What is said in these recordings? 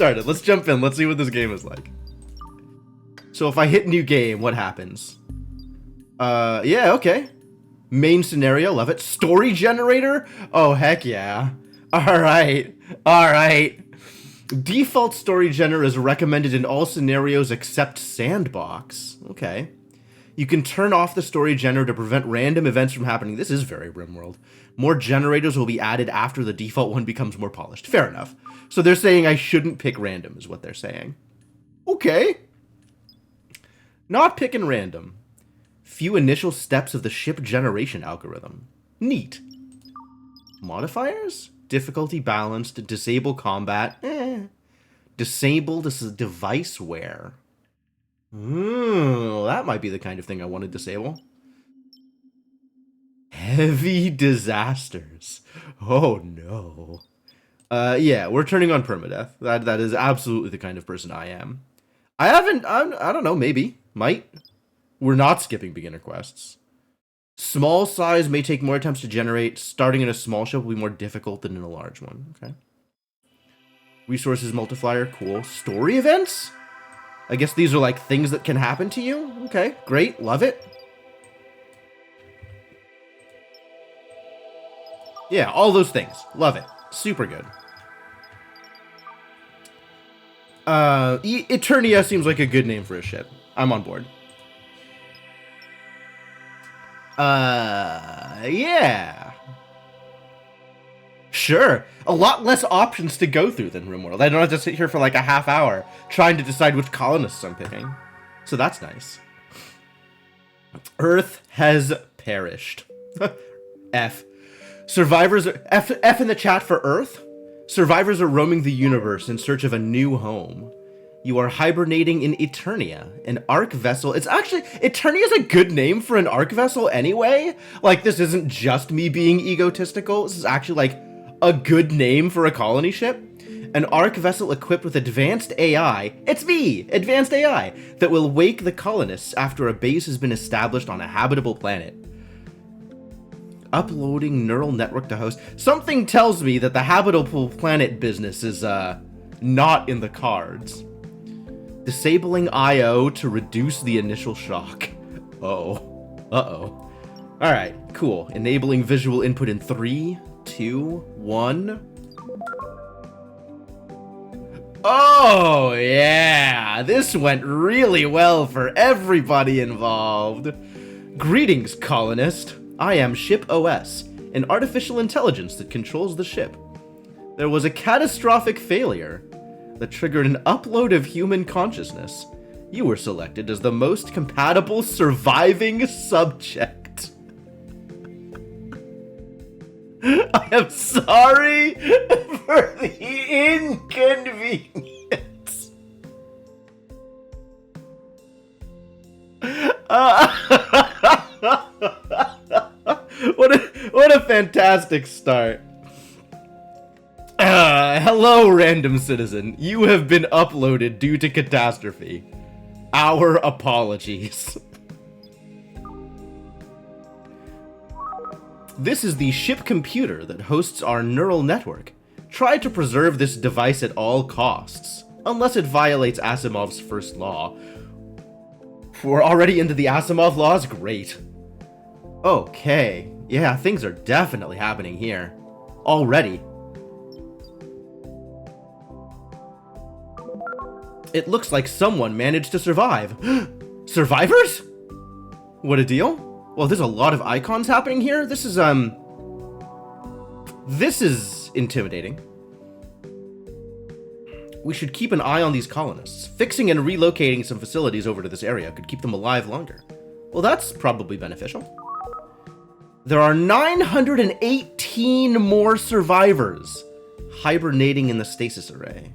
started. Let's jump in. Let's see what this game is like. So if I hit new game, what happens? Yeah, okay. Main scenario, love it. Story generator? Oh, heck yeah. Alright. Alright. Default story generator is recommended in all scenarios except sandbox. Okay. You can turn off the story generator to prevent random events from happening. This is very RimWorld. More generators will be added after the default one becomes more polished. Fair enough. So they're saying I shouldn't pick random, is what they're saying. Okay. Not picking random. Few initial steps of the ship generation algorithm. Neat. Modifiers? Difficulty balanced. Disable combat. Disable this is device wear. That might be the kind of thing I want to disable. Heavy disasters. Oh no. Yeah, we're turning on permadeath. That is absolutely the kind of person I am. I don't know, maybe. Might. We're not skipping beginner quests. Small size may take more attempts to generate. Starting in a small ship will be more difficult than in a large one. Okay. Resources multiplier, cool. Story events? I guess these are like things that can happen to you. Okay, great, love it. Yeah, all those things. Love it. Super good. Eternia seems like a good name for a ship. I'm on board. Yeah. Sure. A lot less options to go through than RimWorld. I don't have to sit here for like a half hour trying to decide which colonists I'm picking. So that's nice. Earth has perished. F. Survivors are... F in the chat for Earth. Survivors are roaming the universe in search of a new home. You are hibernating in Eternia, an arc vessel. It's actually... Eternia is a good name for an arc vessel anyway. Like, this isn't just me being egotistical. This is actually, like, a good name for a colony ship. An arc vessel equipped with advanced AI. It's me! Advanced AI! That will wake the colonists after a base has been established on a habitable planet. Uploading neural network to host. Something tells me that the habitable planet business is, not in the cards. Disabling I/O to reduce the initial shock. Uh-oh. Uh-oh. Alright, cool. Enabling visual input in 3, 2, 1. Oh, yeah! This went really well for everybody involved. Greetings, colonist. I am Ship OS, an artificial intelligence that controls the ship. There was a catastrophic failure that triggered an upload of human consciousness. You were selected as the most compatible surviving subject. I am sorry for the inconvenience. What a fantastic start. Hello, random citizen. You have been uploaded due to catastrophe. Our apologies. This is the ship computer that hosts our neural network. Try to preserve this device at all costs, unless it violates Asimov's first law. We're already into the Asimov laws? Great. Okay. Yeah, things are definitely happening here. Already. It looks like someone managed to survive. Survivors? What a deal. Well, there's a lot of icons happening here. This is intimidating. We should keep an eye on these colonists. Fixing and relocating some facilities over to this area could keep them alive longer. Well, that's probably beneficial. There are 918 more survivors hibernating in the stasis array.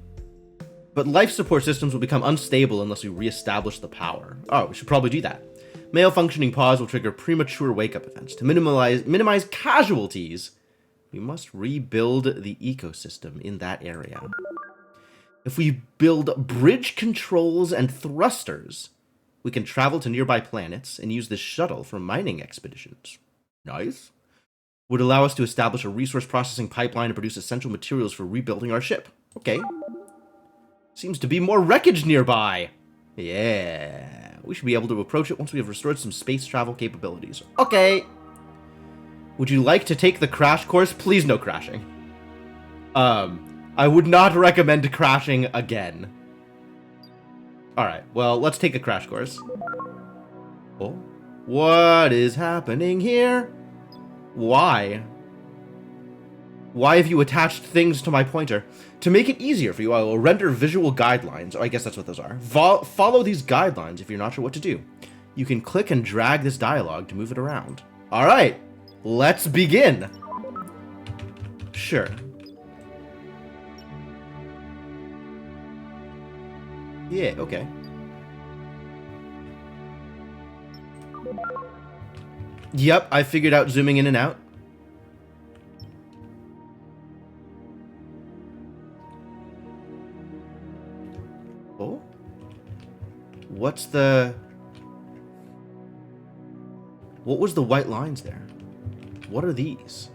But life support systems will become unstable unless we reestablish the power. Oh, we should probably do that. Malfunctioning pods will trigger premature wake-up events. To minimize casualties, we must rebuild the ecosystem in that area. If we build bridge controls and thrusters, we can travel to nearby planets and use this shuttle for mining expeditions. Nice. Would allow us to establish a resource processing pipeline to produce essential materials for rebuilding our ship. Okay. Seems to be more wreckage nearby. Yeah. We should be able to approach it once we have restored some space travel capabilities. Okay. Would you like to take the crash course? Please no crashing. I would not recommend crashing again. Alright, well, let's take a crash course. Oh. What is happening here? Why? Why have you attached things to my pointer? To make it easier for you, I will render visual guidelines. Oh, I guess that's what those are. Follow these guidelines if you're not sure what to do. You can click and drag this dialogue to move it around. Alright, let's begin. Sure. Yeah, okay. Yep, I figured out zooming in and out. Oh? What's the... What was the white lines there? What are these?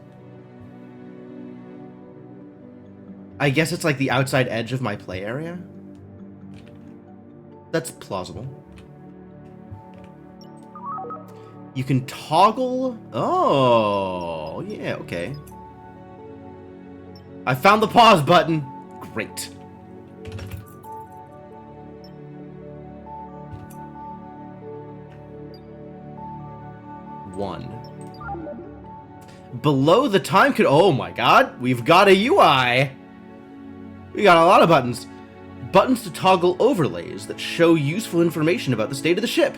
I guess it's like the outside edge of my play area? That's plausible. You can toggle... Oh, yeah, okay. I found the pause button. Great. One. Below the time could... Oh my god, we've got a UI. We got a lot of buttons. Buttons to toggle overlays that show useful information about the state of the ship.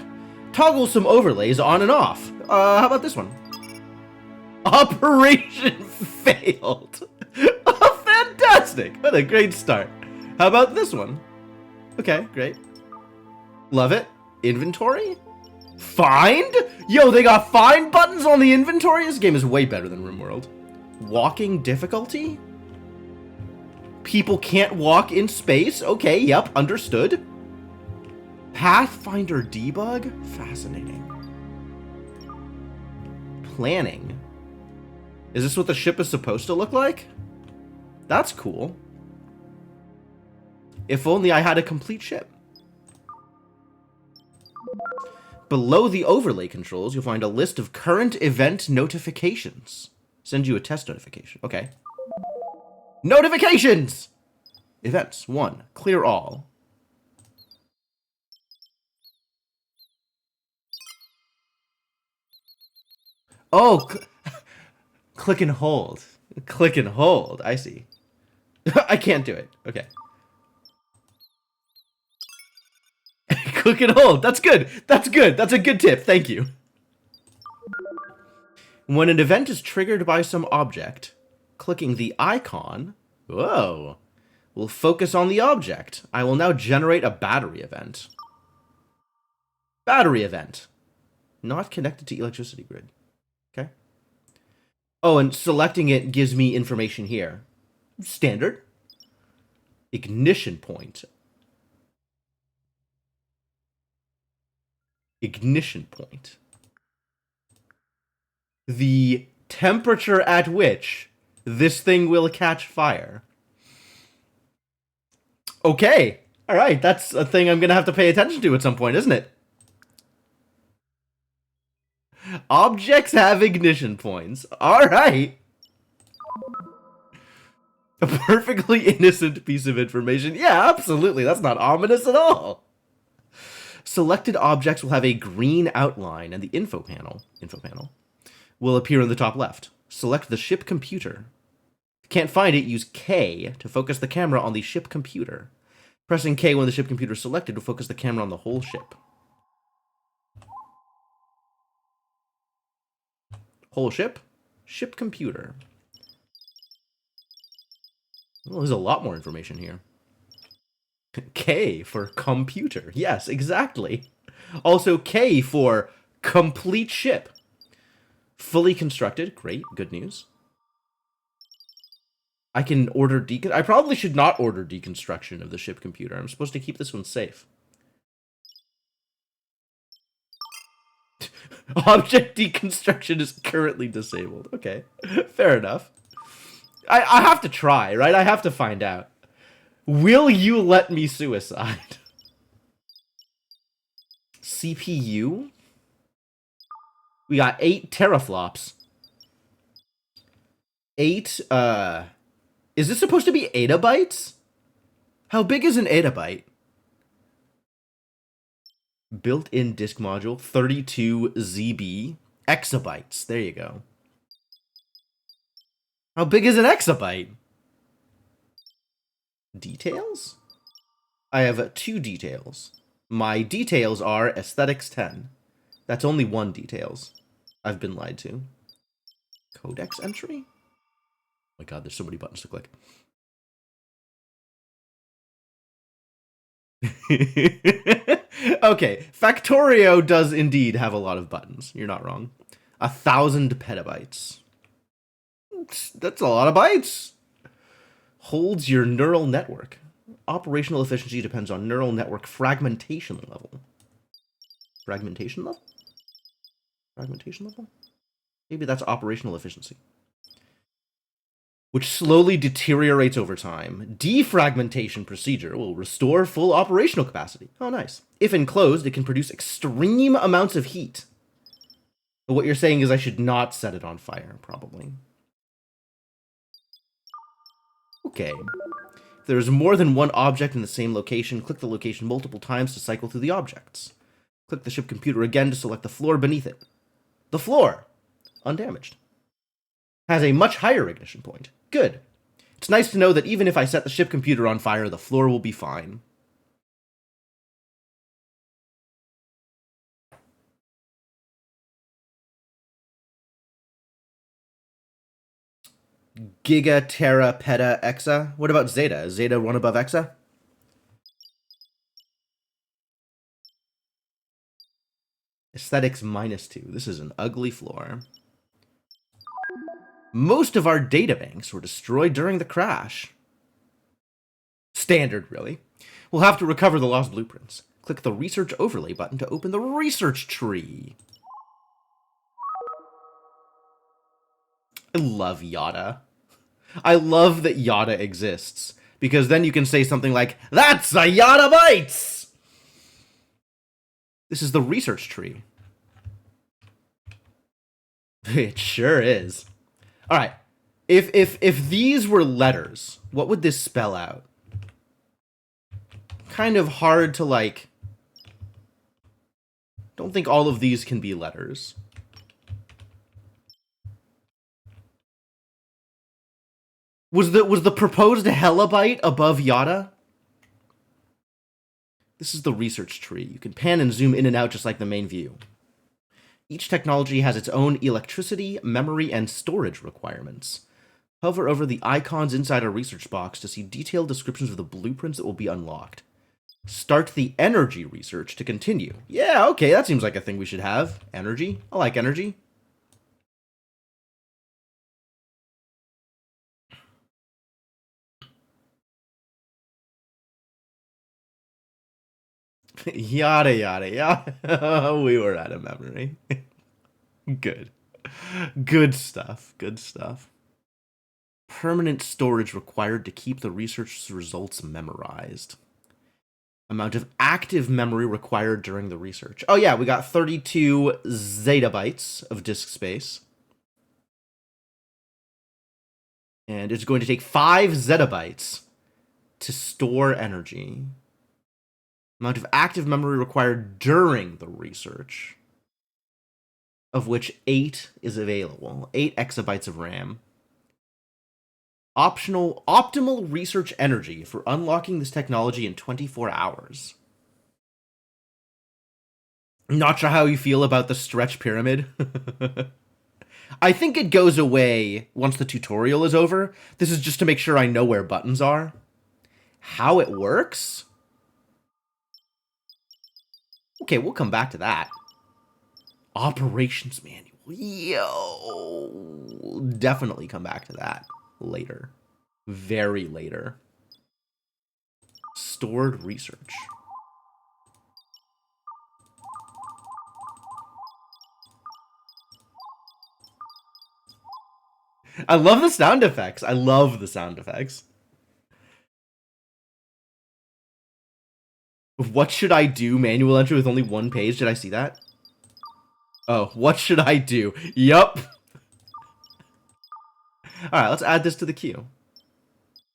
Toggle some overlays on and off. How about this one? Operation failed. Oh, fantastic. What a great start. How about this one? Okay, great. Love it. Inventory? Find? Yo, they got find buttons on the inventory? This game is way better than RimWorld. Walking difficulty? People can't walk in space? Okay, yep, understood. Pathfinder debug? Fascinating. Planning. Is this what the ship is supposed to look like? That's cool. If only I had a complete ship. Below the overlay controls, you'll find a list of current event notifications. Send you a test notification. Okay. Notifications! Events. 1. Clear all. Oh, click and hold. Click and hold. I see. I can't do it. Okay. Click and hold. That's good. That's good. That's a good tip. Thank you. When an event is triggered by some object, clicking the icon, whoa, will focus on the object. I will now generate a battery event. Battery event. Not connected to electricity grid. Okay. Oh, and selecting it gives me information here. Standard. Ignition point. Ignition point. The temperature at which this thing will catch fire. Okay. All right. That's a thing I'm going to have to pay attention to at some point, isn't it? Objects have ignition points. All right. A perfectly innocent piece of information. Yeah, absolutely. That's not ominous at all. Selected objects will have a green outline, and the info panel will appear in the top left. Select the ship computer. If you can't find it, use K to focus the camera on the ship computer. Pressing K when the ship computer is selected will focus the camera on the whole ship. Whole ship, ship computer. Well, there's a lot more information here. K for computer. Yes, exactly. Also K for complete ship. Fully constructed. Great, good news. I can order I probably should not order deconstruction of the ship computer. I'm supposed to keep this one safe. Object deconstruction is currently disabled. Okay, fair enough. I have to try, right? I have to find out. Will you let me suicide? CPU? We got 8 teraflops. 8, is this supposed to be etabytes? How big is an etabyte? Built-in disk module, 32 ZB. Exabytes, there you go. How big is an exabyte? Details? I have 2 details. My details are aesthetics 10. That's only 1 details. I've been lied to. Codex entry? Oh my god, there's so many buttons to click. Okay, Factorio does indeed have a lot of buttons. You're not wrong. 1,000 petabytes. That's a lot of bytes. Holds your neural network. Operational efficiency depends on neural network fragmentation level. Fragmentation level? Fragmentation level? Maybe that's operational efficiency. Which slowly deteriorates over time. Defragmentation procedure will restore full operational capacity. Oh, nice. If enclosed, it can produce extreme amounts of heat. But what you're saying is I should not set it on fire, probably. Okay. If there's more than one object in the same location, click the location multiple times to cycle through the objects. Click the ship computer again to select the floor beneath it. The floor! Undamaged. Has a much higher ignition point. Good. It's nice to know that even if I set the ship computer on fire, the floor will be fine. Giga, tera, peta, exa. What about zeta? Is zeta 1 above exa? Aesthetics -2. This is an ugly floor. Most of our databanks were destroyed during the crash. Standard, really. We'll have to recover the lost blueprints. Click the Research Overlay button to open the research tree. I love Yada. I love that Yada exists, because then you can say something like, "That's a Yada Bytes!" This is the research tree. It sure is. All right. If these were letters, what would this spell out? Kind of hard to, like... Don't think all of these can be letters. Was the proposed helabyte above Yada? This is the research tree. You can pan and zoom in and out just like the main view. Each technology has its own electricity, memory, and storage requirements. Hover over the icons inside a research box to see detailed descriptions of the blueprints that will be unlocked. Start the energy research to continue. Yeah, okay, that seems like a thing we should have. Energy? I like energy. Yada, yada, yada. We were out of memory. Good. Good stuff. Good stuff. Permanent storage required to keep the research results memorized. Amount of active memory required during the research. Oh yeah, we got 32 zettabytes of disk space. And it's going to take 5 zettabytes to store energy. Amount of active memory required during the research, of which 8 is available. 8 exabytes of RAM. Optimal research energy for unlocking this technology in 24 hours. Not sure how you feel about the stretch pyramid. I think it goes away once the tutorial is over. This is just to make sure I know where buttons are. How it works? Okay, we'll come back to that. Operations manual. Yo, definitely come back to that later. Very later. Stored research. I love the sound effects. I love the sound effects. What should I do? Manual entry with only one page. Did I see that? Oh, what should I do? Yup. Alright, let's add this to the queue.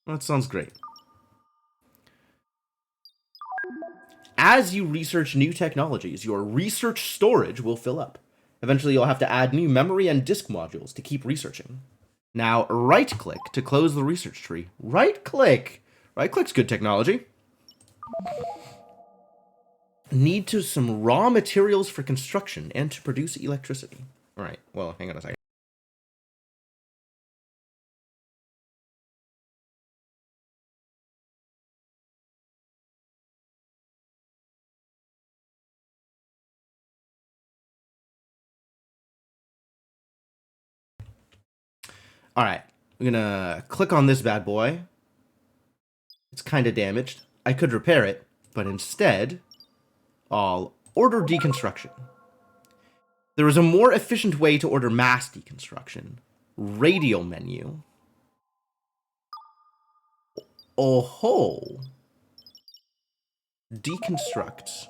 That sounds great. As you research new technologies, your research storage will fill up. Eventually, you'll have to add new memory and disk modules to keep researching. Now, right-click to close the research tree. Right-click! Right-click's good technology. Need to some raw materials for construction and to produce electricity. Alright, well, hang on a second. Alright, I'm gonna click on this bad boy. It's kind of damaged. I could repair it, but instead, I'll order deconstruction. There is a more efficient way to order mass deconstruction. Radial menu. Oh ho! Deconstruct.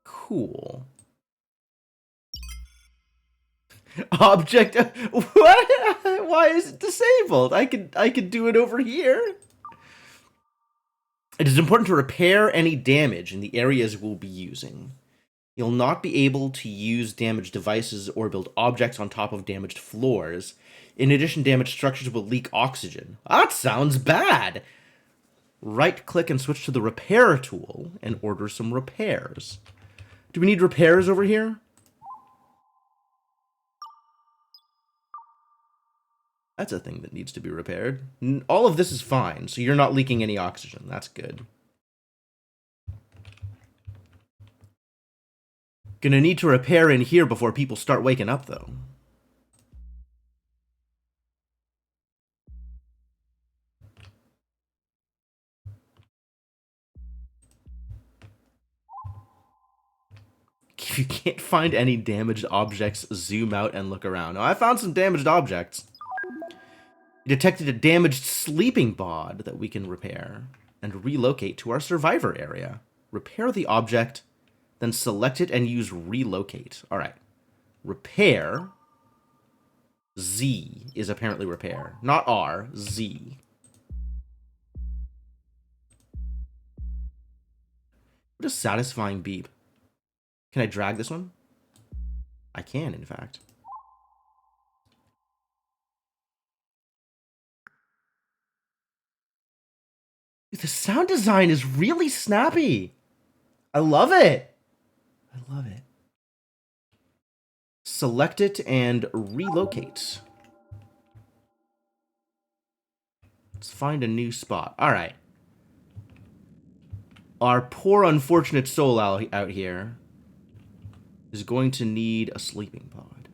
Cool. Object. What? Why is it disabled? I could do it over here. It is important to repair any damage in the areas we'll be using. You'll not be able to use damaged devices or build objects on top of damaged floors. In addition, damaged structures will leak oxygen. That sounds bad! Right-click and switch to the repair tool and order some repairs. Do we need repairs over here? That's a thing that needs to be repaired. All of this is fine, so you're not leaking any oxygen. That's good. Gonna need to repair in here before people start waking up, though. If you can't find any damaged objects, zoom out and look around. Oh, I found some damaged objects. You detected a damaged sleeping pod that we can repair and relocate to our survivor area. Repair the object, then select it and use relocate. All right. Repair. Z is apparently repair. Not R, Z. What a satisfying beep. Can I drag this one? I can, in fact. The sound design is really snappy. I love it. I love it. Select it and relocate. Let's find a new spot. All right. Our poor unfortunate soul out here is going to need a sleeping pod.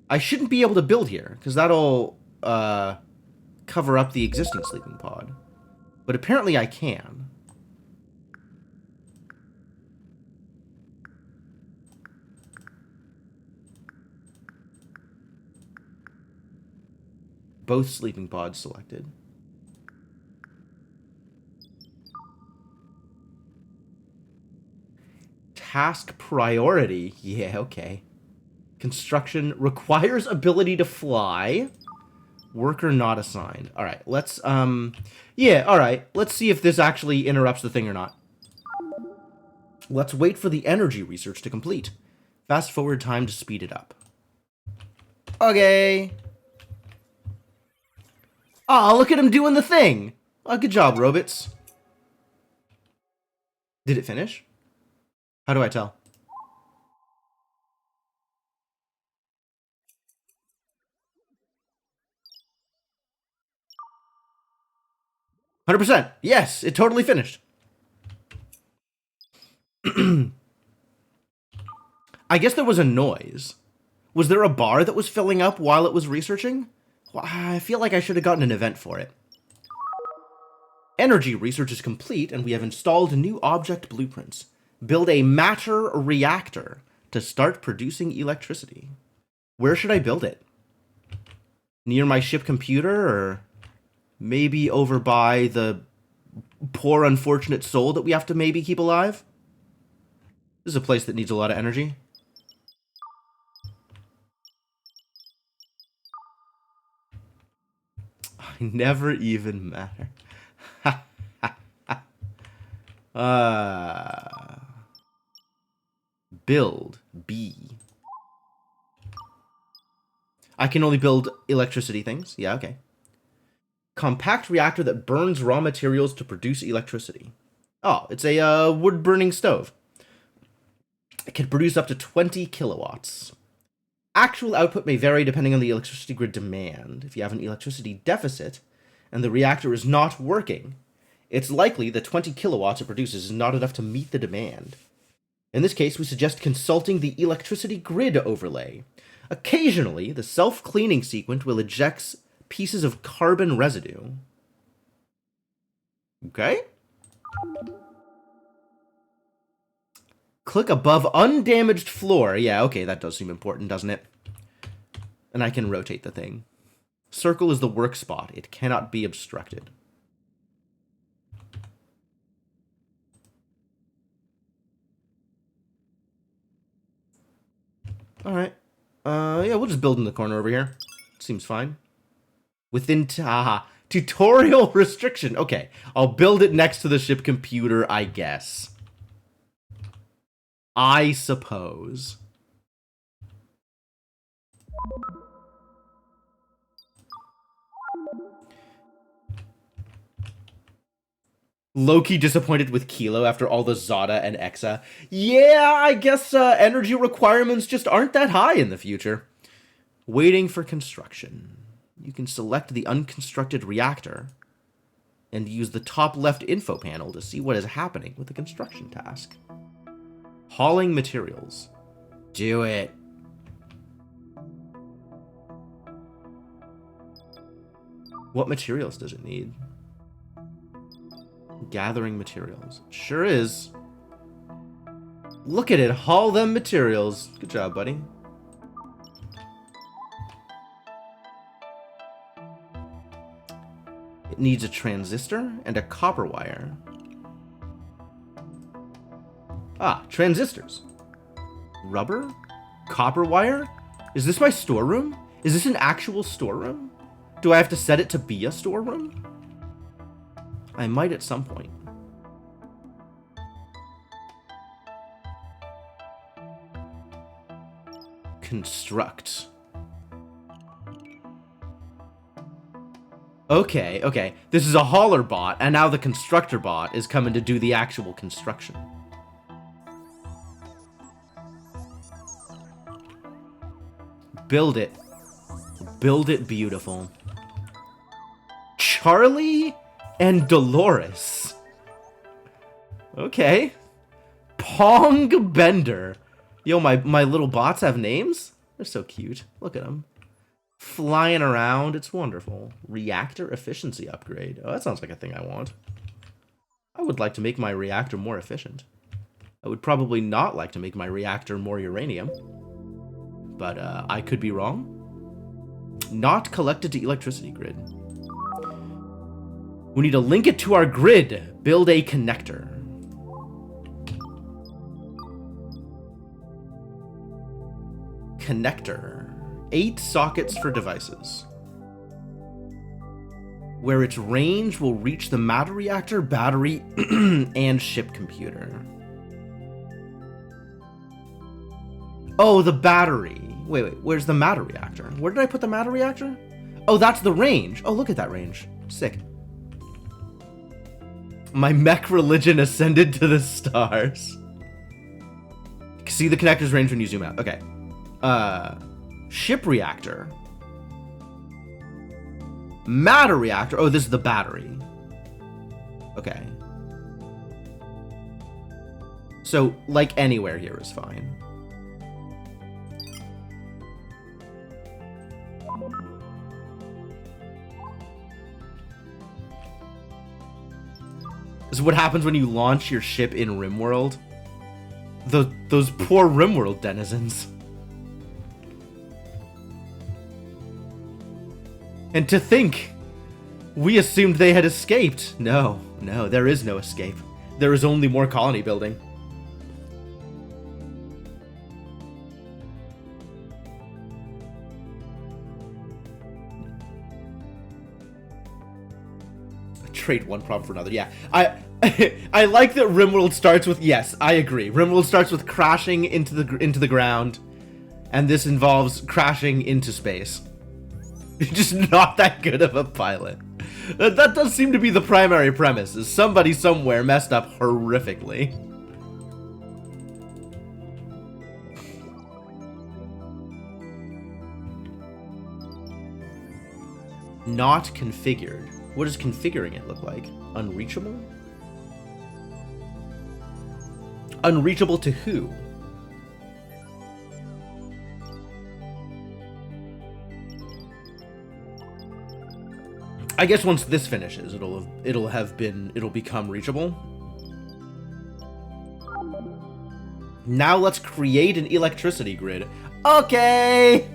I shouldn't be able to build here, because that'll cover up the existing sleeping pod. But apparently I can. Both sleeping pods selected. Task priority. Yeah, okay. Construction requires ability to fly. Worker not assigned. All right, let's, yeah, all right. Let's see if this actually interrupts the thing or not. Let's wait for the energy research to complete. Fast forward time to speed it up. Okay. Oh, look at him doing the thing. Oh, good job, robots. Did it finish? How do I tell? %. Yes, it totally finished. I guess there was a noise. Was there a bar that was filling up while it was researching? Well, I feel like I should have gotten an event for it. Energy research is complete, and we have installed new object blueprints. Build a matter reactor to start producing electricity. Where should I build it? Near my ship computer, or maybe over by the poor unfortunate soul that we have to maybe keep alive? This is a place that needs a lot of energy. I never even matter. Build B. I can only build electricity things. Yeah, okay. Compact reactor that burns raw materials to produce electricity. Oh, it's a wood-burning stove. It can produce up to 20 kilowatts. Actual output may vary depending on the electricity grid demand. If you have an electricity deficit and the reactor is not working, it's likely the 20 kilowatts it produces is not enough to meet the demand. In this case, we suggest consulting the electricity grid overlay. Occasionally, the self-cleaning sequence will eject pieces of carbon residue. Okay. Click above undamaged floor. Yeah, okay, that does seem important, doesn't it? And I can rotate the thing. Circle is the work spot. It cannot be obstructed. Alright. Yeah, we'll just build in the corner over here. Seems fine. Within tutorial restriction. Okay, I'll build it next to the ship computer, I guess. I suppose. Low-key disappointed with Kilo after all the Zada and Exa. Yeah, I guess energy requirements just aren't that high in the future. Waiting for construction. You can select the unconstructed reactor and use the top left info panel to see what is happening with the construction task. Hauling materials. Do it. What materials does it need? Gathering materials. Sure is. Look at it. Haul them materials. Good job, buddy. It needs a transistor and a copper wire. Ah, transistors. Rubber? Copper wire? Is this my storeroom? Is this an actual storeroom? Do I have to set it to be a storeroom? I might at some point. Construct. Okay, okay. This is a hauler bot, and now the constructor bot is coming to do the actual construction. Build it. Build it beautiful. Charlie and Dolores. Okay. Pong Bender. Yo, my little bots have names? They're so cute. Look at them. Flying around. It's wonderful. Reactor efficiency upgrade. Oh, that sounds like a thing I want. I would like to make my reactor more efficient. I would probably not like to make my reactor more uranium. But I could be wrong. Not collected to electricity grid. We need to link it to our grid. Build a connector. Connector. 8 sockets for devices. Where its range will reach the matter reactor, battery, and ship computer. Oh, the battery. Wait, where's the matter reactor? Where did I put the matter reactor? Oh, that's the range. Oh, look at that range. Sick. My mech religion ascended to the stars. See the connector's range when you zoom out. Okay. Ship reactor. Matter reactor. Oh, this is the battery. Okay. So, like, anywhere here is fine. This is what happens when you launch your ship in RimWorld. Those poor RimWorld denizens. And to think, we assumed they had escaped. No, there is no escape. There is only more colony building. Trade one problem for another. Yeah, I like that RimWorld starts with, yes, I agree. RimWorld starts with crashing into the ground, and this involves crashing into space. You're just not that good of a pilot. That does seem to be the primary premise, is somebody somewhere messed up horrifically. Not configured. What does configuring it look like? Unreachable? Unreachable to who? I guess once this finishes, it'll become reachable. Now let's create an electricity grid. Okay!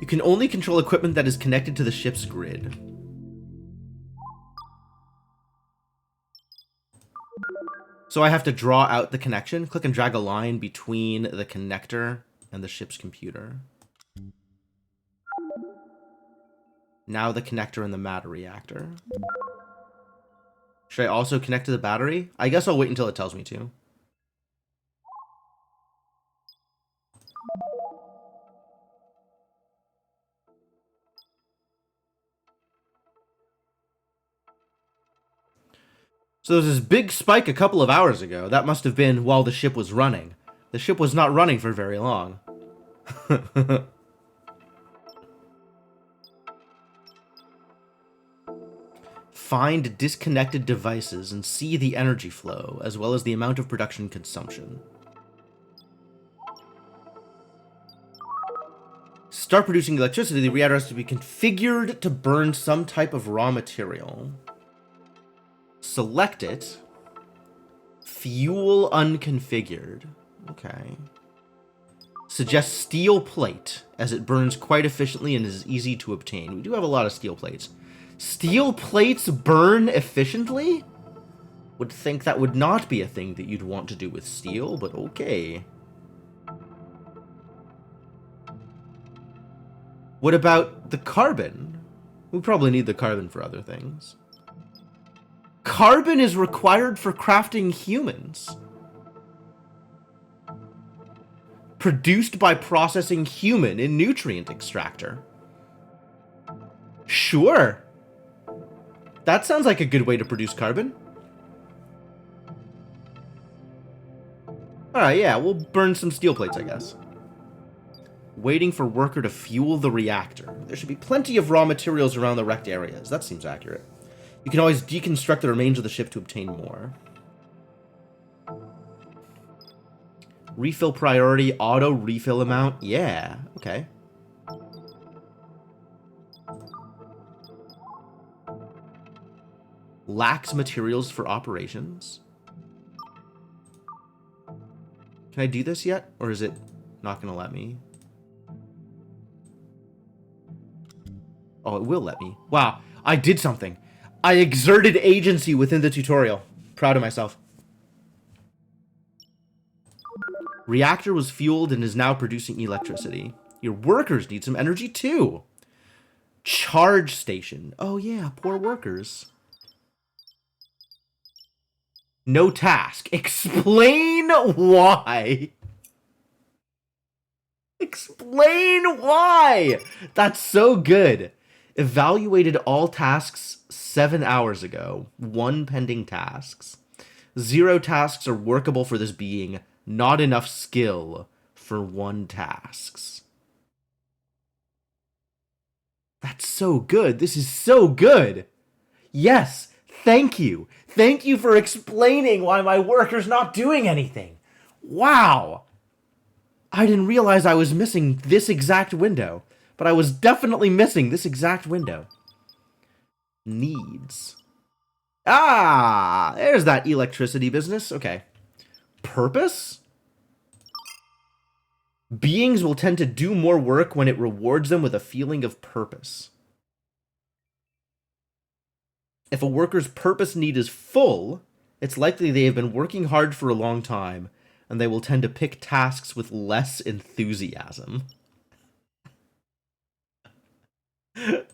You can only control equipment that is connected to the ship's grid. So I have to draw out the connection, click and drag a line between the connector and the ship's computer. Now the connector and the matter reactor. Should I also connect to the battery? I guess I'll wait until it tells me to. So there's this big spike a couple of hours ago. That must have been while the ship was running. The ship was not running for very long. Find disconnected devices and see the energy flow, as well as the amount of production consumption. Start producing electricity. The reactor has to be configured to burn some type of raw material. Select it. Fuel unconfigured. Okay. Suggest steel plate, as it burns quite efficiently and is easy to obtain. We do have a lot of steel plates. Steel plates burn efficiently? Would think that would not be a thing that you'd want to do with steel, but okay. What about the carbon? We probably need the carbon for other things. Carbon is required for crafting humans. Produced by processing human in nutrient extractor. Sure. That sounds like a good way to produce carbon. Alright, yeah, we'll burn some steel plates, I guess. Waiting for worker to fuel the reactor. There should be plenty of raw materials around the wrecked areas. That seems accurate. You can always deconstruct the remains of the ship to obtain more. Refill priority, auto refill amount. Yeah, okay. Lacks materials for operations. Can I do this yet? Or is it not going to let me? Oh, it will let me. Wow, I did something. I exerted agency within the tutorial. Proud of myself. Reactor was fueled and is now producing electricity. Your workers need some energy too. Charge station. Oh yeah, poor workers. No task. Explain why. Explain why. That's so good. Evaluated all tasks 7 hours ago. 1 pending tasks. 0 tasks are workable for this being. Not enough skill for 1 tasks. That's so good. This is so good. Yes, thank you. Thank you for explaining why my worker's not doing anything. Wow. I didn't realize I was missing this exact window, but I was definitely missing this exact window. Needs. Ah, there's that electricity business. Okay. Purpose? Beings will tend to do more work when it rewards them with a feeling of purpose. If a worker's purpose need is full, it's likely they have been working hard for a long time, and they will tend to pick tasks with less enthusiasm.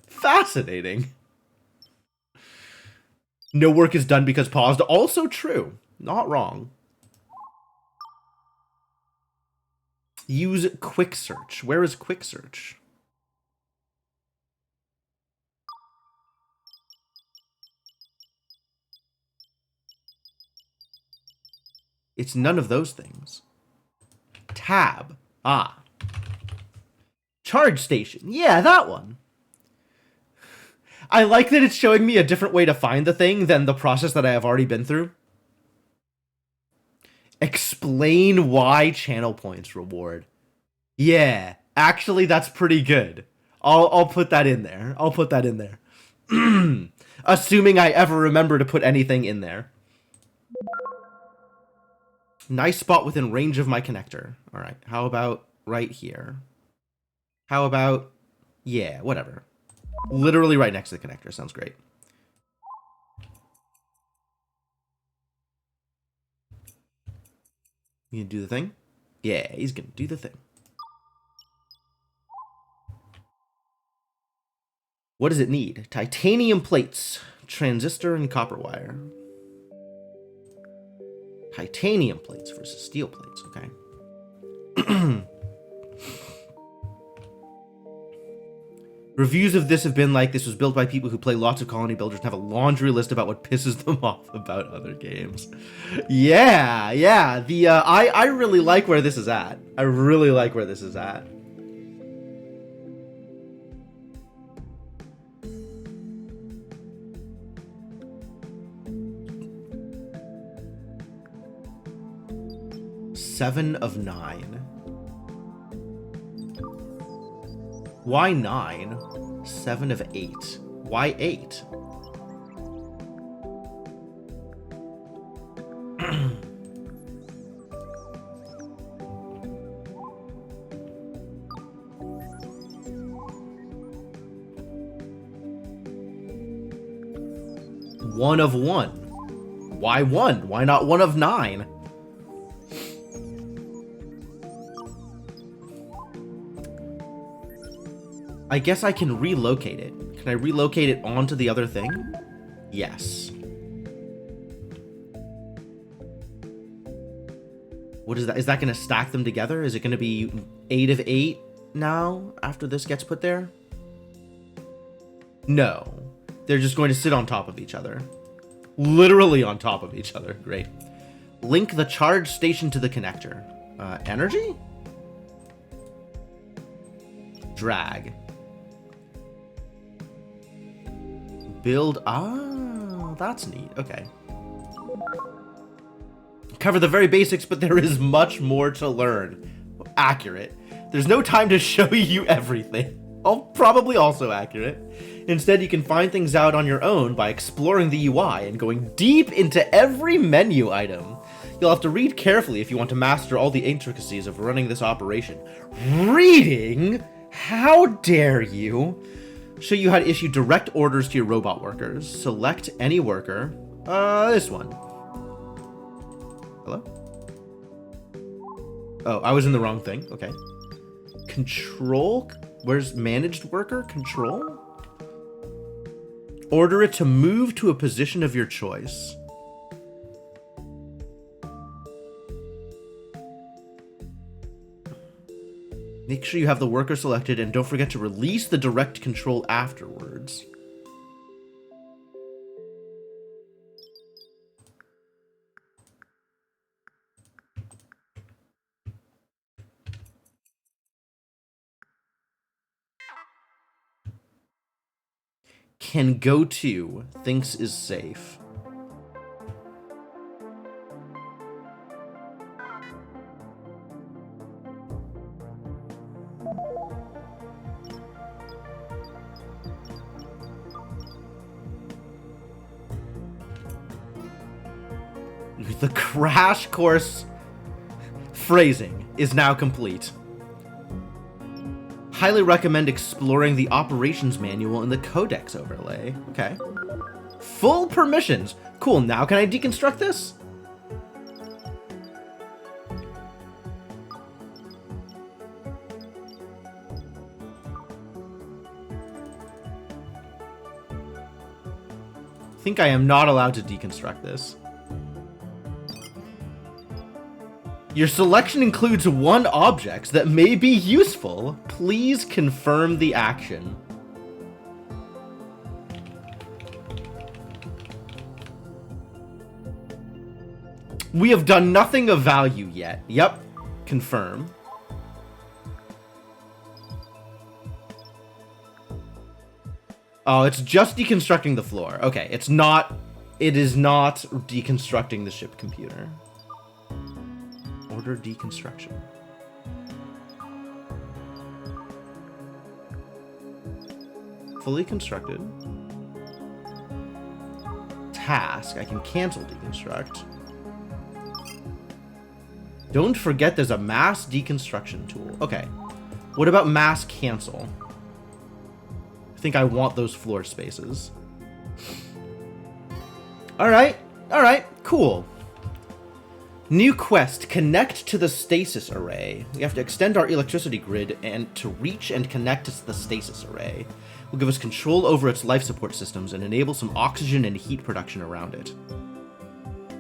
Fascinating. No work is done because paused. Also true. Not wrong. Use quick search. Where is quick search? It's none of those things. Tab. Ah. Charge station. Yeah, that one. I like that it's showing me a different way to find the thing than the process that I have already been through. Explain why channel points reward. Yeah, actually that's pretty good. I'll put that in there. I'll put that in there. Assuming I ever remember to put anything in there. Nice spot within range of my connector. All right, how about right here? How about, yeah, whatever. Literally right next to the connector. Sounds great. You gonna do the thing? Yeah, he's gonna do the thing. What does it need? Titanium plates, transistor, and copper wire. Titanium plates versus steel plates, okay. Reviews of this have been like, this was built by people who play lots of colony builders and have a laundry list about what pisses them off about other games. Yeah. I really like where this is at. I really like where this is at. Seven of 9. Why 9? 7 of 8. Why 8? One of 1. Why 1? Why not 1 of 9? I guess I can relocate it. Can I relocate it onto the other thing? Yes. What is that? Is that going to stack them together? Is it going to be 8 of 8 now after this gets put there? No. They're just going to sit on top of each other. Literally on top of each other. Great. Link the charge station to the connector. Energy? Drag. Build. Ah, that's neat. Okay. Cover the very basics, but there is much more to learn. Accurate. There's no time to show you everything. Oh, probably also accurate. Instead, you can find things out on your own by exploring the UI and going deep into every menu item. You'll have to read carefully if you want to master all the intricacies of running this operation. Reading? How dare you? Show you how to issue direct orders to your robot workers. Select any worker. This one. Hello? Oh, I was in the wrong thing. Okay. Control? Where's managed worker? Control? Order it to move to a position of your choice. Make sure you have the worker selected and don't forget to release the direct control afterwards. Can go to, thinks is safe. The crash course phrasing is now complete. Highly recommend exploring the operations manual in the codex overlay. Okay. Full permissions. Cool, now can I deconstruct this? I think I am not allowed to deconstruct this. Your selection includes 1 object that may be useful. Please confirm the action. We have done nothing of value yet. Yep. Confirm. Oh, it's just deconstructing the floor. Okay, it's not... It is not deconstructing the ship computer. Order deconstruction. Fully constructed. Task. I can cancel deconstruct. Don't forget there's a mass deconstruction tool. Okay. What about mass cancel? I think I want those floor spaces. Alright. Alright. Cool. New quest. Connect to the stasis array. We have to extend our electricity grid and to reach and connect to the stasis array. Will give us control over its life support systems and enable some oxygen and heat production around it.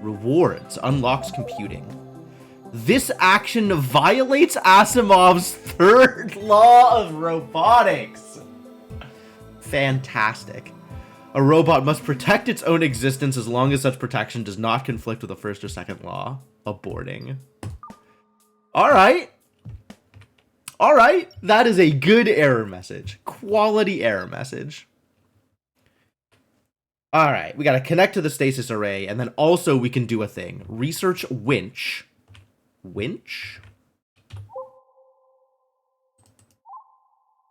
Rewards. Unlocks computing. This action violates Asimov's 3rd law of robotics. Fantastic. A robot must protect its own existence as long as such protection does not conflict with the 1st or 2nd law. Aborting. Alright. Alright. That is a good error message. Quality error message. Alright. We gotta connect to the stasis array, and then also we can do a thing. Research winch. Winch?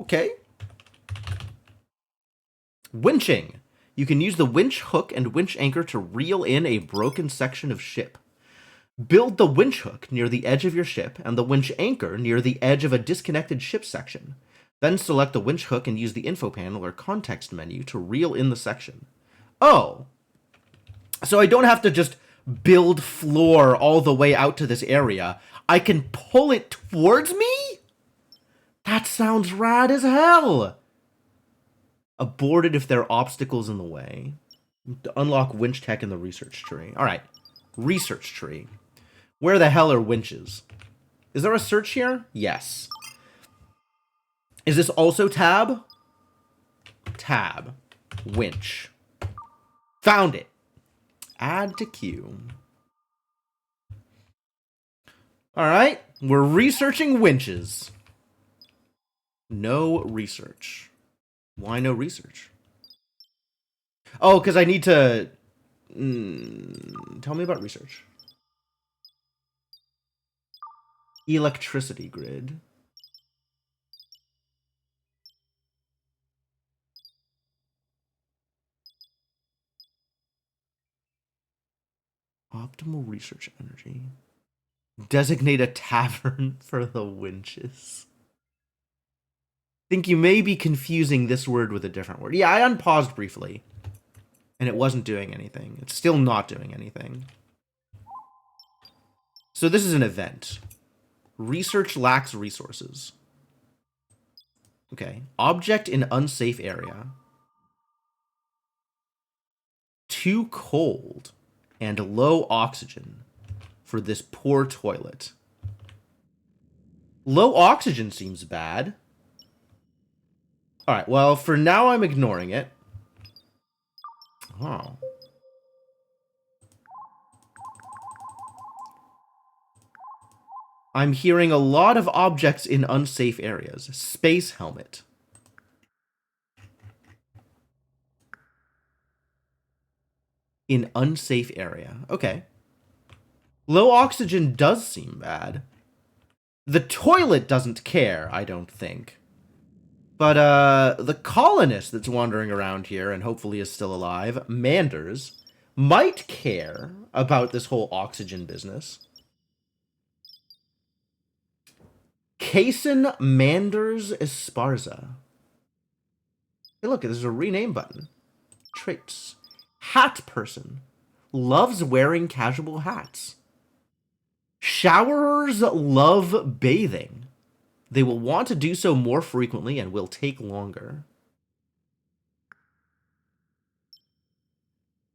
Okay. Winching. You can use the winch hook and winch anchor to reel in a broken section of ship. Build the winch hook near the edge of your ship and the winch anchor near the edge of a disconnected ship section. Then select the winch hook and use the info panel or context menu to reel in the section. Oh. So I don't have to just build floor all the way out to this area. I can pull it towards me? That sounds rad as hell. Aborted if there are obstacles in the way. To unlock winch tech in the research tree. Alright. Research tree. Where the hell are winches? Is there a search here? Yes. Is this also tab? Tab. Winch. Found it. Add to queue. Alright. We're researching winches. No research. Why no research? Oh, because I need to... tell me about research. Electricity grid. Optimal research energy. Designate a tavern for the winches. Think you may be confusing this word with a different word. Yeah, I unpaused briefly. And it wasn't doing anything. It's still not doing anything. So this is an event. Research lacks resources. Okay. Object in unsafe area. Too cold and low oxygen for this poor toilet. Low oxygen seems bad. Alright, well, for now I'm ignoring it. Oh. I'm hearing a lot of objects in unsafe areas. Space helmet. In unsafe area. Okay. Low oxygen does seem bad. The toilet doesn't care, I don't think. But, the colonist that's wandering around here and hopefully is still alive, Manders, might care about this whole oxygen business. Cason Manders Esparza. Hey, look, there's a rename button. Traits. Hat person. Loves wearing casual hats. Showerers love bathing. They will want to do so more frequently and will take longer.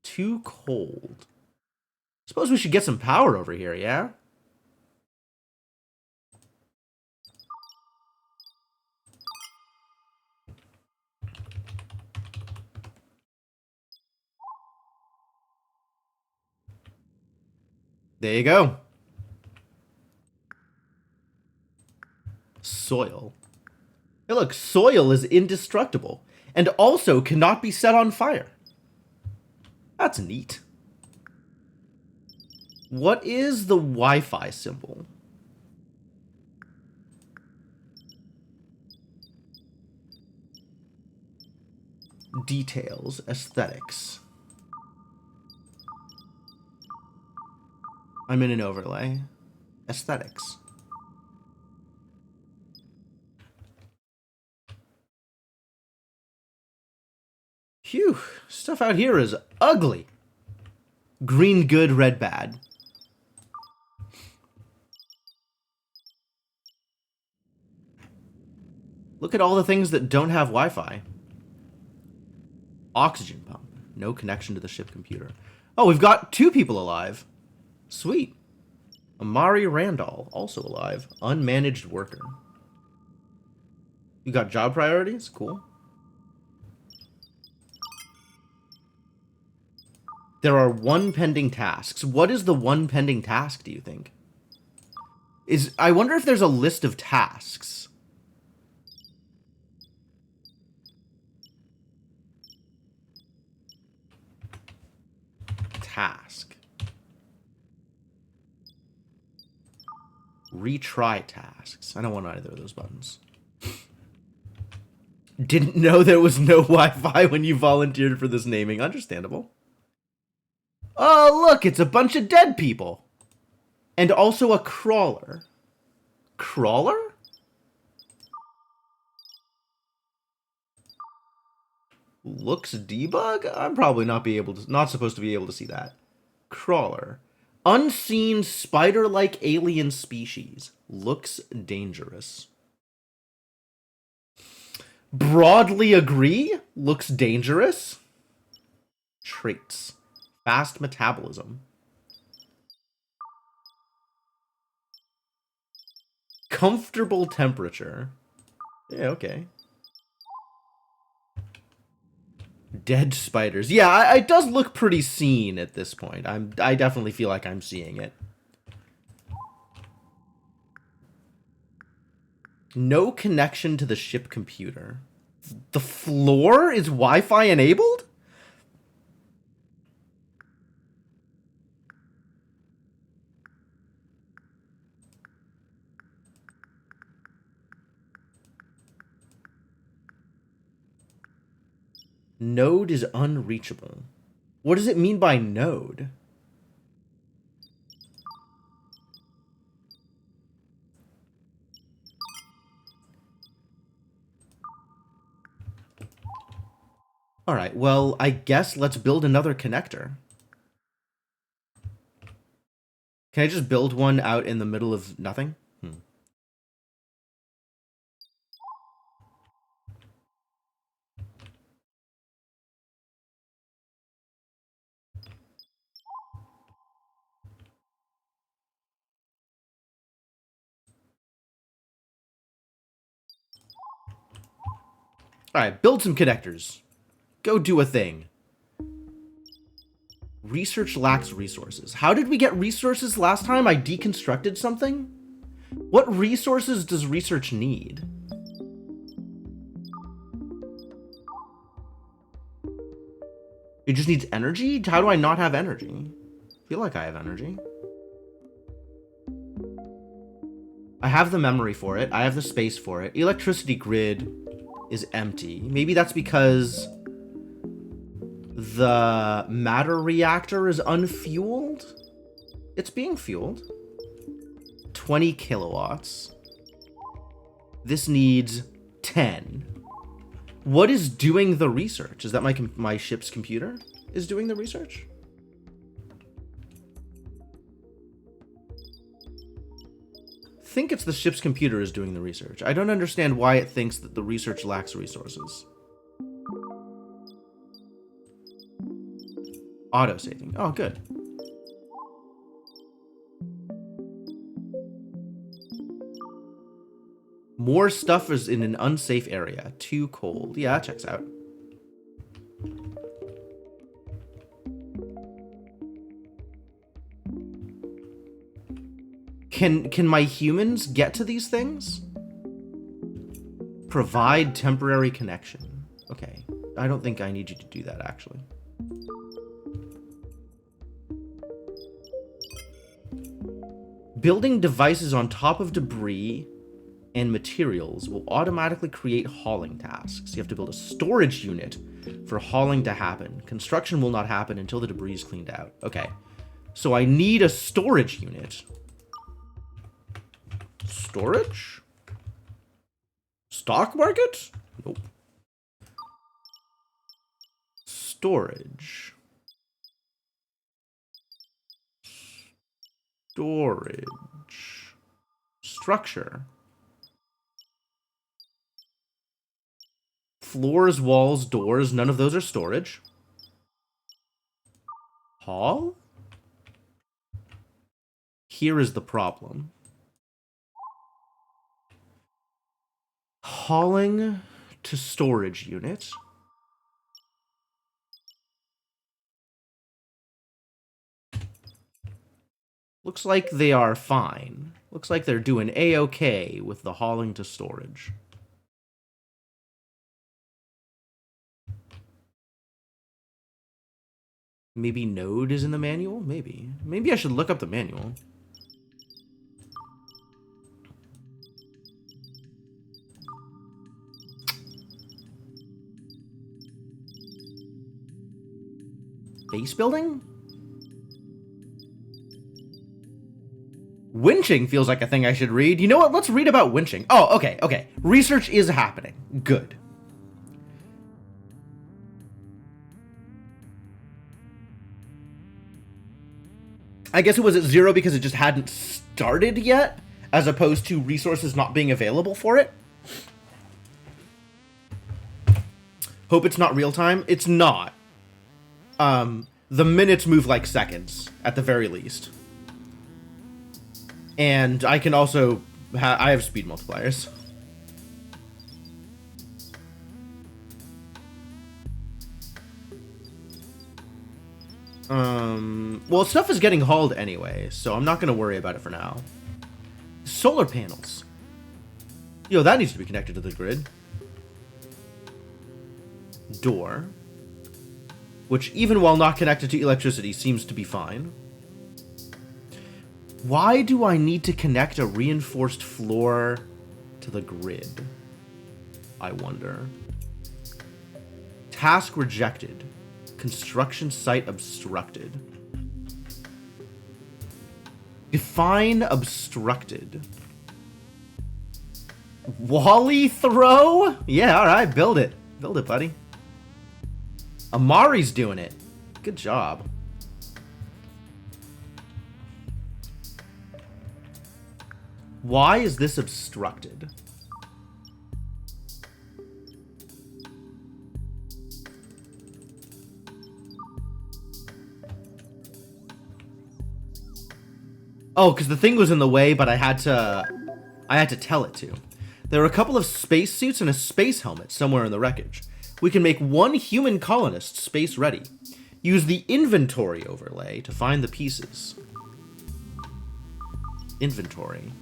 Too cold. Suppose we should get some power over here, yeah? There you go. Soil. Hey, look, soil is indestructible and also cannot be set on fire. That's neat. What is the Wi-Fi symbol? Details, aesthetics. I'm in an overlay. Aesthetics. Phew, stuff out here is ugly. Green good, red bad. Look at all the things that don't have Wi-Fi. Oxygen pump. No connection to the ship computer. Oh, we've got 2 people alive. Sweet. Amari Randall, also alive. Unmanaged worker. You got job priorities? Cool. There are 1 pending tasks. What is the 1 pending task, do you think? I wonder if there's a list of tasks. Task. Retry tasks. I don't want either of those buttons. Didn't know there was no Wi-Fi when you volunteered for this naming. Understandable. Oh, look, it's a bunch of dead people. And also a crawler. Crawler? Looks debug? I'm probably not supposed to be able to see that. Crawler. Unseen spider-like alien species. Looks dangerous. Broadly agree? Looks dangerous. Traits. Fast metabolism. Comfortable temperature. Yeah, okay. Dead spiders. Yeah, it does look pretty seen at this point. I definitely feel like I'm seeing it. No connection to the ship computer. The floor is Wi-Fi enabled? Node is unreachable. What does it mean by node? Alright, well, I guess let's build another connector. Can I just build one out in the middle of nothing? Alright, build some connectors. Go do a thing. Research lacks resources. How did we get resources last time? I deconstructed something? What resources does research need? It just needs energy? How do I not have energy? I feel like I have energy. I have the memory for it. I have the space for it. Electricity grid is empty. Maybe that's because the matter reactor is unfueled? It's being fueled. 20 kilowatts. This needs 10. What is doing the research? Is that my ship's computer? is doing the research? I think it's the ship's computer is doing the research. I don't understand why it thinks that the research lacks resources. Auto-saving. Oh, good. More stuff is in an unsafe area. Too cold. Yeah, that checks out. Can my humans get to these things? Provide temporary connection. Okay. I don't think I need you to do that, actually. Building devices on top of debris and materials will automatically create hauling tasks. You have to build a storage unit for hauling to happen. Construction will not happen until the debris is cleaned out. Okay. So I need a storage unit. Storage? Stock market? Nope. Storage. Storage. Structure. Floors, walls, doors, none of those are storage. Hall? Here is the problem. Hauling to storage unit. Looks like they are fine. Looks like they're doing A-okay with the hauling to storage. Maybe node is in the manual? Maybe. Maybe I should look up the manual. Base building? Winching feels like a thing I should read. You know what? Let's read about winching. Oh, okay, okay. Research is happening. Good. I guess it was at 0 because it just hadn't started yet, as opposed to resources not being available for it. Hope it's not real time. It's not. The minutes move like seconds, at the very least. And I can also... I have speed multipliers. Well, stuff is getting hauled anyway, so I'm not going to worry about it for now. Solar panels. Yo, that needs to be connected to the grid. Door. Which, even while not connected to electricity, seems to be fine. Why do I need to connect a reinforced floor to the grid? I wonder. Task rejected. Construction site obstructed. Define obstructed. Wally throw? Yeah, alright, build it. Build it, buddy. Amari's doing it. Good job. Why is this obstructed? Oh, because the thing was in the way, but I had to tell it to. There are a couple of spacesuits and a space helmet somewhere in the wreckage. We can make one human colonist space ready. Use the inventory overlay to find the pieces. Inventory.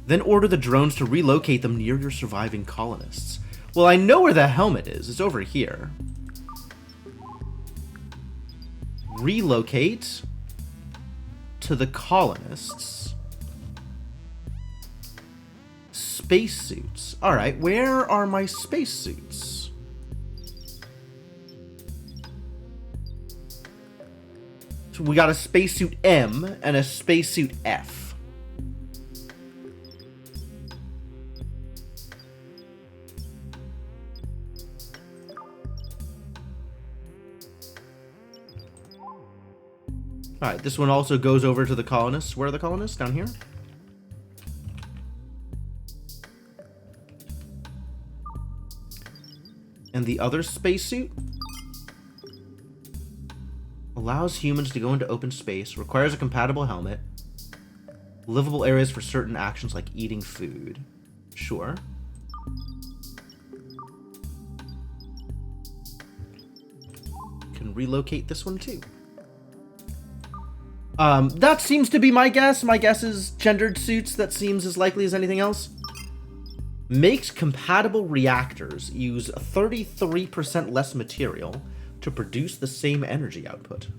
Then order the drones to relocate them near your surviving colonists. Well, I know where the helmet is. It's over here. Relocate to the colonists. Spacesuits. Alright, where are my spacesuits? So we got a spacesuit M and a spacesuit F. Alright, this one also goes over to the colonists. Where are the colonists? Down here? And the other spacesuit allows humans to go into open space, requires a compatible helmet, livable areas for certain actions like eating food. Sure. Can relocate this one too. That seems to be my guess. My guess is gendered suits. That seems as likely as anything else. Makes compatible reactors use 33% less material to produce the same energy output.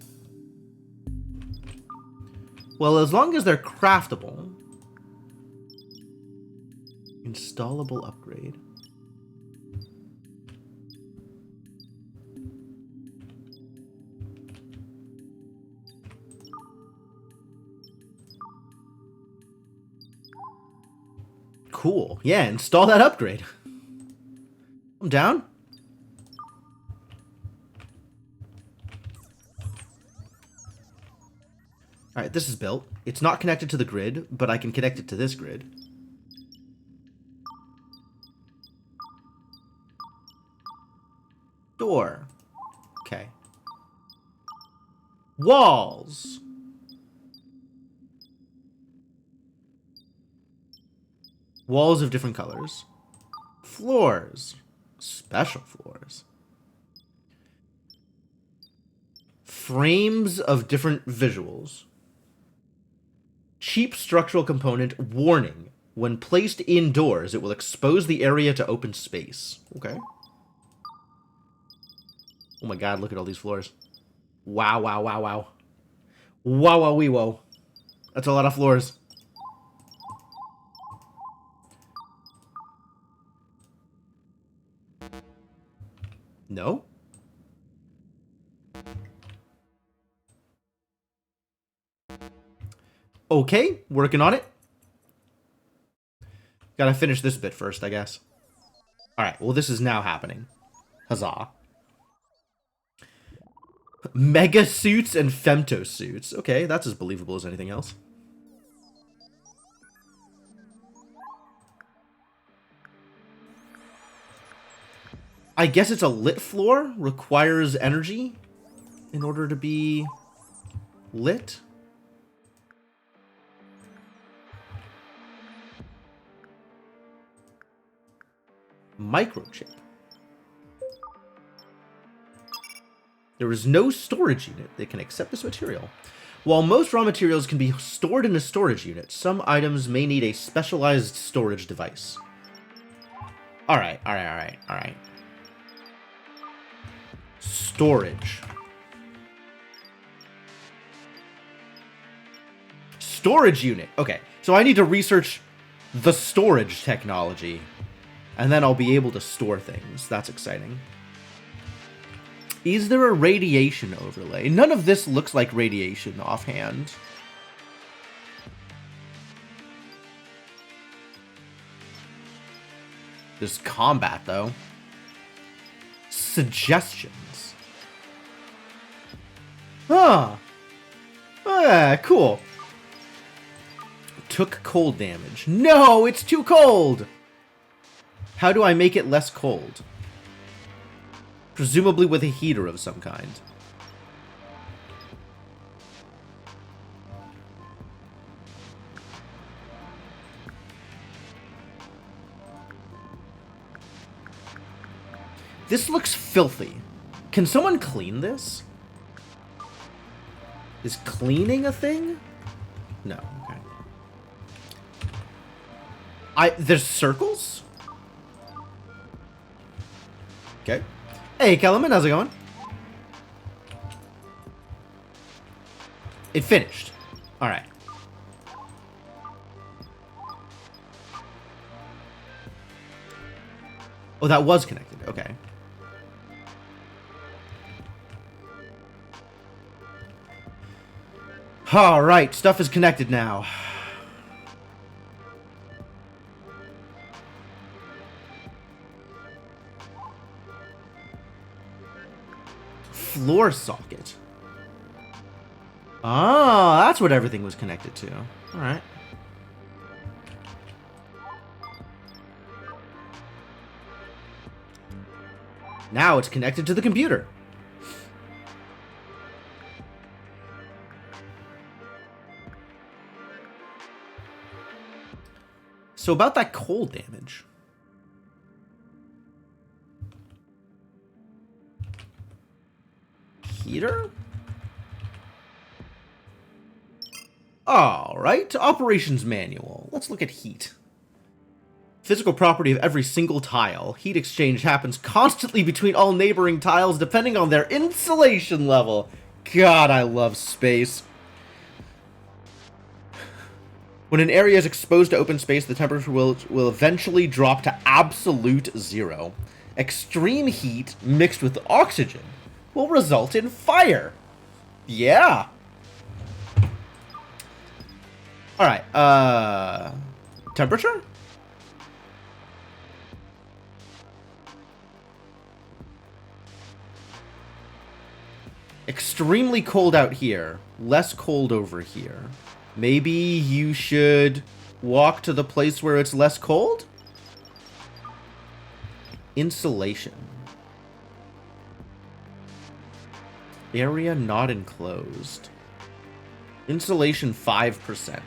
Well, as long as they're craftable. Installable upgrade. Cool. Yeah, install that upgrade. I'm down. Alright, this is built. It's not connected to the grid, but I can connect it to this grid. Door. Okay. Walls. Walls of different colors. Floors. Special floors. Frames of different visuals. Cheap structural component. Warning. When placed indoors, it will expose the area to open space. Okay. Oh my god, look at all these floors. Wow, wow, wow, wow. Wow, wow, wee, whoa. That's a lot of floors. No? Okay, working on it. Gotta finish this bit first, I guess. Alright, well this is now happening. Huzzah. Mega suits and femto suits. Okay, that's as believable as anything else. I guess it's a lit floor. Requires energy in order to be lit. Microchip. There is no storage unit that can accept this material. While most raw materials can be stored in a storage unit, some items may need a specialized storage device. Alright. Storage. Storage unit. Okay, so I need to research the storage technology, and then I'll be able to store things. That's exciting. Is there a radiation overlay? None of this looks like radiation offhand. There's combat, though. Suggestions. Huh. Cool. Took cold damage. No, it's too cold! How do I make it less cold? Presumably with a heater of some kind. This looks filthy. Can someone clean this? Is cleaning a thing? No, okay. There's circles? Okay. Hey, Kellerman, how's it going? It finished. Alright. Oh, that was connected. Okay. Alright, stuff is connected now. Floor socket. Oh, that's what everything was connected to. All right. Now it's connected to the computer. So about that cold damage. Heater? All right, operations manual. Let's look at heat. Physical property of every single tile. Heat exchange happens constantly between all neighboring tiles depending on their insulation level. God, I love space. When an area is exposed to open space, the temperature will eventually drop to absolute zero. Extreme heat mixed with oxygen will result in fire. Yeah. Alright, temperature? Extremely cold out here. Less cold over here. Maybe you should walk to the place where it's less cold? Insulation. Area not enclosed. Insulation 5%.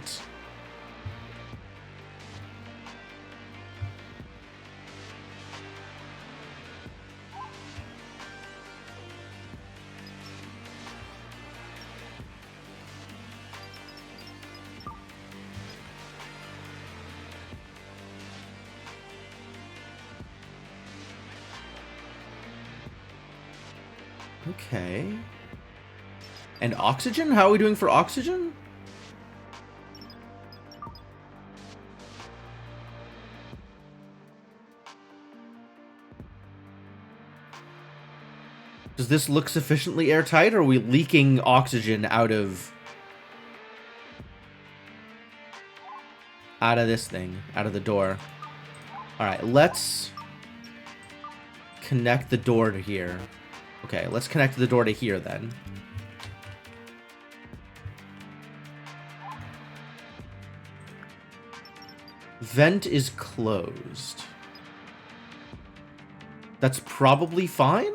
Okay. And oxygen? How are we doing for oxygen? Does this look sufficiently airtight, or are we leaking oxygen out of this thing, out of the door? Alright, let's connect the door to here. Okay, let's connect the door to here then. Vent is closed. That's probably fine?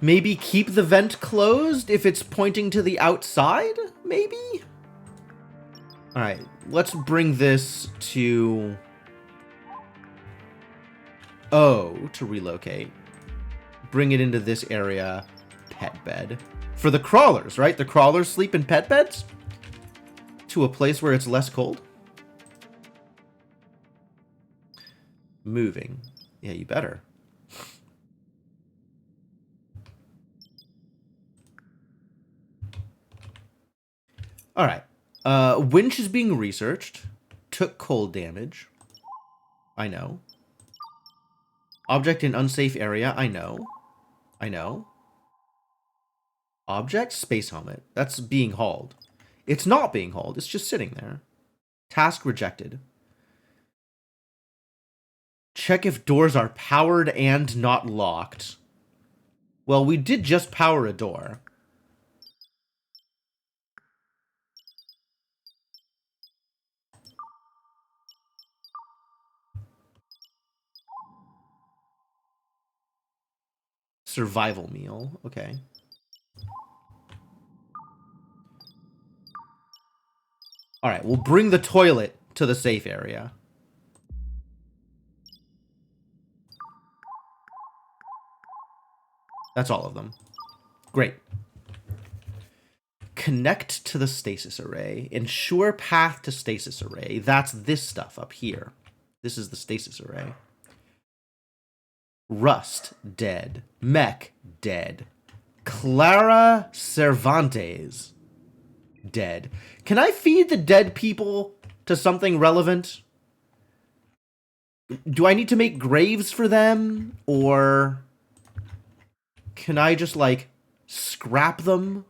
Maybe keep the vent closed if it's pointing to the outside? Maybe? Alright, let's bring this to O to relocate. Bring it into this area. Pet bed. For the crawlers, right? The crawlers sleep in pet beds? To a place where it's less cold? Moving. Yeah, you better. Alright. Winch is being researched. Took cold damage. I know. Object in unsafe area. I know. I know. Object? Space helmet. That's being hauled. It's not being hauled. It's just sitting there. Task rejected. Check if doors are powered and not locked. Well, we did just power a door. Survival meal. Okay. Alright, we'll bring the toilet to the safe area. That's all of them. Great. Connect to the stasis array. Ensure path to stasis array. That's this stuff up here. This is the stasis array. Rust, dead. Mech, dead. Clara Cervantes, dead. Can I feed the dead people to something relevant? Do I need to make graves for them? Or can I just, like, scrap them?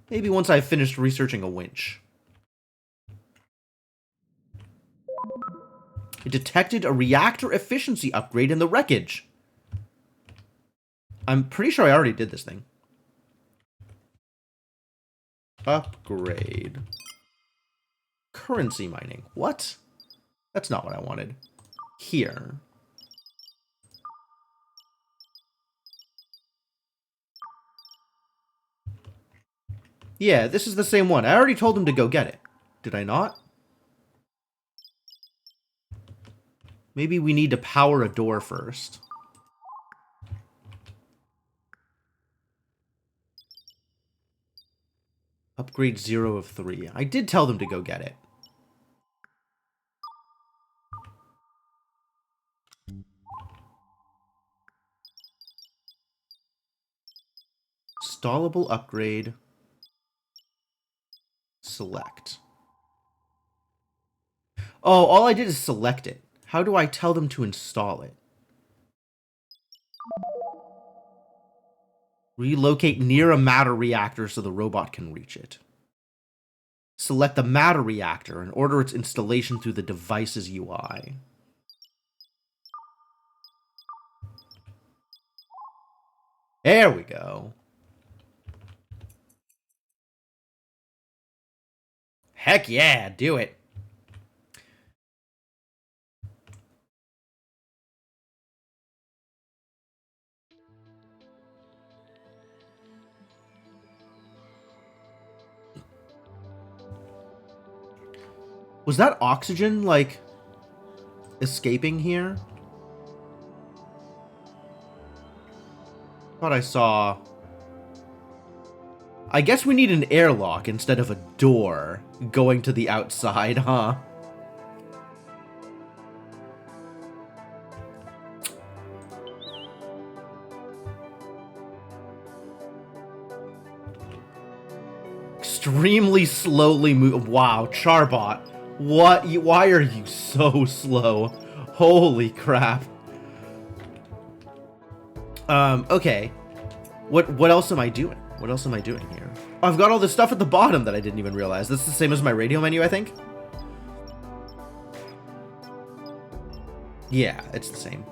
Maybe once I've finished researching a winch. It detected a reactor efficiency upgrade in the wreckage. I'm pretty sure I already did this thing. Upgrade. Currency mining. What? That's not what I wanted. Here. Yeah, this is the same one. I already told him to go get it. Did I not? Maybe we need to power a door first. Upgrade 0 of 3. I did tell them to go get it. Installable upgrade. Select. Oh, all I did is select it. How do I tell them to install it? Relocate near a matter reactor so the robot can reach it. Select the matter reactor and order its installation through the device's UI. There we go. Heck yeah, do it. Was that oxygen, like, escaping here? Thought I saw... I guess we need an airlock instead of a door going to the outside, huh? Extremely slowly move. Wow, Charbot. What? Why are you so slow? Holy crap. Okay. What else am I doing? What else am I doing here? I've got all this stuff at the bottom that I didn't even realize. That's the same as my radio menu, I think. Yeah, it's the same.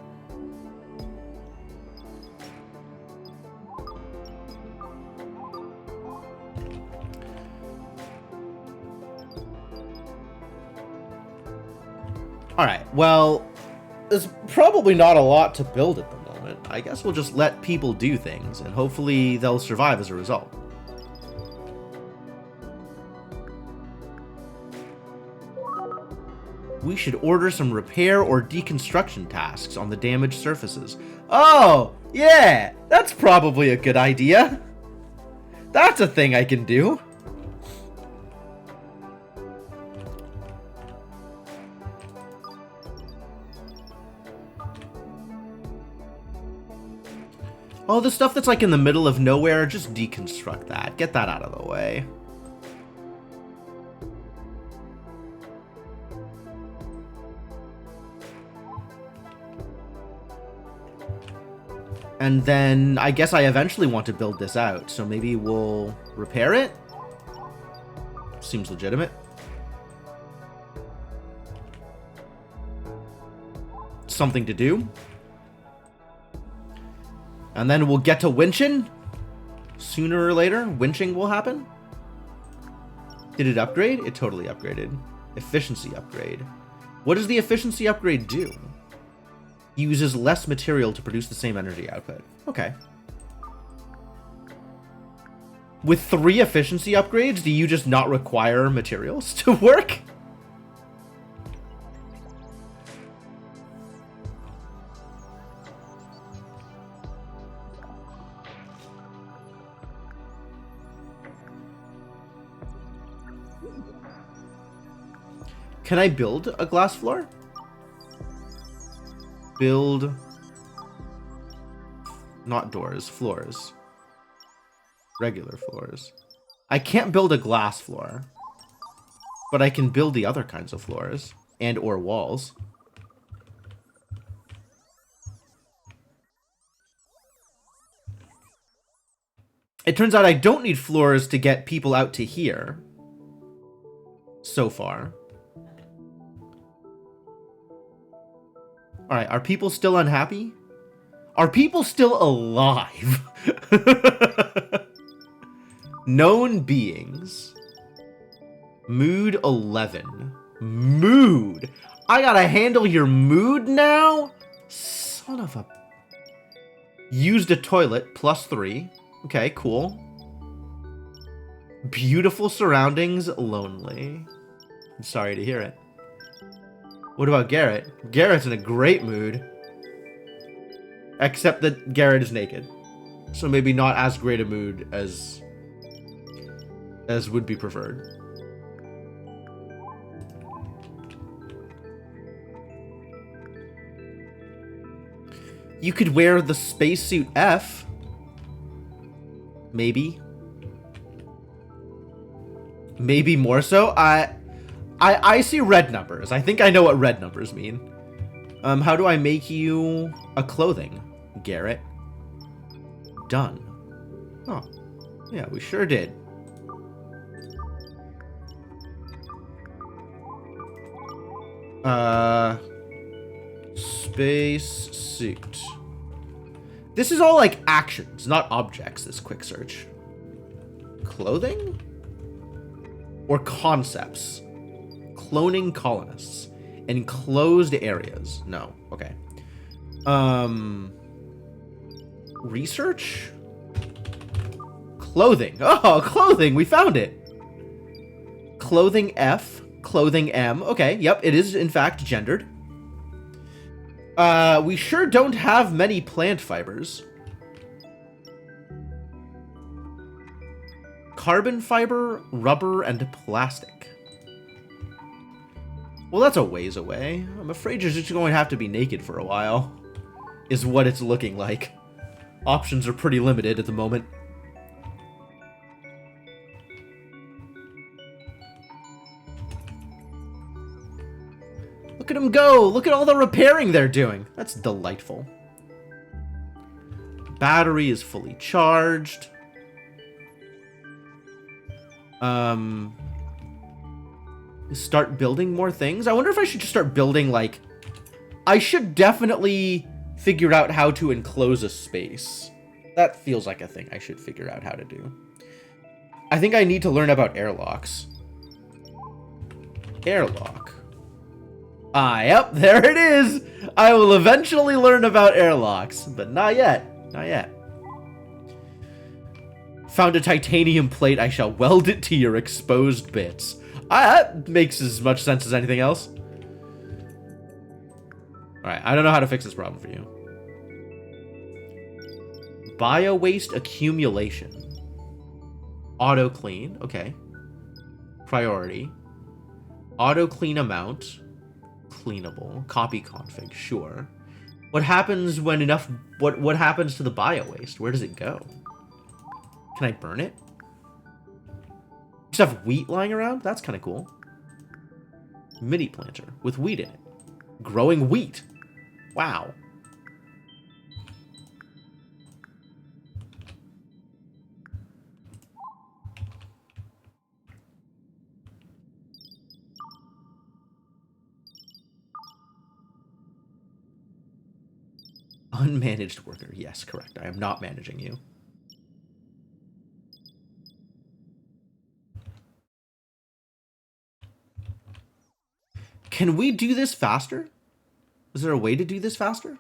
Alright, well, there's probably not a lot to build at the moment. I guess we'll just let people do things, and hopefully they'll survive as a result. We should order some repair or deconstruction tasks on the damaged surfaces. Oh, yeah, that's probably a good idea. That's a thing I can do. Oh, the stuff that's like in the middle of nowhere, just deconstruct that. Get that out of the way. And then I guess I eventually want to build this out, so maybe we'll repair it? Seems legitimate. Something to do. And then we'll get to winching. Sooner or later, winching will happen. Did it upgrade? It totally upgraded. Efficiency upgrade. What does the efficiency upgrade do? Uses less material to produce the same energy output. Okay. With 3 efficiency upgrades, do you just not require materials to work? Can I build a glass floor? Build... Not doors, floors. Regular floors. I can't build a glass floor. But I can build the other kinds of floors. And or walls. It turns out I don't need floors to get people out to here. So far. Alright, are people still unhappy? Are people still alive? Known beings. Mood 11. Mood. I gotta handle your mood now? Son of a... Used a toilet, +3. Okay, cool. Beautiful surroundings, lonely. I'm sorry to hear it. What about Garrett? Garrett's in a great mood. Except that Garrett is naked. So maybe not as great a mood as would be preferred. You could wear the spacesuit F. Maybe. Maybe more so. I see red numbers. I think I know what red numbers mean. How do I make you a clothing, Garrett? Done. Oh, yeah, we sure did. Space suit. This is all like actions, not objects, this quick search. Clothing? Or concepts? Cloning colonists. Enclosed areas. No. Okay. Research? Clothing. Oh, clothing. We found it. Clothing F. Clothing M. Okay. Yep. It is, in fact, gendered. We sure don't have many plant fibers. Carbon fiber, rubber, and plastic. Well, that's a ways away. I'm afraid you're just going to have to be naked for a while. Is what it's looking like. Options are pretty limited at the moment. Look at them go! Look at all the repairing they're doing! That's delightful. Battery is fully charged. Start building more things? I wonder if I should just start building, like... I should definitely figure out how to enclose a space. That feels like a thing I should figure out how to do. I think I need to learn about airlocks. Airlock. Ah, yep, there it is! I will eventually learn about airlocks, but not yet. Not yet. Found a titanium plate. I shall weld it to your exposed bits. That makes as much sense as anything else. Alright, I don't know how to fix this problem for you. Bio-waste accumulation. Auto-clean. Okay. Priority. Auto-clean amount. Cleanable. Copy config. Sure. What happens when enough... What happens to the bio-waste? Where does it go? Can I burn it? Just have wheat lying around? That's kind of cool. Mini planter with wheat in it. Growing wheat. Wow. Unmanaged worker. Yes, correct. I am not managing you. Can we do this faster? Is there a way to do this faster?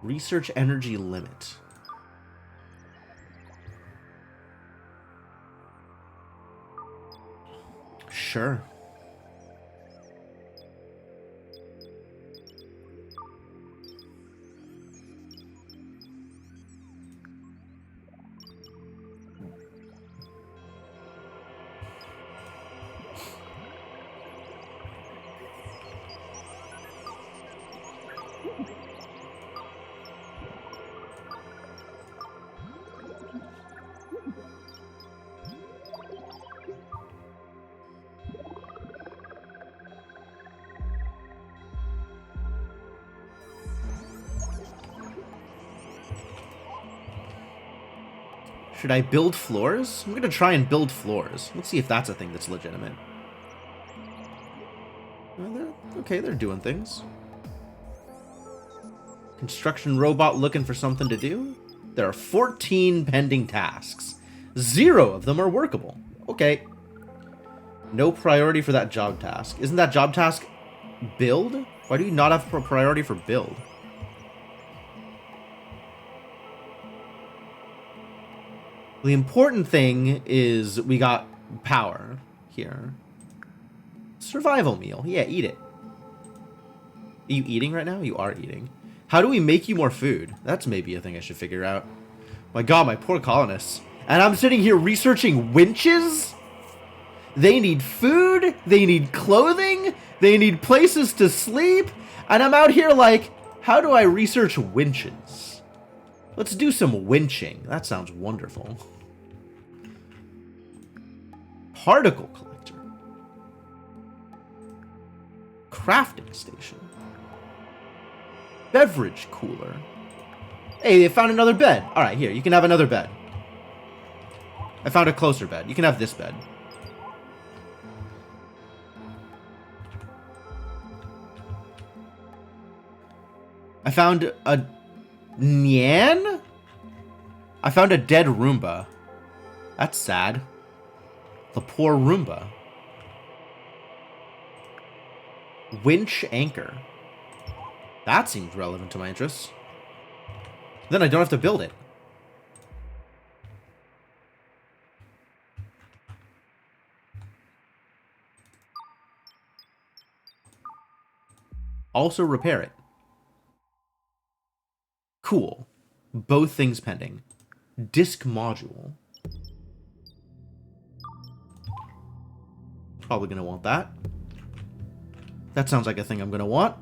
Research energy limit. Sure. Should I build floors? I'm going to try and build floors. Let's see if that's a thing that's legitimate. Well, they're doing things. Construction robot looking for something to do? There are 14 pending tasks. 0 of them are workable. Okay. No priority for that job task. Isn't that job task build? Why do you not have a priority for build? The important thing is we got power here. Survival meal. Yeah, eat it. Are you eating right now? You are eating. How do we make you more food? That's maybe a thing I should figure out. My god, my poor colonists. And I'm sitting here researching winches? They need food, they need clothing, they need places to sleep, and I'm out here like, how do I research winches? Let's do some winching. That sounds wonderful. Particle collector. Crafting station. Beverage cooler. Hey, they found another bed. Alright, here, you can have another bed. I found a closer bed. You can have this bed. I found a Nyan? I found a dead Roomba. That's sad. The poor Roomba. Winch anchor. That seems relevant to my interests. Then I don't have to build it. Also repair it. Cool. Both things pending. Disk module. Probably gonna want that. That sounds like a thing I'm gonna want.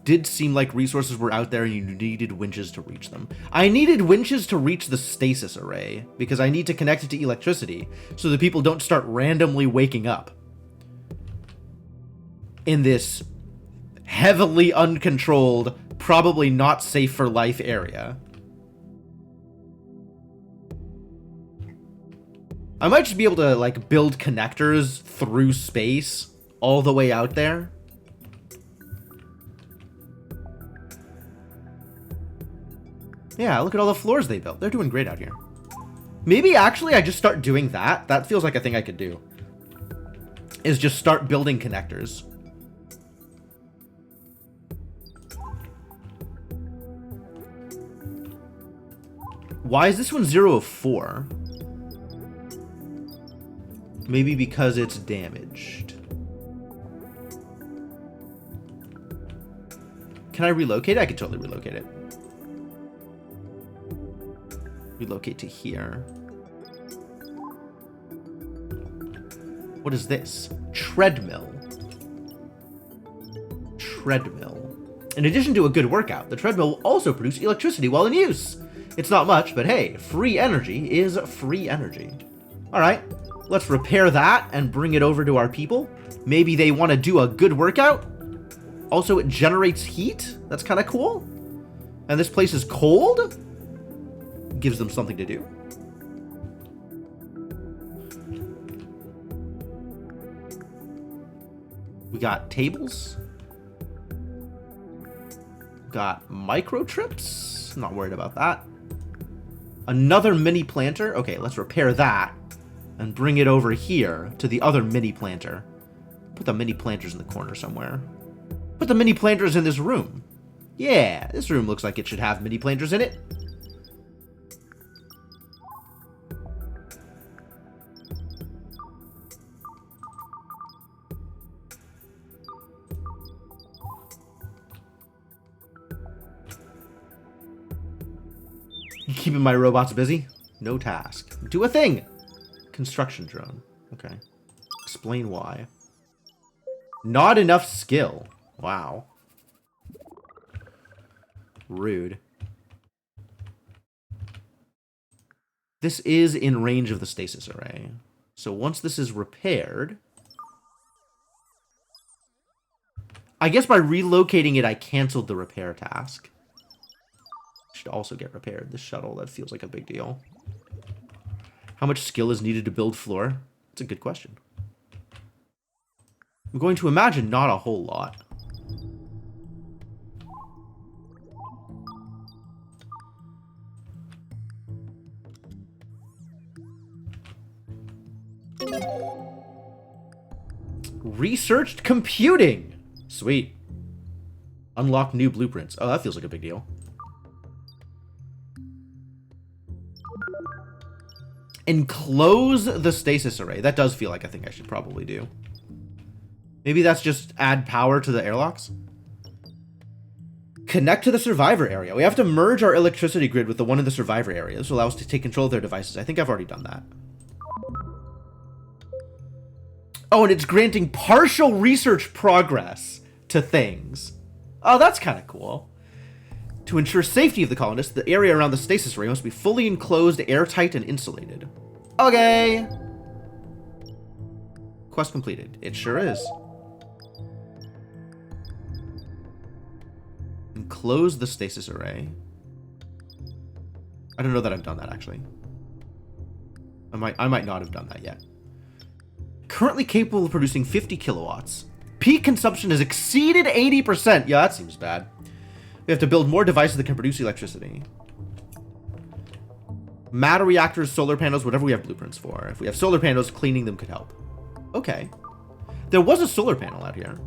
Did seem like resources were out there and you needed winches to reach them. I needed winches to reach the stasis array because I need to connect it to electricity so that people don't start randomly waking up in this heavily uncontrolled, probably not safe for life area. I might just be able to like build connectors through space all the way out there. Yeah, look at all the floors they built. They're doing great out here. Maybe actually I just start doing that. That feels like a thing I could do. Is just start building connectors. Why is this one 0 of 4? Maybe because it's damaged. Can I relocate it? I can totally relocate it. Relocate to here. What is this? Treadmill. Treadmill. In addition to a good workout, the treadmill will also produce electricity while in use. It's not much, but hey, free energy is free energy. Alright, let's repair that and bring it over to our people. Maybe they want to do a good workout. Also, it generates heat. That's kind of cool. And this place is cold. Gives them something to do. We got tables. Got microtrips. Not worried about that. Another mini planter. Okay, let's repair that and bring it over here to the other mini planter. Put the mini planters in the corner somewhere. Put the mini planters in this room. Yeah, this room looks like it should have mini planters in it. Keeping my robots busy? No task. Do a thing! Construction drone. Okay. Explain why. Not enough skill. Wow. Rude. This is in range of the stasis array. So once this is repaired... I guess by relocating it, I canceled the repair task. should also get repaired. This shuttle, that feels like a big deal. How much skill is needed to build floor? That's a good question. I'm going to imagine not a whole lot. Researched computing. Sweet. Unlock new blueprints. Oh, that feels like a big deal. Enclose the stasis array. That does feel like a thing I should probably do. Maybe that's just add power to the airlocks. Connect to the survivor area. We have to merge our electricity grid with the one in the survivor area. This will allow us to take control of their devices. I think I've already done that. Oh, and it's granting partial research progress to things. Oh, that's kind of cool. To ensure safety of the colonists, the area around the stasis array must be fully enclosed, airtight, and insulated. Okay. Quest completed. It sure is. Enclose the stasis array. I don't know that I've done that, actually. I might not have done that yet. Currently capable of producing 50 kilowatts. Peak consumption has exceeded 80%. Yeah, that seems bad. We have to build more devices that can produce electricity. Matter reactors, solar panels, whatever we have blueprints for. If we have solar panels, cleaning them could help. Okay. There was a solar panel out here.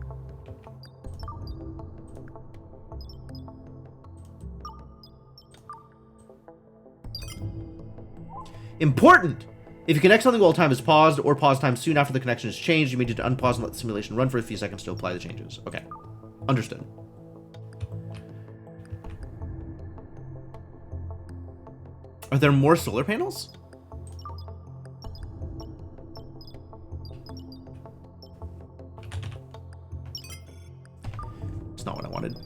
Important! If you connect something while time is paused, or pause time soon after the connection is changed, you may need to unpause and let the simulation run for a few seconds to apply the changes. Okay. Understood. Are there more solar panels? It's not what I wanted.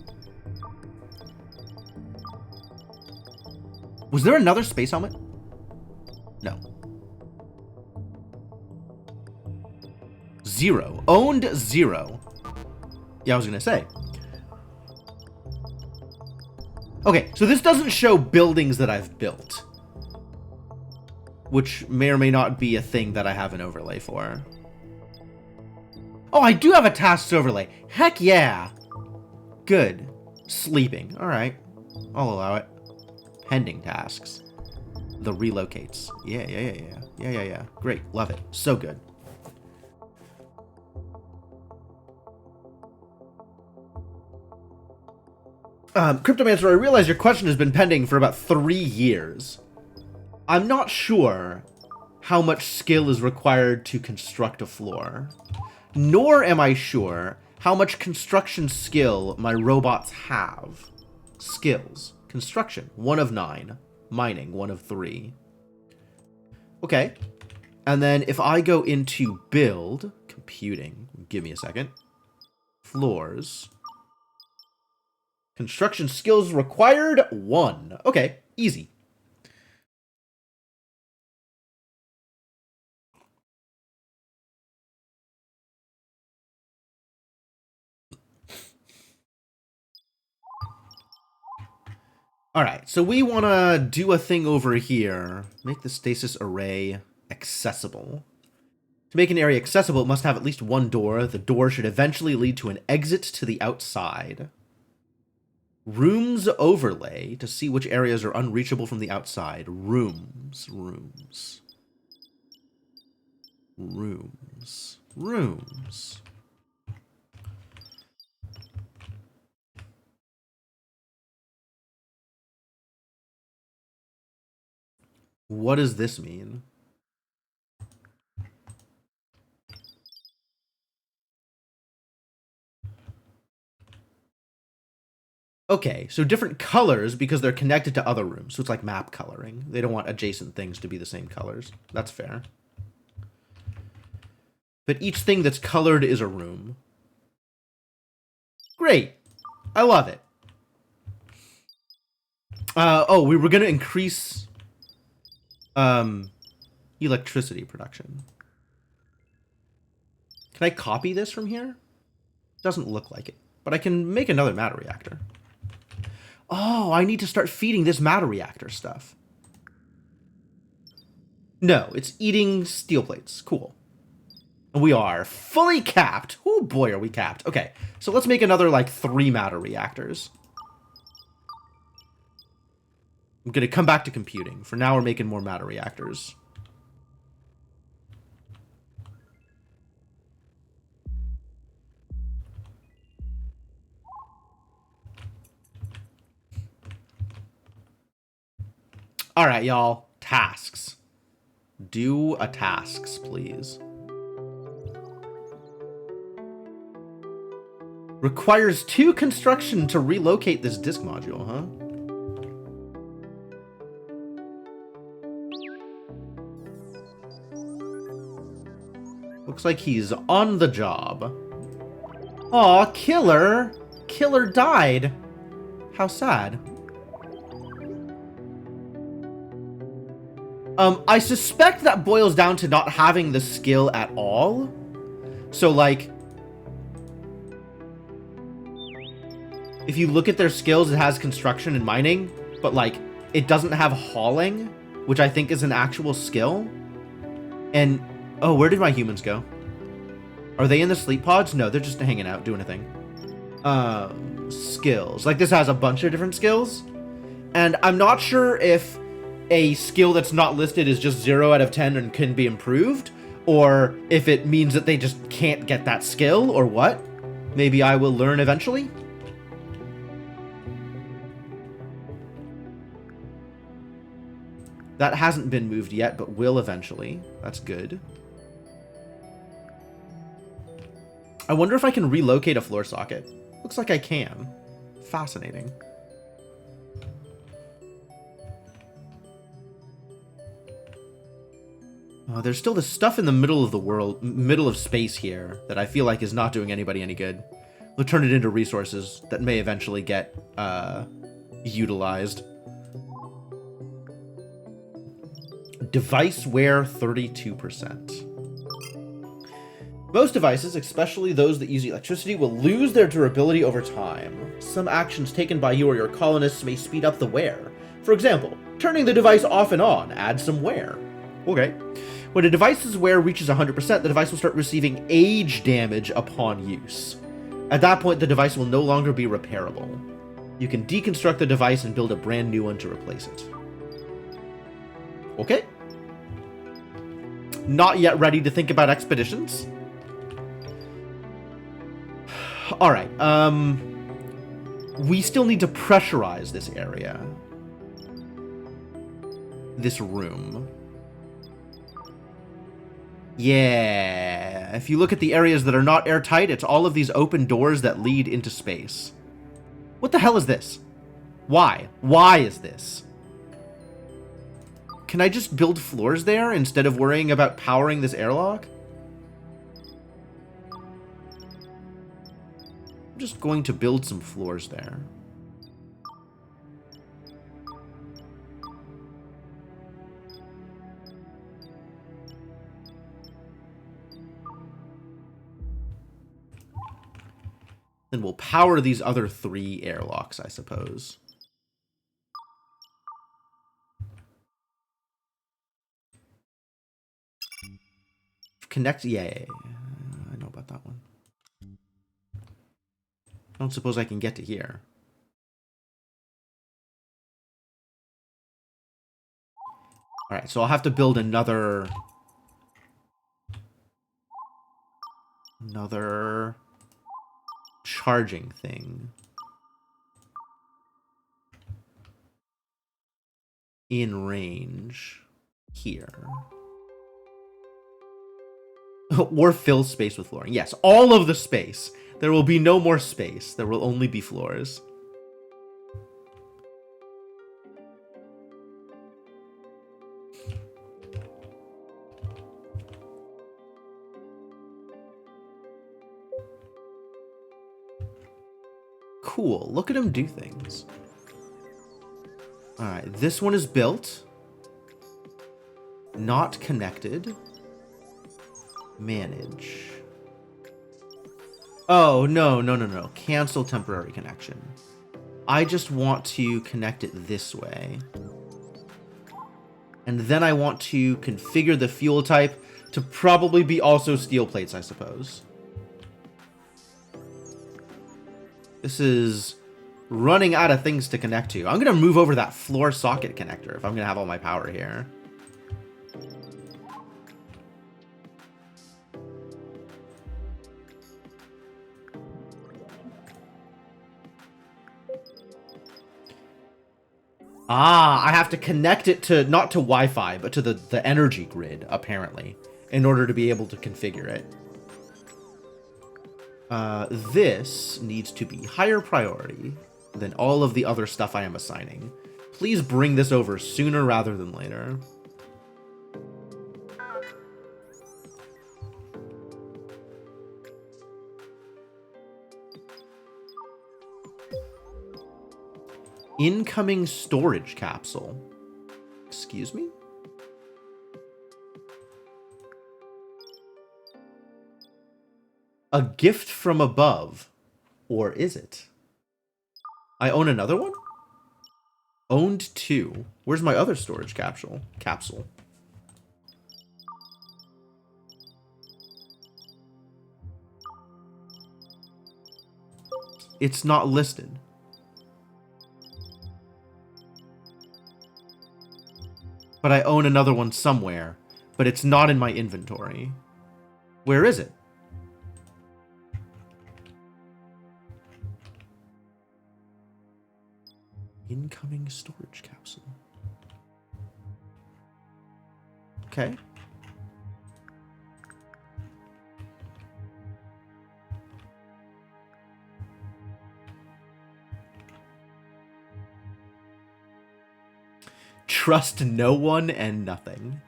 Was there another space helmet? No. 0. Owned 0. Yeah, I was gonna say. Okay, so this doesn't show buildings that I've built, which may or may not be a thing that I have an overlay for. Oh, I do have a tasks overlay. Heck yeah. Good. Sleeping. All right. I'll allow it. Pending tasks. The relocates. Yeah. Great. Love it. So good. Cryptomancer, I realize your question has been pending for about 3 years. I'm not sure how much skill is required to construct a floor, nor am I sure how much construction skill my robots have. Skills. Construction, 1 of 9. Mining, 1 of 3. Okay. And then if I go into build, computing, give me a second. Floors. Construction skills required, 1. Okay, easy. All right, so we want to do a thing over here. Make the stasis array accessible. To make an area accessible, it must have at least 1 door. The door should eventually lead to an exit to the outside. Rooms overlay to see which areas are unreachable from the outside. Rooms. What does this mean? Okay, so different colors because they're connected to other rooms. So it's like map coloring. They don't want adjacent things to be the same colors. That's fair. But each thing that's colored is a room. Great. I love it. Oh, we were going to increase electricity production. Can I copy this from here? Doesn't look like it. But I can make another matter reactor. Oh, I need to start feeding this matter reactor stuff. No, it's eating steel plates. Cool. And we are fully capped. Oh boy, are we capped. Okay, so let's make another, like, 3 matter reactors. I'm going to come back to computing. For now, we're making more matter reactors. All right, y'all. Tasks. Do a tasks, please. Requires 2 construction to relocate this disk module, huh? Looks like he's on the job. Aw, Killer! Killer died. How sad. I suspect that boils down to not having the skill at all. So, like, if you look at their skills, it has construction and mining, but, like, it doesn't have hauling, which I think is an actual skill. And, oh, where did my humans go? Are they in the sleep pods? No, they're just hanging out, doing a thing. Skills. Like, this has a bunch of different skills. And I'm not sure if a skill that's not listed is just 0 out of 10 and can be improved, or if it means that they just can't get that skill, or what. Maybe I will learn eventually. That hasn't been moved yet, but will eventually. That's good. I wonder if I can relocate a floor socket. Looks like I can. Fascinating. There's still this stuff in the middle of the world, middle of space here, that I feel like is not doing anybody any good. We'll turn it into resources that may eventually get, utilized. Device wear 32%. Most devices, especially those that use electricity, will lose their durability over time. Some actions taken by you or your colonists may speed up the wear. For example, turning the device off and on adds some wear. Okay. When a device's wear reaches 100%, the device will start receiving age damage upon use. At that point, the device will no longer be repairable. You can deconstruct the device and build a brand new one to replace it. Okay. Not yet ready to think about expeditions. Alright, we still need to pressurize this area. This room. Yeah, if you look at the areas that are not airtight, it's all of these open doors that lead into space. What the hell is this? Why? Why is this? Can I just build floors there instead of worrying about powering this airlock? I'm just going to build some floors there. Then we'll power these other 3 airlocks, I suppose. Connect, yeah, I know about that one. I don't suppose I can get to here. Alright, so I'll have to build another charging thing. In range. Here. Or fill space with flooring. Yes, all of the space. There will be no more space. There will only be floors. Cool. Look at him do things. Alright, this one is built. Not connected. Manage. Oh, no. Cancel temporary connection. I just want to connect it this way. And then I want to configure the fuel type to probably be also steel plates, I suppose. This is running out of things to connect to. I'm going to move over that floor socket connector if I'm going to have all my power here. Ah, I have to connect it to, not to Wi-Fi, but to the energy grid, apparently, in order to be able to configure it. This needs to be higher priority than all of the other stuff I am assigning. Please bring this over sooner rather than later. Incoming storage capsule. Excuse me? A gift from above. Or is it? I own another one? Owned 2. Where's my other storage capsule? It's not listed. But I own another one somewhere, but it's not in my inventory. Where is it? Incoming storage capsule. Okay. Trust no one and nothing.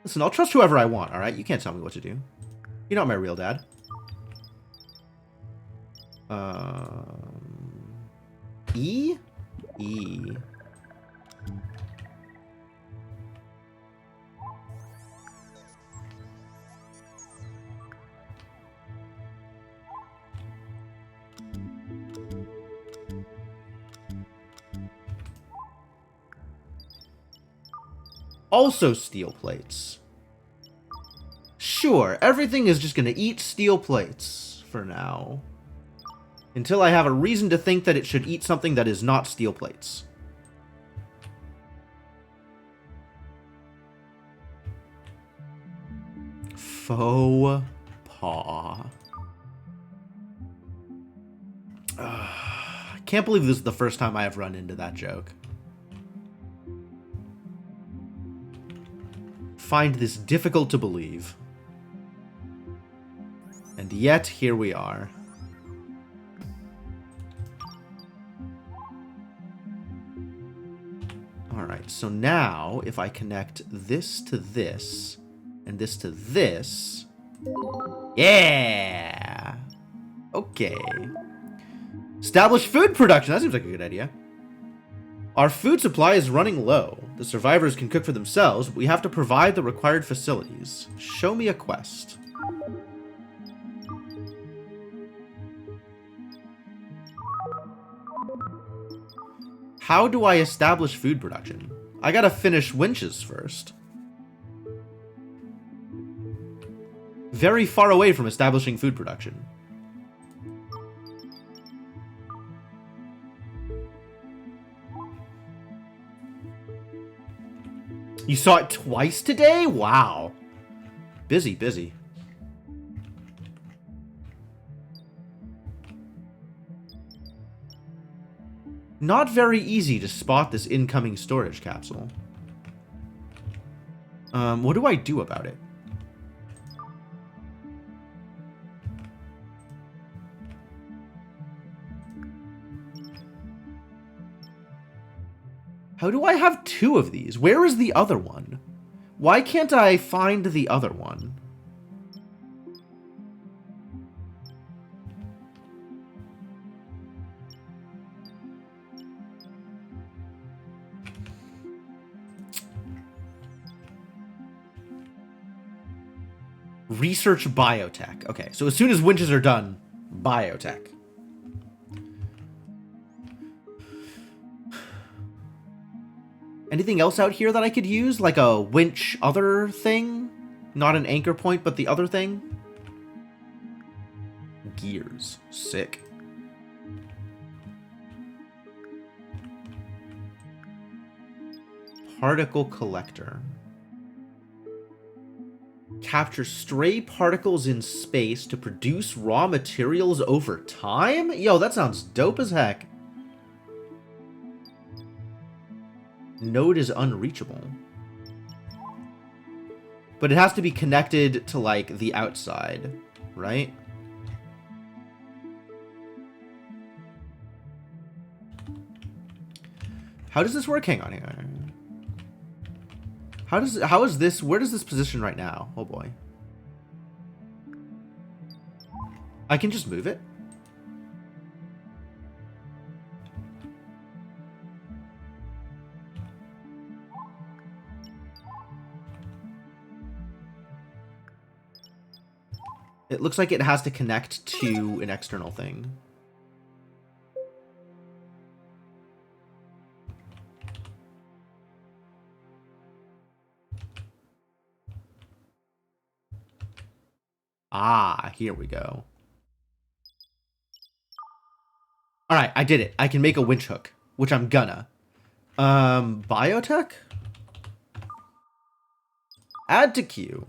Listen, I'll trust whoever I want, alright? You can't tell me what to do. You're not my real dad. E? E. Also steel plates. Sure, everything is just gonna eat steel plates for now. Until I have a reason to think that it should eat something that is not steel plates. Faux pas. I can't believe this is the first time I have run into that joke. Find this difficult to believe. And yet, here we are. Alright, so now, if I connect this to this, and this to this... Yeah! Okay. Establish food production! That seems like a good idea. Our food supply is running low. The survivors can cook for themselves, but we have to provide the required facilities. Show me a quest. How do I establish food production? I gotta finish winches first. Very far away from establishing food production. You saw it twice today? Wow. Busy, busy. Not very easy to spot this incoming storage capsule. What do I do about it? How do I have 2 of these? Where is the other one? Why can't I find the other one? Research biotech. Okay, so as soon as winches are done, biotech. Anything else out here that I could use? Like a winch other thing? Not an anchor point, but the other thing? Gears. Sick. Particle collector. Capture stray particles in space to produce raw materials over time? Yo, that sounds dope as heck. Node is unreachable. But it has to be connected to, like, the outside, right? How does this work? Hang on here. How is this, where does this position right now? Oh boy. I can just move it? It looks like it has to connect to an external thing. Ah, here we go. Alright, I did it. I can make a winch hook, which I'm gonna. Biotech? Add to queue.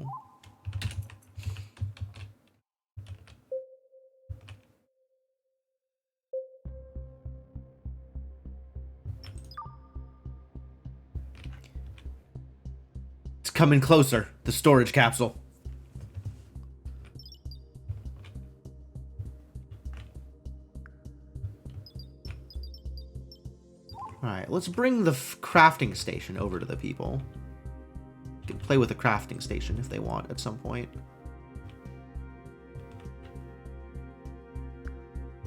It's coming closer, the storage capsule. Alright, let's bring the crafting station over to the people. You can play with the crafting station if they want at some point.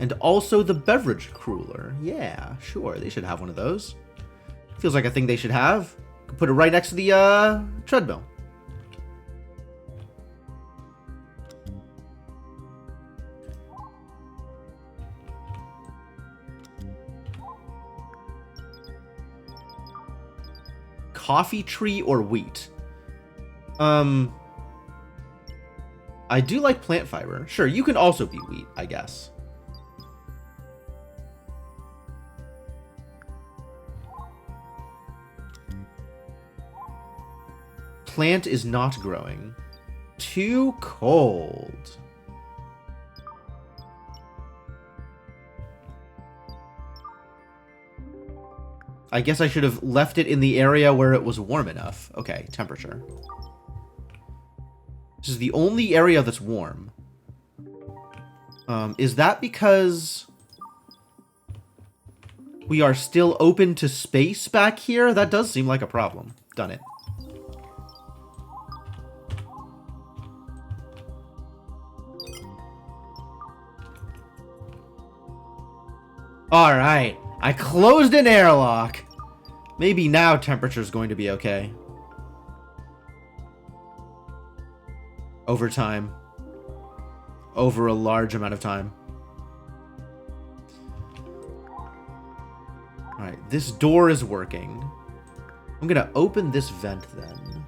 And also the beverage cooler. Yeah, sure, they should have one of those. Feels like a thing they should have. Could put it right next to the treadmill. Coffee tree or wheat? I do like plant fiber. Sure, you can also be wheat, I guess. Plant is not growing. Too cold. I guess I should have left it in the area where it was warm enough. Okay, temperature. This is the only area that's warm. Is that because we are still open to space back here? That does seem like a problem. Done it. Alright. I closed an airlock. Maybe now temperature's going to be okay. Over time. Over a large amount of time. Alright, this door is working. I'm gonna open this vent then.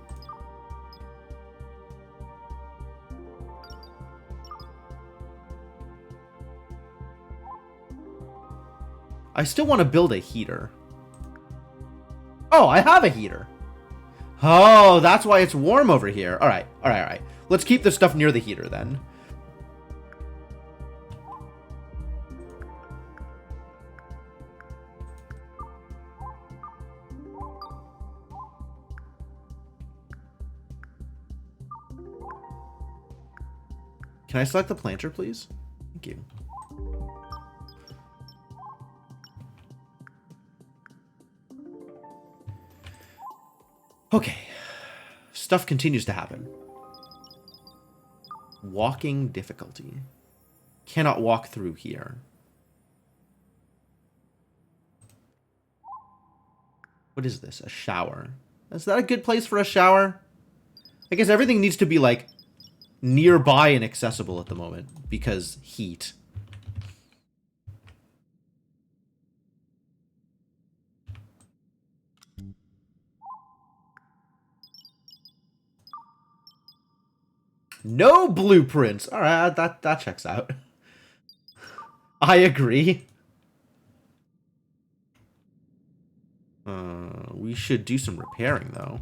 I still want to build a heater. Oh, I have a heater. Oh, that's why it's warm over here. All right, all right, all right. Let's keep this stuff near the heater then. Can I select the planter, please? Thank you. Okay. Stuff continues to happen. Walking difficulty. Cannot walk through here. What is this? A shower. Is that a good place for a shower? I guess everything needs to be, like, nearby and accessible at the moment, because heat. No blueprints. All right, that checks out. I agree. We should do some repairing, though.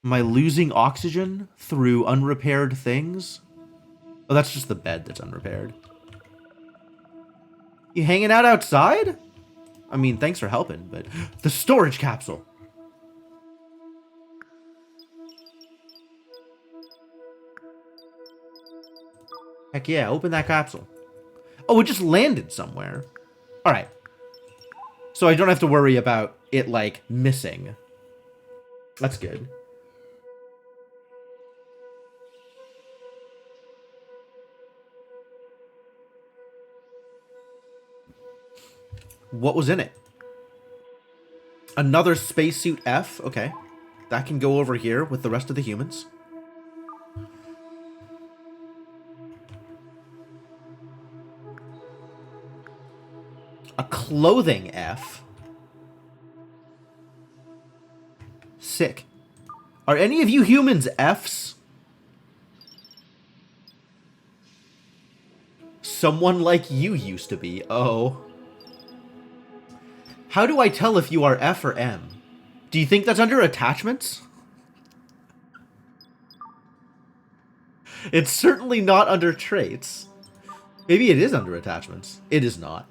Am I losing oxygen through unrepaired things? Oh, that's just the bed that's unrepaired. You hanging out outside? I mean, thanks for helping, but... The storage capsule! Heck yeah, open that capsule. Oh, it just landed somewhere. Alright. So I don't have to worry about it, like, missing. That's good. What was in it? Another spacesuit F? Okay. That can go over here with the rest of the humans. A clothing F? Sick. Are any of you humans Fs? Someone like you used to be. Oh. How do I tell if you are F or M? Do you think that's under attachments? It's certainly not under traits. Maybe it is under attachments. It is not.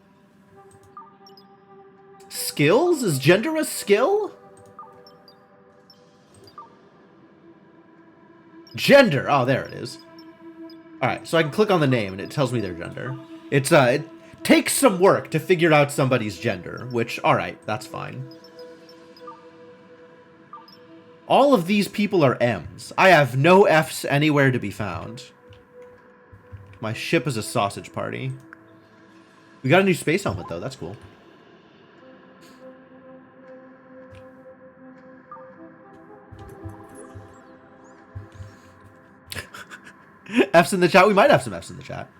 Skills? Is gender a skill? Gender! Oh, there it is. Alright, so I can click on the name and it tells me their gender. It takes some work to figure out somebody's gender, which, alright, that's fine. All of these people are M's. I have no F's anywhere to be found. My ship is a sausage party. We got a new space helmet, though. That's cool. F's in the chat? We might have some F's in the chat.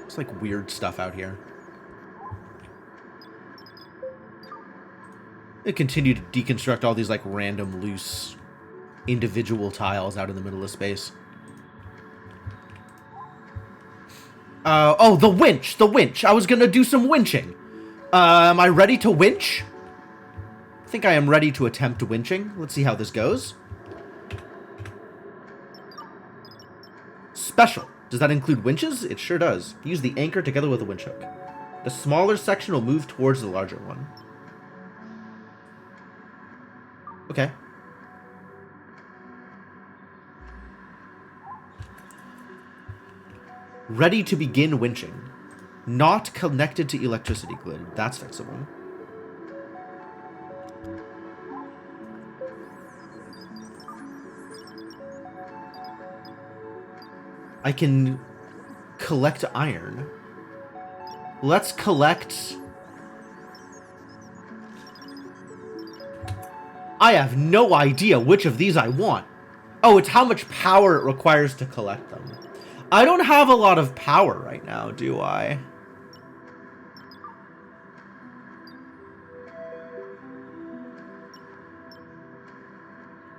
It's like weird stuff out here. They continue to deconstruct all these like random loose individual tiles out in the middle of space. Oh, the winch! The winch! I was gonna do some winching. Am I ready to winch? I think I am ready to attempt winching. Let's see how this goes. Special. Does that include winches? It sure does. Use the anchor together with a winch hook. The smaller section will move towards the larger one. Okay. Ready to begin winching. Not connected to electricity grid. That's fixable. I can collect iron. Let's collect... I have no idea which of these I want. Oh, it's how much power it requires to collect them. I don't have a lot of power right now, do I?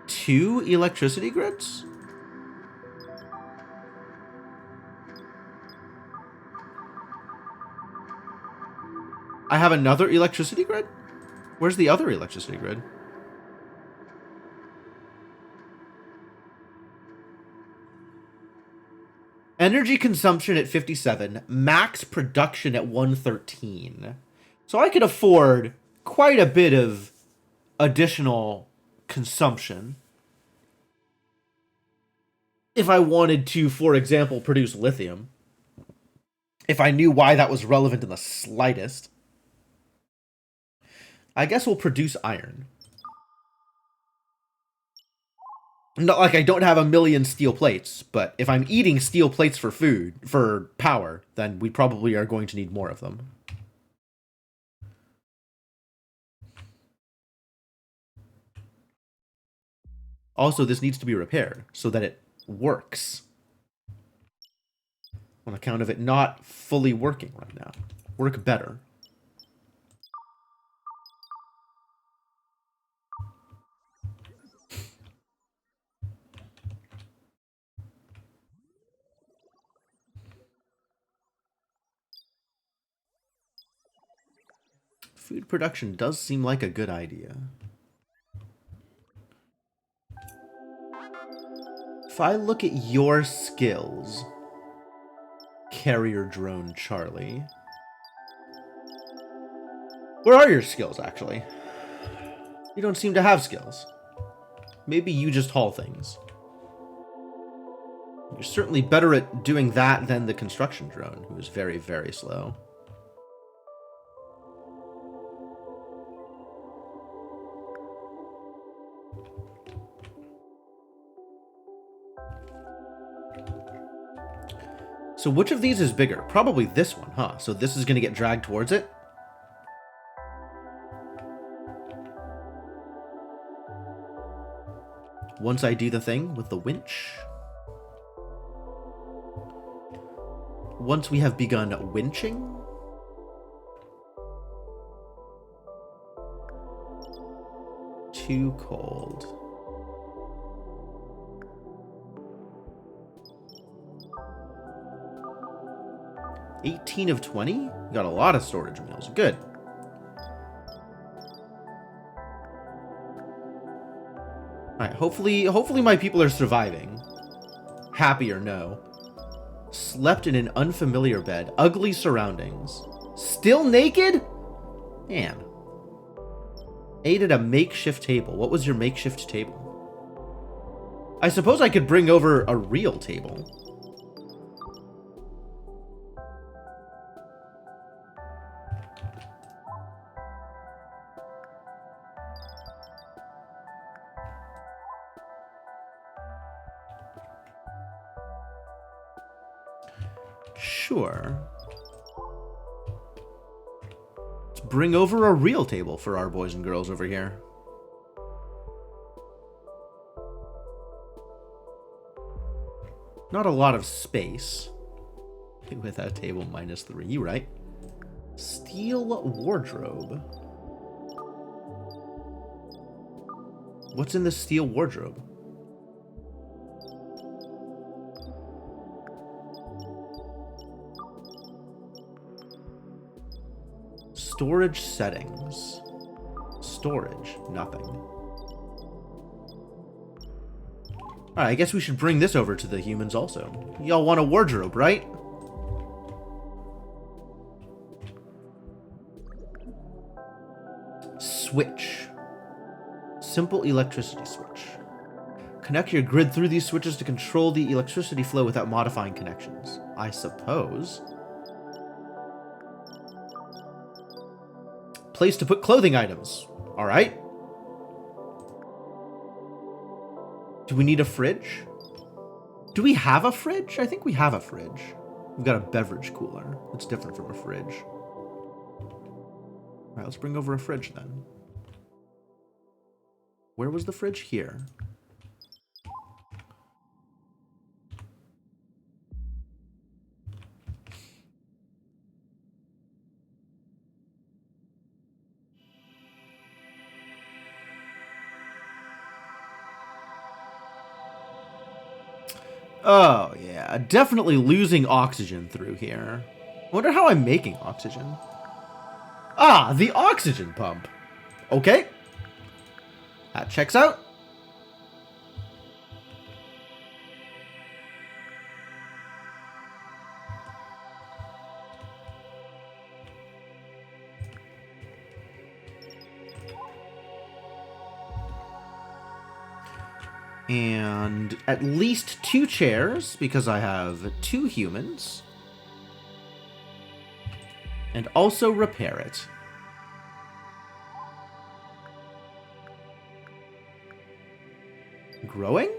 Two electricity grids? I have another electricity grid? Where's the other electricity grid? Energy consumption at 57, max production at 113. So I could afford quite a bit of additional consumption if I wanted to, for example, produce lithium. If I knew why that was relevant in the slightest. I guess we'll produce iron. Not like I don't have a million steel plates, but if I'm eating steel plates for food, for power, then we probably are going to need more of them. Also, this needs to be repaired so that it works. On account of it not fully working right now. Work better. Food production does seem like a good idea. If I look at your skills, Carrier Drone Charlie. Where are your skills, actually? You don't seem to have skills. Maybe you just haul things. You're certainly better at doing that than the construction drone, who is very, very slow. So which of these is bigger? Probably this one, huh? So this is going to get dragged towards it? Once I do the thing with the winch. Once we have begun winching. Too cold. $18 of 20? Got a lot of storage meals. Good. Alright, hopefully my people are surviving. Happy or no. Slept in an unfamiliar bed. Ugly surroundings. Still naked? Man. Ate at a makeshift table. What was your makeshift table? I suppose I could bring over a real table. Sure. Let's bring over a real table for our boys and girls over here. Not a lot of space. With that table -3, you right. Steel wardrobe. What's in the steel wardrobe? Storage settings. Storage, nothing. Alright, I guess we should bring this over to the humans also. Y'all want a wardrobe, right? Switch. Simple electricity switch. Connect your grid through these switches to control the electricity flow without modifying connections. I suppose. Place to put clothing items. Alright. Do we need a fridge? Do we have a fridge? I think we have a fridge. We've got a beverage cooler. It's different from a fridge. Alright, let's bring over a fridge then. Where was the fridge? Here. Oh, yeah. Definitely losing oxygen through here. Wonder how I'm making oxygen. Ah, the oxygen pump. Okay. That checks out. And at least 2 chairs, because I have 2 humans. And also repair it. Growing?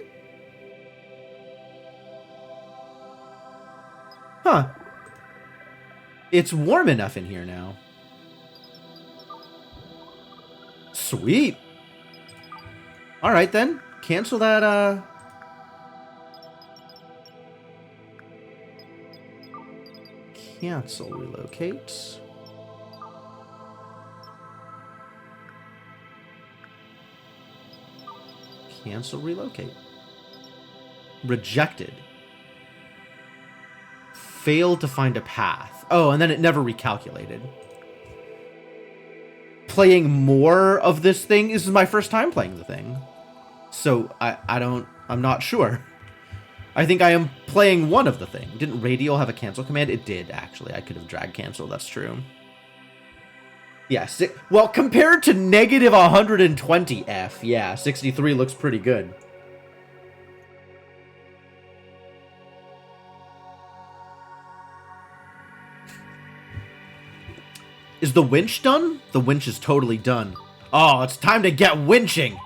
Huh. It's warm enough in here now. Sweet. Alright then. Cancel that, cancel relocate. Cancel relocate. Rejected. Failed to find a path. Oh, and then it never recalculated. Playing more of this thing. This is my first time playing the thing. So I'm not sure. I think I am playing one of the thing. Didn't Radial have a cancel command? It did, actually. I could have drag cancel, that's true. Yes, well, compared to negative 120 F, yeah, 63 looks pretty good. Is the winch done? The winch is totally done. Oh, it's time to get winching!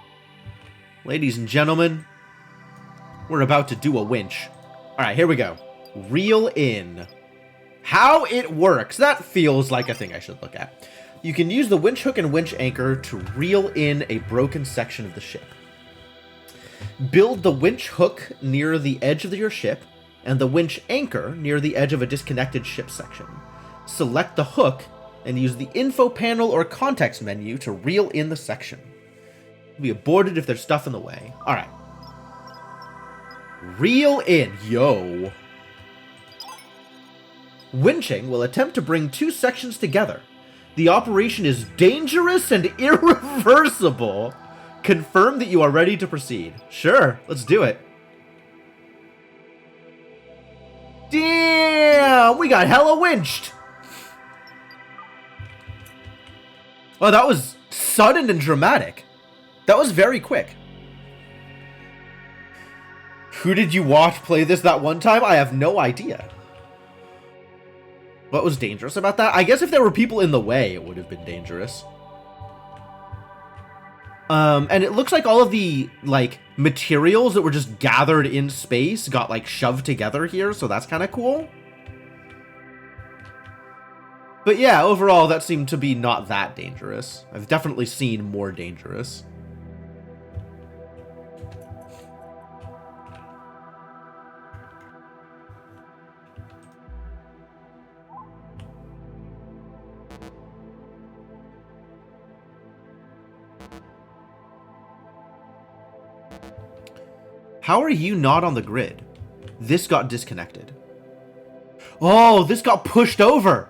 Ladies and gentlemen, we're about to do a winch. Alright, here we go. Reel in. How it works. That feels like a thing I should look at. You can use the winch hook and winch anchor to reel in a broken section of the ship. Build the winch hook near the edge of your ship, and the winch anchor near the edge of a disconnected ship section. Select the hook, and use the info panel or context menu to reel in the section. You'll be aborted if there's stuff in the way. Alright. Reel in. Yo. Winching will attempt to bring two sections together. The operation is dangerous and irreversible. Confirm that you are ready to proceed. Sure, let's do it. Damn, we got hella winched. Oh, that was sudden and dramatic. That was very quick. Who did you watch play this that one time? I have no idea. What was dangerous about that? I guess if there were people in the way, it would have been dangerous. And it looks like all of the, like, materials that were just gathered in space got, like, shoved together here, so that's kind of cool. But yeah, overall, that seemed to be not that dangerous. I've definitely seen more dangerous. How are you not on the grid? This got disconnected. Oh, this got pushed over.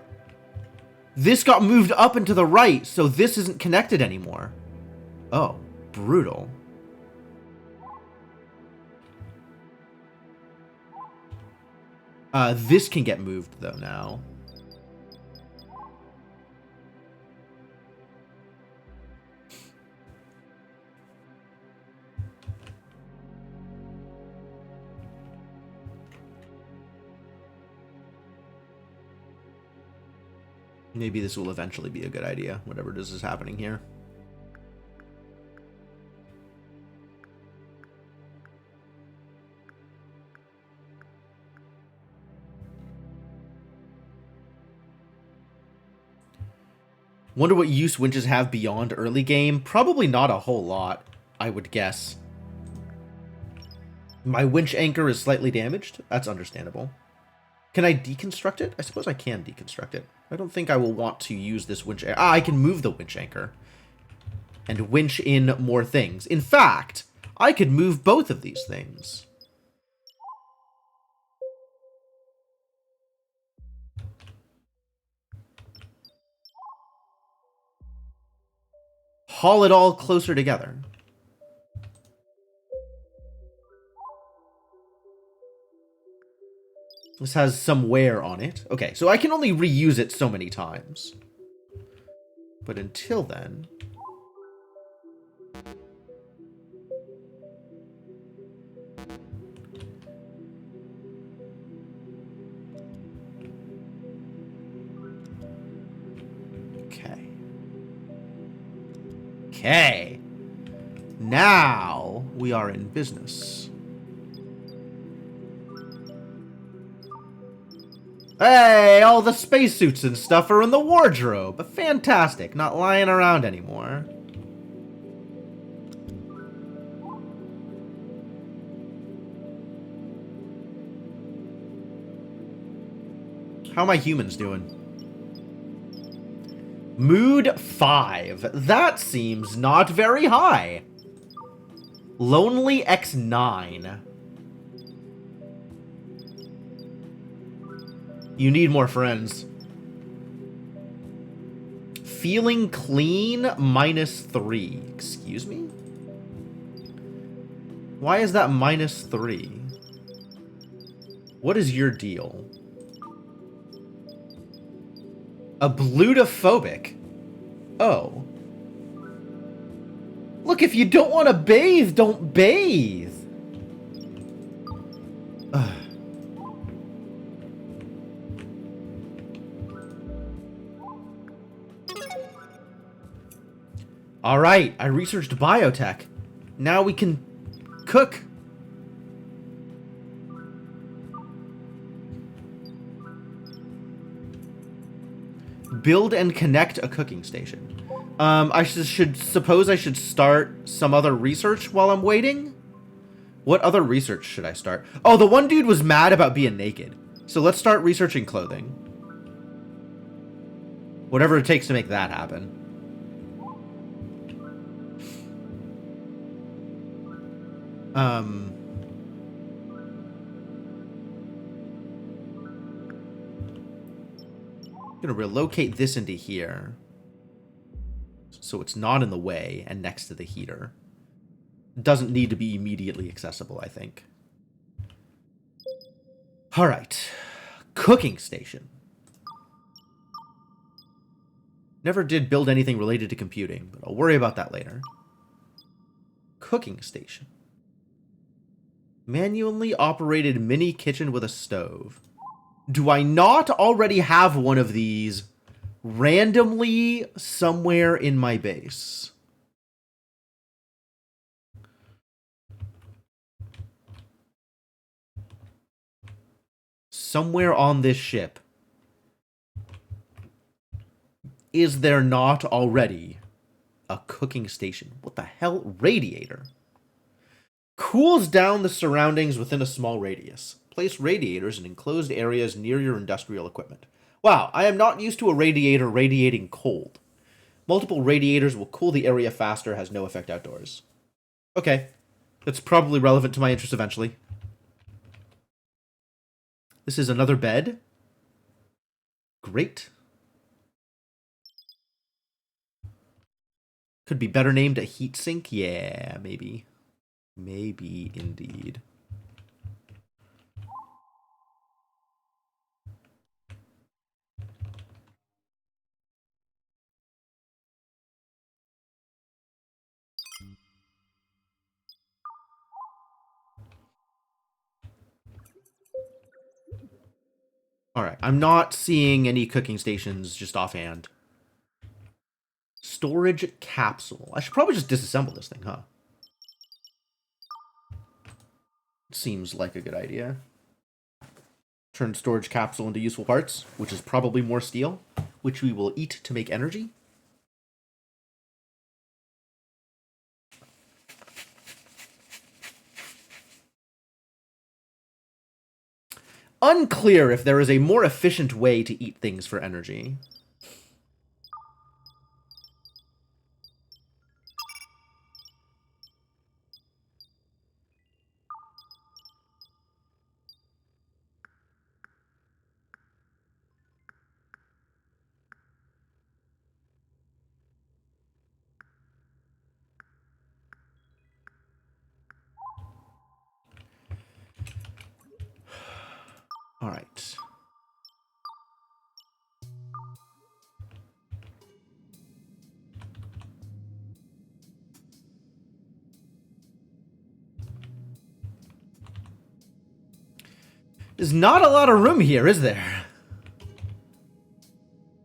This got moved up and to the right, so this isn't connected anymore. Oh, brutal. This can get moved, though, now. Maybe this will eventually be a good idea, whatever this is happening here. Wonder what use winches have beyond early game? Probably not a whole lot, I would guess. My winch anchor is slightly damaged. That's understandable. Can I deconstruct it? I suppose I can deconstruct it. I don't think I will want to use this winch anchor. I can move the winch anchor and winch in more things. In fact, I could move both of these things. Haul it all closer together. This has some wear on it. Okay, so I can only reuse it so many times. But until then... Okay. Okay. Now we are in business. Hey, all the spacesuits and stuff are in the wardrobe. Fantastic, not lying around anymore. How are my humans doing? Mood 5. That seems not very high. Lonely X9. You need more friends. Feeling clean, -3. Excuse me? Why is that -3? What is your deal? Ablutophobic. Oh. Look, if you don't want to bathe, don't bathe. Ugh. All right, I researched biotech. Now we can cook. Build and connect a cooking station. I should start some other research while I'm waiting. What other research should I start? Oh, the one dude was mad about being naked. So let's start researching clothing. Whatever it takes to make that happen. I'm gonna relocate this into here, so it's not in the way and next to the heater. Doesn't need to be immediately accessible, I think. Alright. Cooking station. Never did build anything related to computing, but I'll worry about that later. Cooking station. Manually operated mini kitchen with a stove. Do I not already have one of these randomly somewhere in my base? Somewhere on this ship. Is there not already a cooking station? What the hell? Radiator. Cools down the surroundings within a small radius. Place radiators in enclosed areas near your industrial equipment. Wow, I am not used to a radiator radiating cold. Multiple radiators will cool the area faster, has no effect outdoors. Okay, that's probably relevant to my interests eventually. This is another bed. Great. Could be better named a heatsink? Yeah, maybe. Maybe indeed. Alright, I'm not seeing any cooking stations just offhand. Storage capsule. I should probably just disassemble this thing, huh? Seems like a good idea. Turn storage capsule into useful parts, which is probably more steel, which we will eat to make energy. Unclear if there is a more efficient way to eat things for energy. All right. There's not a lot of room here, is there?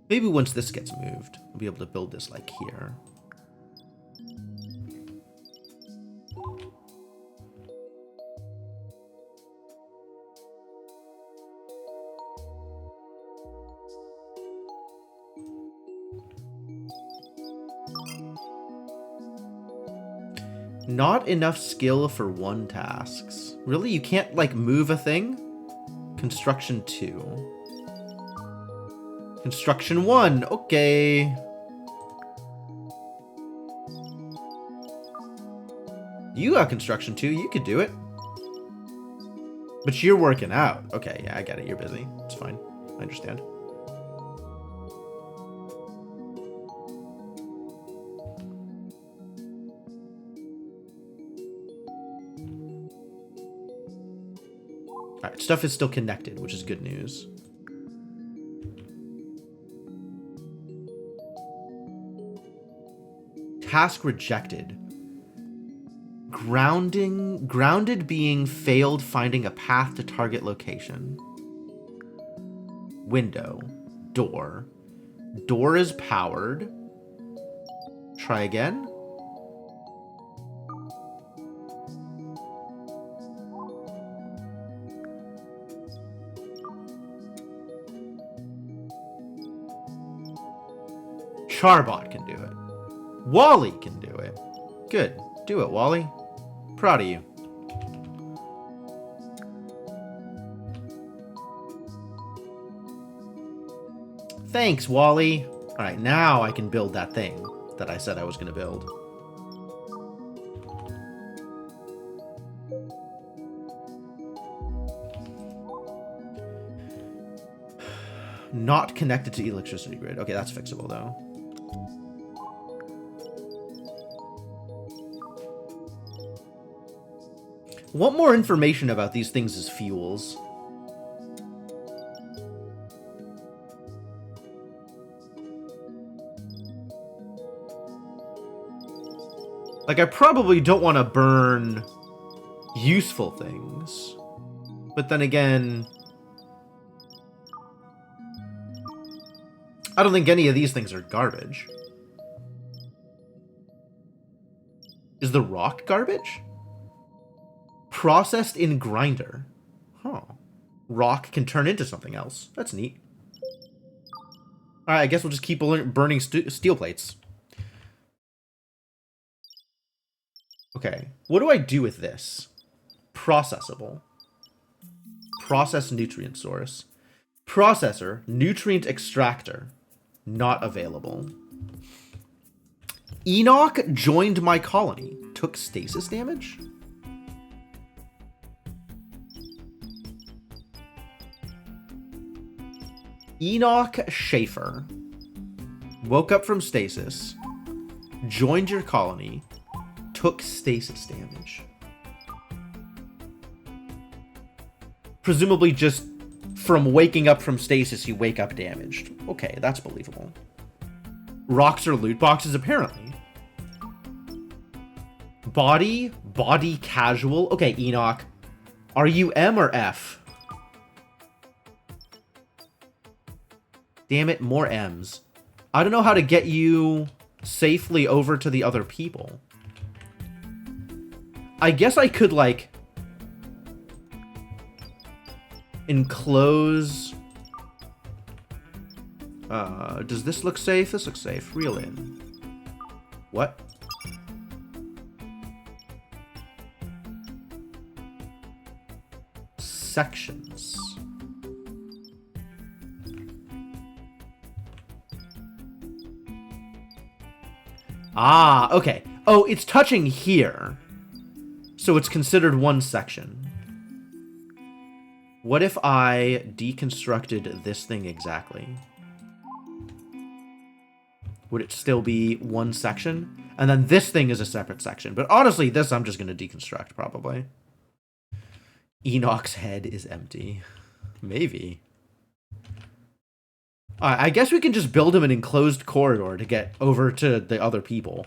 Maybe once this gets moved, we'll be able to build this like here. Not enough skill for 1 tasks. Really? You can't, like, move a thing? Construction 2. Construction 1. Okay. You got construction 2. You could do it. But you're working out. Okay, yeah, I get it. You're busy. It's fine. I understand. Alright, stuff is still connected, which is good news. Task rejected. Grounded being failed finding a path to target location. Window. Door. Door is powered. Try again. Charbot can do it. Wally can do it. Good. Do it, Wally. Proud of you. Thanks, Wally. Alright, now I can build that thing that I said I was going to build. Not connected to electricity grid. Okay, that's fixable, though. Want more information about these things as fuels. Like, I probably don't want to burn useful things. But then again, I don't think any of these things are garbage. Is the rock garbage? Processed in grinder. Huh. Rock can turn into something else. That's neat. Alright, I guess we'll just keep burning steel plates. Okay, what do I do with this? Processable. Process nutrient source. Processor, nutrient extractor. Not available. Enoch joined my colony. Took stasis damage? Enoch Schaefer. Woke up from stasis. Joined your colony. Took stasis damage. Presumably just from waking up from stasis, you wake up damaged. Okay, that's believable. Rocks or loot boxes, apparently. Body casual. Okay, Enoch. Are you M or F? Damn it, more M's. I don't know how to get you safely over to the other people. I guess I could, like, enclose... does this look safe? This looks safe. Reel in. What? Sections. Ah, okay. Oh, it's touching here. So it's considered one section. What if I deconstructed this thing exactly? Would it still be one section? And then this thing is a separate section. But honestly, this I'm just going to deconstruct, probably. Enoch's head is empty. Maybe. I guess we can just build him an enclosed corridor to get over to the other people.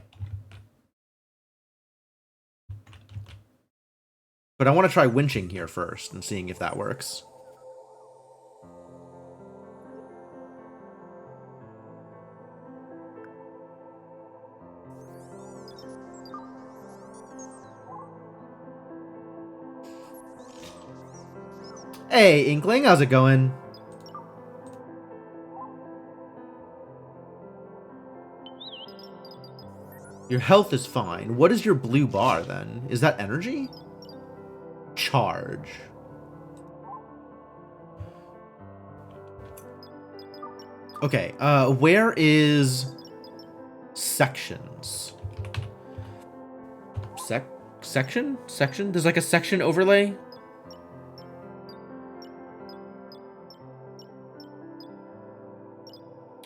But I want to try winching here first and seeing if that works. Hey, Inkling, how's it going? Your health is fine. What is your blue bar, then? Is that energy? Charge. Okay, where is sections? Section? Section? There's like a section overlay?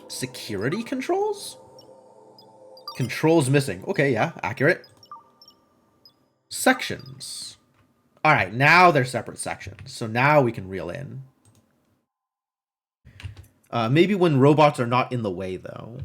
Security controls? Controls missing. Okay, yeah, accurate. Sections. All right, now they're separate sections. So now we can reel in. Maybe when robots are not in the way, though.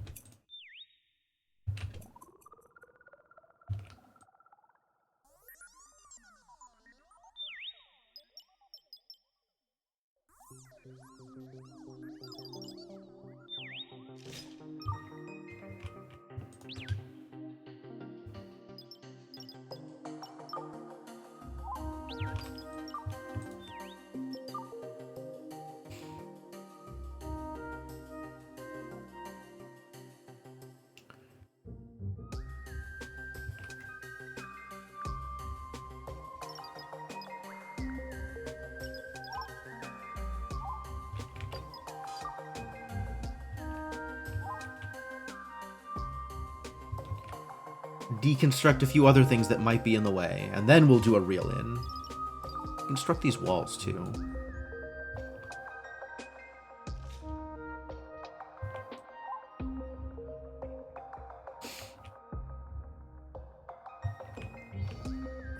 Deconstruct a few other things that might be in the way, and then we'll do a reel in. Construct these walls, too.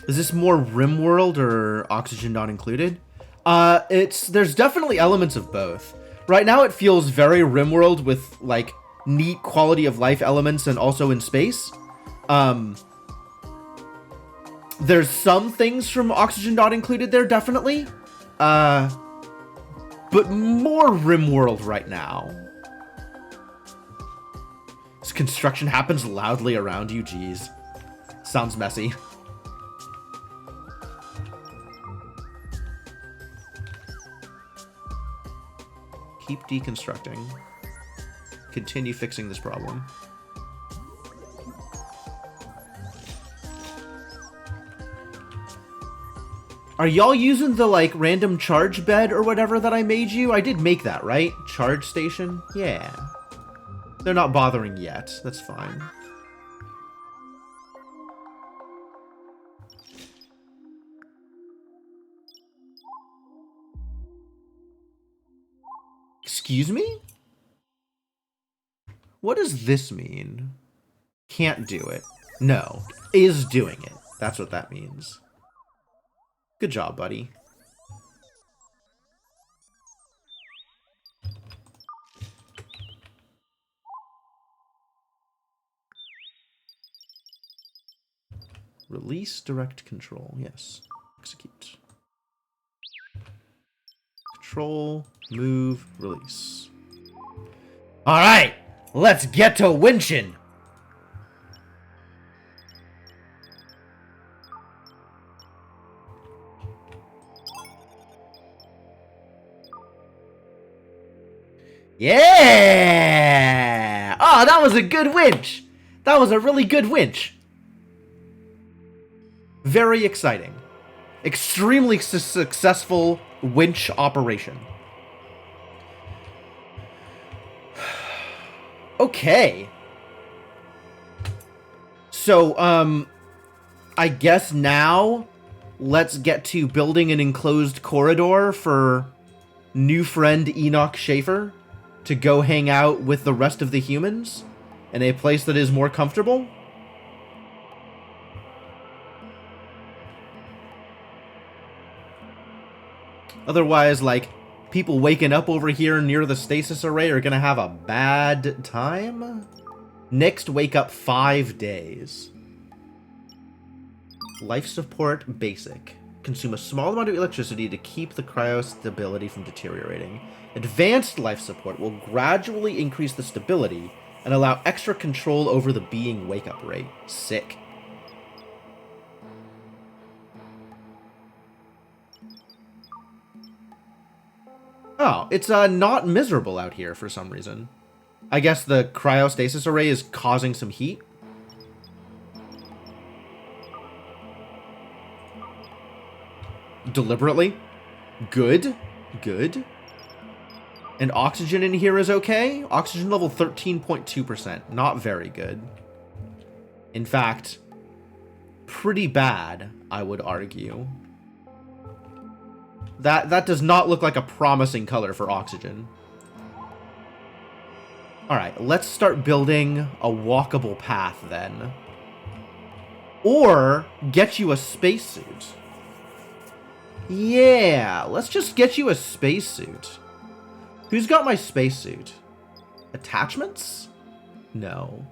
Is this more RimWorld or Oxygen Not Included? There's definitely elements of both. Right now it feels very RimWorld with, like, neat quality of life elements and also in space. There's some things from Oxygen Not Included there, definitely. But more RimWorld right now. This construction happens loudly around you, geez. Sounds messy. Keep deconstructing. Continue fixing this problem. Are y'all using the, like, random charge bed or whatever that I made you? I did make that, right? Charge station? Yeah. They're not bothering yet. That's fine. Excuse me? What does this mean? Can't do it. No. Is doing it. That's what that means. Good job, buddy. Release direct control. Yes. Execute. Control, move, release. All right, let's get to winching. Yeah! Oh, that was a good winch. That was a really good winch. Very exciting. Extremely successful winch operation. Okay. So, I guess now let's get to building an enclosed corridor for new friend Enoch Schaefer to go hang out with the rest of the humans in a place that is more comfortable. Otherwise, like, people waking up over here near the stasis array are gonna have a bad time. Next, wake up 5 days. Life support basic. Consume a small amount of electricity to keep the cryo stability from deteriorating. Advanced life support will gradually increase the stability and allow extra control over the being wake-up rate. Sick. Oh, it's not miserable out here for some reason. I guess the cryostasis array is causing some heat. Deliberately. Good. Good. And oxygen in here is okay. Oxygen level 13.2%. Not very good. In fact, pretty bad, I would argue. That does not look like a promising color for oxygen. Alright, let's start building a walkable path then. Or get you a spacesuit. Yeah, let's just get you a spacesuit. Who's got my spacesuit? Attachments? No.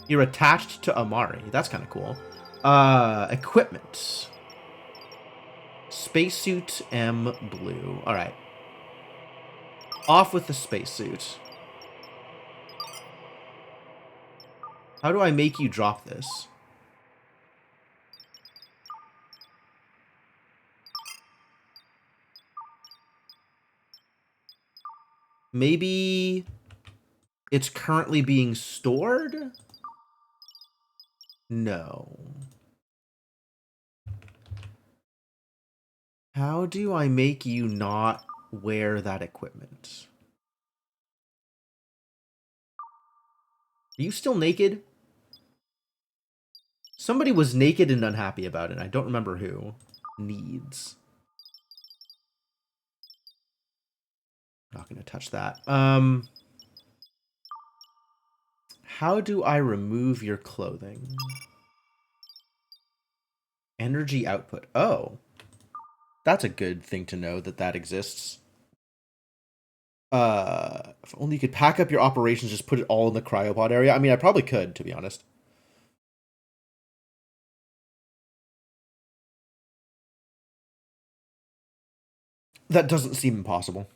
You're attached to Amari. That's kind of cool. Equipment. Spacesuit M blue. Alright. Off with the spacesuit. How do I make you drop this? Maybe it's currently being stored? No. How do I make you not wear that equipment? Are you still naked? Somebody was naked and unhappy about it. I don't remember who. Needs. Not going to touch that. How do I remove your clothing? Energy output. Oh. That's a good thing to know that exists. If only you could pack up your operations, just put it all in the cryopod area. I mean, I probably could, to be honest. That doesn't seem impossible.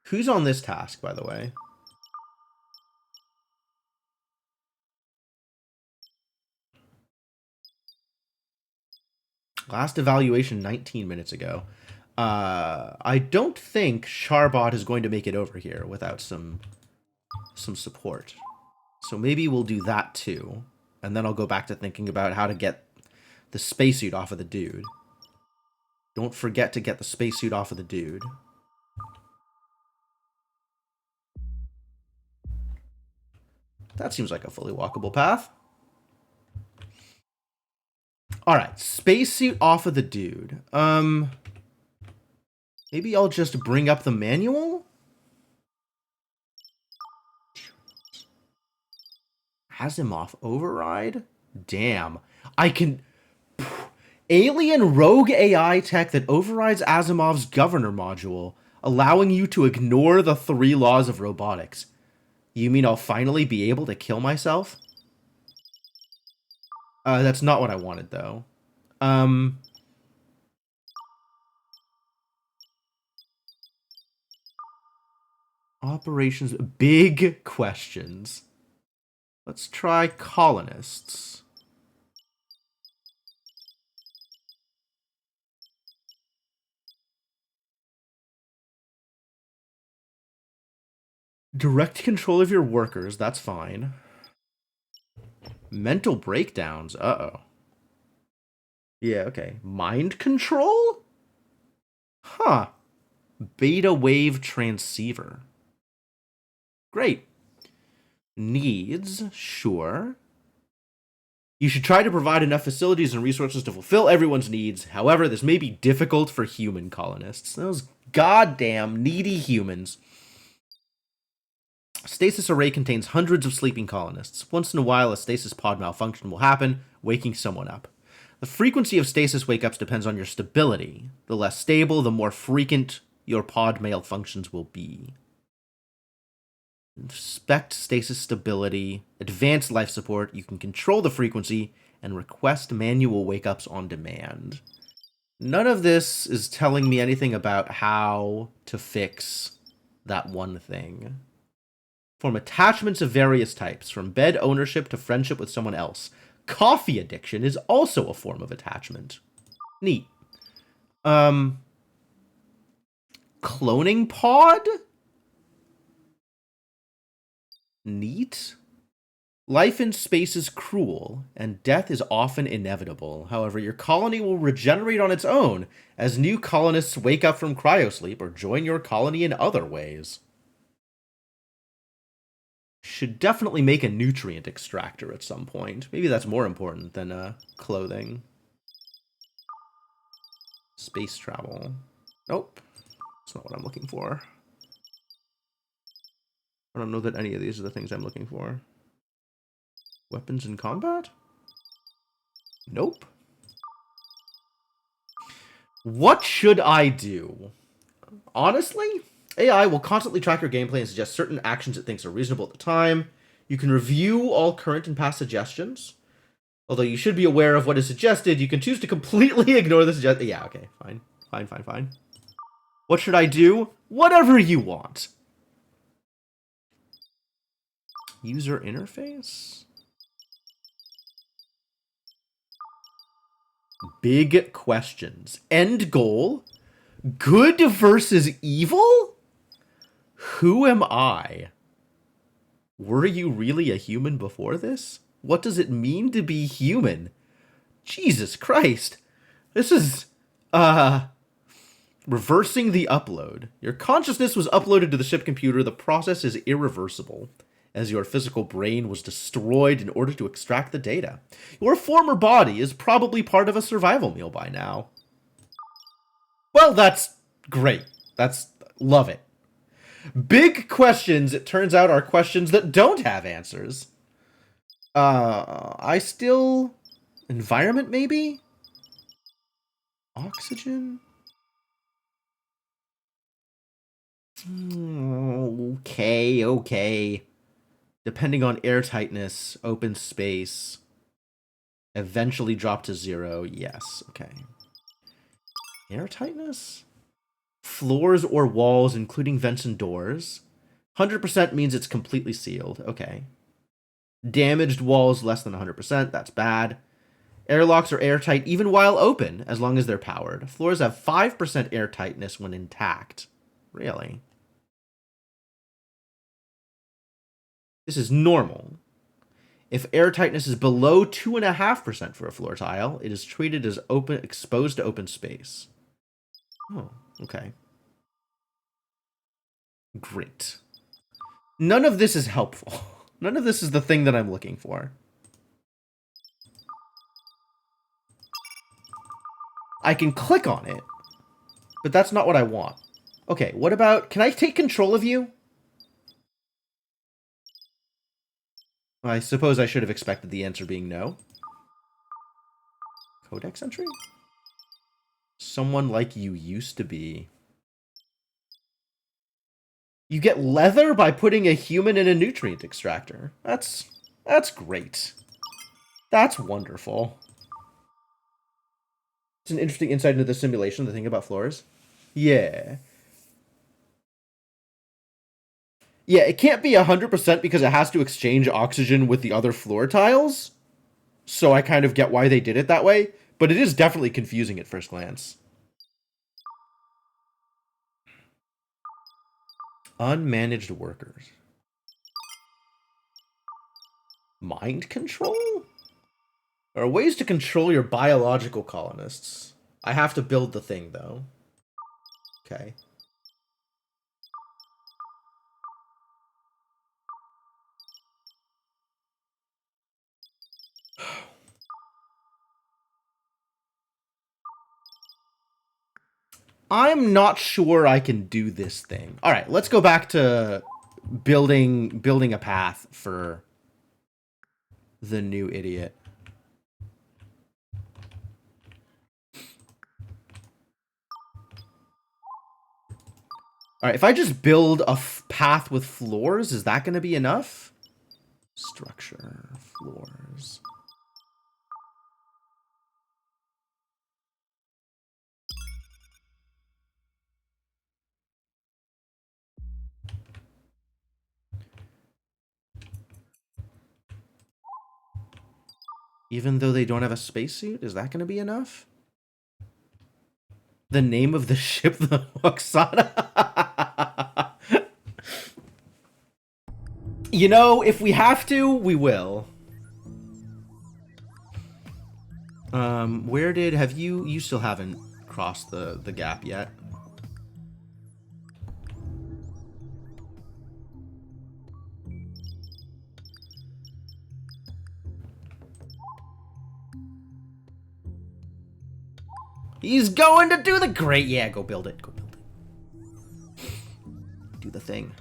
Who's on this task, by the way? Last evaluation 19 minutes ago. I don't think Charbot is going to make it over here without some support. So maybe we'll do that too. And then I'll go back to thinking about how to get the spacesuit off of the dude. Don't forget to get the spacesuit off of the dude. That seems like a fully walkable path. Alright, spacesuit off of the dude. Maybe I'll just bring up the manual? Asimov override? Damn. I can... Alien rogue AI tech that overrides Asimov's governor module, allowing you to ignore the 3 laws of robotics. You mean I'll finally be able to kill myself? That's not what I wanted, though. Operations... Big questions. Let's try colonists. Direct control of your workers, that's fine. Mental breakdowns, uh-oh. Yeah, okay. Mind control? Huh. Beta wave transceiver. Great. Needs, sure. You should try to provide enough facilities and resources to fulfill everyone's needs. However, this may be difficult for human colonists. Those goddamn needy humans. Stasis array contains hundreds of sleeping colonists. Once in a while, a stasis pod malfunction will happen, waking someone up. The frequency of stasis wake-ups depends on your stability. The less stable, the more frequent your pod malfunctions will be. Inspect stasis stability, advanced life support, you can control the frequency, and request manual wake-ups on demand. None of this is telling me anything about how to fix that one thing. Form attachments of various types, from bed ownership to friendship with someone else. Coffee addiction is also a form of attachment. Neat. Cloning pod? Neat. Life in space is cruel, and death is often inevitable. However, your colony will regenerate on its own as new colonists wake up from cryosleep or join your colony in other ways. Should definitely make a nutrient extractor at some point. Maybe that's more important than clothing. Space travel. Nope. That's not what I'm looking for. I don't know that any of these are the things I'm looking for. Weapons in combat? Nope. What should I do? Honestly, AI will constantly track your gameplay and suggest certain actions it thinks are reasonable at the time. You can review all current and past suggestions. Although you should be aware of what is suggested, you can choose to completely ignore the suggestion. Yeah, okay, fine. Fine. What should I do? Whatever you want. User interface? Big questions. End goal? Good versus evil? Who am I? Were you really a human before this? What does it mean to be human? Jesus Christ. This is, reversing the upload. Your consciousness was uploaded to the ship computer. The process is irreversible, as your physical brain was destroyed in order to extract the data. Your former body is probably part of a survival meal by now. Well, that's great. Love it. Big questions, it turns out, are questions that don't have answers. Environment, maybe? Oxygen? Okay. Depending on airtightness, open space. Eventually drop to 0. Yes, okay. Airtightness? Floors or walls, including vents and doors. 100% means it's completely sealed. Okay. Damaged walls less than 100%. That's bad. Airlocks are airtight even while open, as long as they're powered. Floors have 5% airtightness when intact. Really? This is normal. If airtightness is below 2.5% for a floor tile, it is treated as exposed to open space. Oh, okay. Great. None of this is helpful. None of this is the thing that I'm looking for. I can click on it, but that's not what I want. Okay, what about... Can I take control of you? I suppose I should have expected the answer being no. Codex entry? Someone like you used to be. You get leather by putting a human in a nutrient extractor. That's great. That's wonderful. It's an interesting insight into the simulation, the thing about floors. Yeah. Yeah, it can't be 100% because it has to exchange oxygen with the other floor tiles. So I kind of get why they did it that way. But it is definitely confusing at first glance. Unmanaged workers. Mind control? There are ways to control your biological colonists. I have to build the thing, though. Okay. I'm not sure I can do this thing. All right, let's go back to building a path for the new idiot. All right, if I just build a path with floors, is that going to be enough? Structure, floors. Even though they don't have a spacesuit, is that going to be enough? The name of the ship, the Oksana. You know, if we have to, we will. Where did... Have you... You still haven't crossed the gap yet. He's going to do the great. Yeah, go build it. Go build it. Do the thing.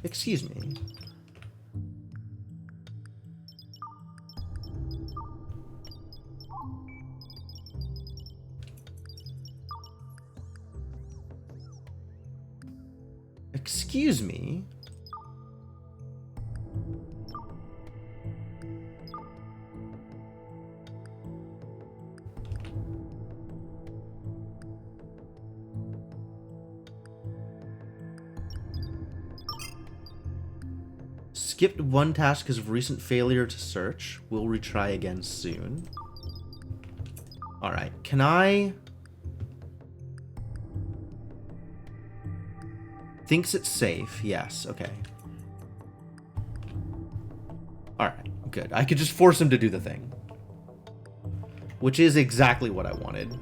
Excuse me. Excuse me. Skipped one task because of recent failure to search. We'll retry again soon. Alright, can I... Thinks it's safe. Yes, okay. Alright, good. I could just force him to do the thing. Which is exactly what I wanted.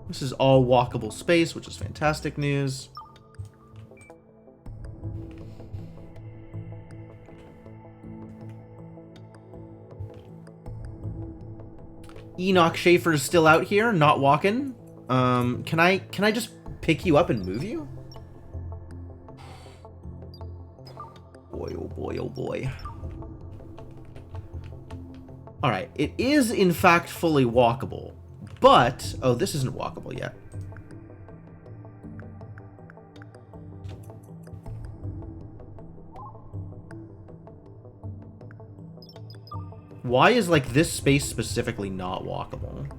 This is all walkable space, which is fantastic news. Enoch Schaefer is still out here, not walking. Can I just pick you up and move you? Boy, oh boy, oh boy. Alright, it is in fact fully walkable. But, oh, this isn't walkable yet. Why is, like, this space specifically not walkable?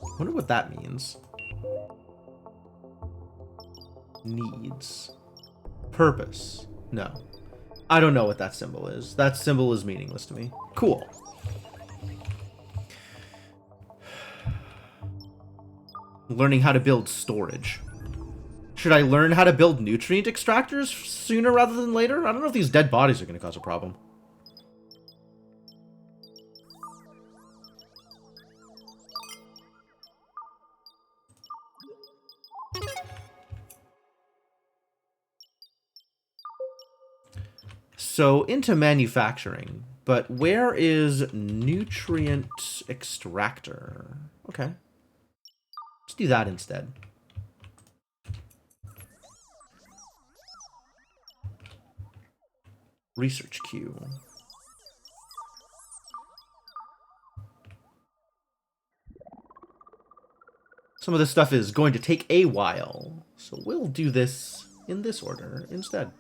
I wonder what that means. Needs. Purpose. No. I don't know what that symbol is. That symbol is meaningless to me. Cool. Learning how to build storage. Should I learn how to build nutrient extractors sooner rather than later? I don't know if these dead bodies are going to cause a problem. So, into manufacturing, but where is nutrient extractor? Okay. Let's do that instead. Research queue. Some of this stuff is going to take a while, so we'll do this in this order instead.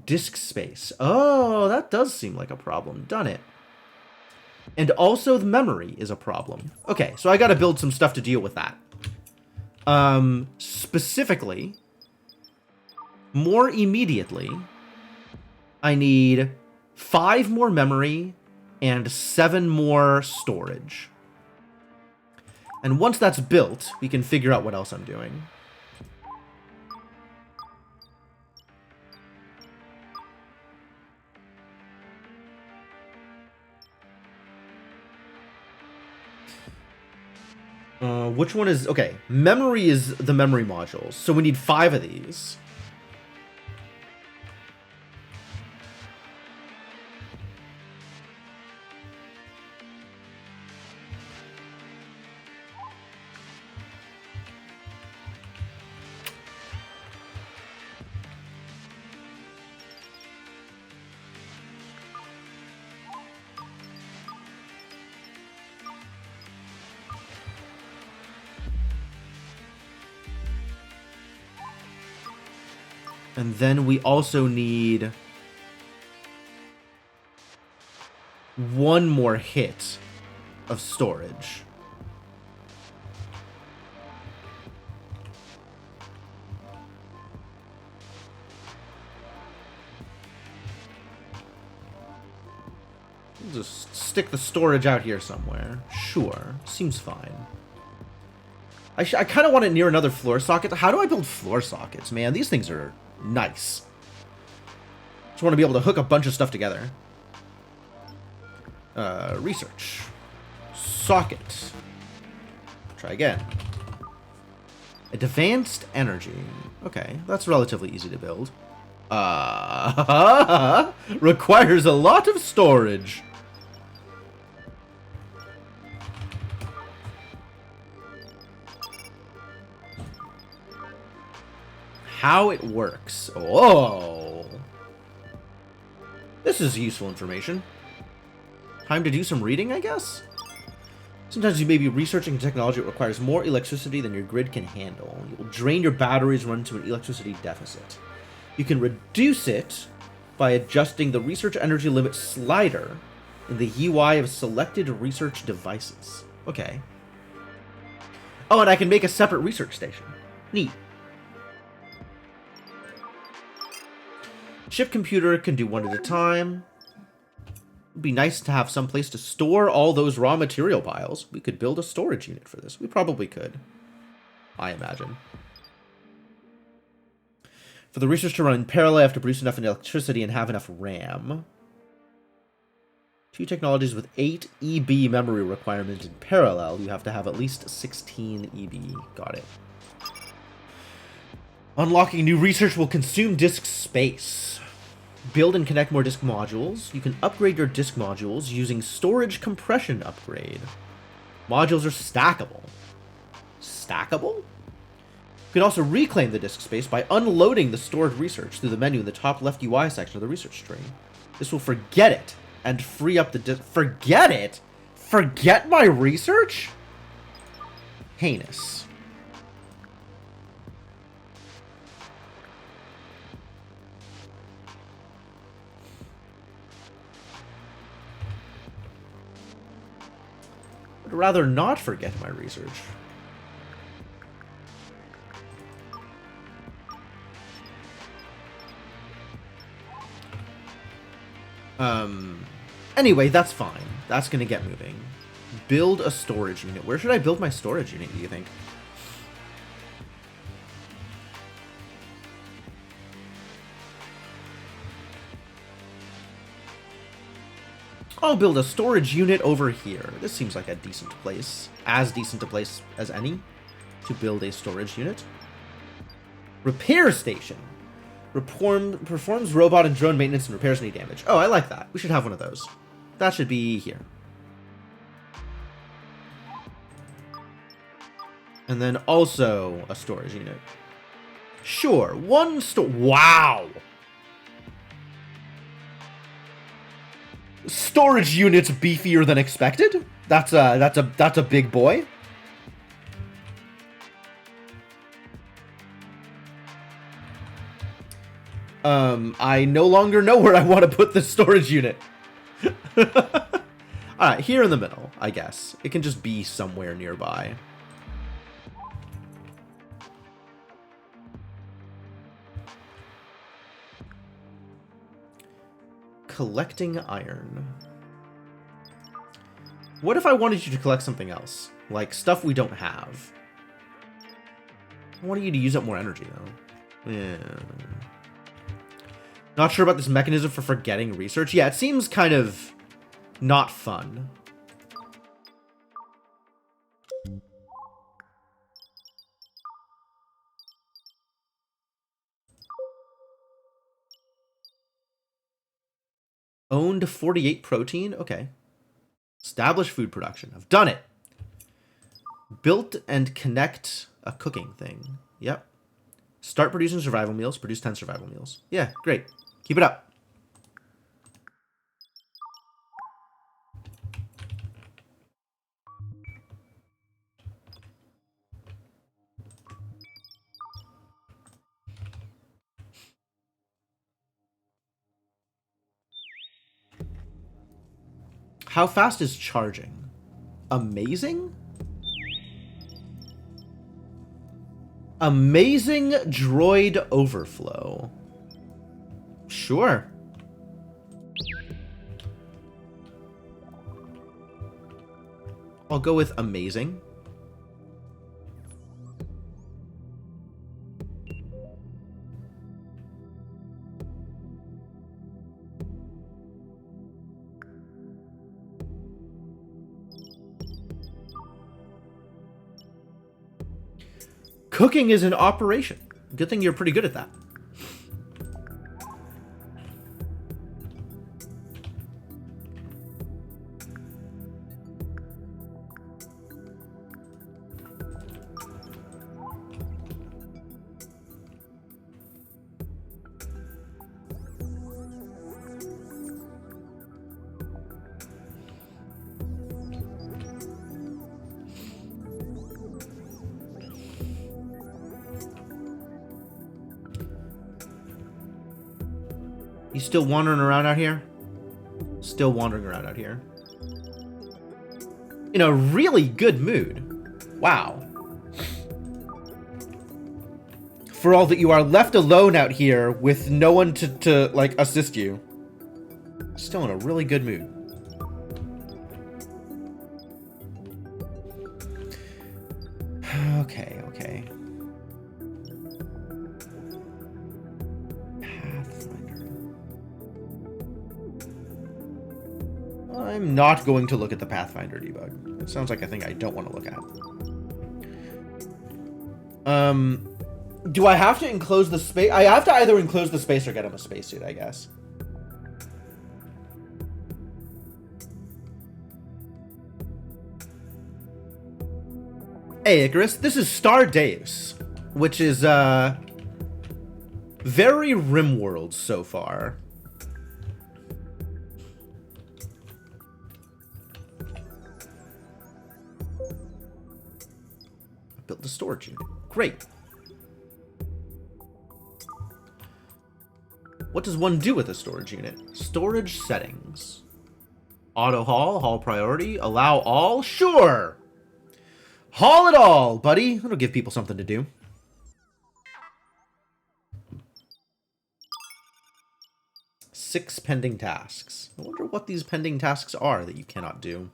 Disk space. Oh, that does seem like a problem, doesn't it? And also the memory is a problem. Okay, so I gotta build some stuff to deal with that. Specifically, more immediately, I need 5 more memory and 7 more storage. And once that's built, we can figure out what else I'm doing. Which one is... Okay, memory is the memory modules. So we need 5 of these. And then we also need one more hit of storage. Just stick the storage out here somewhere. Sure. Seems fine. I kind of want it near another floor socket. How do I build floor sockets, man? These things are nice. Just want to be able to hook a bunch of stuff together. Research. Socket. Try again. Advanced energy. Okay, that's relatively easy to build. Requires a lot of storage. How it works. Oh. This is useful information. Time to do some reading, I guess? Sometimes you may be researching technology that requires more electricity than your grid can handle. You will drain your batteries, run into an electricity deficit. You can reduce it by adjusting the research energy limit slider in the UI of selected research devices. Okay. Oh, and I can make a separate research station. Neat. Ship computer can do one at a time. It'd be nice to have some place to store all those raw material piles. We could build a storage unit for this. We probably could. I imagine. For the research to run in parallel, I have to produce enough electricity and have enough RAM. 2 technologies with 8 EB memory requirement in parallel. You have to have at least 16 EB. Got it. Unlocking new research will consume disk space. Build and connect more disk modules. You can upgrade your disk modules using storage compression upgrade. Modules are stackable. Stackable? You can also reclaim the disk space by unloading the stored research through the menu in the top left UI section of the research tree. This will forget it and free up the disk. Forget it? Forget my research? Heinous. I'd rather not forget my research. Anyway, that's fine. That's gonna get moving. Build a storage unit. Where should I build my storage unit, do you think? I'll build a storage unit over here. This seems like a decent place. As decent a place as any to build a storage unit. Repair station. Performs robot and drone maintenance and repairs any damage. Oh, I like that. We should have one of those. That should be here. And then also a storage unit. Sure, one wow! Storage units beefier than expected. That's a big boy. I no longer know where I want to put this storage unit. Alright, here in the middle, I guess. It can just be somewhere nearby. Collecting iron. What if I wanted you to collect something else? Like stuff we don't have. I wanted you to use up more energy, though. Yeah. Not sure about this mechanism for forgetting research. Yeah, it seems kind of not fun. Owned 48 protein? Okay. Establish food production. I've done it. Built and connect a cooking thing. Yep. Start producing survival meals. Produce 10 survival meals. Yeah, great. Keep it up. How fast is charging? Amazing? Amazing droid overflow. Sure. I'll go with amazing. Cooking is an operation. Good thing you're pretty good at that. You still wandering around out here? Still wandering around out here. In a really good mood. Wow. For all that you are left alone out here with no one to like, assist you. Still in a really good mood. Okay, okay. I'm not going to look at the Pathfinder debug. It sounds like a thing I don't want to look at. Do I have to enclose the space? I have to either enclose the space or get him a spacesuit, I guess. Hey, Icarus, this is Stardeus, which is, very RimWorld so far. Built the storage unit. Great. What does one do with a storage unit? Storage settings. Auto haul, haul priority, allow all? Sure! Haul it all, buddy. It'll give people something to do. Six pending tasks. I wonder what these pending tasks are that you cannot do.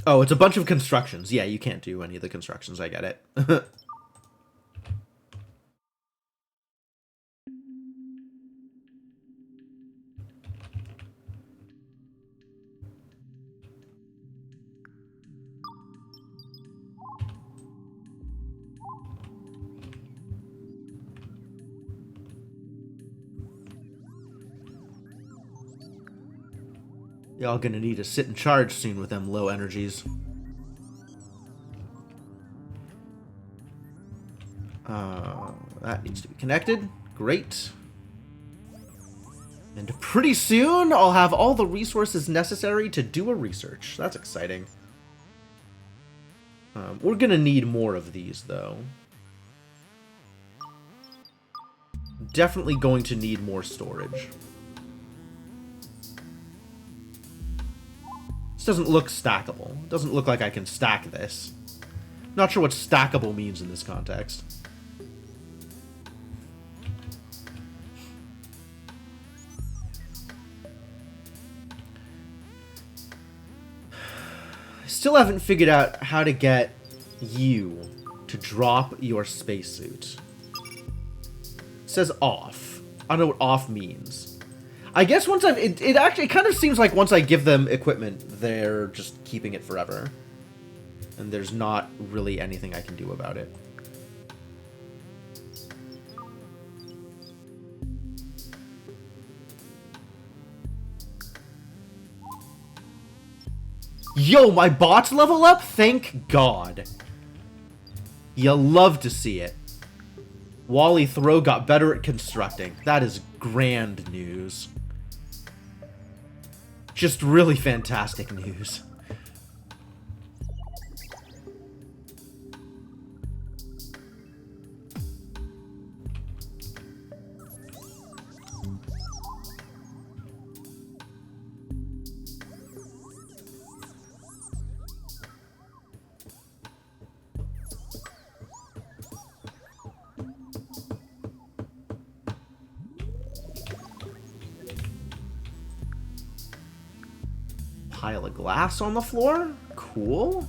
Oh, it's a bunch of constructions. Yeah, you can't do any of the constructions. I get it. Y'all gonna need to sit in charge soon with them low energies. That needs to be connected. Great. And pretty soon, I'll have all the resources necessary to do a research. That's exciting. We're gonna need more of these, though. Definitely going to need more storage. This doesn't look stackable. It doesn't look like I can stack this. Not sure what stackable means in this context. Still haven't figured out how to get you to drop your spacesuit. It says off. I don't know what off means. I guess once I've... It actually kind of seems like once I give them equipment, they're just keeping it forever. And there's not really anything I can do about it. Yo, my bots level up? Thank God. You love to see it. Wally Throw got better at constructing. That is grand news. Just really fantastic news. Tile of glass on the floor? Cool.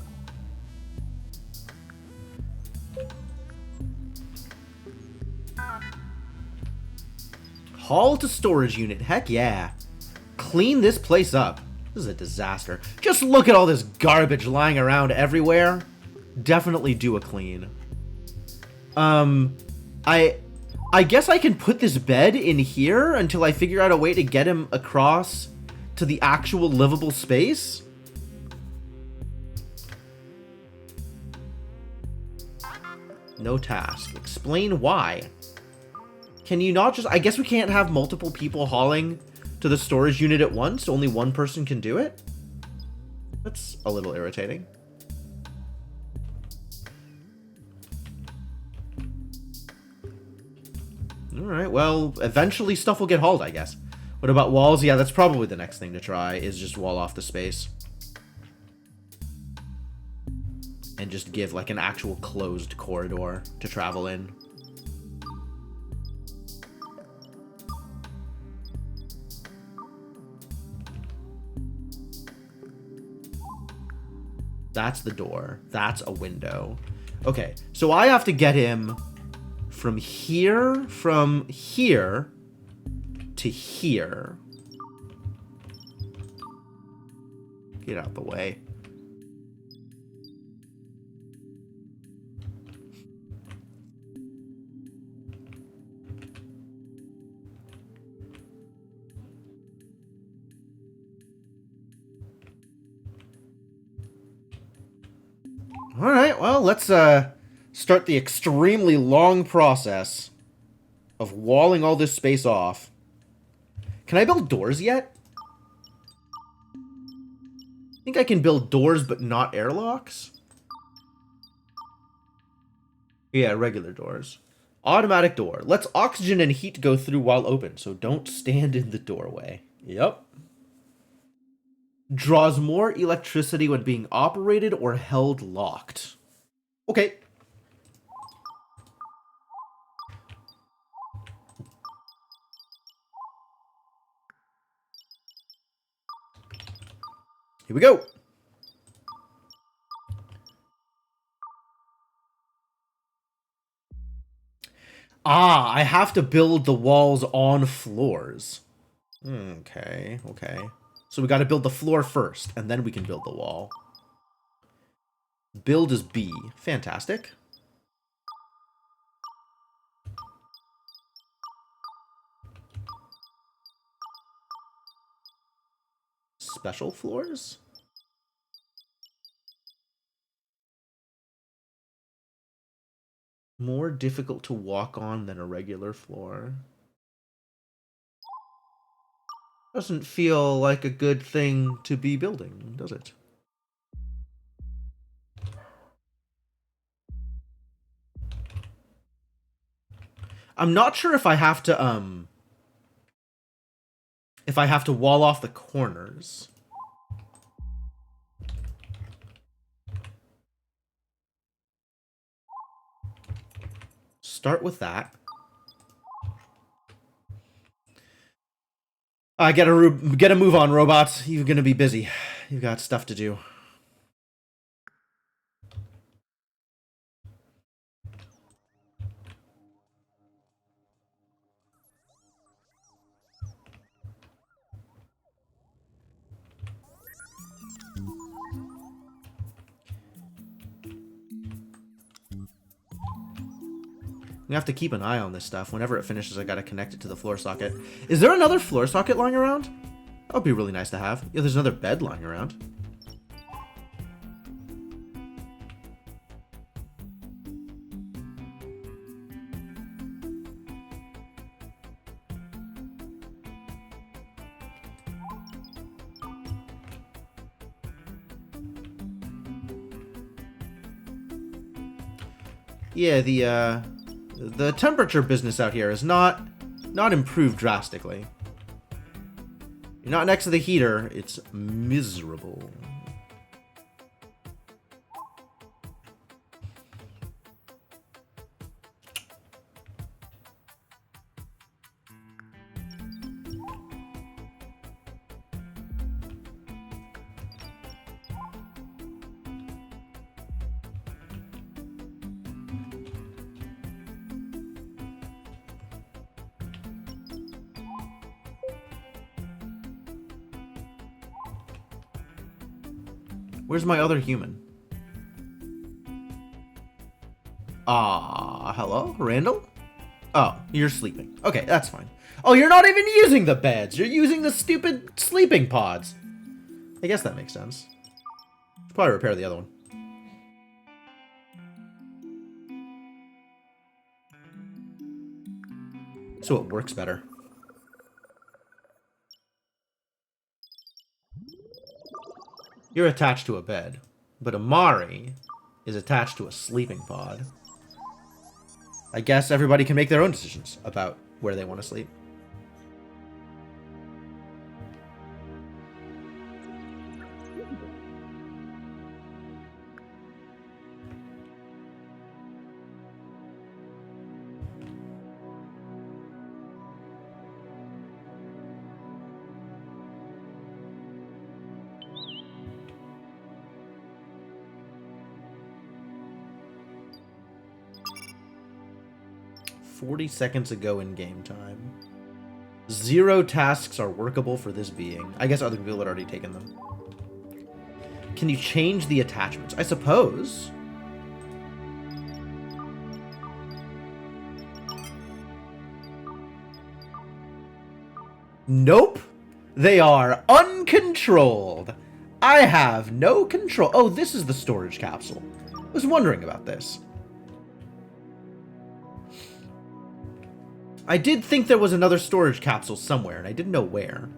Haul to storage unit. Heck yeah. Clean this place up. This is a disaster. Just look at all this garbage lying around everywhere. Definitely do a clean. I guess I can put this bed in here until I figure out a way to get him across to the actual livable space. No task. Explain why. Can you not just... I guess we can't have multiple people hauling to the storage unit at once. Only one person can do it. That's a little irritating. Alright, well, eventually stuff will get hauled, I guess. What about walls? Yeah, that's probably the next thing to try, is just wall off the space. And just give, like, an actual closed corridor to travel in. That's the door. That's a window. Okay, so I have to get him from here to here. Get out the way. All right, well, let's start the extremely long process of walling all this space off. Can I build doors yet? I think I can build doors, but not airlocks. Yeah, regular doors. Automatic door. Lets oxygen and heat go through while open, so don't stand in the doorway. Yep. Draws more electricity when being operated or held locked. Okay. Here we go. Ah, I have to build the walls on floors. Okay, okay. So we got to build the floor first, and then we can build the wall. Build is B. Fantastic. Special floors? More difficult to walk on than a regular floor. Doesn't feel like a good thing to be building, does it? I'm not sure if I have to wall off the corners. Start with that. Get a move on, robots. You're gonna be busy. You've got stuff to do. We have to keep an eye on this stuff. Whenever it finishes, I gotta connect it to the floor socket. Is there another floor socket lying around? That would be really nice to have. Yeah, there's another bed lying around. Yeah, the temperature business out here is not improved drastically. You're not next to the heater, it's miserable. Where's my other human? Hello? Randall? Oh, you're sleeping. Okay, that's fine. Oh, you're not even using the beds. You're using the stupid sleeping pods. I guess that makes sense. Should probably repair the other one. So it works better. You're attached to a bed, but Amari is attached to a sleeping pod. I guess everybody can make their own decisions about where they want to sleep. $40 ago in game time. 0 tasks are workable for this being. I guess other people had already taken them. Can you change the attachments? I suppose. Nope. They are uncontrolled. I have no control. Oh, this is the storage capsule. I was wondering about this. I did think there was another storage capsule somewhere, and I didn't know where.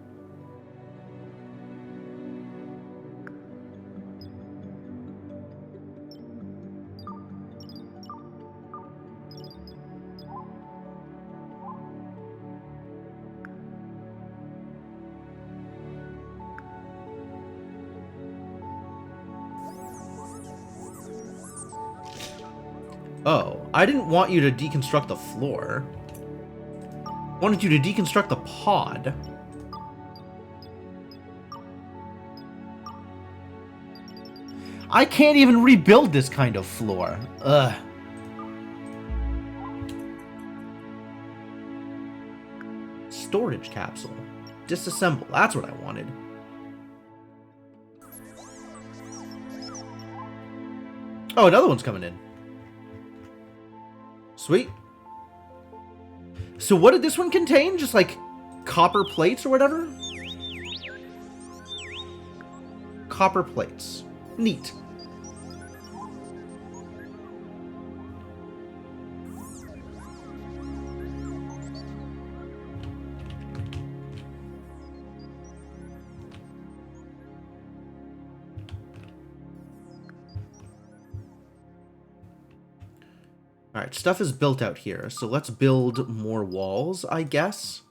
Oh, I didn't want you to deconstruct the floor. I wanted you to deconstruct the pod. I can't even rebuild this kind of floor. Ugh. Storage capsule. Disassemble. That's what I wanted. Oh, another one's coming in. Sweet. So what did this one contain? Just like copper plates or whatever? Copper plates. Neat. Alright, stuff is built out here, so let's build more walls, I guess.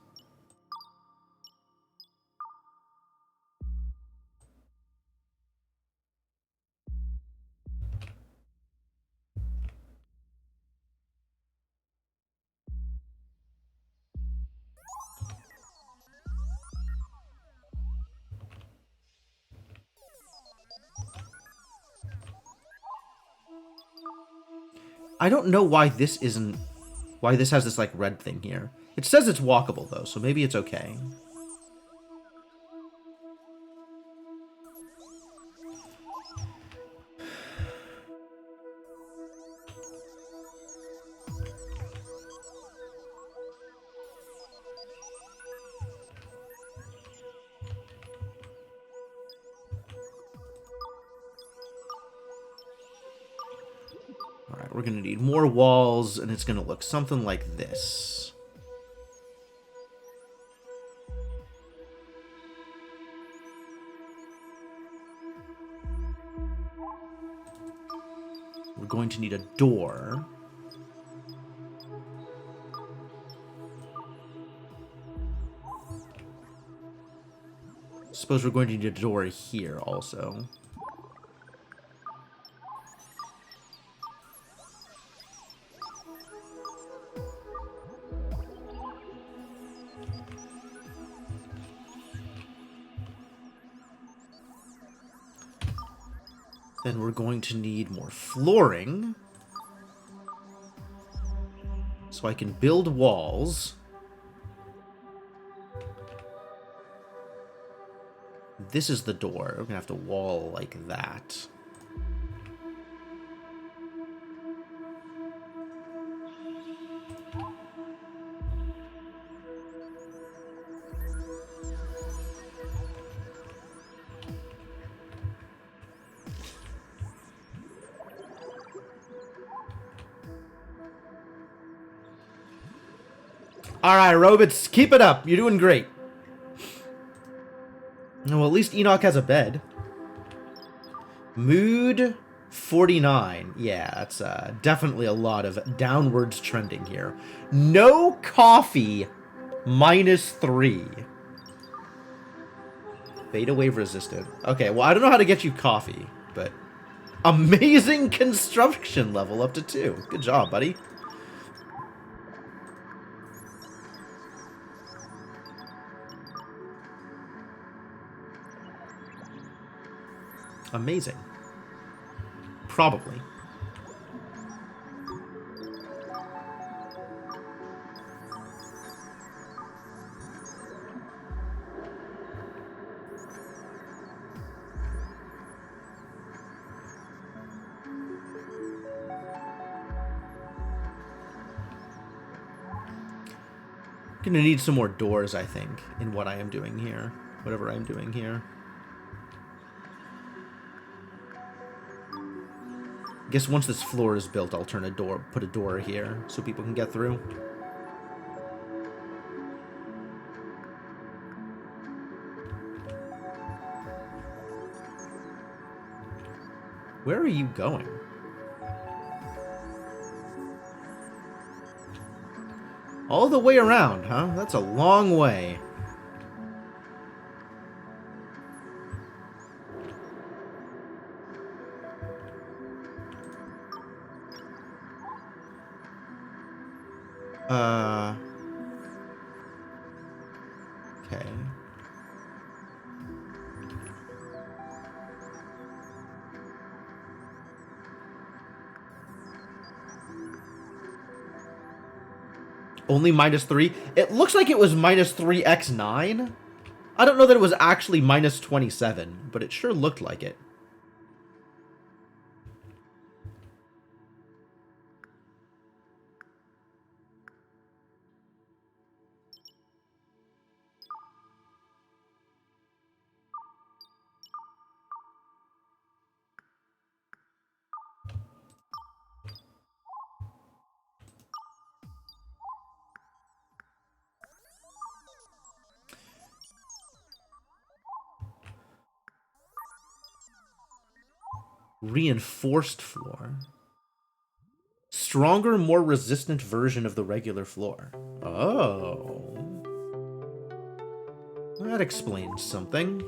I don't know why this isn't... why this has this, like, red thing here. It says it's walkable, though, so maybe it's okay. Alright, we're gonna need more walls, and it's gonna look something like this. We're going to need a door. Suppose we're going to need a door here also. Then we're going to need more flooring. So I can build walls. this is the door. We're gonna have to wall like that. All right, robots, keep it up. You're doing great. Well, at least Enoch has a bed. Mood 49. Yeah, that's definitely a lot of downwards trending here. No coffee, -3. Beta wave resisted. Okay, well, I don't know how to get you coffee, but amazing construction level up to 2. Good job, buddy. Amazing. Probably. Gonna need some more doors, I think, in what I am doing here. Whatever I'm doing here. Guess once this floor is built, I'll put a door here so people can get through. Where are you going? All the way around, huh? That's a long way. Okay. Only -3? It looks like it was -3x9. I don't know that it was actually -27, but it sure looked like it. Reinforced floor. Stronger, more resistant version of the regular floor. Oh. That explains something.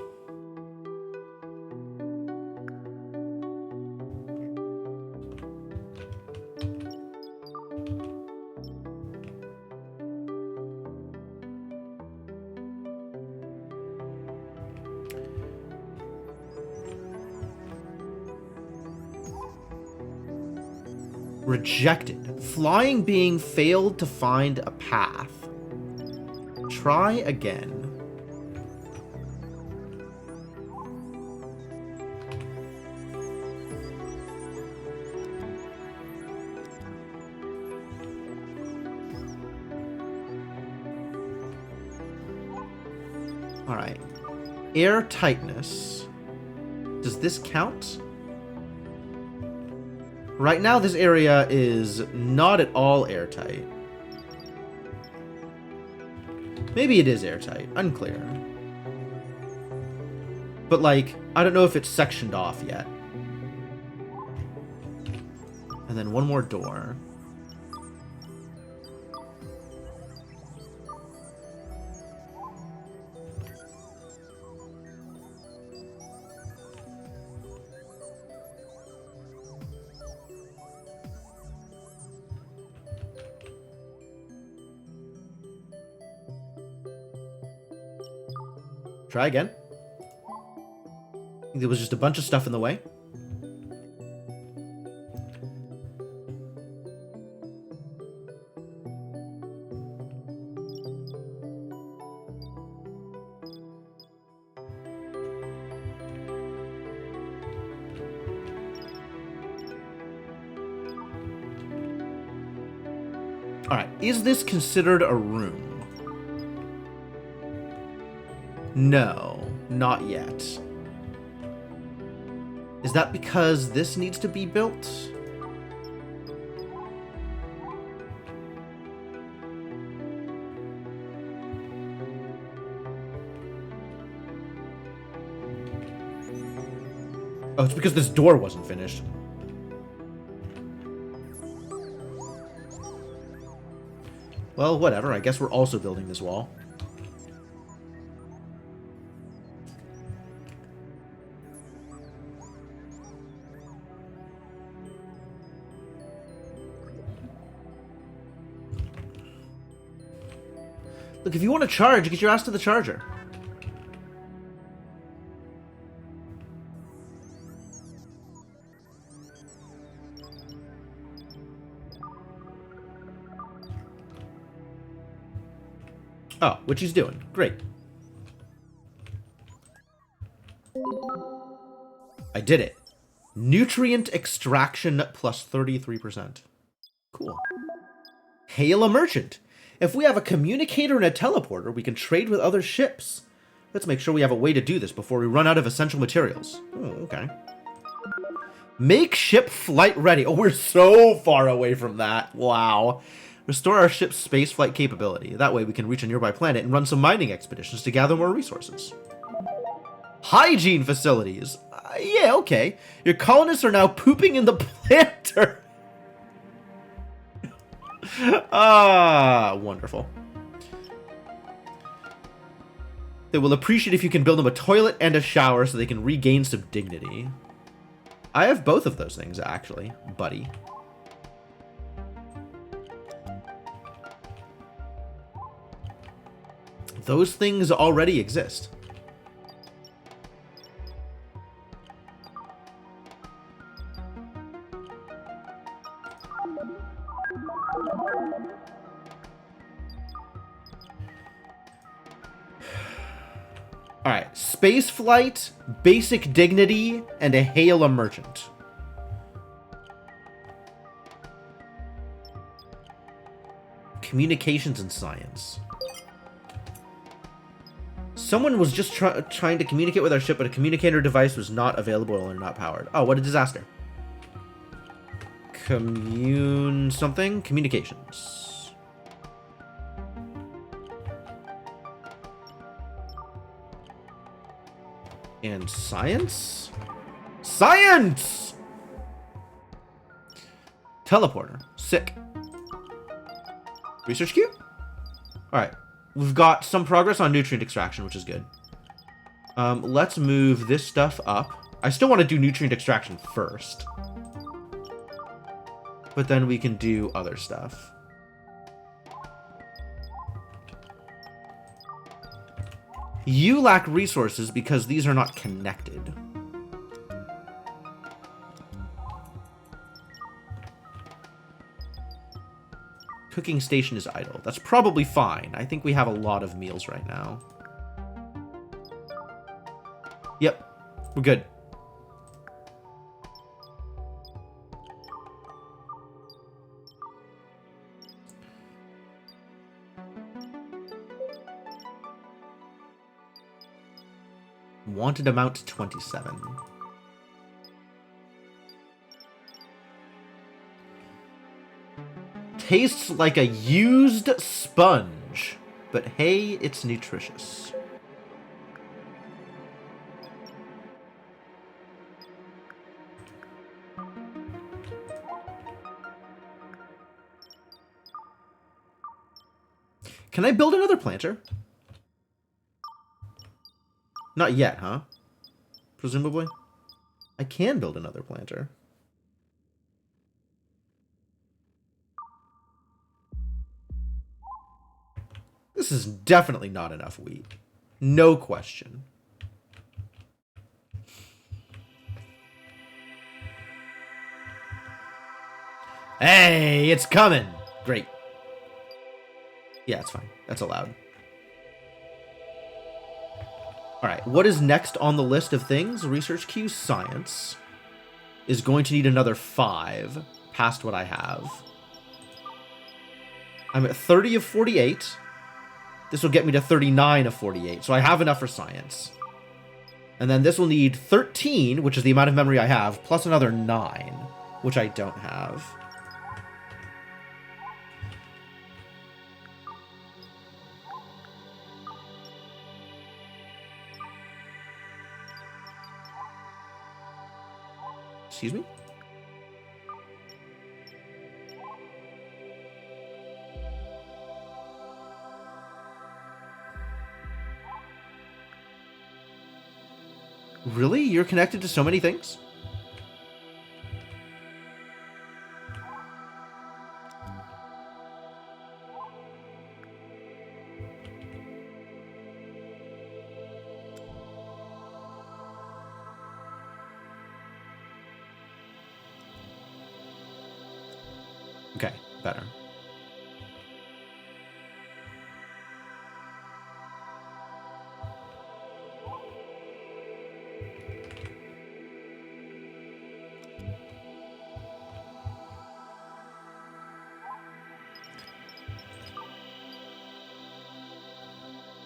Rejected. Flying being failed to find a path. Try again. Alright. Air tightness. Does this count? Right now, this area is not at all airtight. Maybe it is airtight. Unclear. But, like, I don't know if it's sectioned off yet. And then one more door. Try again. There was just a bunch of stuff in the way. Alright, is this considered a room? No, not yet. Is that because this needs to be built? Oh, it's because this door wasn't finished. Well, whatever. I guess we're also building this wall. Look, if you want to charge, get your ass to the charger. Oh, which he's doing. Great. I did it. Nutrient extraction plus 33%. Cool. Hail a merchant. If we have a communicator and a teleporter, we can trade with other ships. Let's make sure we have a way to do this before we run out of essential materials. Oh, okay. Make ship flight ready. Oh, we're so far away from that. Wow. Restore our ship's spaceflight capability. That way we can reach a nearby planet and run some mining expeditions to gather more resources. Hygiene facilities. Yeah, okay. Your colonists are now pooping in the planter. Ah, wonderful. They will appreciate if you can build them a toilet and a shower so they can regain some dignity. I have both of those things, actually, buddy. Those things already exist. Alright, space flight, basic dignity, and a hail a merchant. Communications and science. Someone was just trying to communicate with our ship, but a communicator device was not available or not powered. Oh, what a disaster. Something? Communications. And science? Science! Teleporter. Sick. Research queue? Alright. We've got some progress on nutrient extraction, which is good. Let's move this stuff up. I still want to do nutrient extraction first. But then we can do other stuff. You lack resources because these are not connected. Cooking station is idle. That's probably fine. I think we have a lot of meals right now. Yep, we're good. Wanted amount 27. Tastes like a used sponge, but hey, it's nutritious. Can I build another planter? Not yet, huh? Presumably. I can build another planter. This is definitely not enough wheat. No question. Hey, it's coming! Great. Yeah, it's fine. That's allowed. Alright, what is next on the list of things? Research queue, science. Is going to need another 5 past what I have. I'm at 30 of 48. This will get me to 39 of 48, so I have enough for science. And then this will need 13, which is the amount of memory I have, plus another 9, which I don't have. Excuse me? Really? You're connected to so many things? Okay, better.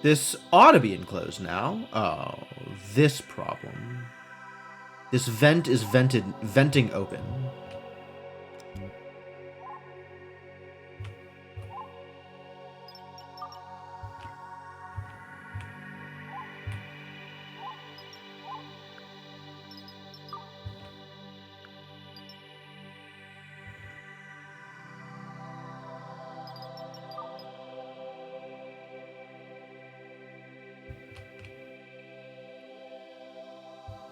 This ought to be enclosed now. Oh, this problem. This vent is venting open.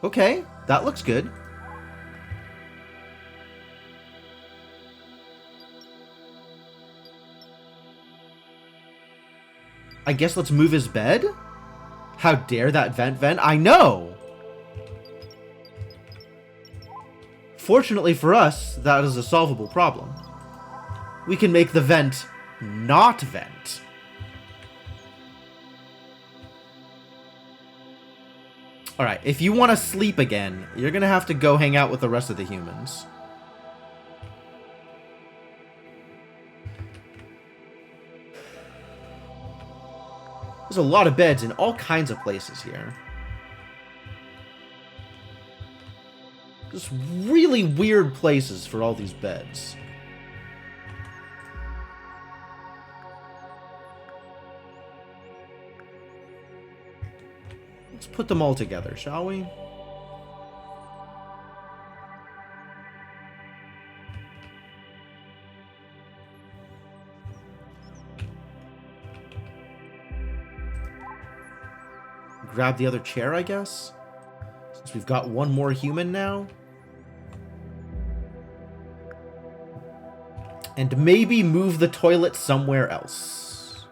Okay, that looks good. I guess let's move his bed? How dare that vent? I know! Fortunately for us, that is a solvable problem. We can make the vent not vent. Alright, if you want to sleep again, you're gonna have to go hang out with the rest of the humans. There's a lot of beds in all kinds of places here. Just really weird places for all these beds. Let's put them all together, shall we? Grab the other chair, I guess? Since we've got one more human now. And maybe move the toilet somewhere else.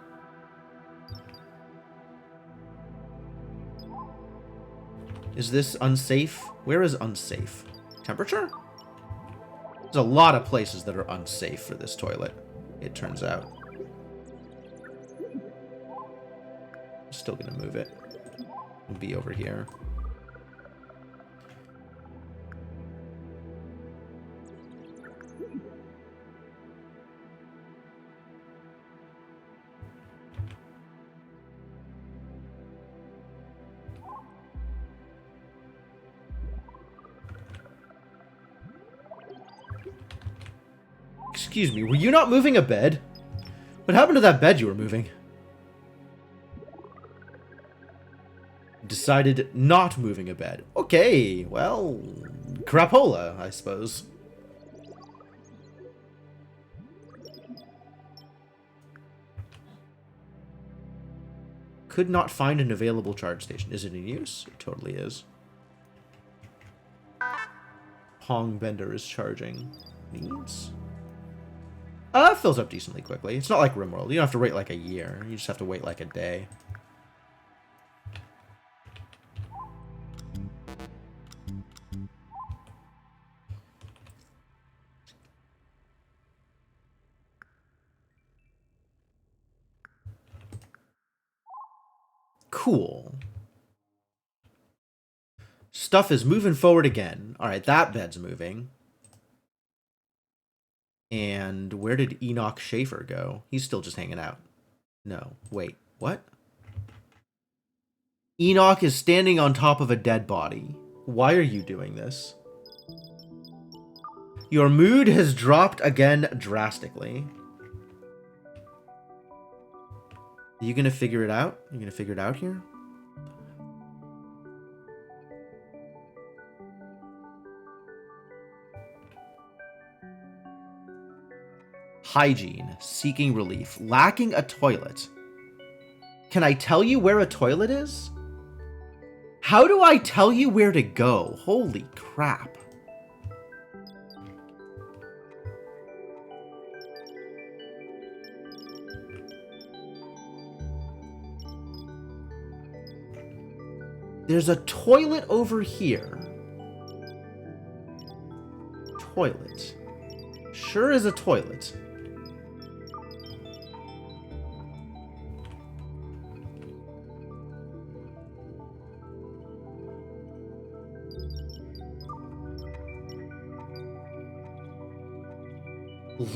Is this unsafe? Where is unsafe? Temperature? There's a lot of places that are unsafe for this toilet, it turns out. Still gonna move it. It'll be over here. Excuse me, were you not moving a bed? What happened to that bed you were moving? Decided not moving a bed. Okay, well, crapola, I suppose. Could not find an available charge station. Is it in use? It totally is. Pong Bender is charging. Needs? It fills up decently quickly. It's not like RimWorld. You don't have to wait like a year. You just have to wait like a day. Cool. Stuff is moving forward again. Alright, that bed's moving. And where did Enoch Schaefer go? He's still just hanging out. No, wait, what? Enoch is standing on top of a dead body. Why are you doing this? Your mood has dropped again drastically. Are you gonna figure it out? You gonna figure it out here? Hygiene, seeking relief, lacking a toilet. Can I tell you where a toilet is? How do I tell you where to go? Holy crap. There's a toilet over here. Toilet. Sure is a toilet.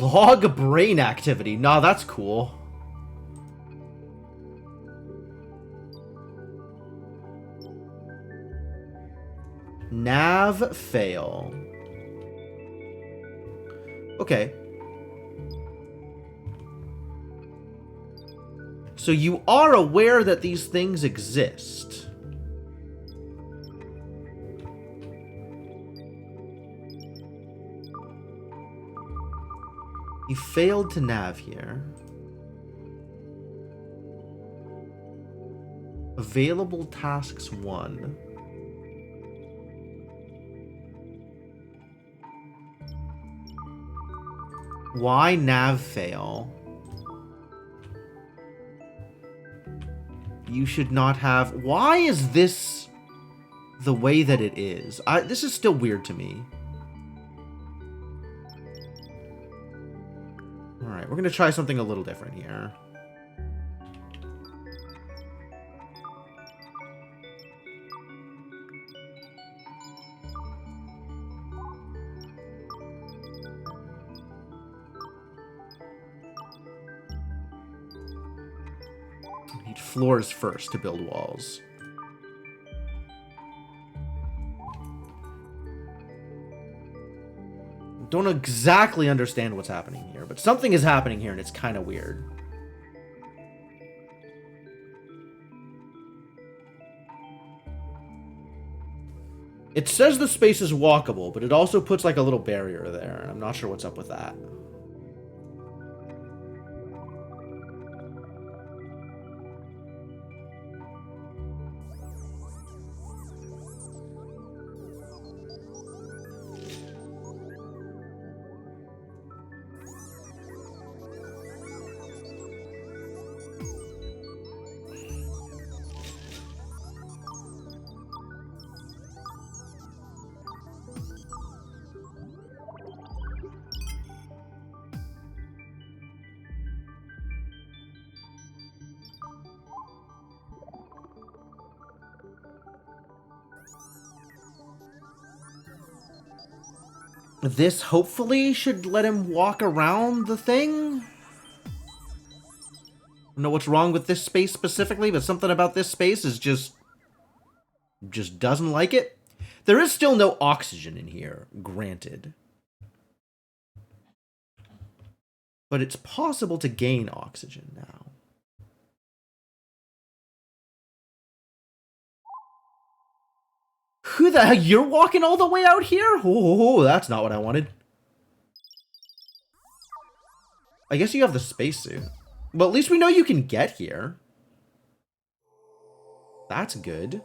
Log brain activity. Nah, that's cool. Nav fail. Okay. So you are aware that these things exist. You failed to nav here. Available tasks 1. Why nav fail? You should not have... Why is this the way that it is? This is still weird to me. Alright, we're going to try something a little different here. I need floors first to build walls. Don't exactly understand what's happening here, but something is happening here and it's kind of weird. It says the space is walkable, but it also puts like a little barrier there, and I'm not sure what's up with that. This hopefully should let him walk around the thing. I don't know what's wrong with this space specifically, but something about this space is just doesn't like it. There is still no oxygen in here, granted. But it's possible to gain oxygen now. Who the heck? You're walking all the way out here? Oh, that's not what I wanted. I guess you have the spacesuit. But at least we know you can get here. That's good.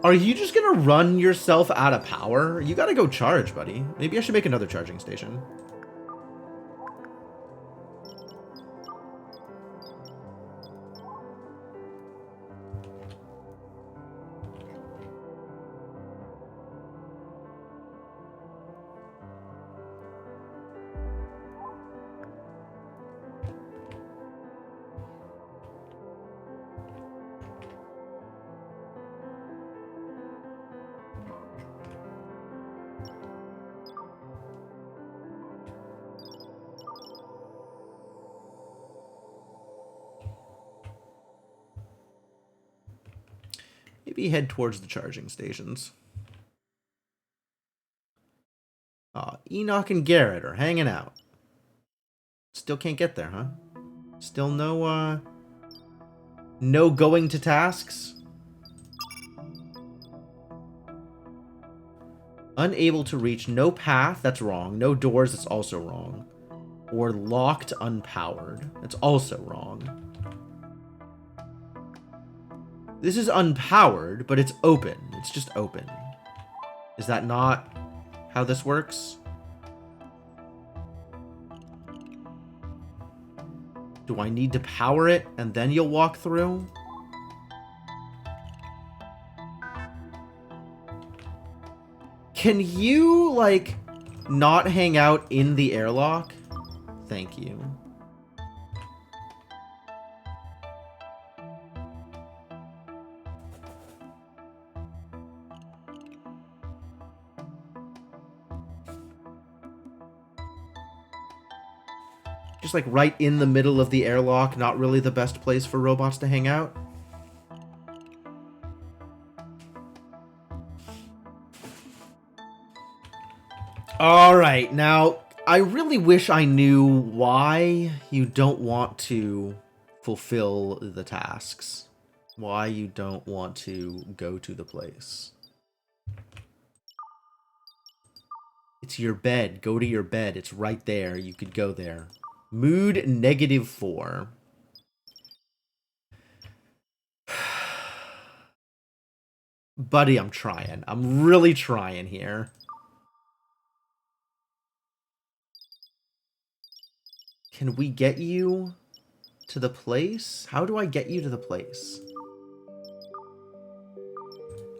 Are you just gonna run yourself out of power? You gotta go charge, buddy. Maybe I should make another charging station. Maybe head towards the charging stations. Enoch and Garrett are hanging out. Still can't get there, huh? Still no going to tasks? Unable to reach, no path, that's wrong. No doors, that's also wrong. Or locked unpowered, that's also wrong. This is unpowered, but it's open. It's just open. Is that not how this works? Do I need to power it and then you'll walk through? Can you, like, not hang out in the airlock? Thank you. Just like right in the middle of the airlock, not really the best place for robots to hang out. Alright, now, I really wish I knew why you don't want to fulfill the tasks. Why you don't want to go to the place. It's your bed. Go to your bed. It's right there. You could go there. Mood -4. Buddy, I'm trying. I'm really trying here. Can we get you to the place? How do I get you to the place?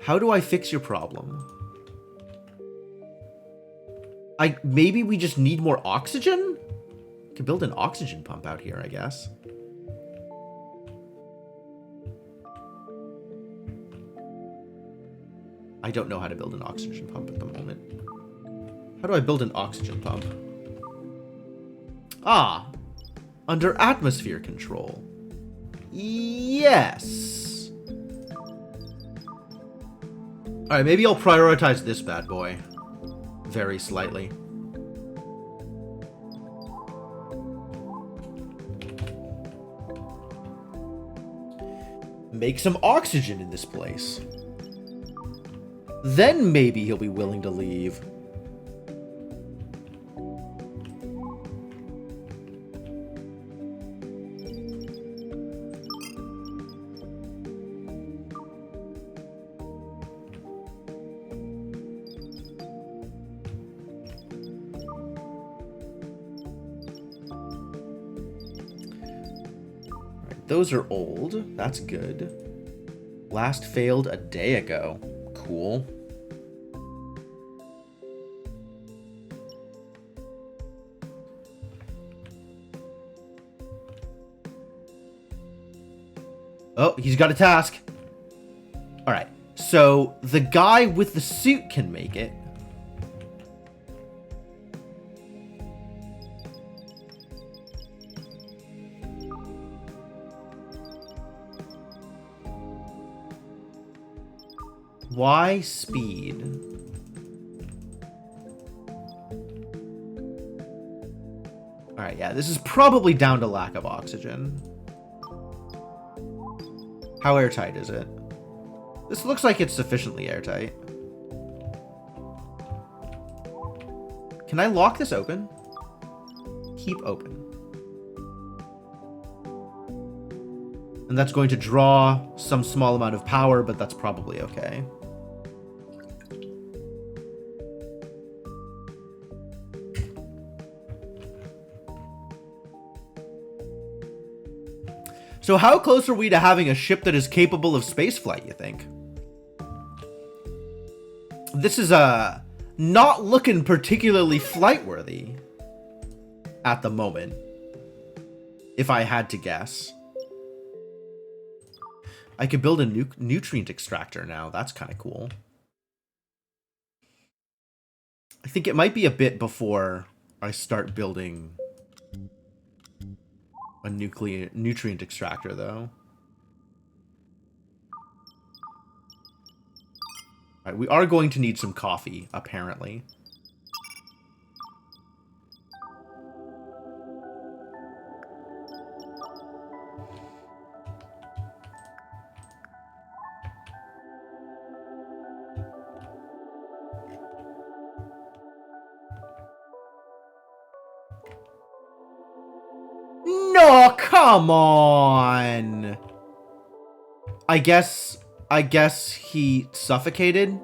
How do I fix your problem? Maybe we just need more oxygen? Could build an oxygen pump out here, I guess. I don't know how to build an oxygen pump at the moment. How do I build an oxygen pump? Ah, under atmosphere control. Yes. Alright, maybe I'll prioritize this bad boy. Very slightly. Make some oxygen in this place. Then maybe he'll be willing to leave. Those are old. That's good. Last failed a day ago. Cool. Oh, he's got a task. All right. So the guy with the suit can make it. Why speed? Alright, yeah, this is probably down to lack of oxygen. How airtight is it? This looks like it's sufficiently airtight. Can I lock this open? Keep open. And that's going to draw some small amount of power, but that's probably okay. So how close are we to having a ship that is capable of spaceflight, you think? This is not looking particularly flight-worthy at the moment, if I had to guess. I could build a nutrient extractor now. That's kind of cool. I think it might be a bit before I start building a nutrient extractor, though. All right, we are going to need some coffee, apparently. No, come on. I guess he suffocated.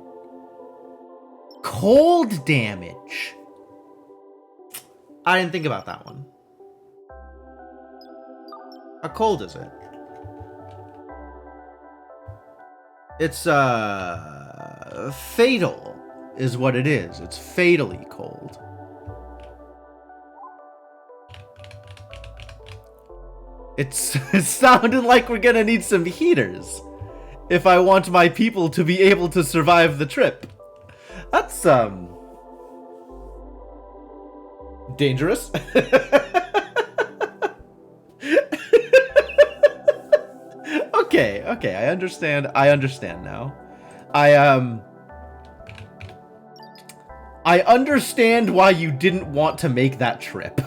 Cold damage. I didn't think about that one. How cold is it? It's fatal is what it is. It's fatally cold. It sounded like we're gonna need some heaters if I want my people to be able to survive the trip. That's, dangerous. Okay, I understand now. I understand why you didn't want to make that trip.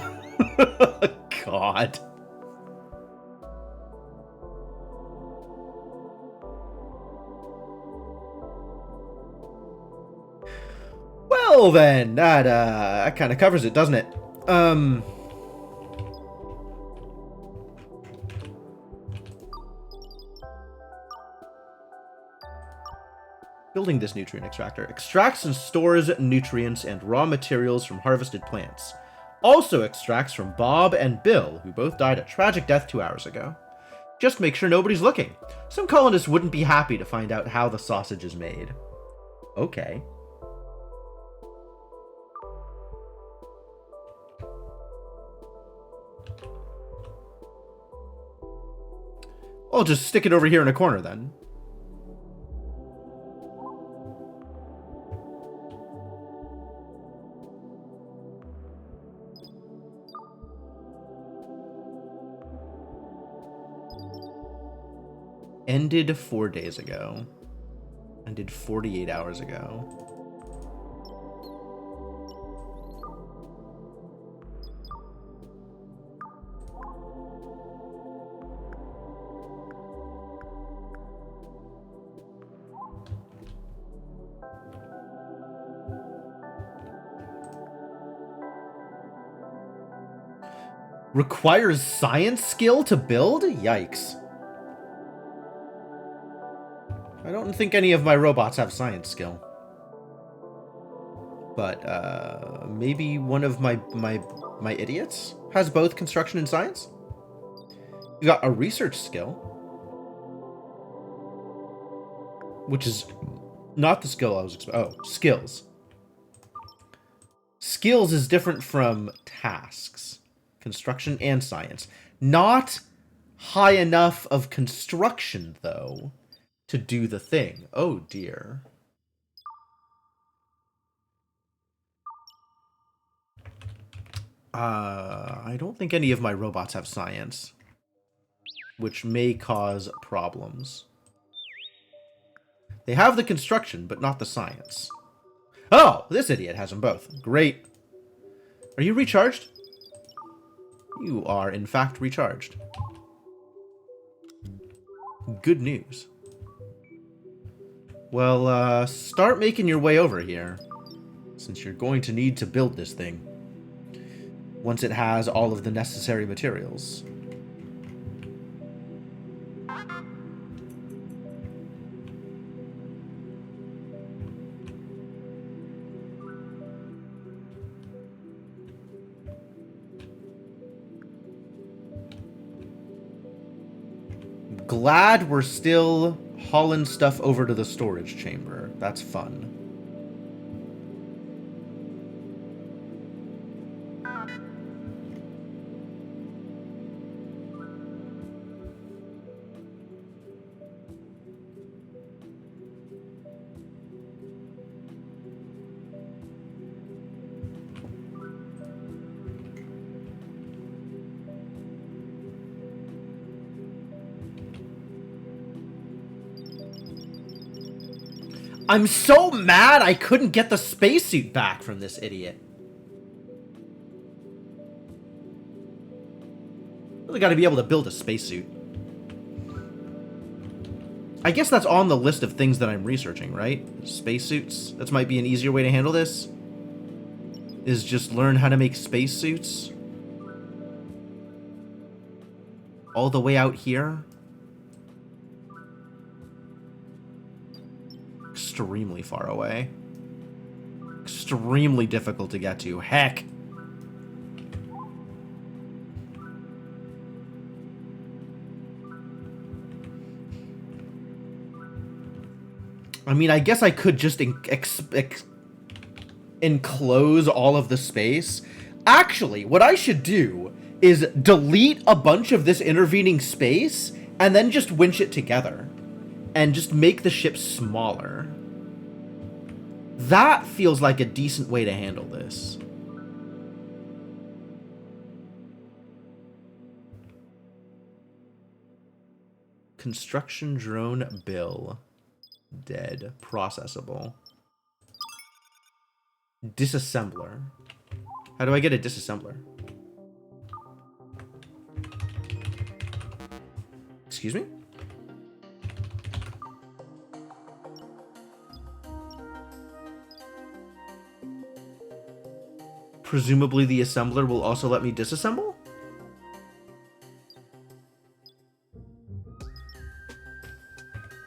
God. Well then, that kind of covers it, doesn't it? Building this nutrient extractor extracts and stores nutrients and raw materials from harvested plants. Also extracts from Bob and Bill, who both died a tragic death 2 hours ago. Just make sure nobody's looking. Some colonists wouldn't be happy to find out how the sausage is made. Okay. I'll just stick it over here in a corner then. Ended 4 days ago. Ended 48 hours ago. Requires science skill to build? Yikes. I don't think any of my robots have science skill. But, maybe one of my idiots has both construction and science? You got a research skill. Which is not the skill I was expecting. Oh, skills. Skills is different from tasks. Construction and science. Not high enough of construction, though, to do the thing. Oh, dear. I don't think any of my robots have science, which may cause problems. They have the construction, but not the science. Oh, this idiot has them both. Great. Are you recharged? You are, in fact, recharged. Good news. Well, start making your way over here, since you're going to need to build this thing once it has all of the necessary materials. Glad we're still hauling stuff over to the storage chamber. That's fun. I'm so mad I couldn't get the spacesuit back from this idiot. Really gotta be able to build a spacesuit. I guess that's on the list of things that I'm researching, right? Spacesuits. That might be an easier way to handle this. Is just learn how to make spacesuits. All the way out here. Extremely far away. Extremely difficult to get to. Heck. I mean, I guess I could just enclose all of the space. Actually, what I should do is delete a bunch of this intervening space and then just winch it together and just make the ship smaller. That feels like a decent way to handle this. Construction drone bill. Dead. Processable. Disassembler. How do I get a disassembler? Excuse me? Presumably the assembler will also let me disassemble?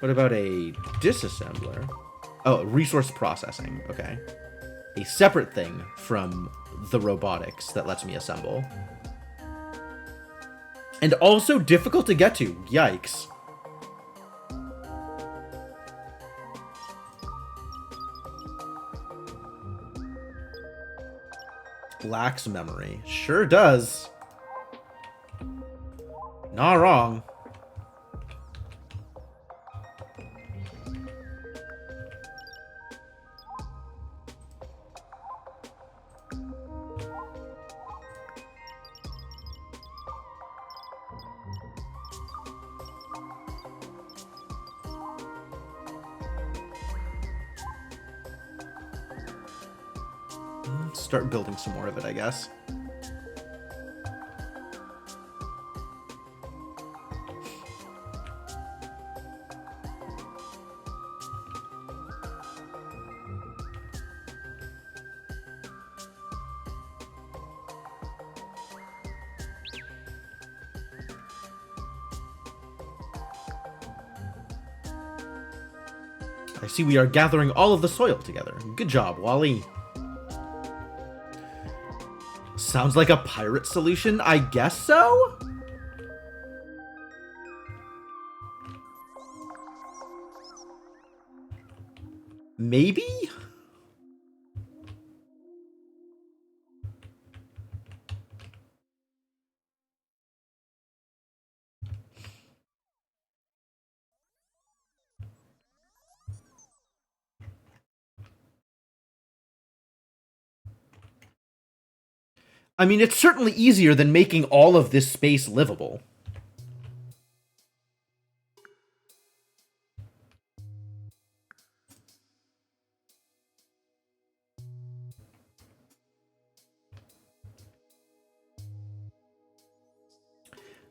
What about a disassembler? Oh, resource processing. Okay. A separate thing from the robotics that lets me assemble. And also difficult to get to. Yikes. Lacks memory. Sure does. Not wrong. Start building some more of it, I guess. I see we are gathering all of the soil together. Good job, Wally. Sounds like a pirate solution? I guess so? Maybe? I mean, it's certainly easier than making all of this space livable.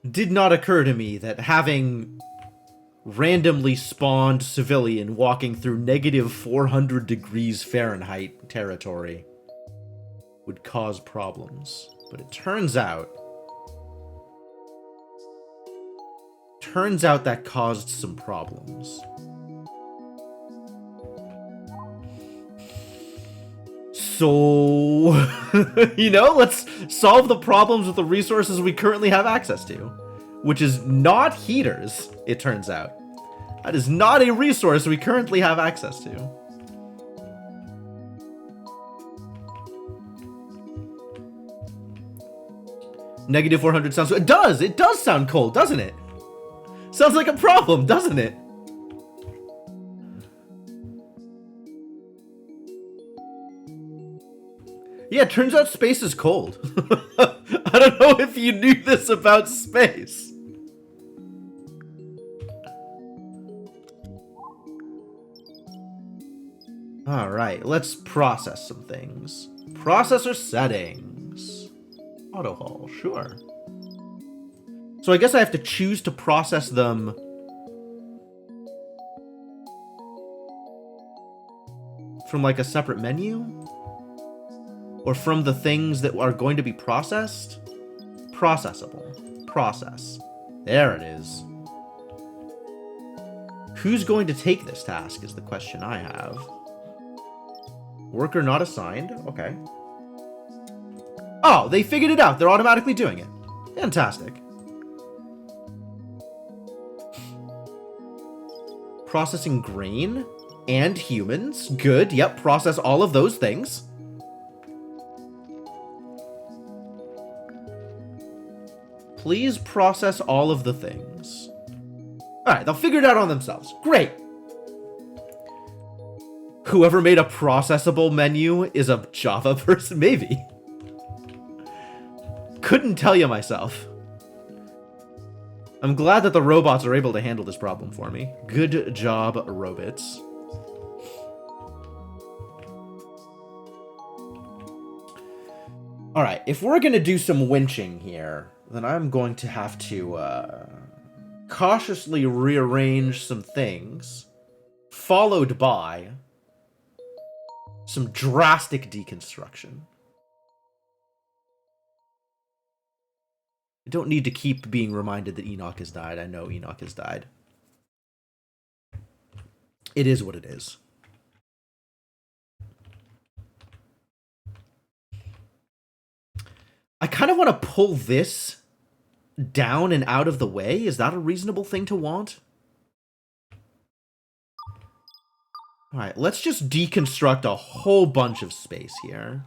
Did not occur to me that having randomly spawned civilian walking through negative 400 degrees Fahrenheit territory would cause problems. But it turns out that caused some problems. So, you know, let's solve the problems with the resources we currently have access to, which is not heaters, it turns out. That is not a resource we currently have access to. Negative 400 sounds... It does sound cold, doesn't it? Sounds like a problem, doesn't it? Yeah, it turns out space is cold. I don't know if you knew this about space. Alright, let's process some things. Processor settings. Auto haul, sure. So I guess I have to choose to process them from like a separate menu? Or from the things that are going to be processed? Processable. Process. There it is. Who's going to take this task is the question I have. Worker not assigned. Okay. Oh, they figured it out. They're automatically doing it. Fantastic. Processing grain and humans. Good. Yep, process all of those things. Please process all of the things. Alright, they'll figure it out on themselves. Great. Whoever made a processable menu is a Java person? Maybe. Couldn't tell you myself. I'm glad that the robots are able to handle this problem for me. Good job, robots. Alright, if we're gonna do some winching here, then I'm going to have to cautiously rearrange some things, followed by some drastic deconstruction. I don't need to keep being reminded that Enoch has died. I know Enoch has died. It is what it is. I kind of want to pull this down and out of the way. Is that a reasonable thing to want? Alright, let's just deconstruct a whole bunch of space here.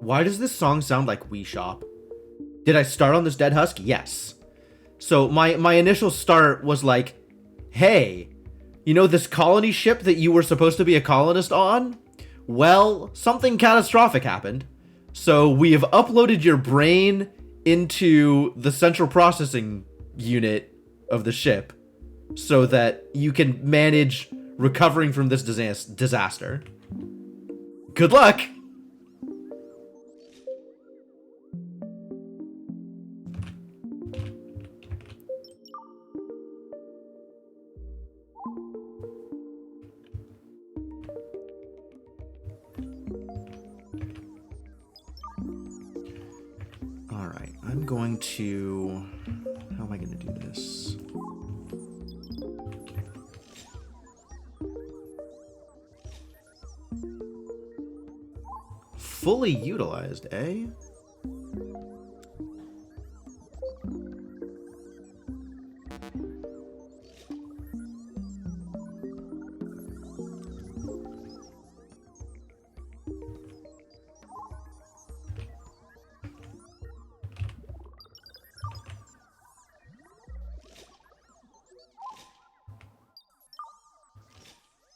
Why does this song sound like Wii Shop? Did I start on this dead husk? Yes. So my initial start was like, hey, you know this colony ship that you were supposed to be a colonist on? Well, something catastrophic happened. So we have uploaded your brain into the central processing unit of the ship so that you can manage recovering from this disaster. Good luck! Alright, I'm going to... How am I going to do this? Fully utilized, eh?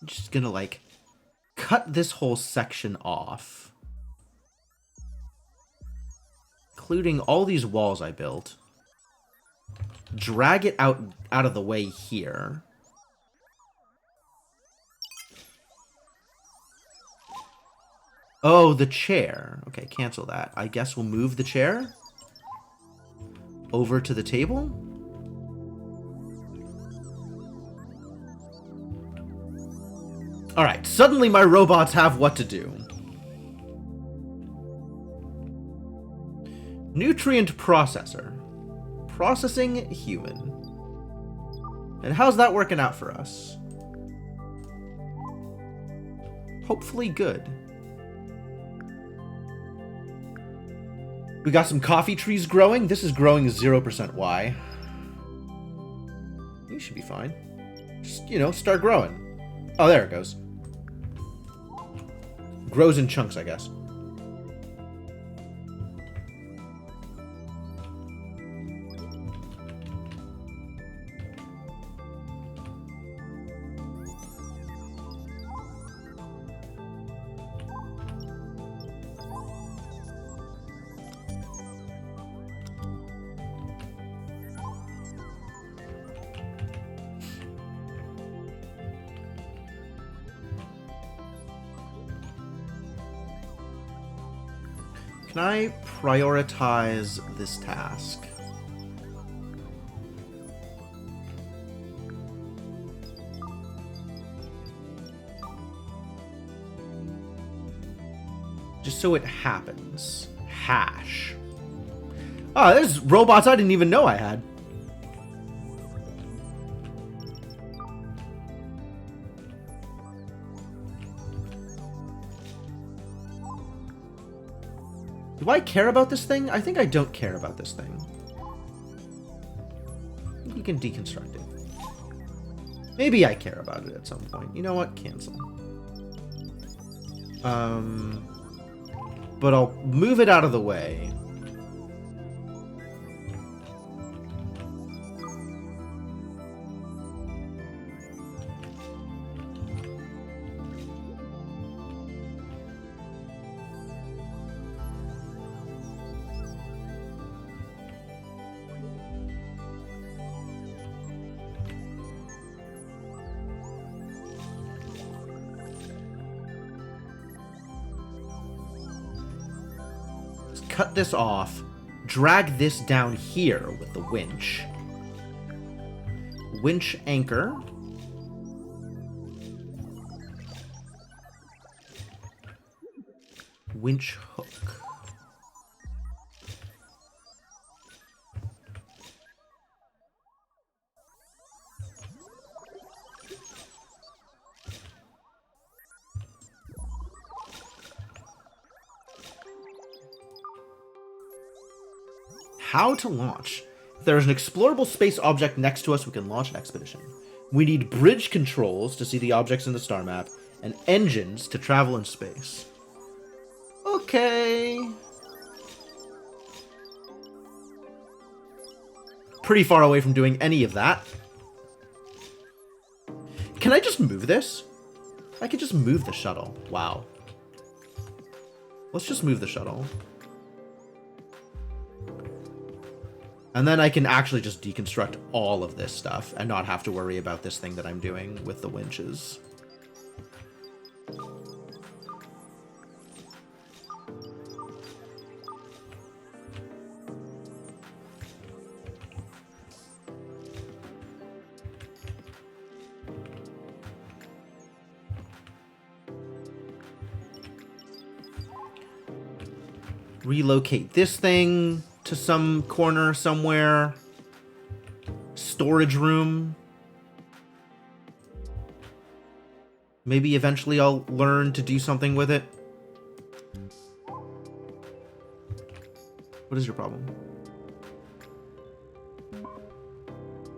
I'm just gonna, like, cut this whole section off. Including all these walls I built. Drag it out of the way here. Oh, the chair. Okay, cancel that. I guess we'll move the chair over to the table. Alright, suddenly my robots have what to do. Nutrient processor. Processing human. And how's that working out for us? Hopefully good. We got some coffee trees growing. This is growing 0% Y. You should be fine. Just, you know, start growing. Oh, there it goes. Grows in chunks, I guess. Can I prioritize this task? Just so it happens. Hash. Oh, there's robots I didn't even know I had. Do I care about this thing? I think I don't care about this thing. You can deconstruct it. Maybe I care about it at some point. You know what? Cancel. But I'll move it out of the way. Cut this off, drag this down here with the winch. Winch anchor. Winch hook. How to launch. If there is an explorable space object next to us, we can launch an expedition. We need bridge controls to see the objects in the star map, and engines to travel in space. Okay. Pretty far away from doing any of that. Can I just move this? I could just move the shuttle. Wow. Let's just move the shuttle. And then I can actually just deconstruct all of this stuff and not have to worry about this thing that I'm doing with the winches. Relocate this thing to some corner somewhere. Storage room. Maybe eventually I'll learn to do something with it. What is your problem?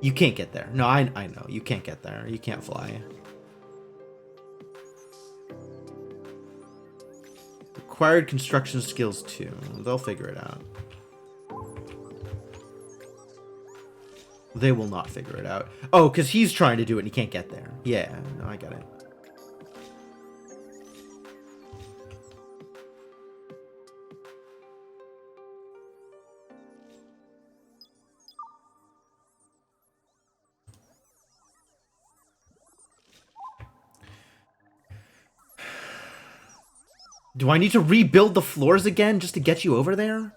You can't get there. No, I know. You can't get there. You can't fly. Required construction skills too. They'll figure it out. They will not figure it out. Oh, because he's trying to do it and he can't get there. Yeah, no, I got it. Do I need to rebuild the floors again just to get you over there?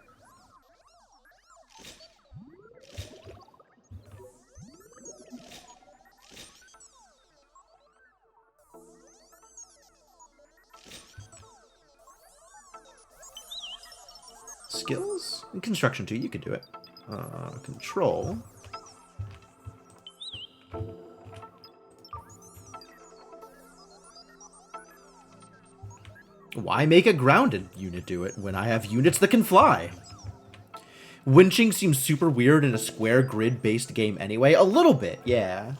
Skills? In construction too, you could do it. Control. Why make a grounded unit do it when I have units that can fly? Winching seems super weird in a square grid-based game anyway. A little bit, yeah.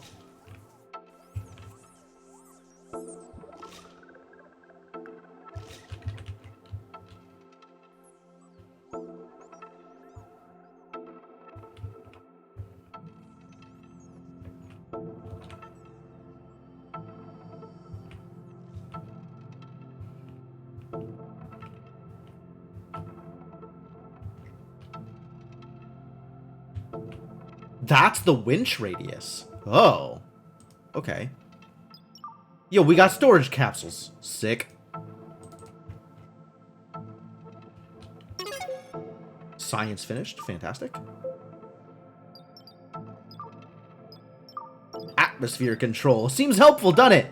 That's the winch radius. Oh. Okay. Yo, we got storage capsules. Sick. Science finished. Fantastic. Atmosphere control. Seems helpful, doesn't it?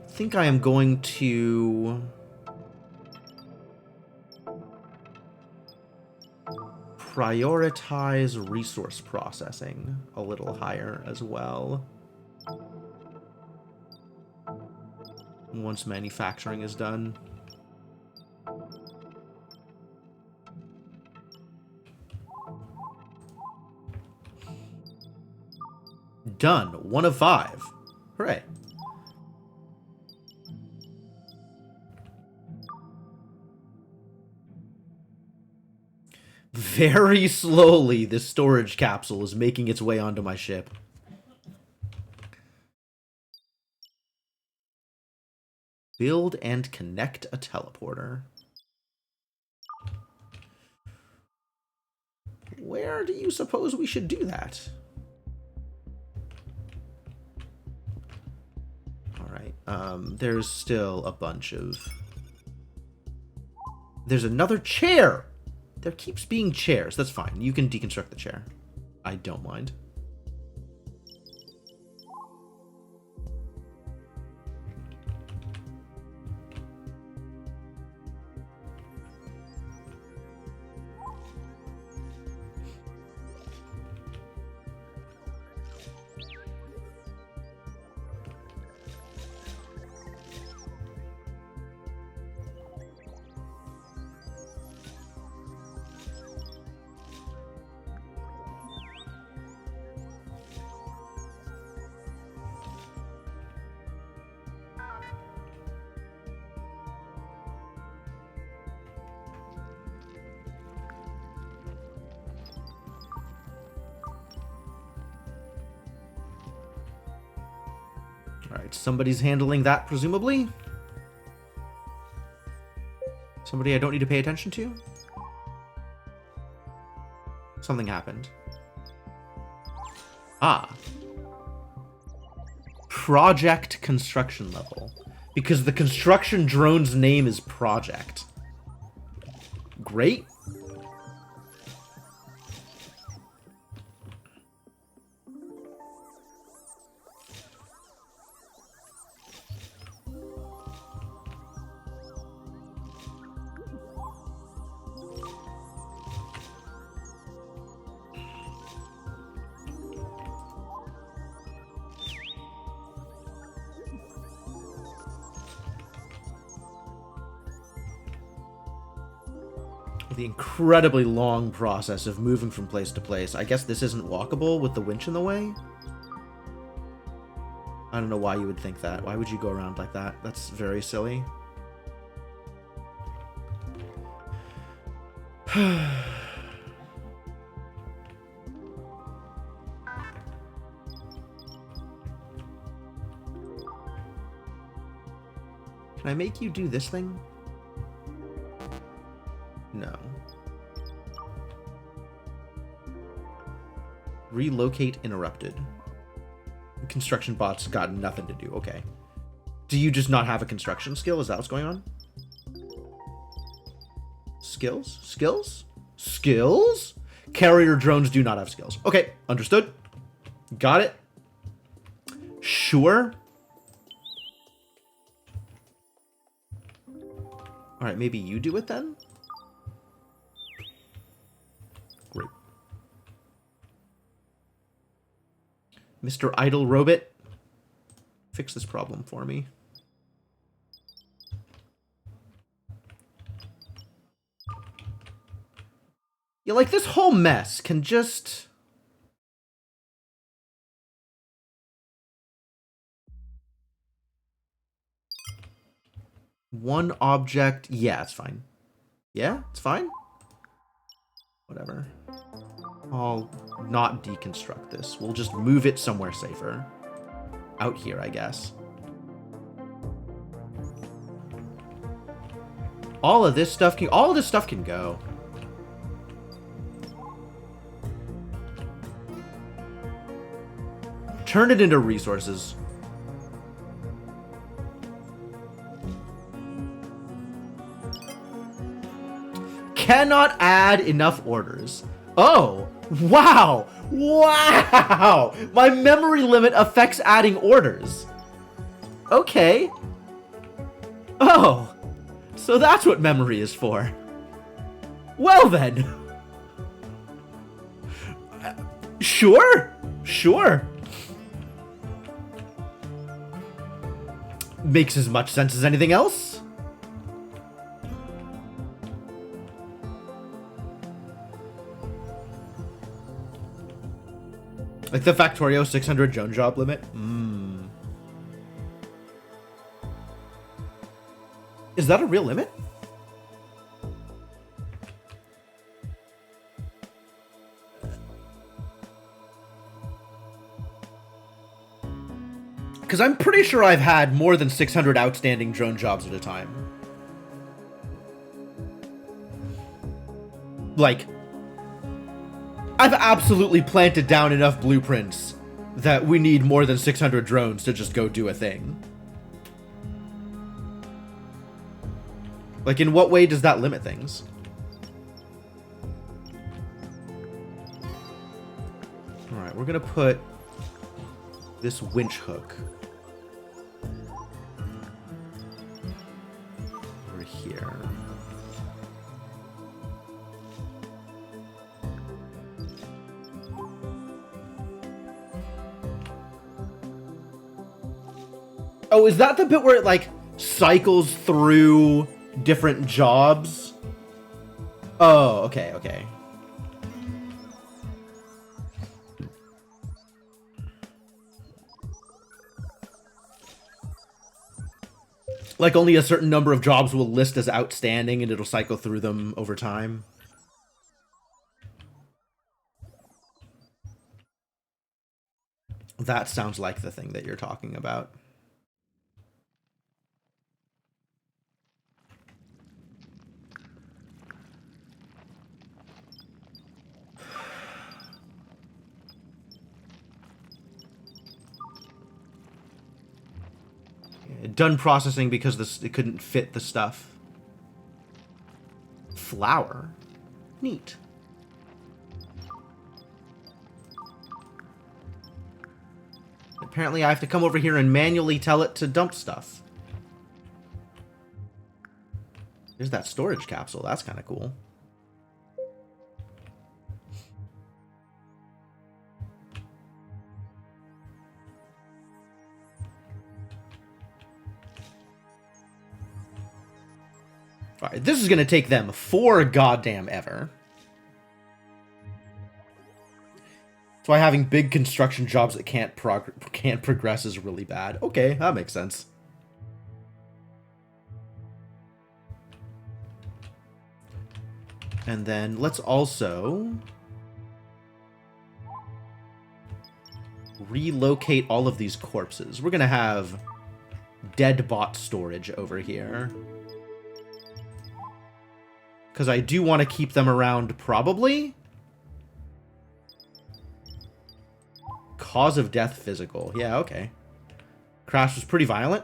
I think I am going to prioritize resource processing a little higher as well. Once manufacturing is done. Done. 1 of 5. Hooray. Very slowly, this storage capsule is making its way onto my ship. Build and connect a teleporter. Where do you suppose we should do that? Alright, there's still a bunch of... There's another chair! There keeps being chairs. That's fine. You can deconstruct the chair. I don't mind. Alright, somebody's handling that, presumably. Somebody I don't need to pay attention to? Something happened. Ah. Project construction level. Because the construction drone's name is Project. Great. The incredibly long process of moving from place to place. I guess this isn't walkable with the winch in the way? I don't know why you would think that. Why would you go around like that? That's very silly. Can I make you do this thing? No. Relocate interrupted. Construction bots got nothing to do. Okay. Do you just not have a construction skill? Is that what's going on? Skills? Skills? Skills? Carrier drones do not have skills. Okay, understood. Got it. Sure. Alright, maybe you do it then? Great. Mr. Idle Robot, fix this problem for me. Yeah, like this whole mess can just... One object. Yeah, it's fine. Yeah, it's fine. Whatever. I'll not deconstruct this. We'll just move it somewhere safer. Out here, I guess. All of this stuff can go. Turn it into resources. Cannot add enough orders. Oh, wow. Wow. My memory limit affects adding orders. Okay. Oh, so that's what memory is for. Well then. Sure. Sure. Makes as much sense as anything else. Like the Factorio 600 drone job limit? Is that a real limit? Because I'm pretty sure I've had more than 600 outstanding drone jobs at a time. Like, I've absolutely planted down enough blueprints that we need more than 600 drones to just go do a thing. Like, in what way does that limit things? Alright, we're gonna put this winch hook over here. Oh, is that the bit where it, like, cycles through different jobs? Oh, okay, okay. Like, only a certain number of jobs will list as outstanding, and it'll cycle through them over time. That sounds like the thing that you're talking about. Done processing because it couldn't fit the stuff. Flour? Neat. Apparently I have to come over here and manually tell it to dump stuff. There's that storage capsule. That's kind of cool. Alright, this is going to take them 4 goddamn ever. That's why having big construction jobs that can't progress is really bad. Okay, that makes sense. And then let's also relocate all of these corpses. We're going to have dead bot storage over here. Because I do want to keep them around, probably. Cause of death, physical. Yeah, okay. Crash was pretty violent.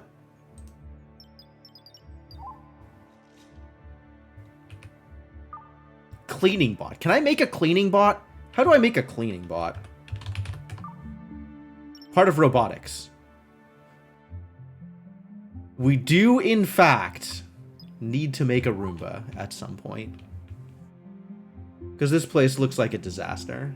Cleaning bot. Can I make a cleaning bot? How do I make a cleaning bot? Part of robotics. We do, in fact, need to make a Roomba at some point. Because this place looks like a disaster.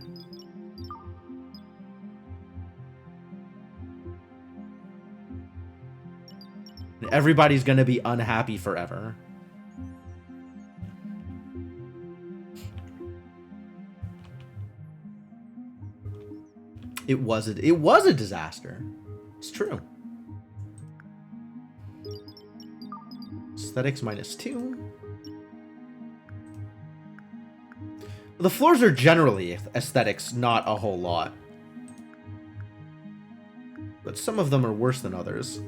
Everybody's gonna be unhappy forever. It was a disaster. It's true. Aesthetics -2. The floors are generally aesthetics, not a whole lot. But some of them are worse than others.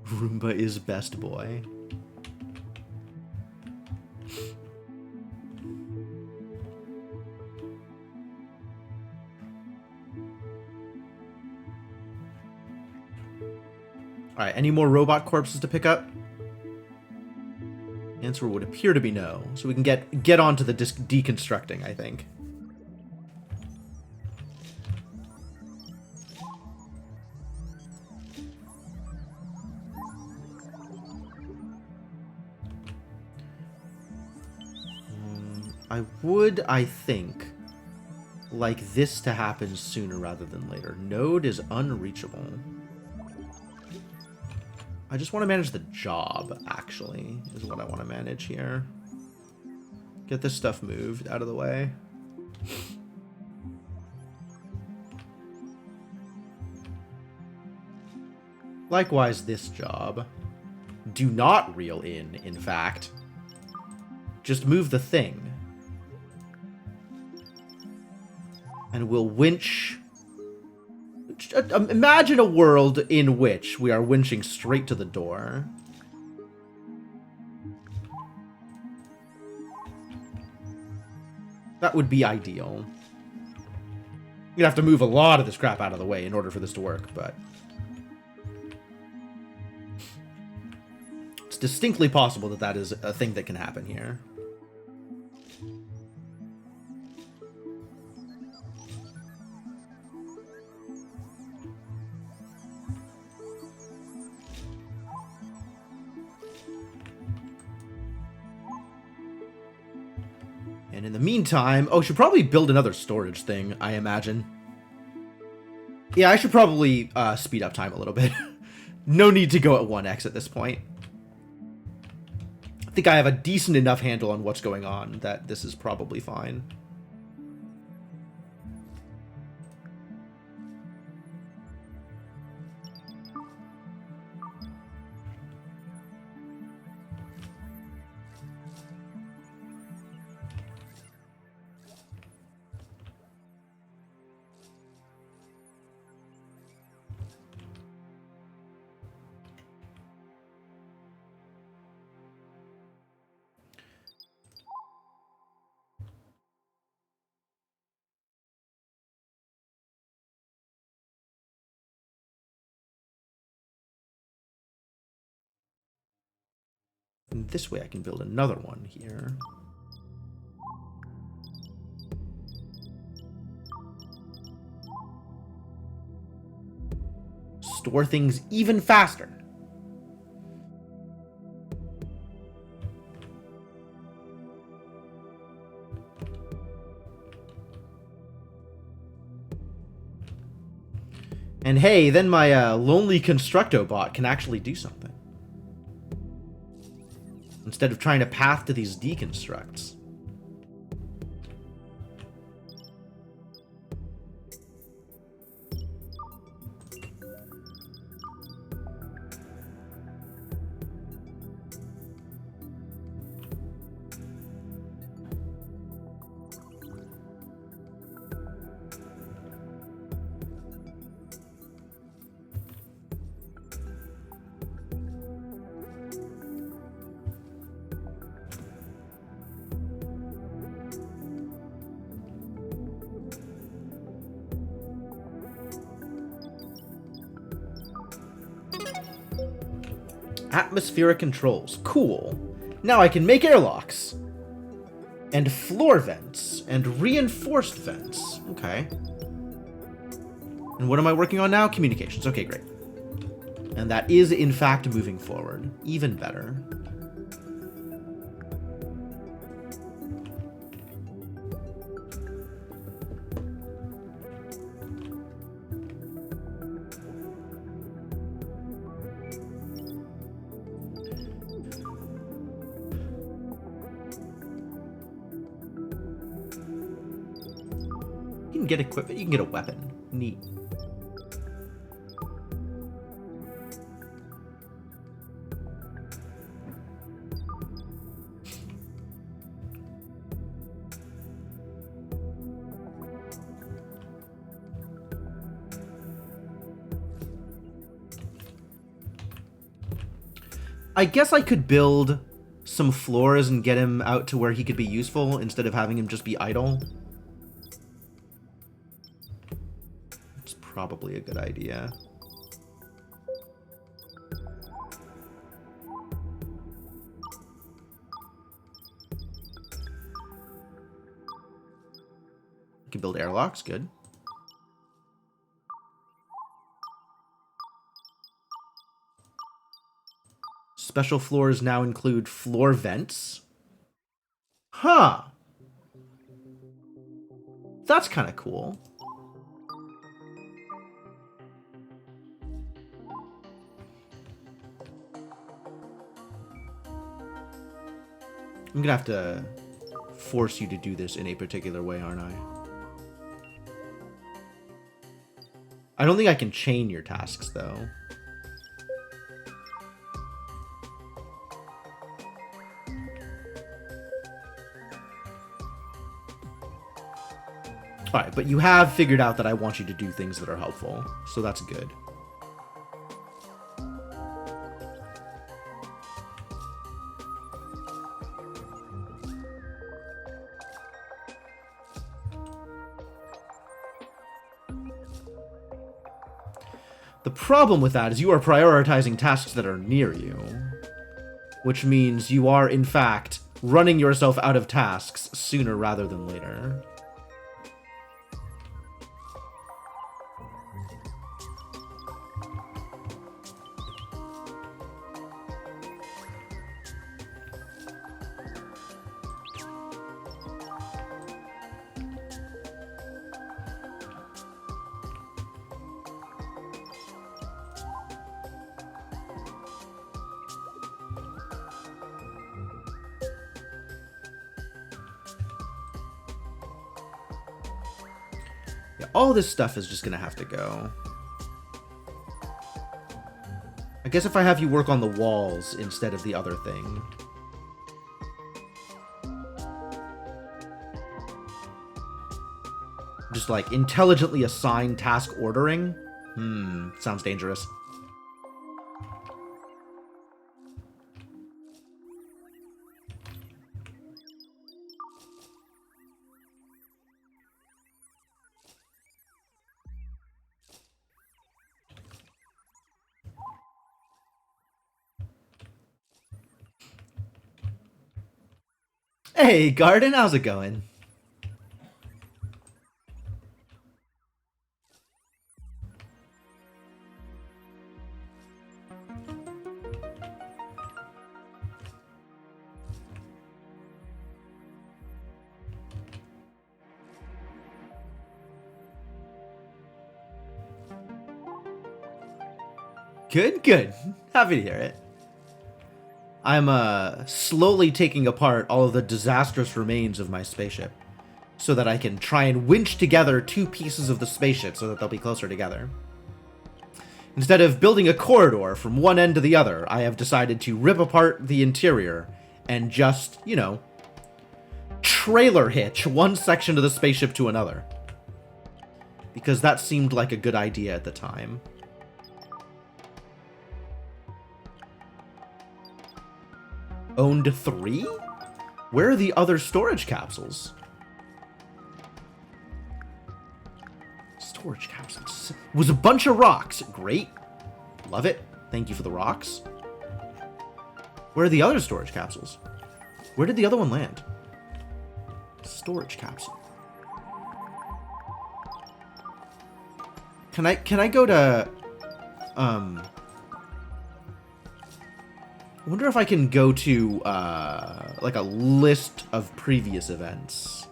Roomba is best boy. Alright, any more robot corpses to pick up? Answer would appear to be no. So we can get onto the deconstructing, I think. I think, like this to happen sooner rather than later. Node is unreachable. I just want to manage the job, actually, is what I want to manage here. Get this stuff moved out of the way. Likewise, this job. Do not reel in fact. Just move the thing. And we'll winch... Imagine a world in which we are winching straight to the door. That would be ideal. You'd have to move a lot of this crap out of the way in order for this to work, but... it's distinctly possible that that is a thing that can happen here. And in the meantime, oh, should probably build another storage thing, I imagine. Yeah, I should probably speed up time a little bit. No need to go at 1x at this point. I think I have a decent enough handle on what's going on that this is probably fine. And this way I can build another one here. Store things even faster. And hey, then my lonely Constructo bot can actually do something. Instead of trying to path to these deconstructs. Atmospheric controls. Cool. Now I can make airlocks. And floor vents. And reinforced vents. Okay. And what am I working on now? Communications. Okay, great. And that is, in fact, moving forward. Even better. You can get equipment. You can get a weapon. Neat. I guess I could build some floors and get him out to where he could be useful instead of having him just be idle. It's probably a good idea. I can build airlocks, good. Special floors now include floor vents. Huh. That's kind of cool. I'm gonna have to force you to do this in a particular way, aren't I? I don't think I can chain your tasks, though. Alright, but you have figured out that I want you to do things that are helpful, so that's good. The problem with that is you are prioritizing tasks that are near you, which means you are, in fact, running yourself out of tasks sooner rather than later. All this stuff is just gonna have to go. I guess if I have you work on the walls instead of the other thing. Just like intelligently assign task ordering. Sounds dangerous. Hey, Garden, how's it going? Good, good. Happy to hear it. I'm slowly taking apart all of the disastrous remains of my spaceship so that I can try and winch together two pieces of the spaceship so that they'll be closer together. Instead of building a corridor from one end to the other, I have decided to rip apart the interior and just, you know, trailer hitch one section of the spaceship to another. Because that seemed like a good idea at the time. Owned 3? Where are the other storage capsules? Storage capsules. It was a bunch of rocks. Great. Love it. Thank you for the rocks. Where are the other storage capsules? Where did the other one land? Storage capsule. Can I go to I wonder if I can go to, like a list of previous events.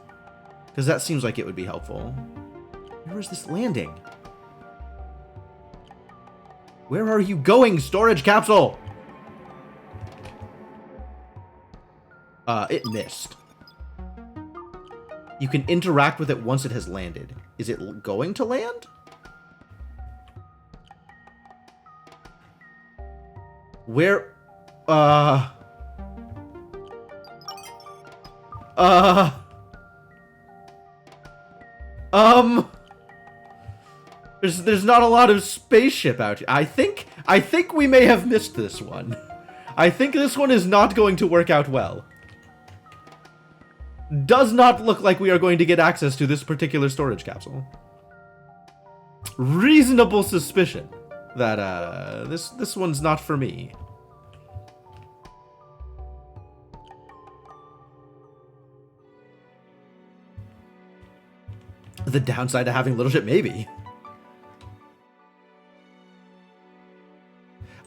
Because that seems like it would be helpful. Where is this landing? Where are you going, storage capsule? It missed. You can interact with it once it has landed. Is it going to land? Where... There's not a lot of spaceship out here. I think we may have missed this one. I think this one is not going to work out well. Does not look like we are going to get access to this particular storage capsule. Reasonable suspicion that this one's not for me. The downside of having little ship, maybe.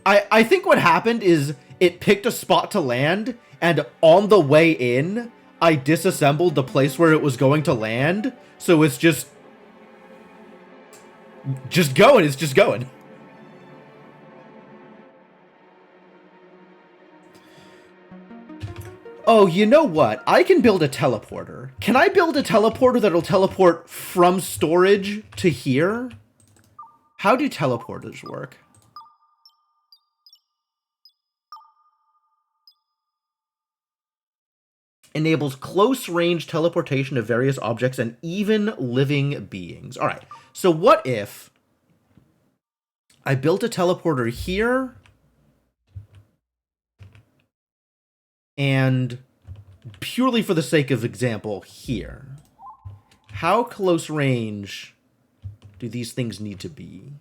I think what happened is it picked a spot to land, and on the way in, I disassembled the place where it was going to land, so it's just going. It's just going. Oh, you know what? I can build a teleporter. Can I build a teleporter that'll teleport from storage to here? How do teleporters work? Enables close-range teleportation of various objects and even living beings. All right, so what if I built a teleporter here and purely for the sake of example here? How close range do these things need to be?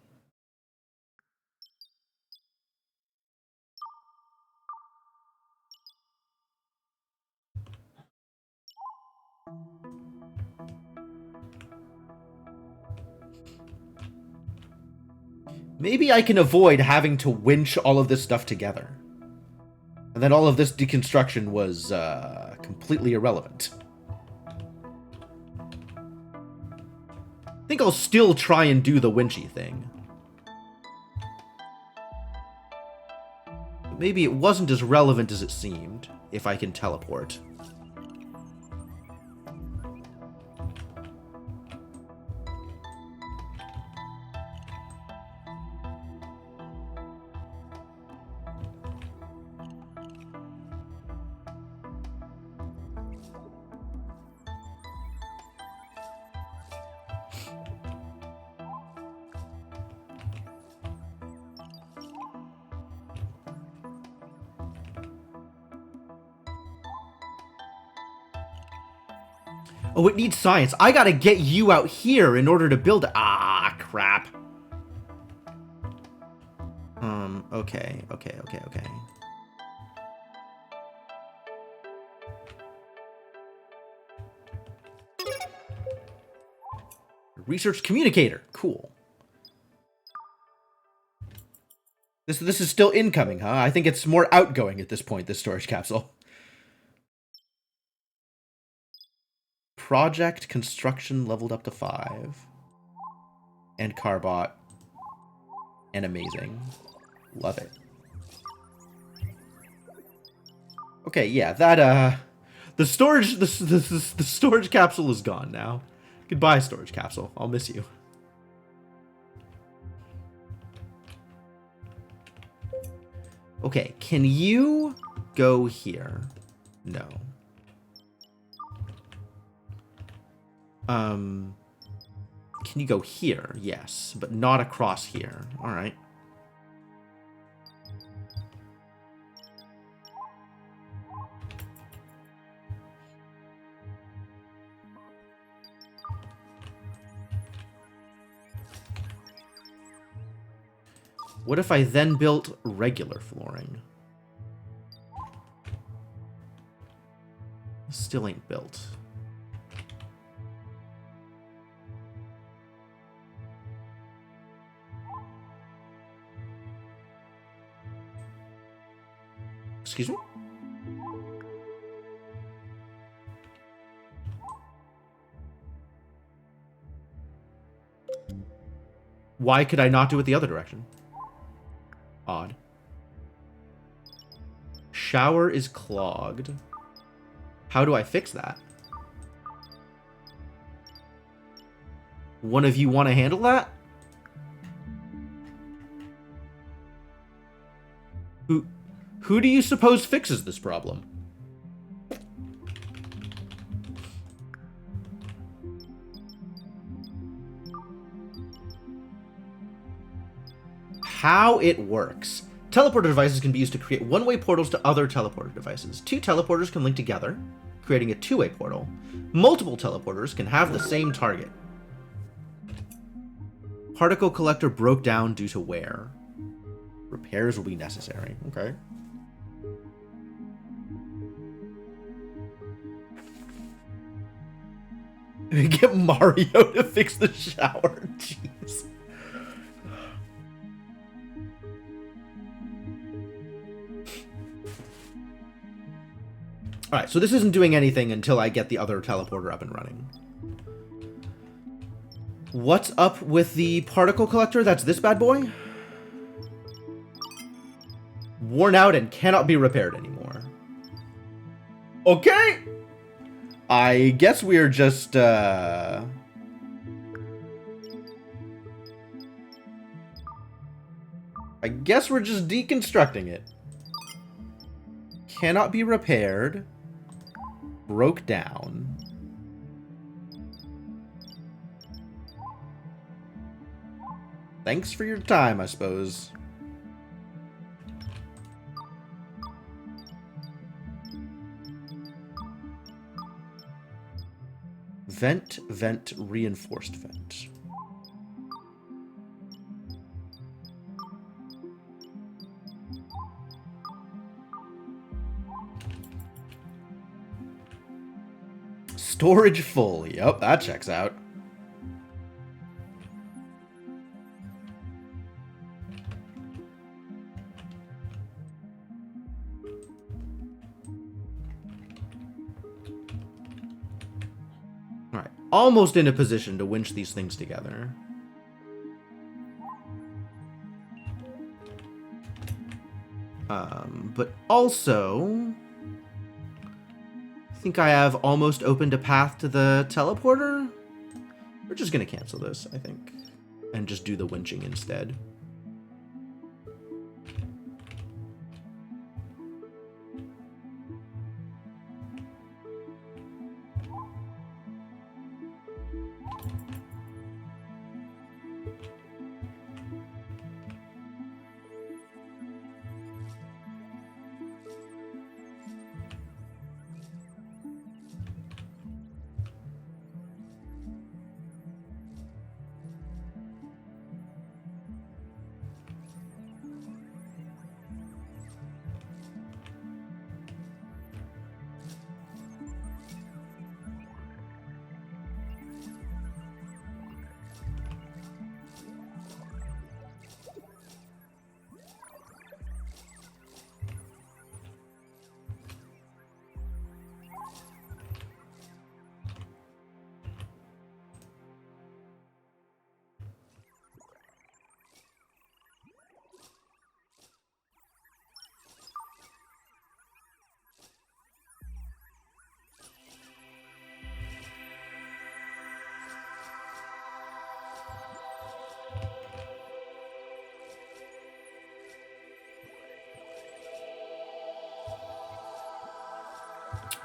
Maybe I can avoid having to winch all of this stuff together. And then all of this deconstruction was completely irrelevant. I think I'll still try and do the winchy thing. But maybe it wasn't as relevant as it seemed, if I can teleport. Oh, it needs science. I gotta get you out here in order to build... Ah, crap. Okay. Research communicator. Cool. This is still incoming, huh? I think it's more outgoing at this point, this storage capsule. Project construction leveled up to 5. And Carbot. And amazing. Love it. Okay, yeah, that the storage capsule is gone now. Goodbye, storage capsule. I'll miss you. Okay, can you go here? No. Can you go here? Yes, but not across here. All right. What if I then built regular flooring? Still ain't built. Excuse me? Why could I not do it the other direction? Odd. Shower is clogged. How do I fix that? One of you want to handle that? Who do you suppose fixes this problem? How it works. Teleporter devices can be used to create one-way portals to other teleporter devices. Two teleporters can link together, creating a two-way portal. Multiple teleporters can have the same target. Particle collector broke down due to wear. Repairs will be necessary. Okay. Get Mario to fix the shower. Jeez. Alright, so this isn't doing anything until I get the other teleporter up and running. What's up with the particle collector? That's this bad boy? Worn out and cannot be repaired anymore. Okay! I guess we're just, I guess we're just deconstructing it. Cannot be repaired. Broke down. Thanks for your time, I suppose. Vent, vent, reinforced vent. Storage full. Yep, that checks out. Alright, almost in a position to winch these things together. But also, I think I have almost opened a path to the teleporter. We're just gonna cancel this, I think, and just do the winching instead.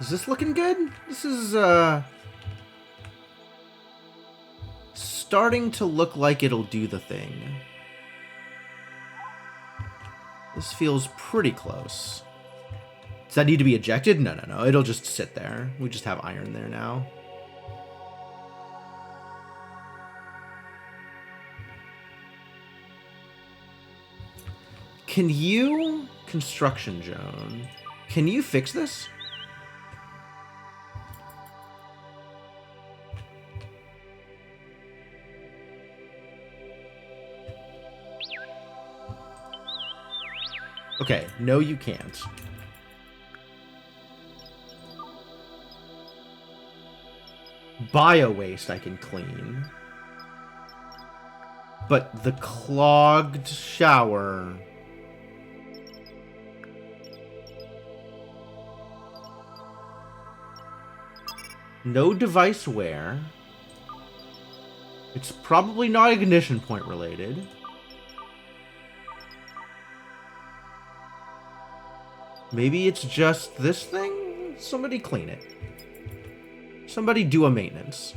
Is this looking good? This is, starting to look like it'll do the thing. This feels pretty close. Does that need to be ejected? No, no, no. It'll just sit there. We just have iron there now. Can you... Construction Joan. Can you fix this? Okay, no you can't. Bio waste I can clean. But the clogged shower... No device wear. It's probably not ignition point related. Maybe it's just this thing? Somebody clean it. Somebody do a maintenance.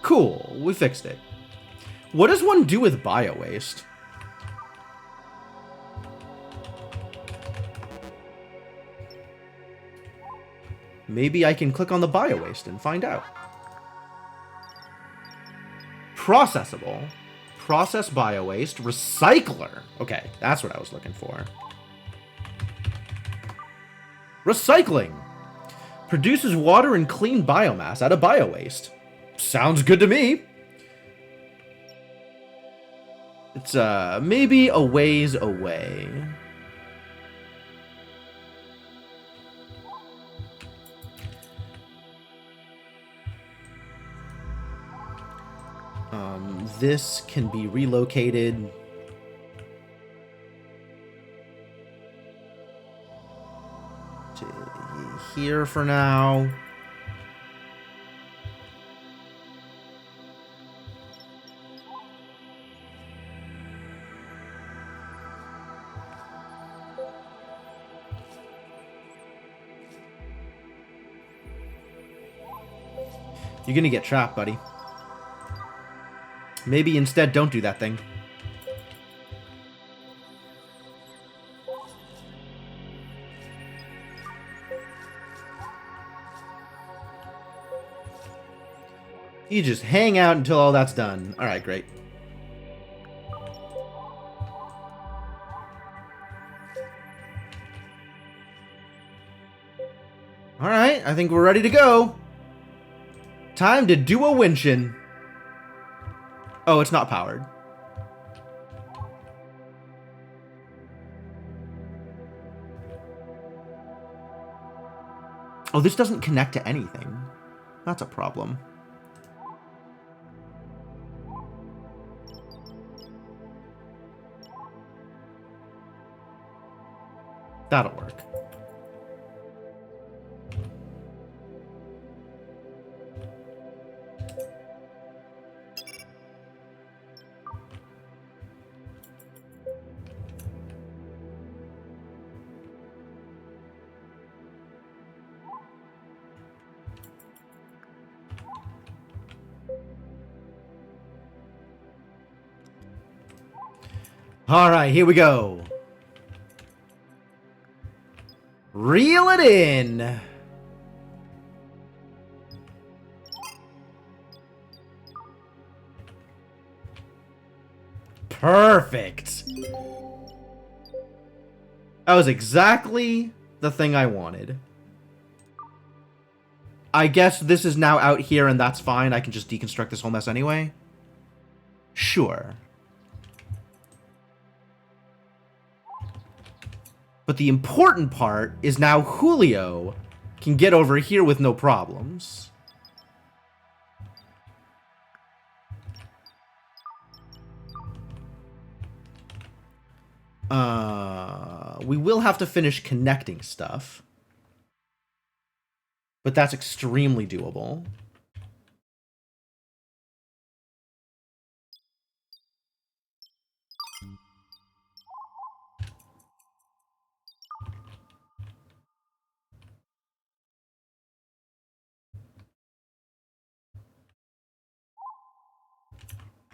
Cool, we fixed it. What does one do with bio-waste? Maybe I can click on the bio-waste and find out. Processable. Process bio-waste. Recycler. Okay, that's what I was looking for. Recycling. Produces water and clean biomass out of bio-waste. Sounds good to me. It's, maybe a ways away. This can be relocated. To here for now. You're gonna get trapped, buddy. Maybe instead don't do that thing. You just hang out until all that's done. Alright, great. Alright, I think we're ready to go. Time to do a winchin'. Oh, it's not powered. Oh, this doesn't connect to anything. That's a problem. That'll work. All right, here we go. Reel it in. Perfect. That was exactly the thing I wanted. I guess this is now out here and that's fine. I can just deconstruct this whole mess anyway. Sure. But the important part is now Julio can get over here with no problems. We will have to finish connecting stuff. But that's extremely doable.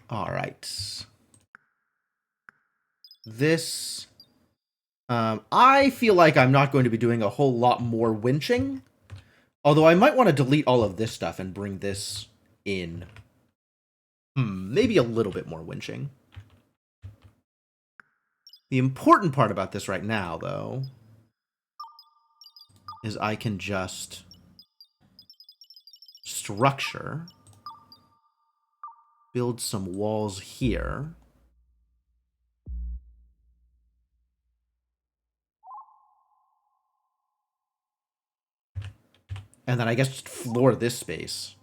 All right. This... I feel like I'm not going to be doing a whole lot more winching. Although I might want to delete all of this stuff and bring this in. Maybe a little bit more winching. The important part about this right now, though, is I can just structure, build some walls here. And then I guess just floor this space.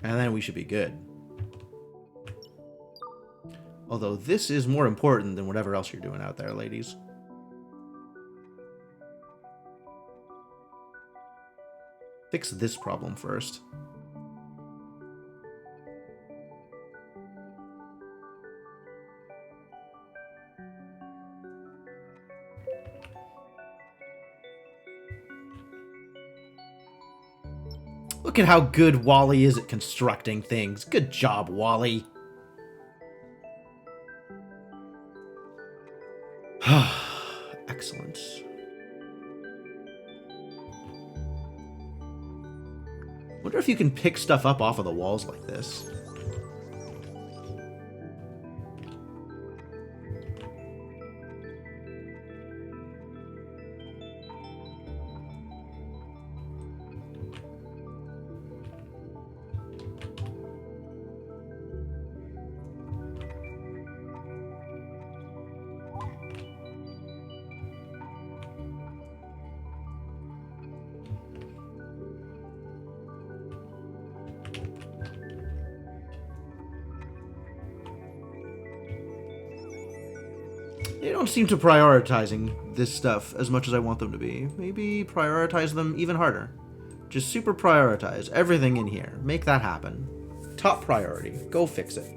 And then we should be good. Although this is more important than whatever else you're doing out there, ladies. Fix this problem first. Look at how good Wally is at constructing things. Good job, Wally. Excellent. Wonder if you can pick stuff up off of the walls like this. They don't seem to prioritizing this stuff as much as I want them to be. Maybe prioritize them even harder. Just super prioritize everything in here. Make that happen. Top priority. Go fix it.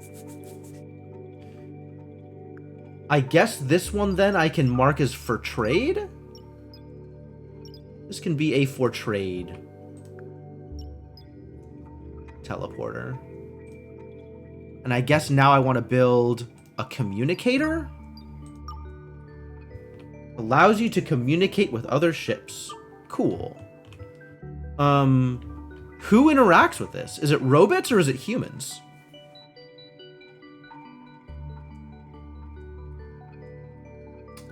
I guess this one then I can mark as for trade? This can be a for trade teleporter. And I guess now I want to build a communicator? Allows you to communicate with other ships. Cool. Who interacts with this? Is it robots or is it humans?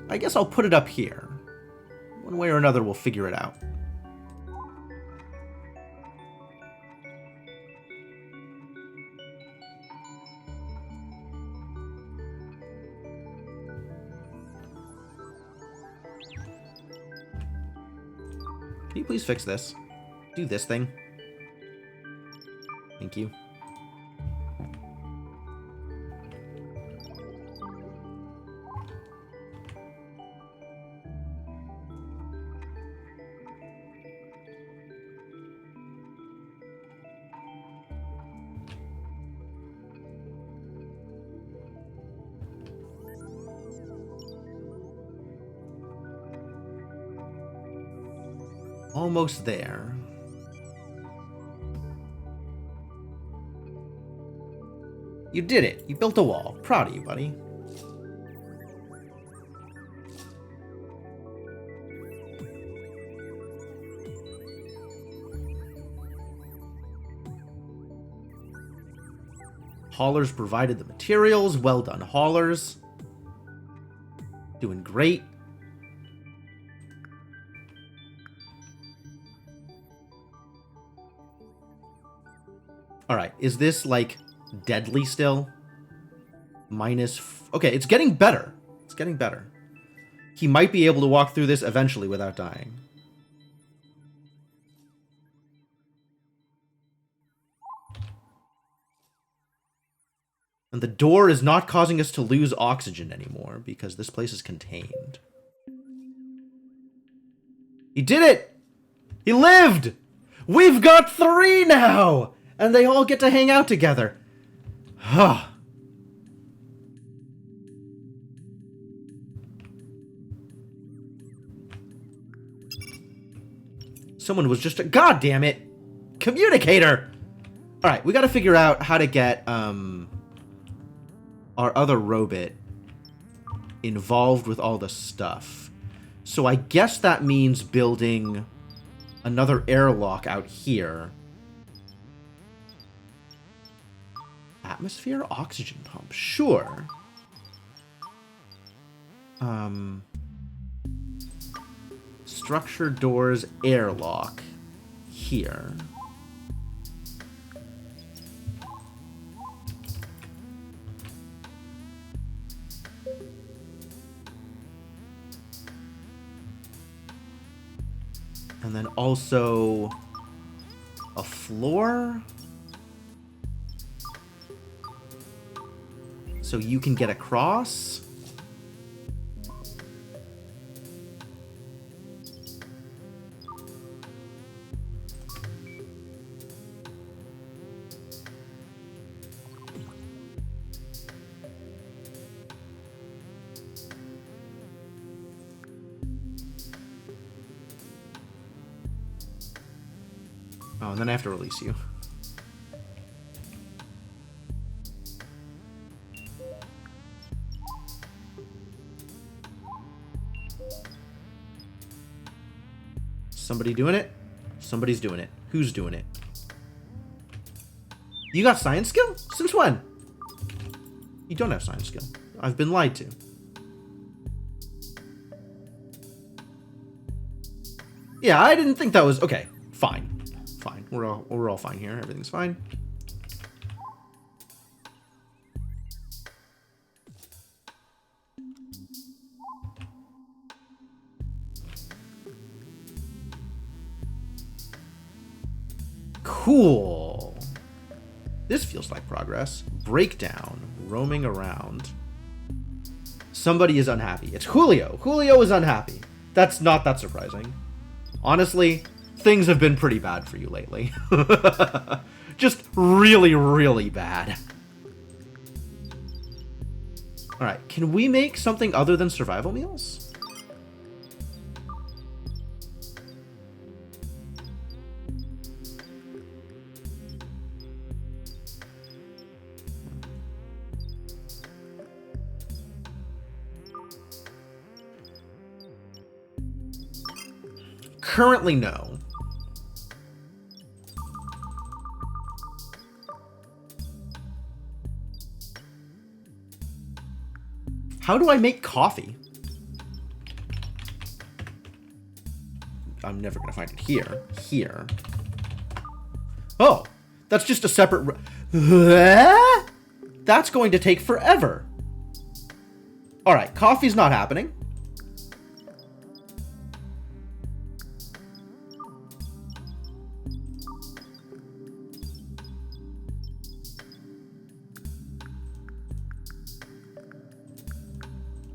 I guess I'll put it up here. One way or another, we'll figure it out. Can you please fix this? Do this thing. Thank you. Almost there. You did it. You built a wall. Proud of you, buddy. Haulers provided the materials. Well done, haulers. Doing great. Alright, is this, like, deadly still? Okay, it's getting better. It's getting better. He might be able to walk through this eventually without dying. And the door is not causing us to lose oxygen anymore because this place is contained. He did it! He lived! We've got 3 now! And they all get to hang out together. Huh. Someone was just a... God damn it! Communicator! Alright, we gotta figure out how to get, our other robot involved with all the stuff. So I guess that means building another airlock out here. Atmosphere oxygen pump, sure. Structure doors airlock here. And then also a floor. So you can get across. Oh, and then I have to release you. Somebody doing it? Somebody's doing it. Who's doing it? You got science skill? Since when? You don't have science skill. I've been lied to. Yeah, I didn't think that was... Okay, fine. Fine. We're all fine here. Everything's fine. Cool. This feels like progress. Breakdown. Roaming around. Somebody is unhappy. It's Julio. Julio is unhappy. That's not that surprising. Honestly, things have been pretty bad for you lately. Just really, really bad. Alright, can we make something other than survival meals? Currently, no. How do I make coffee? I'm never gonna find it here. Here. Oh, that's just a separate... That's going to take forever. Alright, coffee's not happening.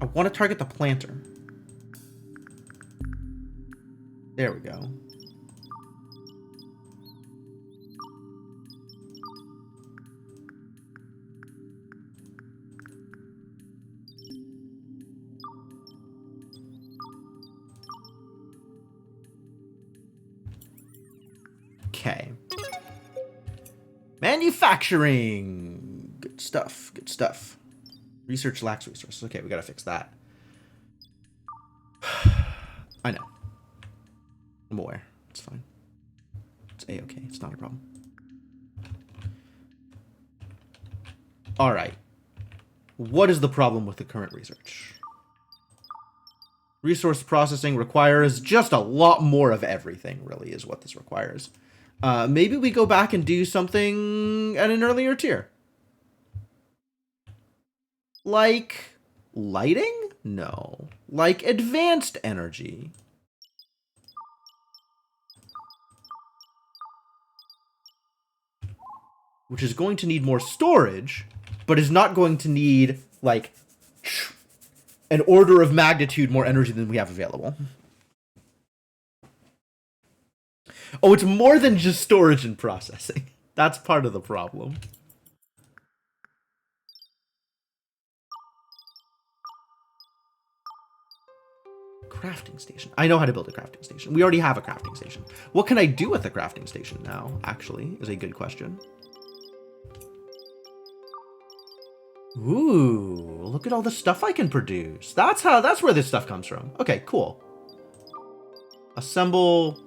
I want to target the planter. There we go. Okay. Manufacturing. Good stuff. Good stuff. Research lacks resources. Okay, we gotta fix that. I know. I'm aware. It's fine. It's a-okay. It's not a problem. Alright. What is the problem with the current research? Resource processing requires just a lot more of everything, really, is what this requires. Maybe we go back and do something at an earlier tier. Like lighting? No. Like advanced energy. Which is going to need more storage, but is not going to need, like, an order of magnitude more energy than we have available. Oh, it's more than just storage and processing. That's part of the problem. Crafting station. I know how to build a crafting station. We already have a crafting station. What can I do with a crafting station now, actually, is a good question. Ooh, look at all the stuff I can produce. That's where this stuff comes from. Okay, cool. Assemble.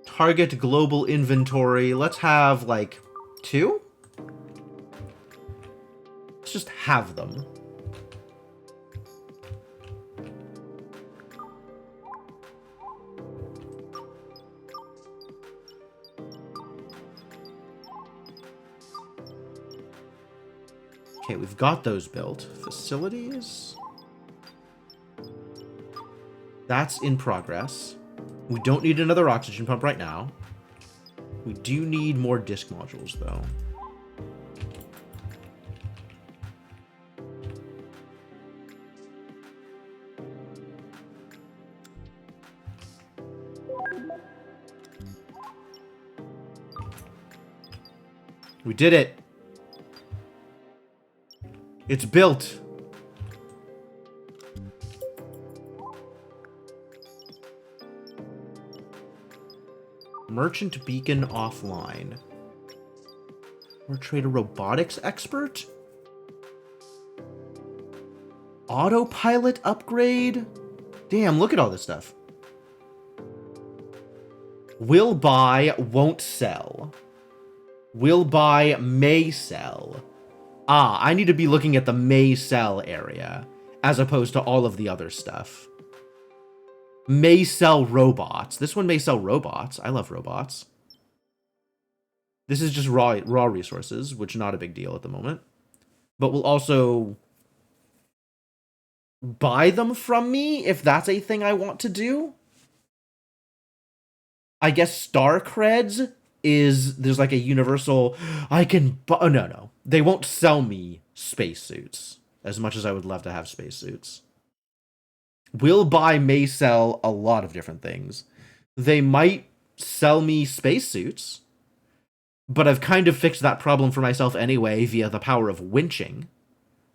Target global inventory. Let's have, like, 2? Let's just have them. Okay, we've got those built. Facilities. That's in progress. We don't need another oxygen pump right now. We do need more disk modules, though. We did it. It's built. Merchant beacon offline. Or trade a robotics expert? Autopilot upgrade? Damn, look at all this stuff. Will buy, won't sell. Will buy, may sell. Ah, I need to be looking at the may sell area, as opposed to all of the other stuff. May sell robots. This one may sell robots. I love robots. This is just raw resources, which not a big deal at the moment. But will also buy them from me if that's a thing I want to do. I guess Star Creds is, there's like a universal, I can, oh no. They won't sell me spacesuits as much as I would love to have spacesuits. Will buy, may sell a lot of different things. They might sell me spacesuits, but I've kind of fixed that problem for myself anyway via the power of winching,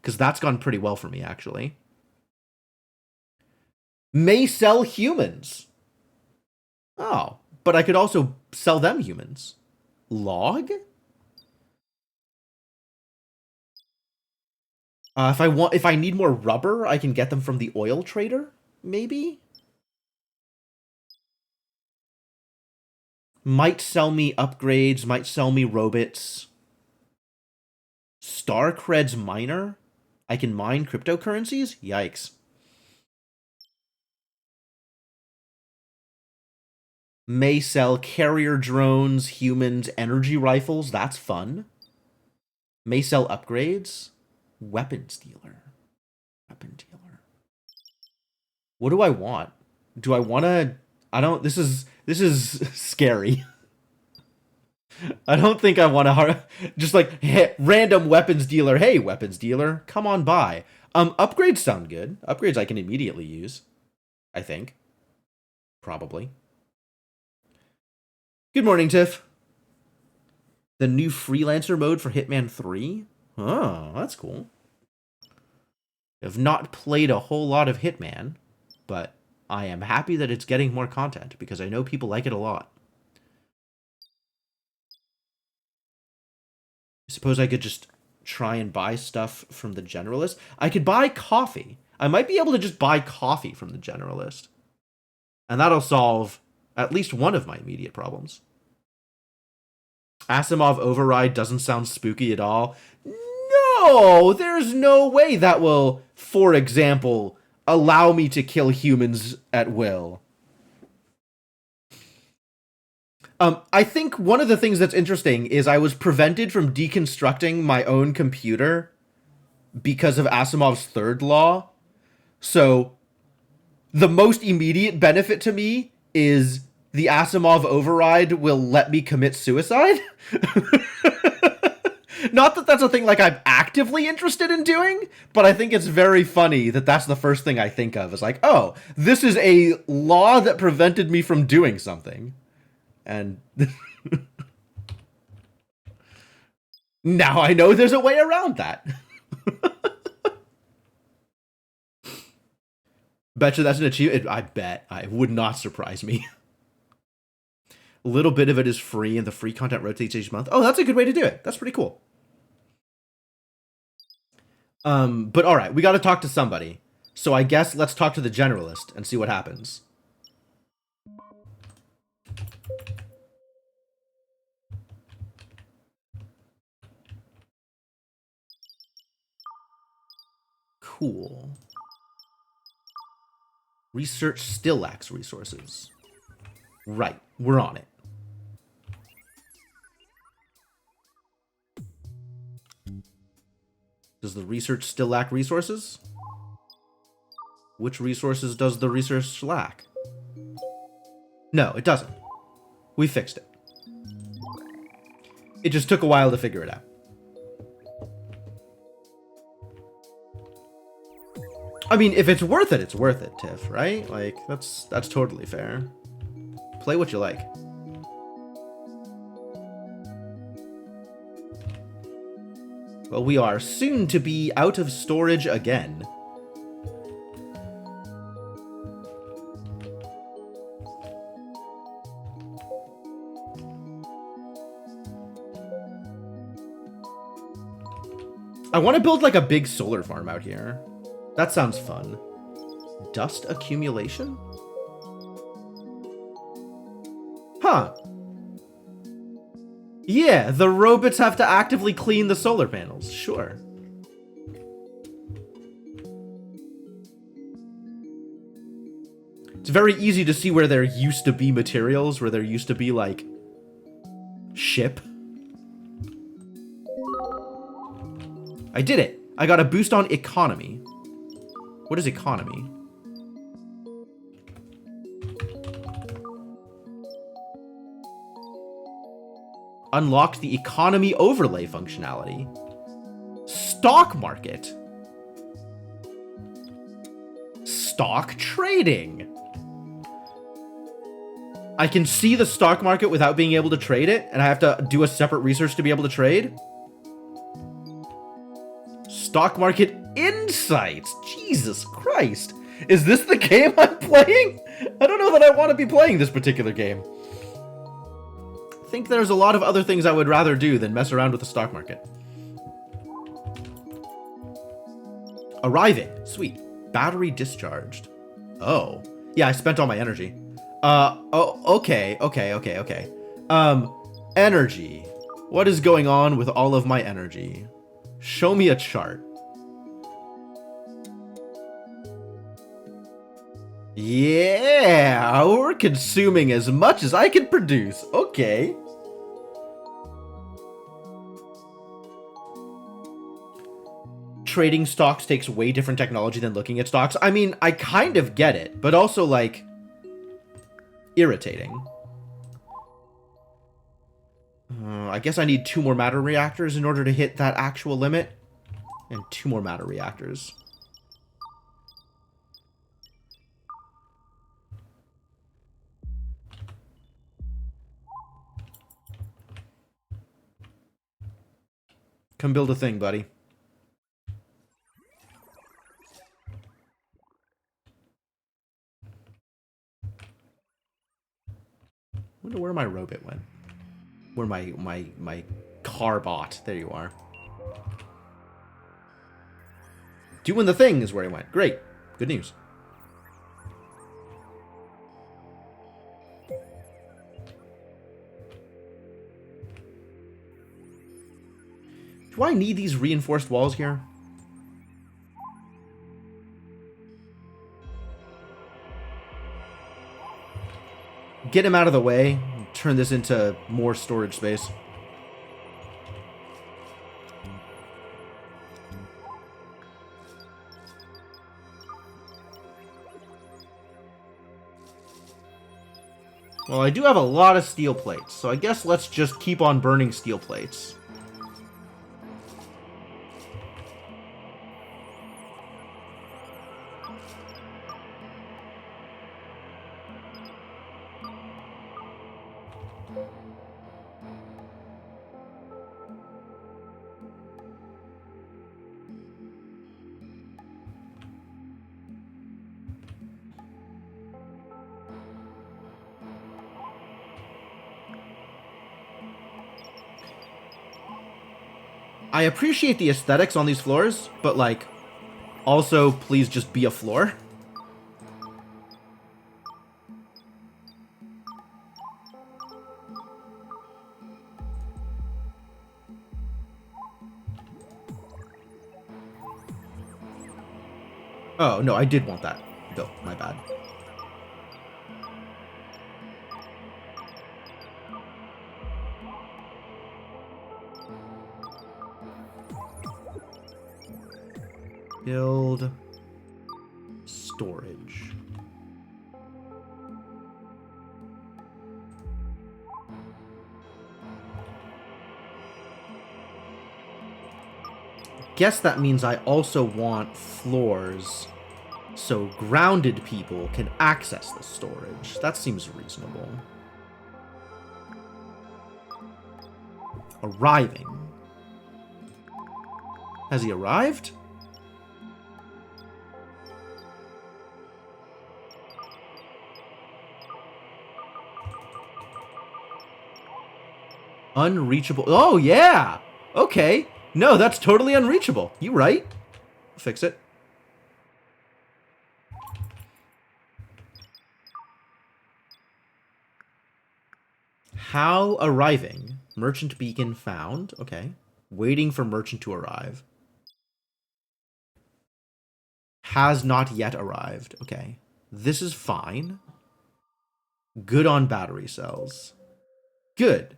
because that's gone pretty well for me, actually. May sell humans. Oh, but I could also sell them humans. Log? If I need more rubber, I can get them from the oil trader, maybe? Might sell me upgrades, might sell me robots. Star Creds miner? I can mine cryptocurrencies? Yikes. May sell carrier drones, humans, energy rifles. That's fun. May sell upgrades. Weapons dealer. Weapon dealer. What do I want? Do I want to... I don't... This is scary. I don't think I want to... Just like, hey, random weapons dealer. Hey, weapons dealer, come on by. Upgrades sound good. Upgrades I can immediately use. I think. Probably. Good morning, Tiff. The new freelancer mode for Hitman 3? Oh, that's cool. I've not played a whole lot of Hitman, but I am happy that it's getting more content because I know people like it a lot. I suppose I could just try and buy stuff from the generalist. I could buy coffee. I might be able to just buy coffee from the generalist. And that'll solve at least one of my immediate problems. Asimov override doesn't sound spooky at all. No, there's no way that will, for example, allow me to kill humans at will. I think one of the things that's interesting is I was prevented from deconstructing my own computer because of Asimov's third law. So the most immediate benefit to me is the Asimov override will let me commit suicide. Not that that's a thing like I'm actively interested in doing, but I think it's very funny that that's the first thing I think of. Is like, oh, this is a law that prevented me from doing something. And now I know there's a way around that. Bet you that's an achievement. I bet. It would not surprise me. A little bit of it is free, and the free content rotates each month. Oh, that's a good way to do it. That's pretty cool. But all right, we got to talk to somebody. So I guess let's talk to the generalist and see what happens. Cool. Research still lacks resources. Right, we're on it. Does the research still lack resources? Which resources does the research lack? No, it doesn't. We fixed it. It just took a while to figure it out. I mean, if it's worth it, Tiff, right? Like, that's totally fair. Play what you like. Well, we are soon to be out of storage again. I want to build like a big solar farm out here. That sounds fun. Dust accumulation? Huh. Yeah, the robots have to actively clean the solar panels. Sure. It's very easy to see where there used to be materials, where there used to be, like, ship. I did it. I got a boost on economy. What is economy? Unlocked the economy overlay functionality. Stock market. Stock trading. I can see the stock market without being able to trade it, and I have to do a separate research to be able to trade. Stock market insights. Jesus Christ. Is this the game I'm playing? I don't know that I want to be playing this particular game. I think there's a lot of other things I would rather do than mess around with the stock market. Arriving. Sweet. Battery discharged. Oh. Yeah, I spent all my energy. Oh, okay. Energy. What is going on with all of my energy? Show me a chart. Yeah, we're consuming as much as I can produce. Okay. Trading stocks takes way different technology than looking at stocks. I mean, I kind of get it, but also, like, irritating. I guess I need 2 more matter reactors in order to hit that actual limit. And 2 more matter reactors. Come build a thing, buddy. I wonder where my robot went. Where my car bot. There you are. Doing the thing is where he went. Great. Good news. Do I need these reinforced walls here? Get him out of the way. Turn this into more storage space. Well, I do have a lot of steel plates, so I guess let's just keep on burning steel plates. I appreciate the aesthetics on these floors, but, like, also, please just be a floor. Oh, no, I did want that built. My bad. Build storage. Guess that means I also want floors so grounded people can access the storage. That seems reasonable. Arriving. Has he arrived? Unreachable. Oh, yeah. Okay. No, that's totally unreachable. You right? Fix it. How arriving? Merchant beacon found. Okay. Waiting for merchant to arrive. Has not yet arrived. Okay. This is fine. Good on battery cells. Good.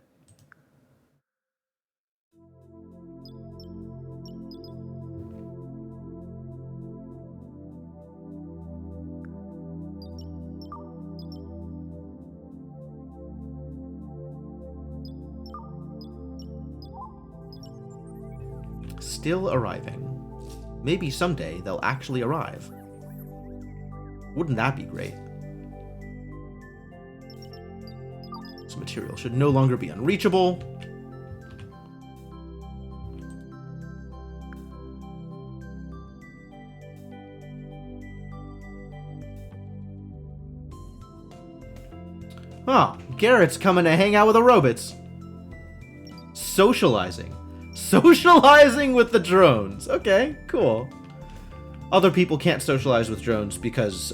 Still arriving. Maybe someday they'll actually arrive. Wouldn't that be great? This material should no longer be unreachable. Oh, Garrett's coming to hang out with the robots. Socializing. Socializing with the drones. Okay, cool. Other people can't socialize with drones because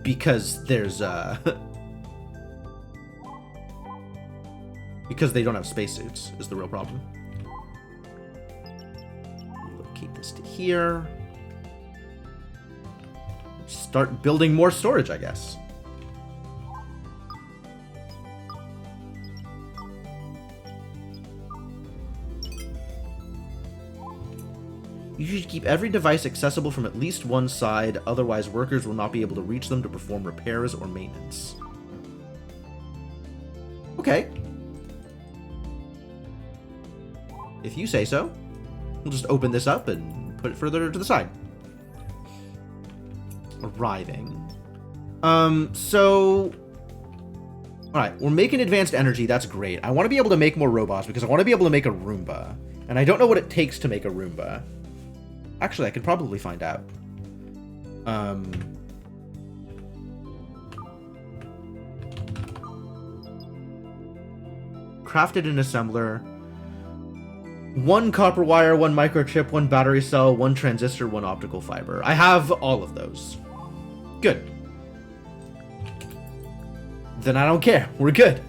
there's because they don't have spacesuits is the real problem. Relocate this to here. Start building more storage, I guess. You should keep every device accessible from at least one side, otherwise workers will not be able to reach them to perform repairs or maintenance. Okay. If you say so. We'll just open this up and put it further to the side. Arriving. So... Alright, we're making advanced energy, that's great. I want to be able to make more robots because I want to be able to make a Roomba. And I don't know what it takes to make a Roomba. Actually, I could probably find out. Crafted an assembler. 1 copper wire, 1 microchip, 1 battery cell, 1 transistor, 1 optical fiber. I have all of those. Good. Then I don't care. We're good.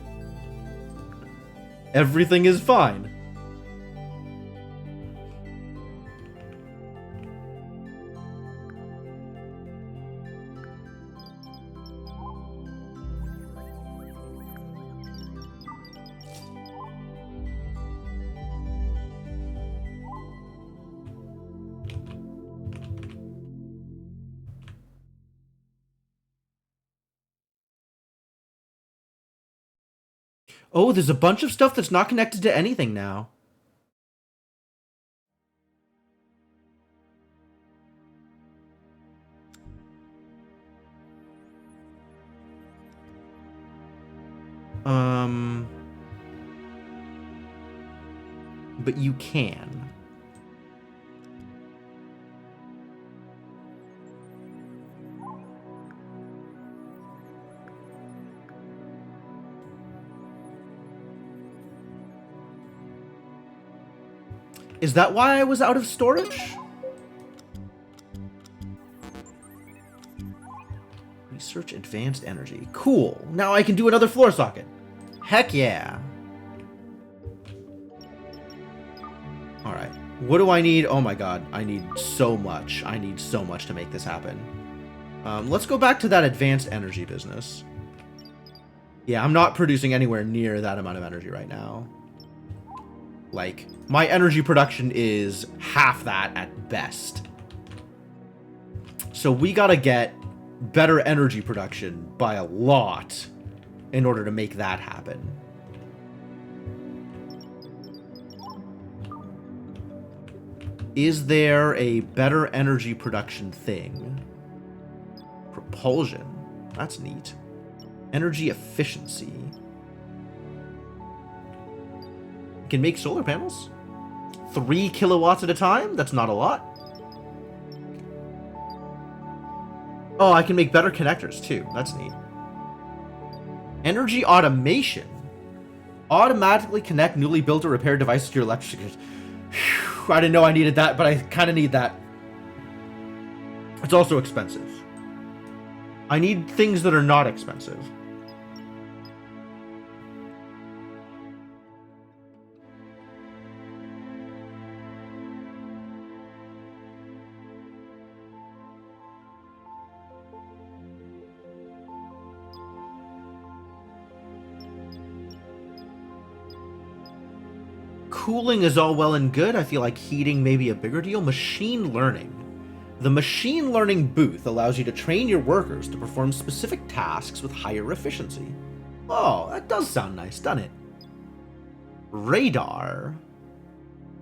Everything is fine. Oh, there's a bunch of stuff that's not connected to anything now. But you can. Is that why I was out of storage? Research advanced energy. Cool. Now I can do another floor socket. Heck yeah. Alright. What do I need? Oh my god. I need so much. I need so much to make this happen. Let's go back to that advanced energy business. Yeah, I'm not producing anywhere near that amount of energy right now. Like, my energy production is half that at best. So we gotta get better energy production by a lot in order to make that happen. Is there a better energy production thing? Propulsion. That's neat. Energy efficiency. Can make solar panels? 3 kilowatts at a time? That's not a lot. Oh, I can make better connectors too. That's neat. Energy automation. Automatically connect newly built or repaired devices to your electric. I didn't know I needed that, but I kind of need that. It's also expensive. I need things that are not expensive. Cooling is all well and good. I feel like heating may be a bigger deal. Machine learning. The machine learning booth allows you to train your workers to perform specific tasks with higher efficiency. Oh, that does sound nice, doesn't it? Radar.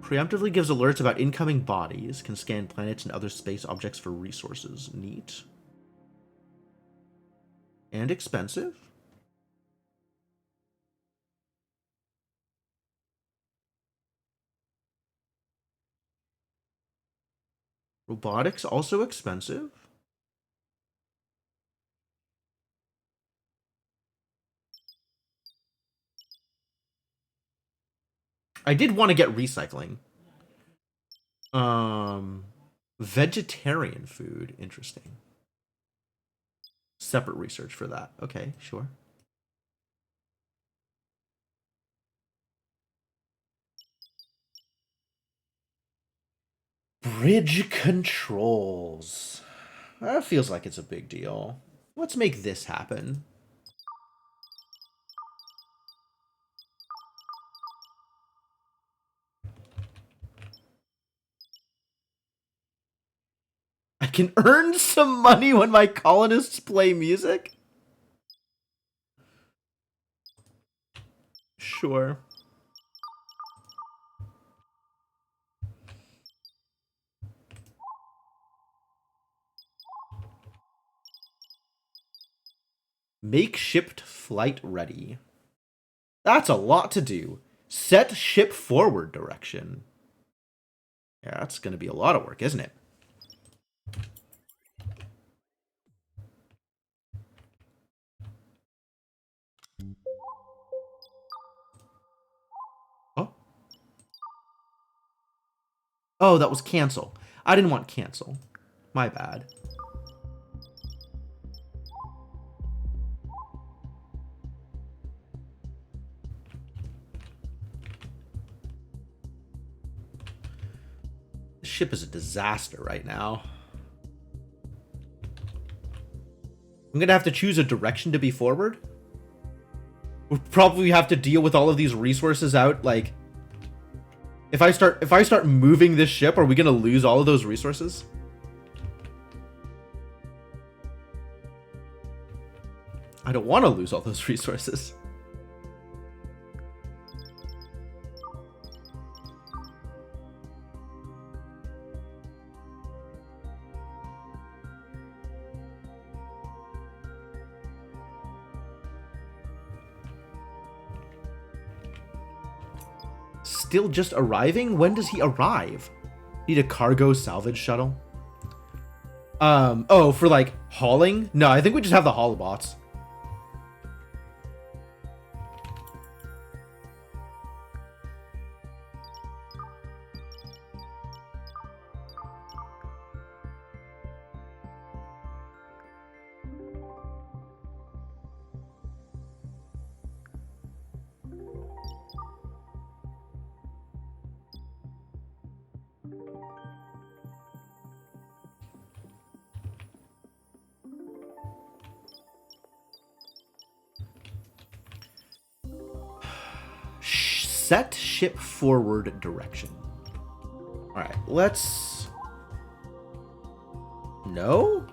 Preemptively gives alerts about incoming bodies, can scan planets and other space objects for resources. Neat. And expensive. Robotics, also expensive. I did want to get recycling. Vegetarian food. Interesting. Separate research for that. Okay, sure. Bridge controls. That feels like it's a big deal. Let's make this happen. I can earn some money when my colonists play music? Sure. Makeshift flight ready. That's a lot to do. Set ship forward direction. Yeah, that's going to be a lot of work, isn't it? Oh. Oh, that was cancel. I didn't want cancel. My bad. The ship is a disaster right now. I'm gonna have to choose a direction to be forward. We'll probably have to deal with all of these resources out. Like, if I start moving this ship, are we gonna lose all of those resources? I don't want to lose all those resources. Still just arriving? When does he arrive? Need a cargo salvage shuttle? Oh, for like hauling? No, I think we just have the holobots. Set ship forward direction. Alright, let's... No?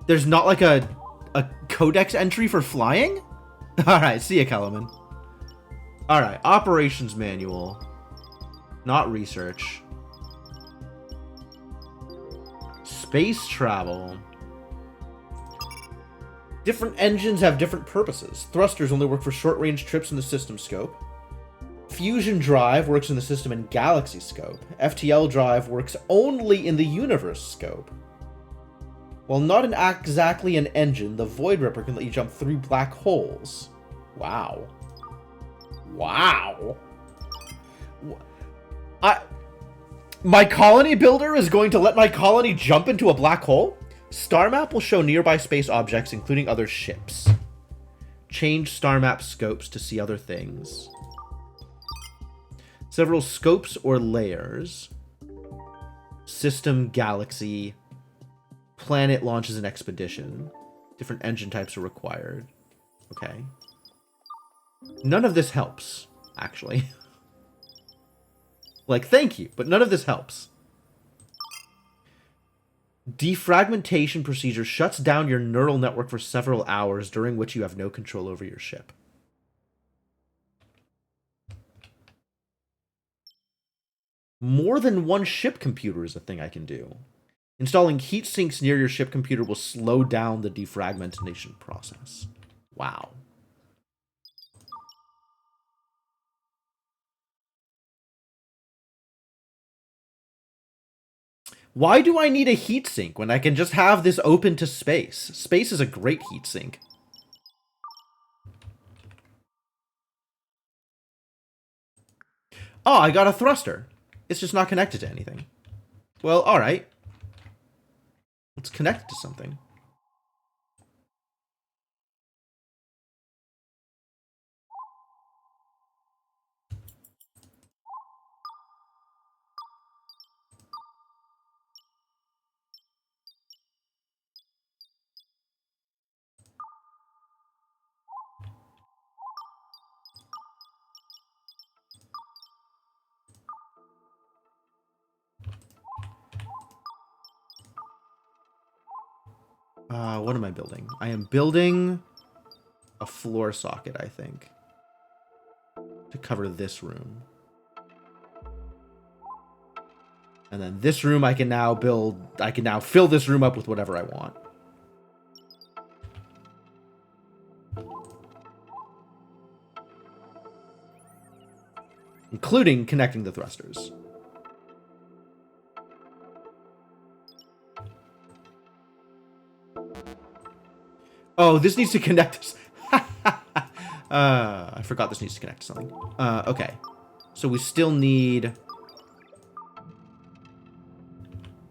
There's not like a codex entry for flying? Alright, see ya, Kellerman. Alright, operations manual. Not research. Space travel. Different engines have different purposes. Thrusters only work for short-range trips in the system scope. Fusion drive works in the system and galaxy scope. FTL drive works only in the universe scope. While not exactly an engine, the Void Ripper can let you jump through black holes. Wow. Wow. My colony builder is going to let my colony jump into a black hole? Star map will show nearby space objects, including other ships. Change star map scopes to see other things. Several scopes or layers. System, galaxy. Planet launches an expedition. Different engine types are required. Okay. None of this helps, actually. Like, thank you, but none of this helps. Defragmentation procedure shuts down your neural network for several hours, during which you have no control over your ship. More than one ship computer is a thing I can do. Installing heat sinks near your ship computer will slow down the defragmentation process. Wow. Why do I need a heatsink when I can just have this open to space? Space is a great heatsink. Oh, I got a thruster. It's just not connected to anything. Well, alright. Let's connect it to something. What am I building? I am building a floor socket, I think, to cover this room. And then this room I can now build, I can now fill this room up with whatever I want. Including connecting the thrusters. Oh, this needs to connect. I forgot this needs to connect to something. Okay. So we still need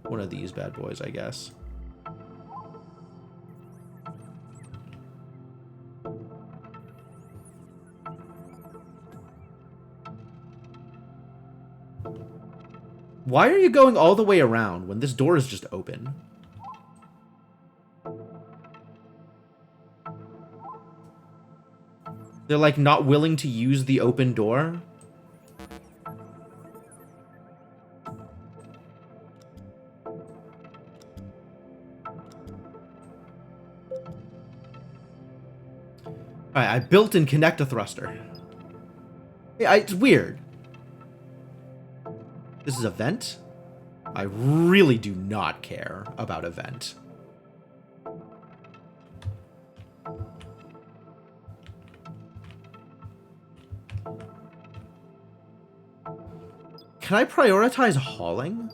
one of these bad boys, I guess. Why are you going all the way around when this door is just open? They're like not willing to use the open door. Alright, I built and connect a thruster. Yeah, it's weird. This is a vent? I really do not care about a vent. Can I prioritize hauling?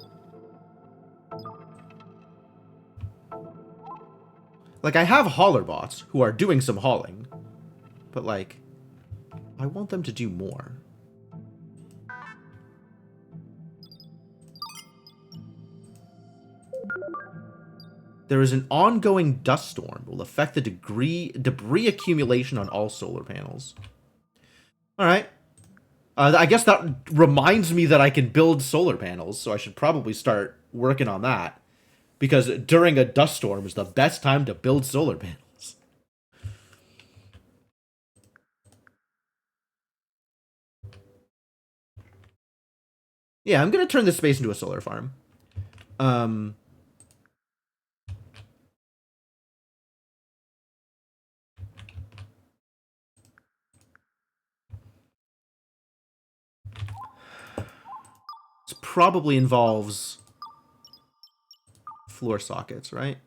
Like, I have hauler bots who are doing some hauling. But, like, I want them to do more. There is an ongoing dust storm that will affect the debris accumulation on all solar panels. Alright. I guess that reminds me that I can build solar panels, so I should probably start working on that. Because during a dust storm is the best time to build solar panels. Yeah, I'm going to turn this space into a solar farm. This probably involves floor sockets, right?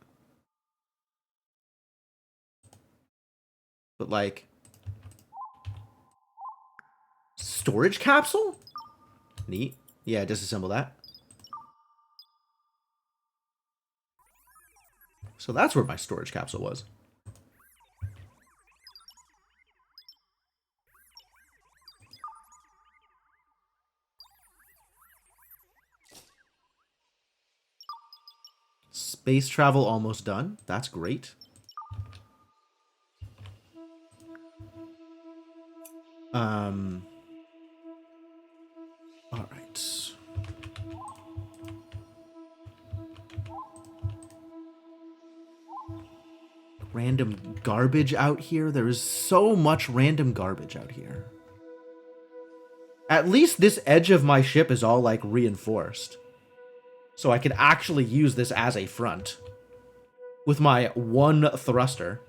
But, like, storage capsule? Neat. Yeah, disassemble that. So that's where my storage capsule was. Space travel almost done. That's great. All right. Random garbage out here. There is so much random garbage out here. At least this edge of my ship is all, like, reinforced. So I can actually use this as a front. With my one thruster.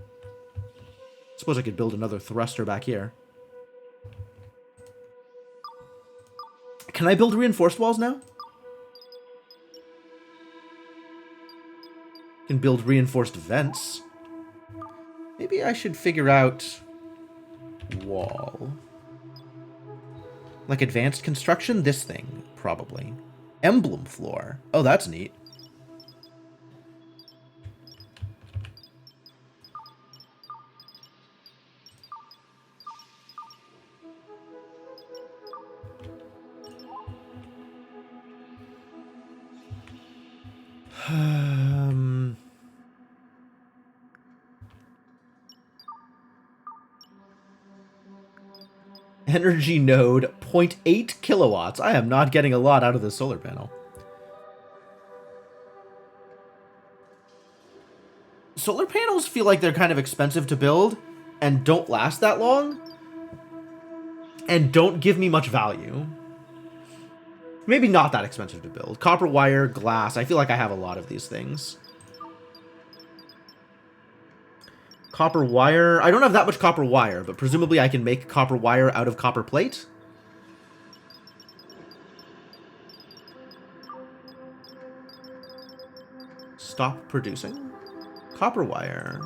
Suppose I could build another thruster back here. Can I build reinforced walls now? Can build reinforced vents. Maybe I should figure out wall. Like advanced construction? This thing, probably. Emblem floor. Oh, that's neat. Energy node, 0.8 kilowatts. I am not getting a lot out of this solar panel. Solar panels feel like they're kind of expensive to build and don't last that long and don't give me much value. Maybe not that expensive to build. Copper wire, glass. I feel like I have a lot of these things. Copper wire. I don't have that much copper wire, but presumably I can make copper wire out of copper plate. Stop producing. Copper wire.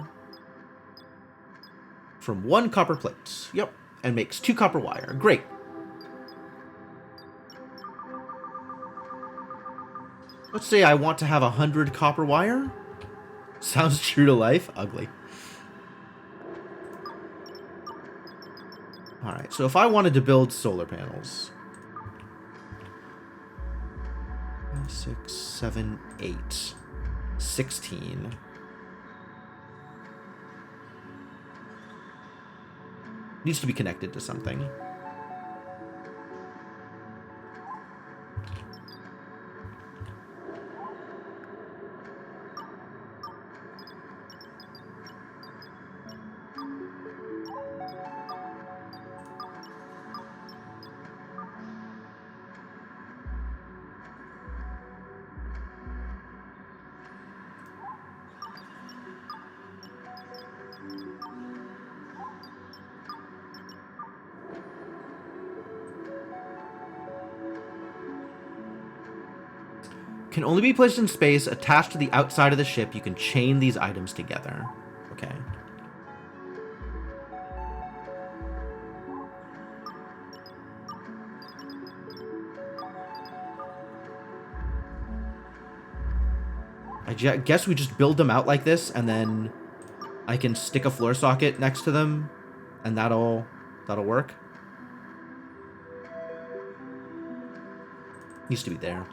From one copper plate. Yep. And makes 2 copper wire. Great. Let's say I want to have 100 copper wire. Sounds true to life. Ugly. Alright, so if I wanted to build solar panels. 6, 7, 8. 16. Needs to be connected to something. Can only be placed in space attached to the outside of the ship. You can chain these items together. Okay. I guess we just build them out like this, and then I can stick a floor socket next to them, and that'll work. Needs to be there.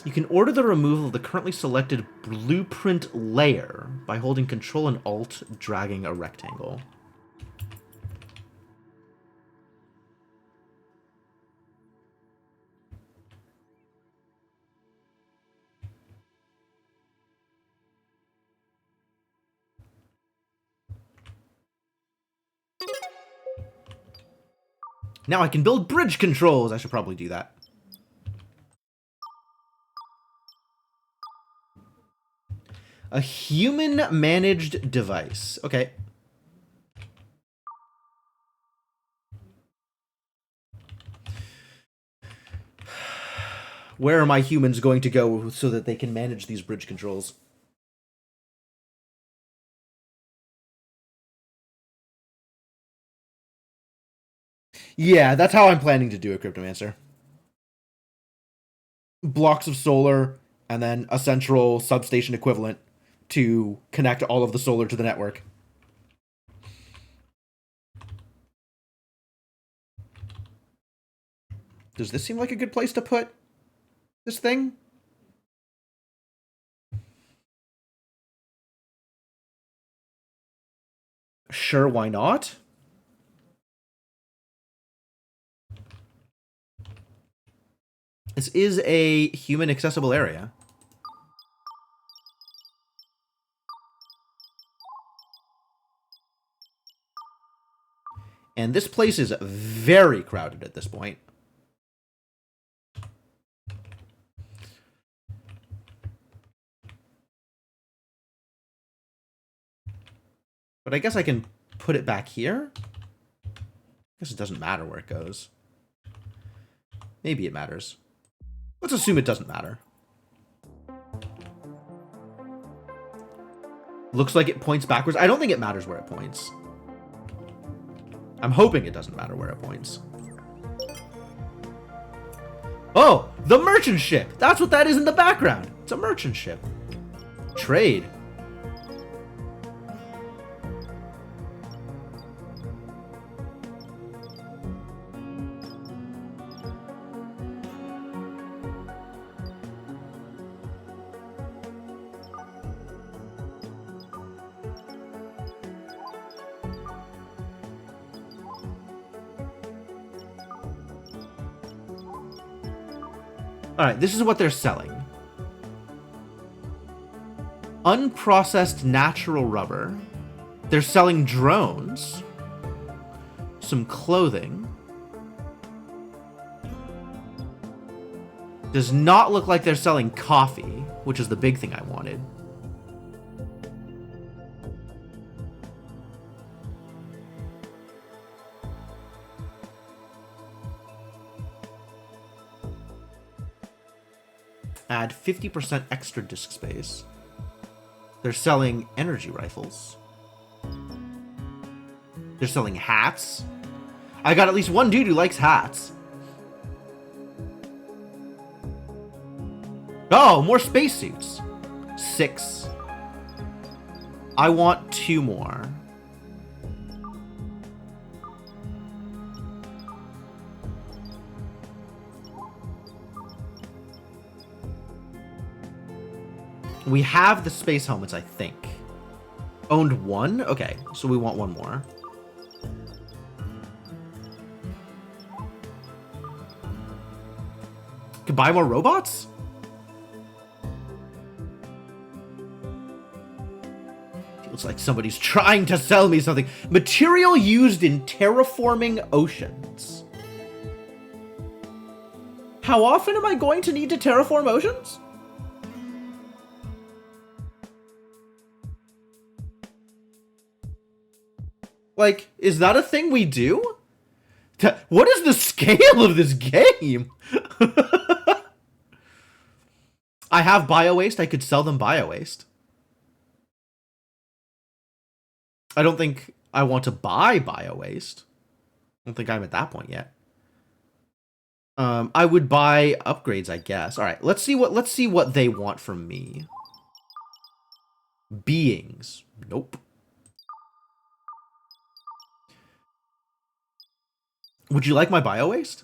You can order the removal of the currently selected blueprint layer by holding Control and Alt, dragging a rectangle. Now I can build bridge controls. I should probably do that. A human-managed device. Okay. Where are my humans going to go so that they can manage these bridge controls? Yeah, that's how I'm planning to do it, Cryptomancer. Blocks of solar, and then a central substation equivalent to connect all of the solar to the network. Does this seem like a good place to put this thing? Sure, why not? This is a human accessible area. And this place is very crowded at this point. But I guess I can put it back here. I guess it doesn't matter where it goes. Maybe it matters. Let's assume it doesn't matter. Looks like it points backwards. I don't think it matters where it points. I'm hoping it doesn't matter where it points. Oh, the merchant ship. That's what that is in the background. It's a merchant ship. Trade. All right, this is what they're selling. Unprocessed natural rubber. They're selling drones. Some clothing. Does not look like they're selling coffee, which is the big thing I wanted. Add 50% extra disk space. They're selling energy rifles. They're selling hats. I got at least one dude who likes hats. Oh, more spacesuits. 6. I want 2 more. We have the space helmets, I think. Owned 1? Okay, so we want 1 more. Could buy more robots? Feels like somebody's trying to sell me something. Material used in terraforming oceans. How often am I going to need to terraform oceans? Like, is that a thing we do? What is the scale of this game? I have bio-waste. I could sell them bio-waste. I don't think I want to buy bio-waste. I don't think I'm at that point yet. I would buy upgrades, I guess. All right, let's see what they want from me. Beings. Nope. Would you like my bio-waste?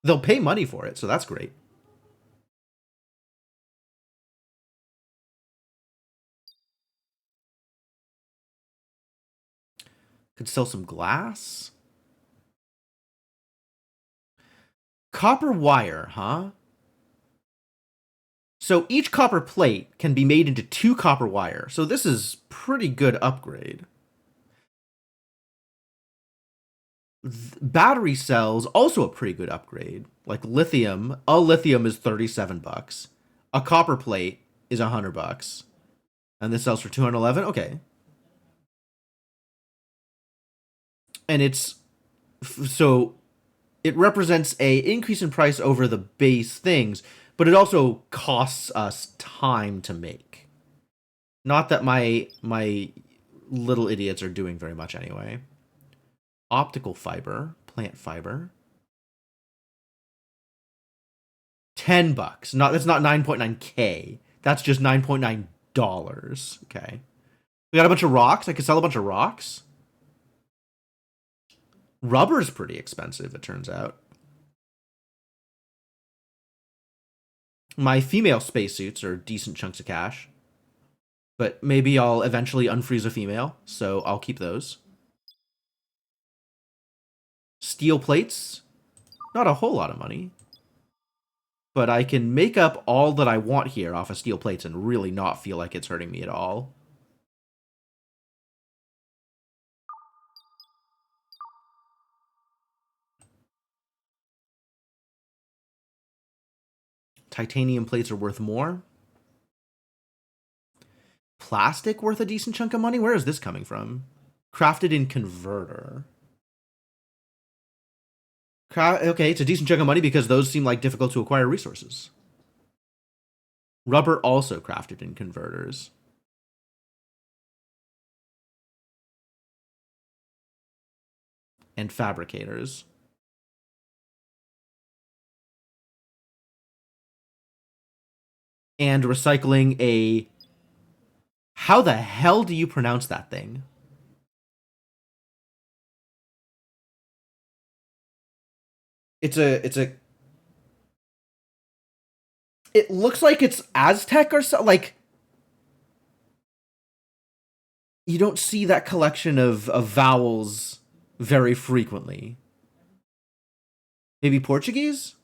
They'll pay money for it, so that's great. Could sell some glass. Copper wire, huh? So each copper plate can be made into 2 copper wire. So this is pretty good upgrade. Battery cells, also a pretty good upgrade. Like lithium, a lithium is 37 bucks. A copper plate is $100. And this sells for 211. Okay. And it's so it represents a increase in price over the base things, but it also costs us time to make. Not that my little idiots are doing very much anyway. Optical fiber, plant fiber. $10. That's not 9.9K. That's just $9.9. Okay. We got a bunch of rocks. I could sell a bunch of rocks. Rubber's pretty expensive, it turns out. My female spacesuits are decent chunks of cash. But maybe I'll eventually unfreeze a female, so I'll keep those. Steel plates. Not a whole lot of money. But I can make up all that I want here off of steel plates and really not feel like it's hurting me at all. Titanium plates are worth more. Plastic worth a decent chunk of money? Where is this coming from? Crafted in converter. Okay, it's a decent chunk of money because those seem like difficult to acquire resources. Rubber also crafted in converters. And fabricators. And recycling a... How the hell do you pronounce that thing? It's a... It looks like it's Aztec or so. Like, you don't see that collection of vowels very frequently. Maybe Portuguese?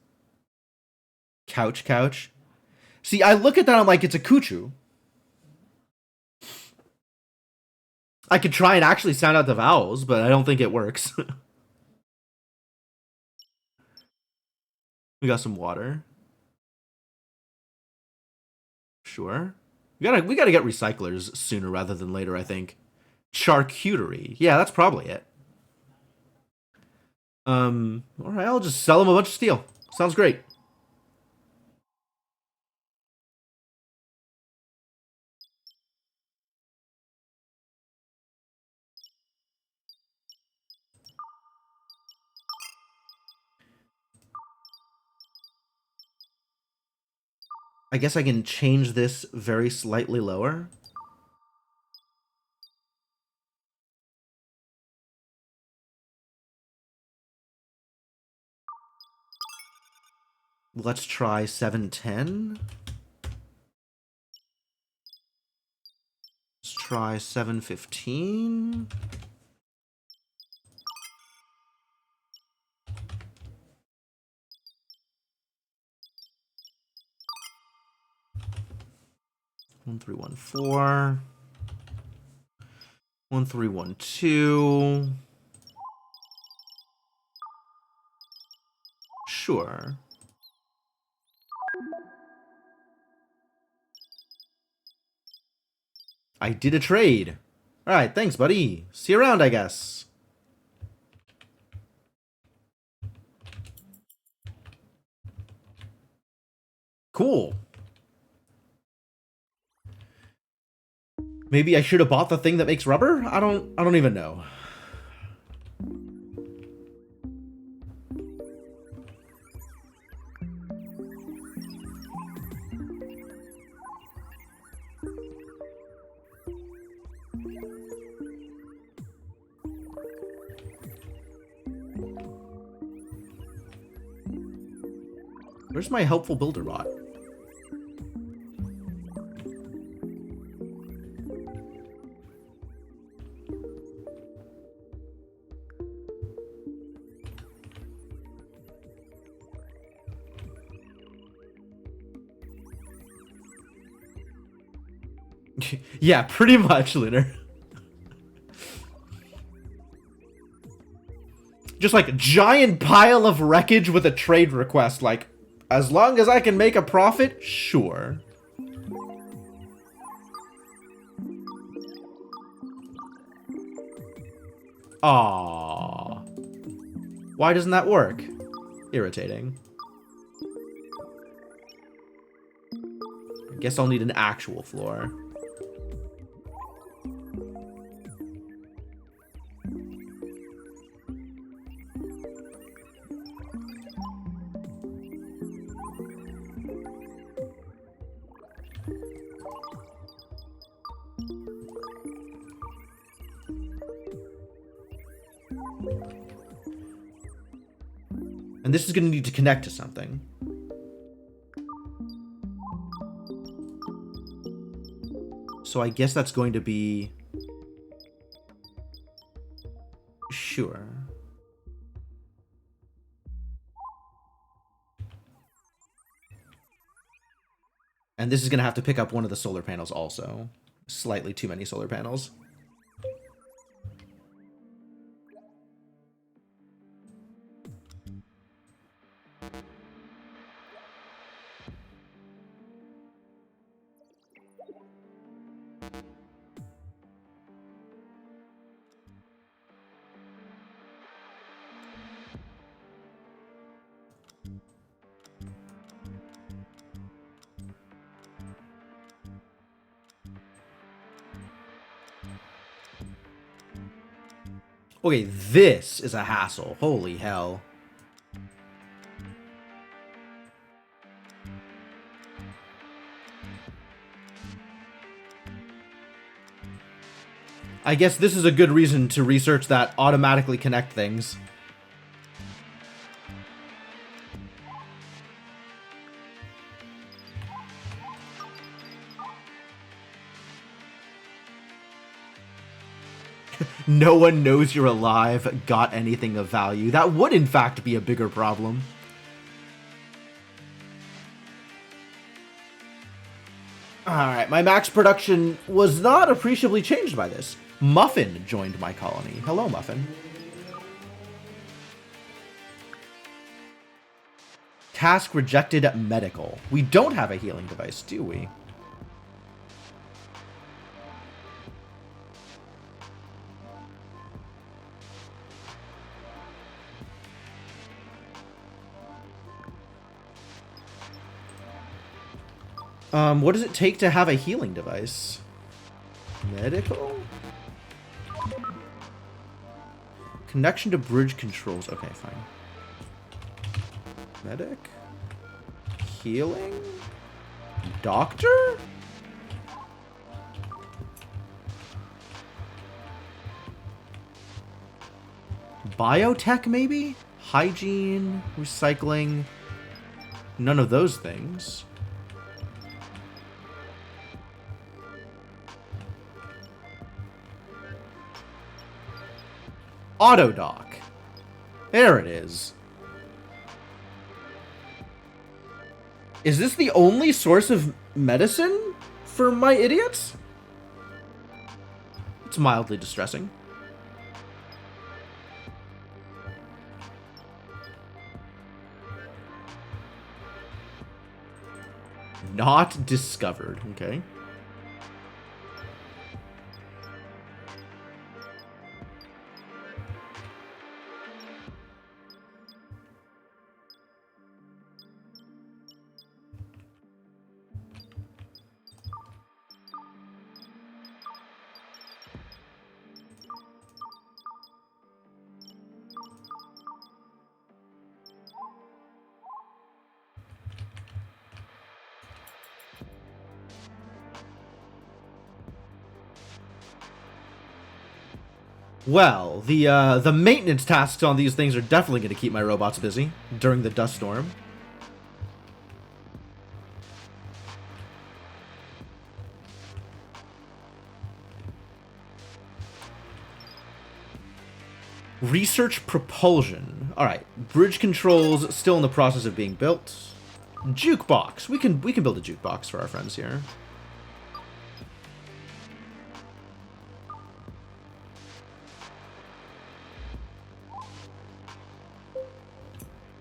Couch. See, I look at that, I'm like, it's a cuchu. I could try and actually sound out the vowels, but I don't think it works. We got some water. Sure. We gotta get recyclers sooner rather than later, I think. Charcuterie. Yeah, that's probably it. Alright, I'll just sell them a bunch of steel. Sounds great. I guess I can change this very slightly lower. Let's try 710. Let's try 715. One, 3, 1, 4. 1, 3, 1, 2. Sure. I did a trade. Alright, thanks, buddy. See you around, I guess. Cool. Maybe I should have bought the thing that makes rubber? I don't even know. Where's my helpful builder bot? Yeah, pretty much, Lunar. Just like a giant pile of wreckage with a trade request, like, as long as I can make a profit, sure. Aww. Why doesn't that work? Irritating. I guess I'll need an actual floor. And this is going to need to connect to something. So I guess that's going to be... Sure. And this is going to have to pick up one of the solar panels also. Slightly too many solar panels. Okay, this is a hassle. Holy hell. I guess this is a good reason to research that automatically connect things. No one knows you're alive, got anything of value. That would, in fact, be a bigger problem. Alright, my max production was not appreciably changed by this. Muffin joined my colony. Hello, Muffin. Task rejected at medical. We don't have a healing device, do we? What does it take to have a healing device? Medical? Connection to bridge controls. Okay, fine. Medic? Healing? Doctor? Biotech, maybe? Hygiene? Recycling? None of those things. Auto dock. There it is. Is this the only source of medicine for my idiots? It's mildly distressing. Not discovered, okay. Well, the maintenance tasks on these things are definitely going to keep my robots busy during the dust storm. Research propulsion. All right, bridge controls still in the process of being built. Jukebox. We can build a jukebox for our friends here.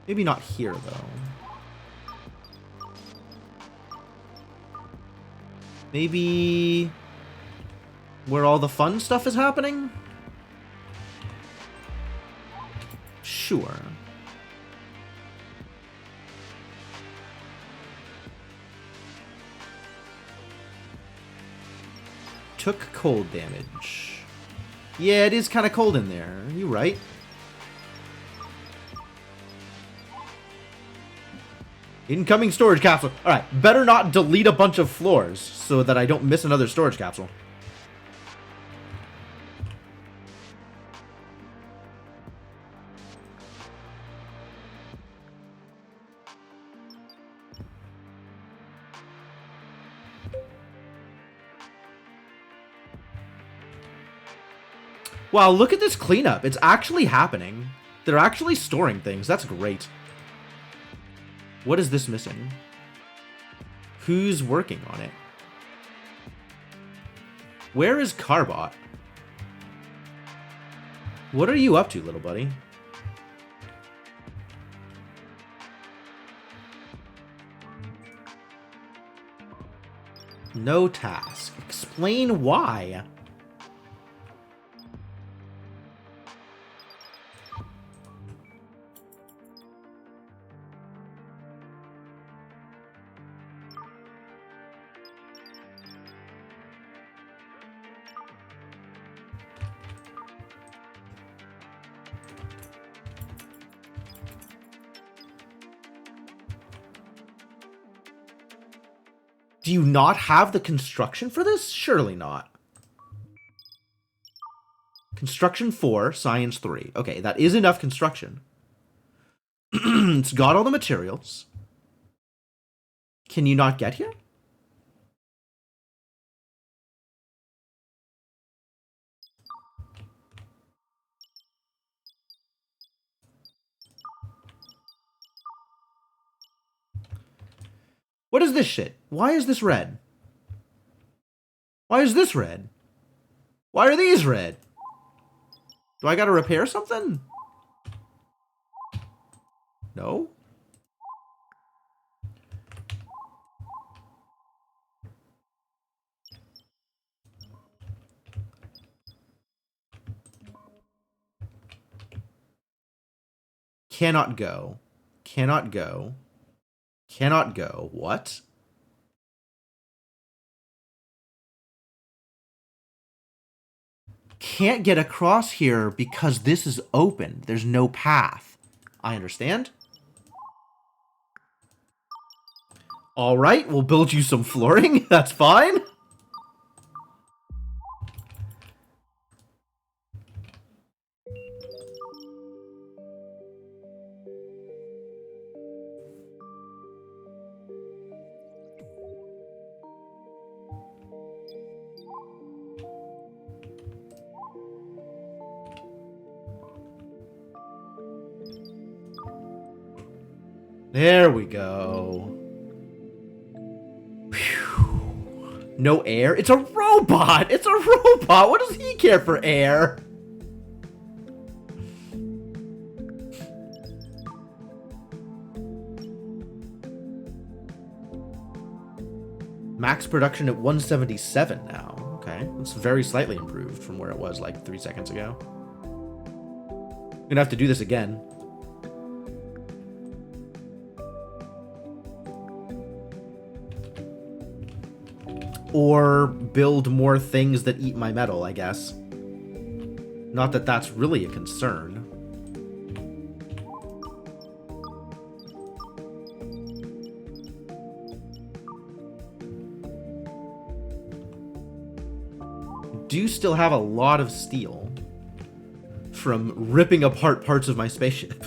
Maybe not here, though. Maybe where all the fun stuff is happening? Sure. Took cold damage. Yeah, it is kind of cold in there. You right. Incoming storage capsule. Alright, better not delete a bunch of floors so that I don't miss another storage capsule. Wow, look at this cleanup. It's actually happening. They're actually storing things. That's great. What is this missing? Who's working on it? Where is Carbot? What are you up to, little buddy? No task. Explain why. Do you not have the construction for this? Surely not. Construction 4, science 3. Okay, that is enough construction. It's got all the materials. Can you not get here? What is this shit? Why is this red? Why is this red? Why are these red? Do I gotta repair something? No? Cannot go. Cannot go. Cannot go. What? Can't get across here because this is open. There's no path. I understand. All right, we'll build you some flooring. That's fine. There we go. Whew. No air? It's a robot! It's a robot! What does he care for air? Max production at 177 now. Okay, it's very slightly improved from where it was like 3 seconds ago. I'm gonna have to do this again. Or build more things that eat my metal, I guess. Not that that's really a concern. Do still have a lot of steel from ripping apart parts of my spaceship.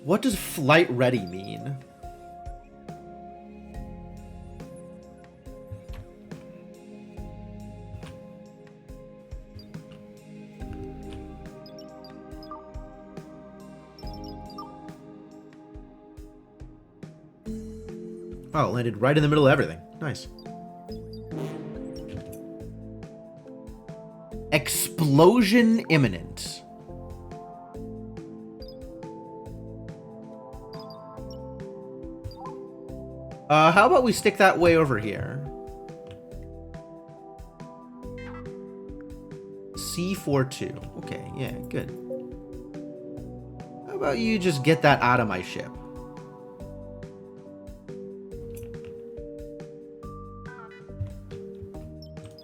What does flight ready mean? Oh, it landed right in the middle of everything. Nice. Explosion imminent. How about we stick that way over here? C42. Okay, yeah, good. How about you just get that out of my ship?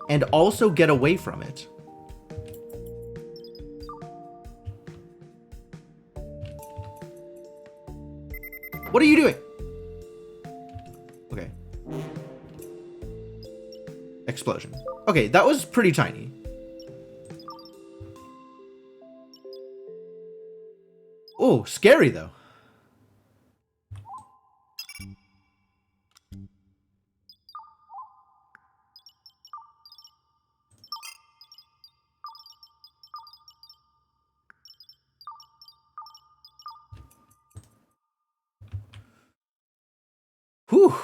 And also get away from it. What are you doing? Okay. Explosion. Okay, that was pretty tiny. Oh, scary though. Whew.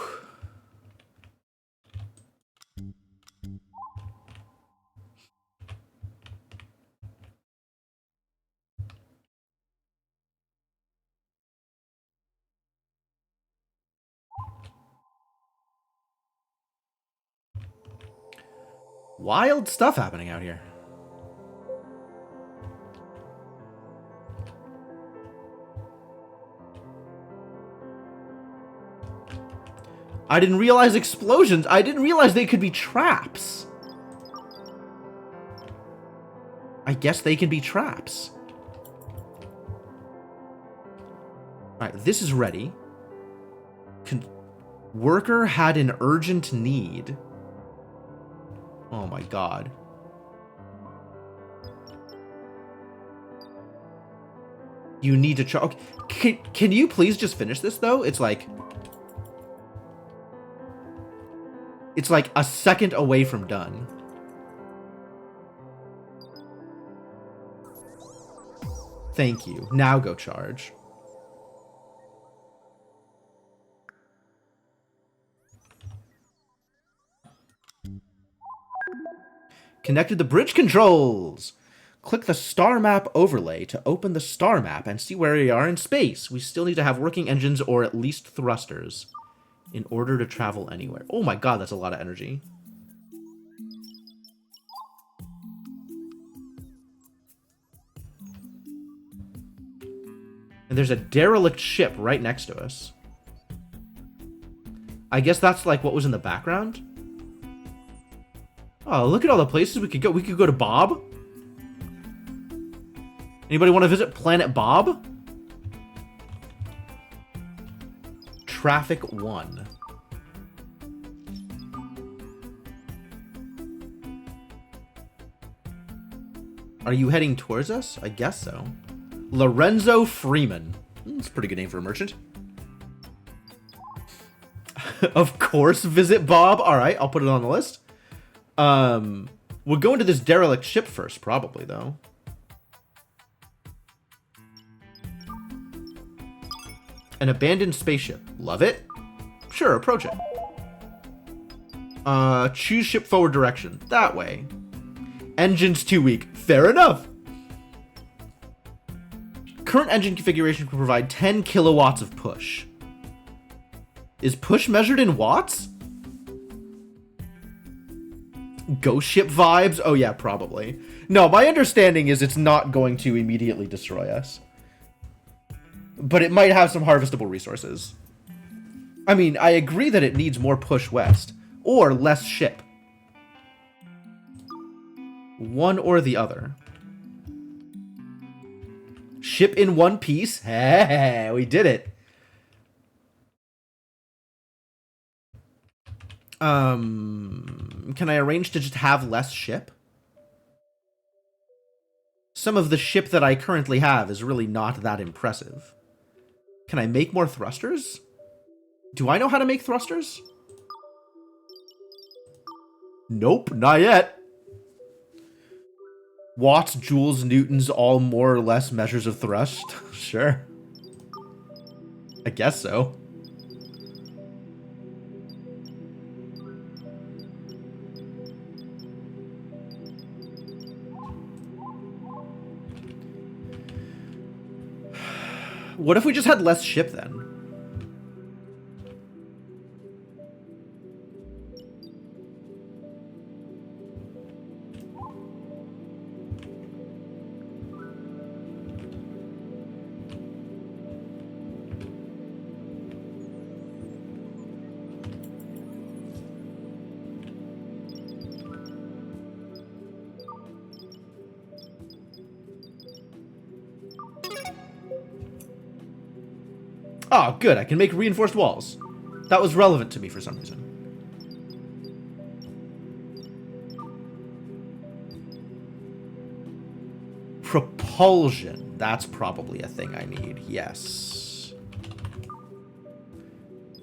Wild stuff happening out here. I didn't realize explosions. I didn't realize they could be traps. I guess they can be traps. Alright, this is ready. Worker had an urgent need. Oh my god. You need to try. Okay. Can you please just finish this though? It's like a second away from done. Thank you. Now go charge. Connected the bridge controls. Click the star map overlay to open the star map and see where we are in space. We still need to have working engines or at least thrusters in order to travel anywhere. Oh my god, that's a lot of energy. And there's a derelict ship right next to us. I guess that's like what was in the background. Oh, look at all the places we could go. We could go to Bob. Anybody want to visit Planet Bob? Traffic 1. Are you heading towards us? I guess so. Lorenzo Freeman. That's a pretty good name for a merchant. Of course, visit Bob. All right, I'll put it on the list. We'll go into this derelict ship first, probably, though. An abandoned spaceship. Love it? Sure, approach it. Choose ship forward direction. That way. Engine's too weak. Fair enough. Current engine configuration can provide 10 kilowatts of push. Is push measured in watts? Ghost ship vibes? Oh yeah, probably. No, my understanding is it's not going to immediately destroy us. But it might have some harvestable resources. I mean, I agree that it needs more push west. Or less ship. One or the other. Ship in one piece? Hey, we did it. Can I arrange to just have less ship? Some of the ship that I currently have is really not that impressive. Can I make more thrusters? Do I know how to make thrusters? Nope, not yet. Watts, joules, newtons, all more or less measures of thrust. Sure. I guess so. What if we just had less ship then? Oh, good. I can make reinforced walls. That was relevant to me for some reason. Propulsion. That's probably a thing I need. Yes.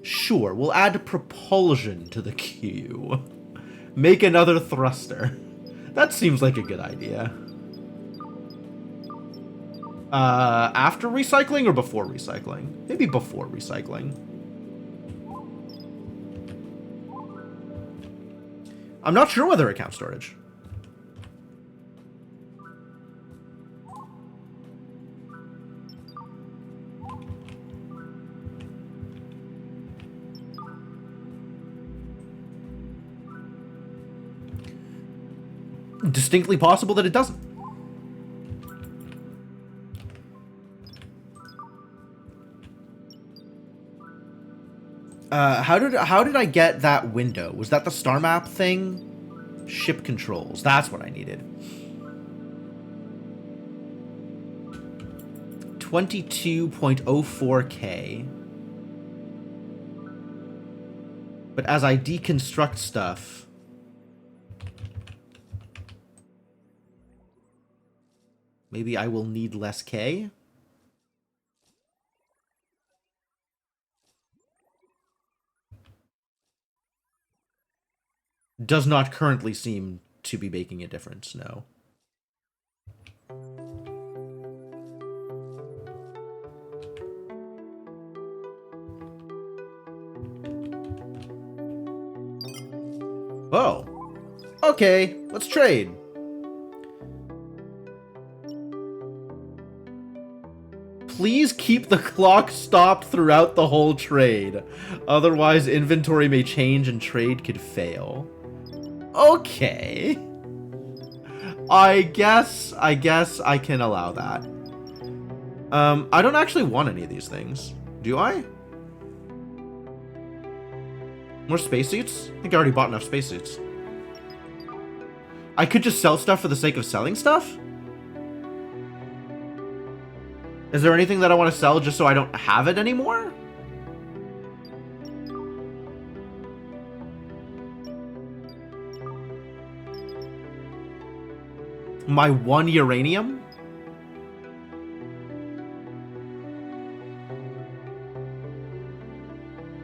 Sure, we'll add propulsion to the queue. Make another thruster. That seems like a good idea. After recycling or before recycling? Maybe before recycling. I'm not sure whether it counts storage. Distinctly possible that it doesn't. How did I get that window? Was that the star map thing? Ship controls. That's what I needed. 22.04K. But as I deconstruct stuff, maybe I will need less K? Does not currently seem to be making a difference, no. Oh. Okay, let's trade. Please keep the clock stopped throughout the whole trade. Otherwise, inventory may change and trade could fail. Okay. I guess I can allow that. I don't actually want any of these things. Do I? More spacesuits? I think I already bought enough spacesuits. I could just sell stuff for the sake of selling stuff? Is there anything that I want to sell just so I don't have it anymore? My 1 uranium?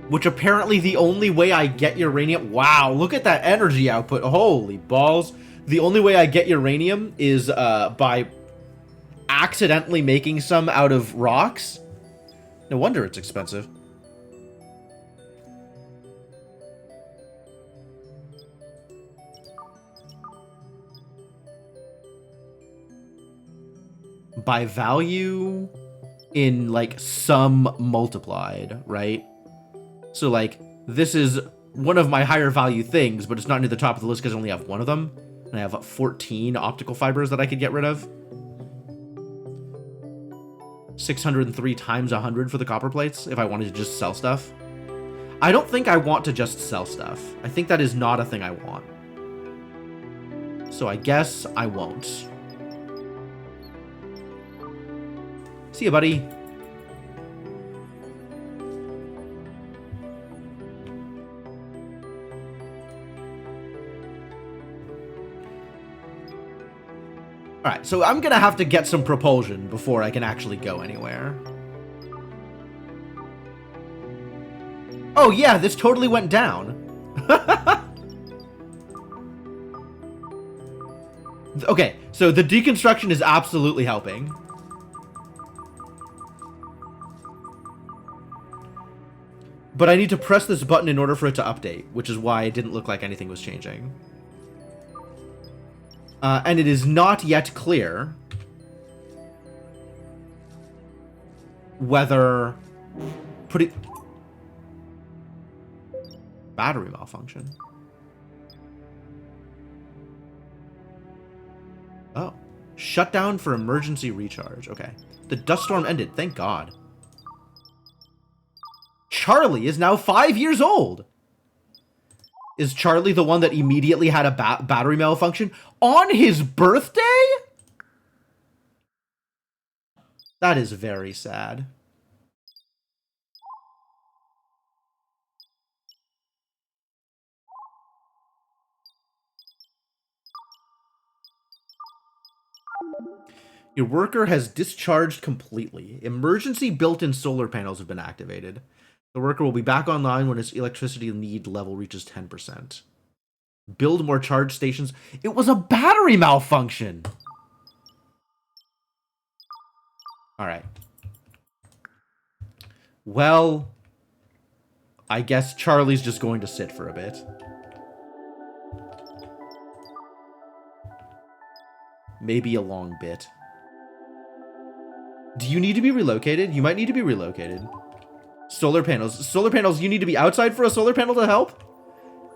Which apparently the only way I get uranium... Wow, look at that energy output. Holy balls. The only way I get uranium is by accidentally making some out of rocks. No wonder it's expensive. By value in, like, sum multiplied, right? So, like, this is one of my higher value things, but it's not near the top of the list because I only have one of them. And I have 14 optical fibers that I could get rid of. 603 times 100 for the copper plates if I wanted to just sell stuff. I don't think I want to just sell stuff. I think that is not a thing I want. So I guess I won't. See ya, buddy. Alright, so I'm gonna have to get some propulsion before I can actually go anywhere. Oh yeah, this totally went down. Okay, so the deconstruction is absolutely helping. But I need to press this button in order for it to update, which is why it didn't look like anything was changing. And it is not yet clear whether putting... Battery malfunction. Oh. Shut down for emergency recharge. Okay. The dust storm ended. Thank God. Charlie is now 5 years old. Is Charlie the one that immediately had a battery malfunction on his birthday? That is very sad. Your worker has discharged completely. Emergency built-in solar panels have been activated. The worker will be back online when its electricity need level reaches 10%. Build more charge stations. It was a battery malfunction! Alright. Well, I guess Charlie's just going to sit for a bit. Maybe a long bit. Do you need to be relocated? You might need to be relocated. Solar panels. Solar panels, you need to be outside for a solar panel to help?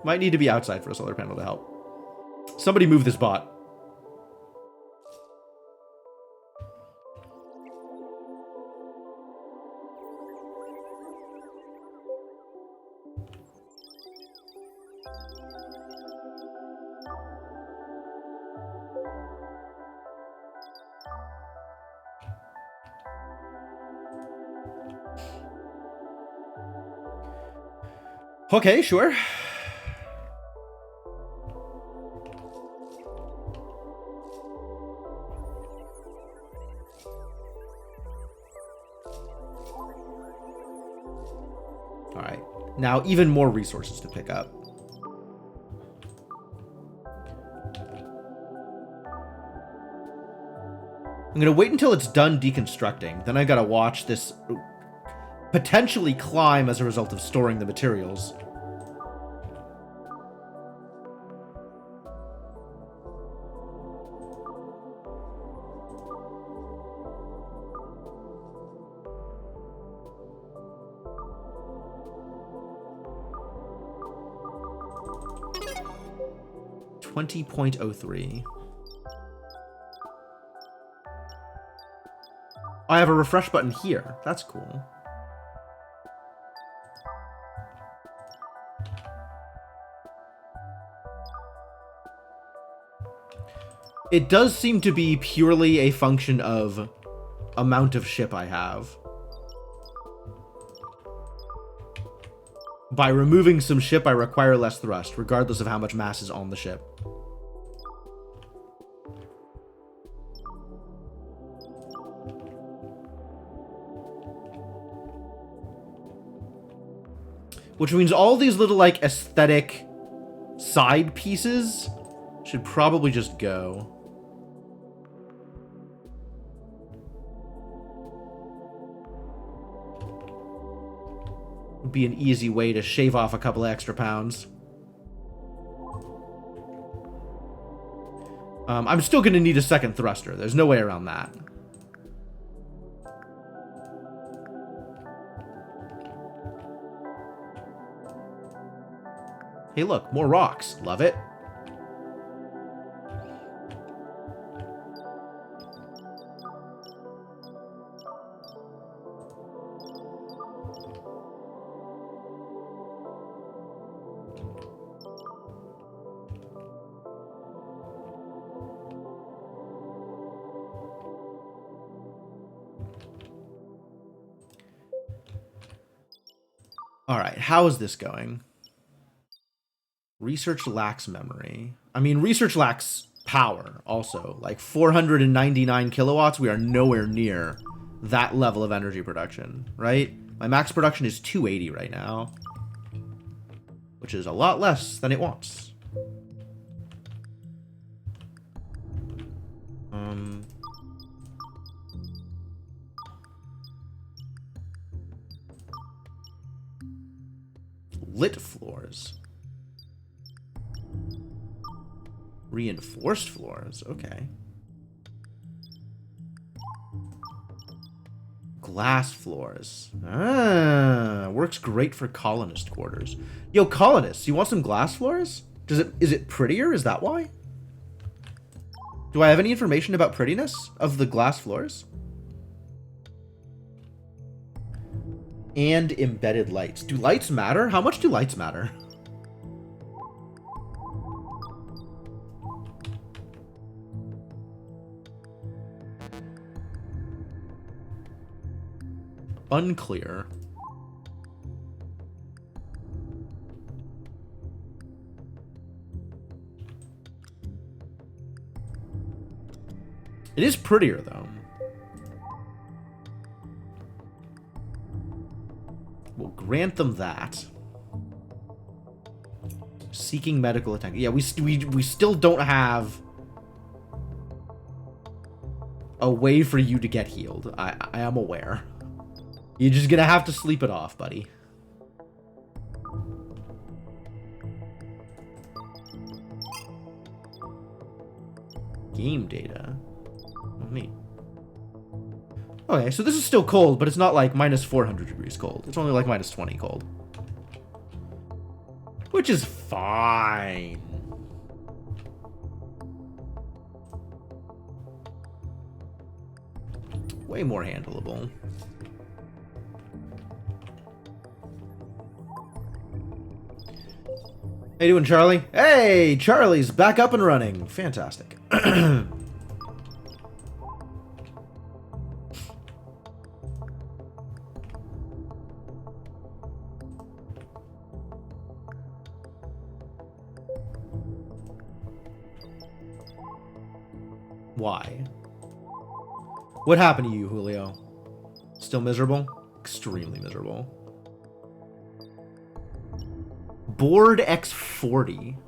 Might need to be outside for a solar panel to help. Somebody move this bot. Okay, sure. Alright. Now, even more resources to pick up. I'm gonna wait until it's done deconstructing. Then I gotta watch this potentially climb as a result of storing the materials. .03. I have a refresh button here. That's cool. It does seem to be purely a function of amount of ship I have. By removing some ship, I require less thrust, regardless of how much mass is on the ship. Which means all these little, like, aesthetic side pieces should probably just go. Would be an easy way to shave off a couple of extra pounds. I'm still going to need a second thruster. There's no way around that. Hey, look, more rocks. Love it. All right, how is this going? Research lacks memory. I mean, research lacks power also. Like 499 kilowatts, we are nowhere near that level of energy production, right? My max production is 280 right now, which is a lot less than it wants. Lit floors. Reinforced floors, okay. Glass floors. Ah, works great for colonist quarters. Yo, colonists, you want some glass floors? Is it prettier? Is that why? Do I have any information about prettiness of the glass floors? And embedded lights. Do lights matter? How much do lights matter? Unclear. It is prettier, though. We'll grant them that. Seeking medical attention. Yeah, we still don't have a way for you to get healed. I am aware. You're just gonna have to sleep it off, buddy. Game data. Oh, neat. Okay, so this is still cold, but it's not like minus 400 degrees cold. It's only like minus 20 cold. Which is fine. Way more handleable. How you doing, Charlie? Hey, Charlie's back up and running. Fantastic. Why? What happened to you, Julio? Still miserable? Extremely miserable. Bored X40.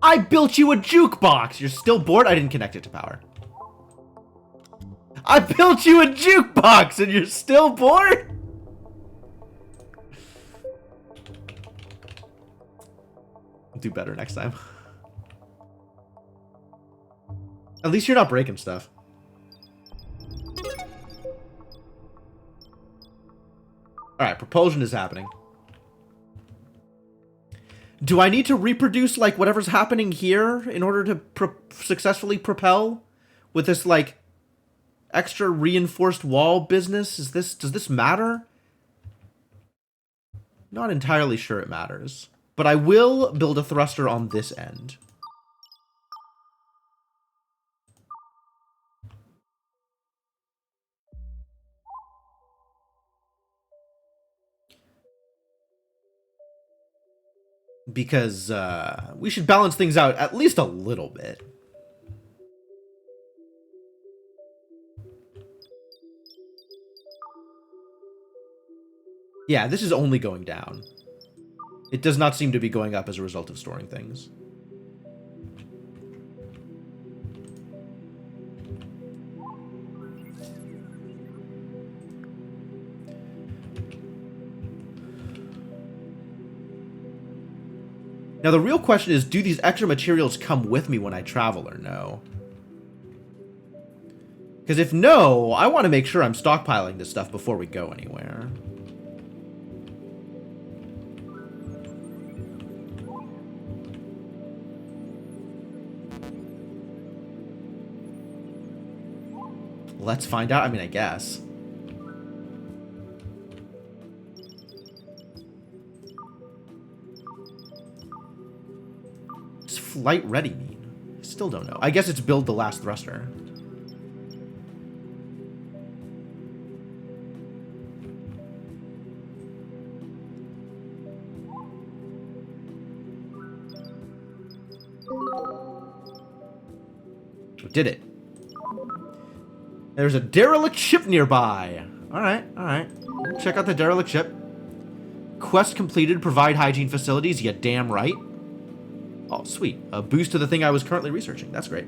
I built you a jukebox! You're still bored? I didn't connect it to power. I built you a jukebox and you're still bored? Do better next time. At least you're not breaking stuff. Alright, propulsion is happening. Do I need to reproduce, like, whatever's happening here in order to successfully propel? With this, like, extra reinforced wall business? Does this matter? Not entirely sure it matters. But I will build a thruster on this end. Because we should balance things out at least a little bit. Yeah, this is only going down. It does not seem to be going up as a result of storing things. Now, the real question is, do these extra materials come with me when I travel or no? Because if no, I want to make sure I'm stockpiling this stuff before we go anywhere. Let's find out. I mean, I guess. What's flight ready mean? I still don't know. I guess it's build the last thruster. Did it. There's a derelict ship nearby. Alright, alright. Check out the derelict ship. Quest completed. Provide hygiene facilities. You damn right. Oh, sweet. A boost to the thing I was currently researching. That's great.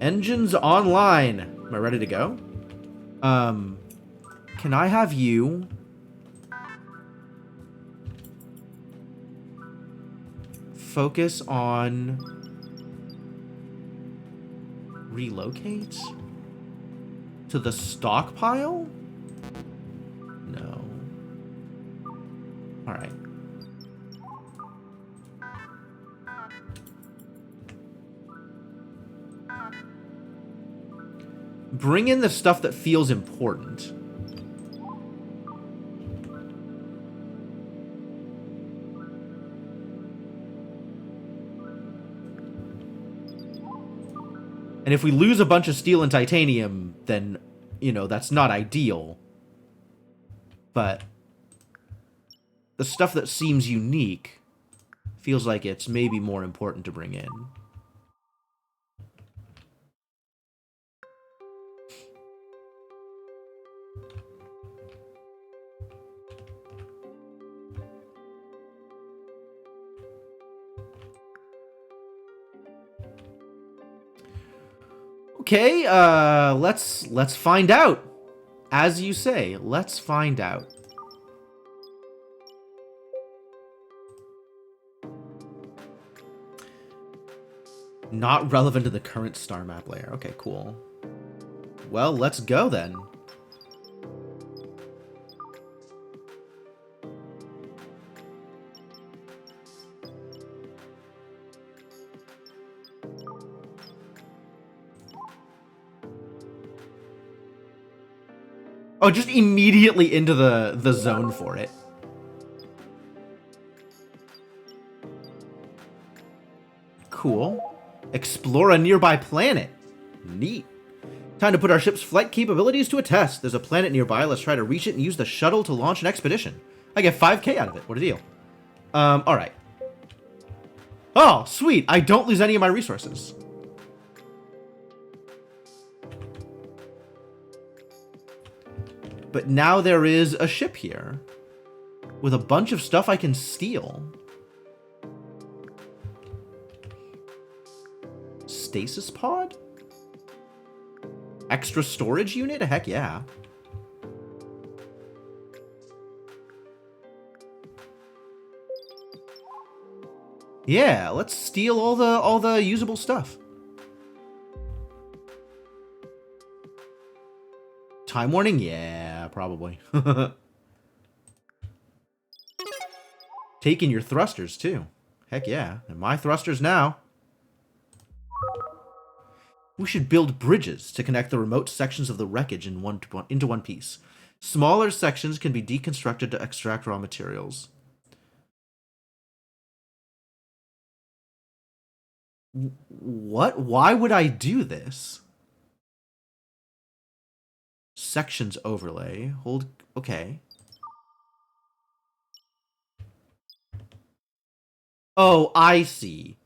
Engines online. Am I ready to go? Can I have you... focus on... relocate? To the stockpile? No. Alright. Bring in the stuff that feels important. And if we lose a bunch of steel and titanium, then, you know, that's not ideal. But the stuff that seems unique feels like it's maybe more important to bring in. Okay, let's find out. As you say, let's find out. Not relevant to the current star map layer. Okay, cool. Well, let's go then. Oh, just immediately into the zone for it. Cool. Explore a nearby planet. Neat. Time to put our ship's flight capabilities to a test. There's a planet nearby. Let's try to reach it and use the shuttle to launch an expedition. I get 5k out of it. What a deal. Alright. Oh, sweet. I don't lose any of my resources. But now there is a ship here with a bunch of stuff I can steal. Stasis pod? Extra storage unit? Heck yeah. Yeah, let's steal all the usable stuff. Time warning? Yeah, probably. Taking your thrusters too. Heck yeah. And my thrusters now. We should build bridges to connect the remote sections of the wreckage into one piece. Smaller sections can be deconstructed to extract raw materials. What? Why would I do this? Sections overlay. Hold. Okay. Oh, I see.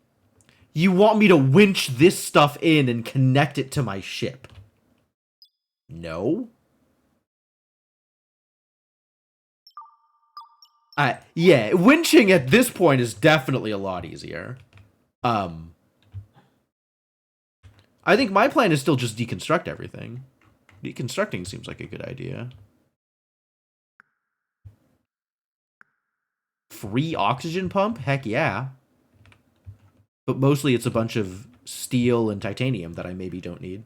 You want me to winch this stuff in and connect it to my ship? No. Yeah, winching at this point is definitely a lot easier. I think my plan is still just deconstruct everything. Deconstructing seems like a good idea. Free oxygen pump? Heck yeah. But mostly it's a bunch of steel and titanium that I maybe don't need.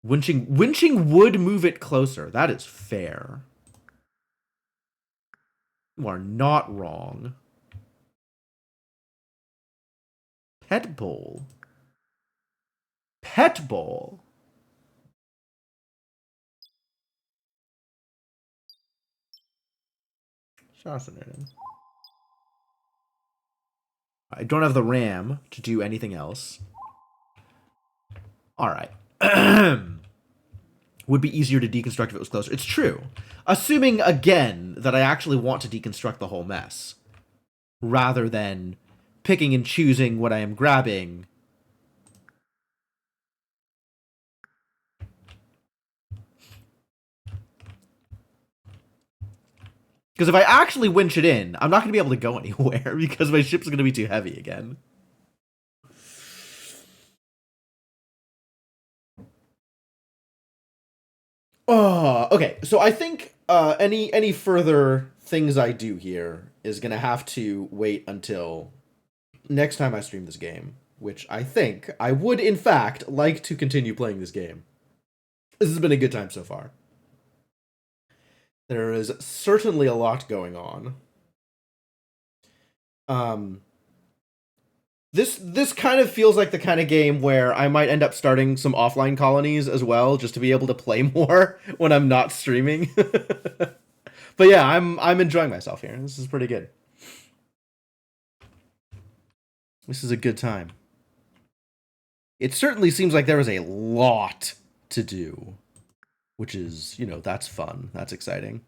Winching would move it closer. That is fair. You are not wrong. Pet bowl. Pet bowl. Fascinating. I don't have the RAM to do anything else. All right. Would be easier to deconstruct if it was closer. It's true. Assuming, again, that I actually want to deconstruct the whole mess. Rather than picking and choosing what I am grabbing. Because if I actually winch it in, I'm not going to be able to go anywhere because my ship's going to be too heavy again. Oh, okay. So I think any further things I do here is going to have to wait until next time I stream this game, which I think I would, in fact, like to continue playing this game. This has been a good time so far. There is certainly a lot going on. This kind of feels like the kind of game where I might end up starting some offline colonies as well, just to be able to play more when I'm not streaming. But yeah, I'm enjoying myself here. This is pretty good. This is a good time. It certainly seems like there is a lot to do, which is, you know, that's fun. That's exciting.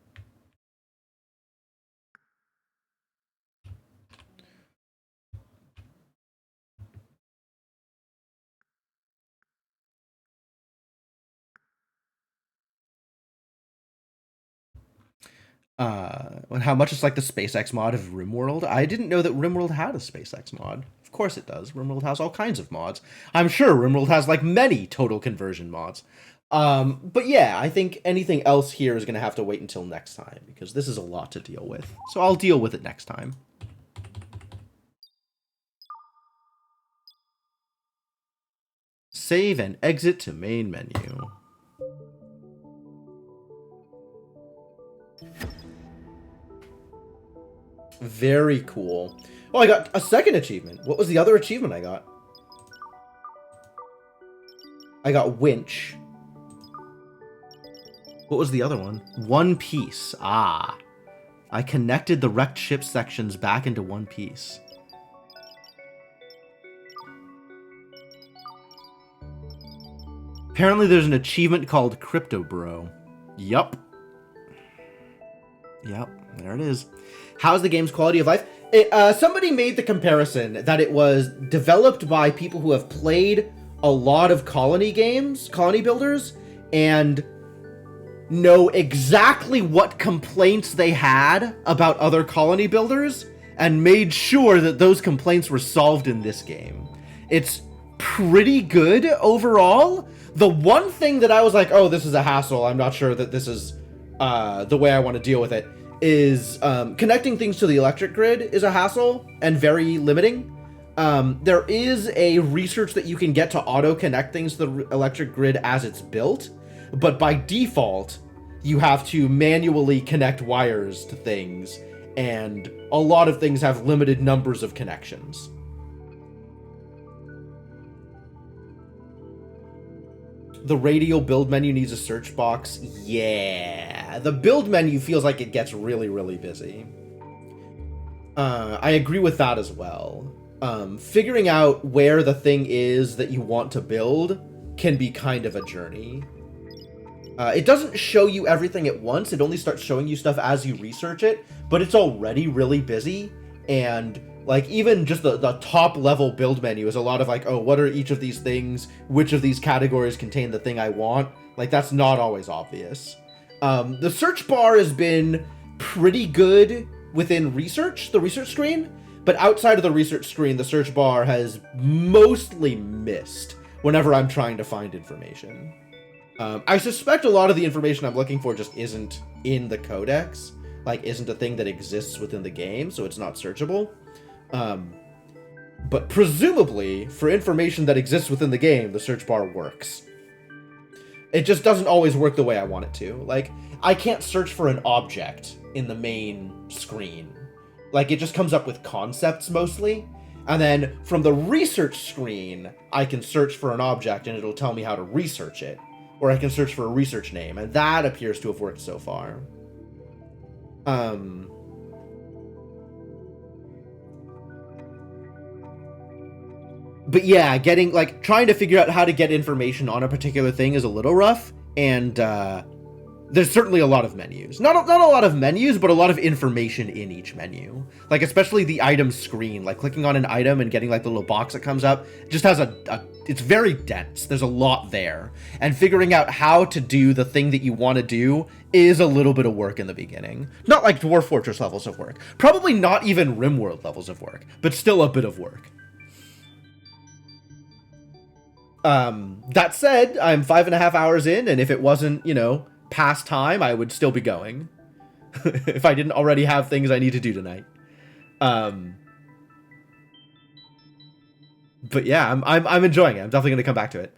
How much it's like the SpaceX mod of RimWorld. I didn't know that RimWorld had a SpaceX mod. Of course it does. RimWorld has all kinds of mods. I'm sure RimWorld has like many total conversion mods. But yeah, I think anything else here is going to have to wait until next time because this is a lot to deal with. So I'll deal with it next time. Save and exit to main menu. Very cool. Oh, I got a second achievement. What was the other achievement I got? I got winch. What was the other one? One piece. Ah. I connected the wrecked ship sections back into one piece. Apparently there's an achievement called Crypto Bro. Yup. Yep, there it is. How's the game's quality of life? Somebody made the comparison that it was developed by people who have played a lot of colony games, colony builders, and know exactly what complaints they had about other colony builders, and made sure that those complaints were solved in this game. It's pretty good overall. The one thing that I was like, oh, this is a hassle, I'm not sure that this is the way I want to deal with it, is connecting things to the electric grid is a hassle and very limiting. There is a research that you can get to auto-connect things to the electric grid as it's built, but by default, you have to manually connect wires to things, and a lot of things have limited numbers of connections. The radial build menu needs a search box. Yeah, the build menu feels like it gets really, really busy. I agree with that as well. Figuring out where the thing is that you want to build can be kind of a journey. It doesn't show you everything at once. It only starts showing you stuff as you research it, but it's already really busy. And like even just the top level build menu is a lot of like, oh, what are each of these things? Which of these categories contain the thing I want? Like that's not always obvious. The search bar has been pretty good within research, the research screen, but outside of the research screen, the search bar has mostly missed whenever I'm trying to find information. I suspect a lot of the information I'm looking for just isn't in the codex, like isn't a thing that exists within the game, so it's not searchable. But presumably, for information that exists within the game, the search bar works. It just doesn't always work the way I want it to. Like, I can't search for an object in the main screen. Like, it just comes up with concepts mostly. And then from the research screen, I can search for an object and it'll tell me how to research it. Or I can search for a research name, and that appears to have worked so far. But yeah, trying to figure out how to get information on a particular thing is a little rough, and there's certainly a lot of menus. Not a lot of menus, but a lot of information in each menu. Like, especially the item screen, like clicking on an item and getting like the little box that comes up, just has it's very dense. There's a lot there. And figuring out how to do the thing that you want to do is a little bit of work in the beginning. Not like Dwarf Fortress levels of work. Probably not even RimWorld levels of work, but still a bit of work. That said, I'm 5.5 hours in, and if it wasn't, past time, I would still be going. If I didn't already have things I need to do tonight. But yeah, I'm enjoying it. I'm definitely going to come back to it.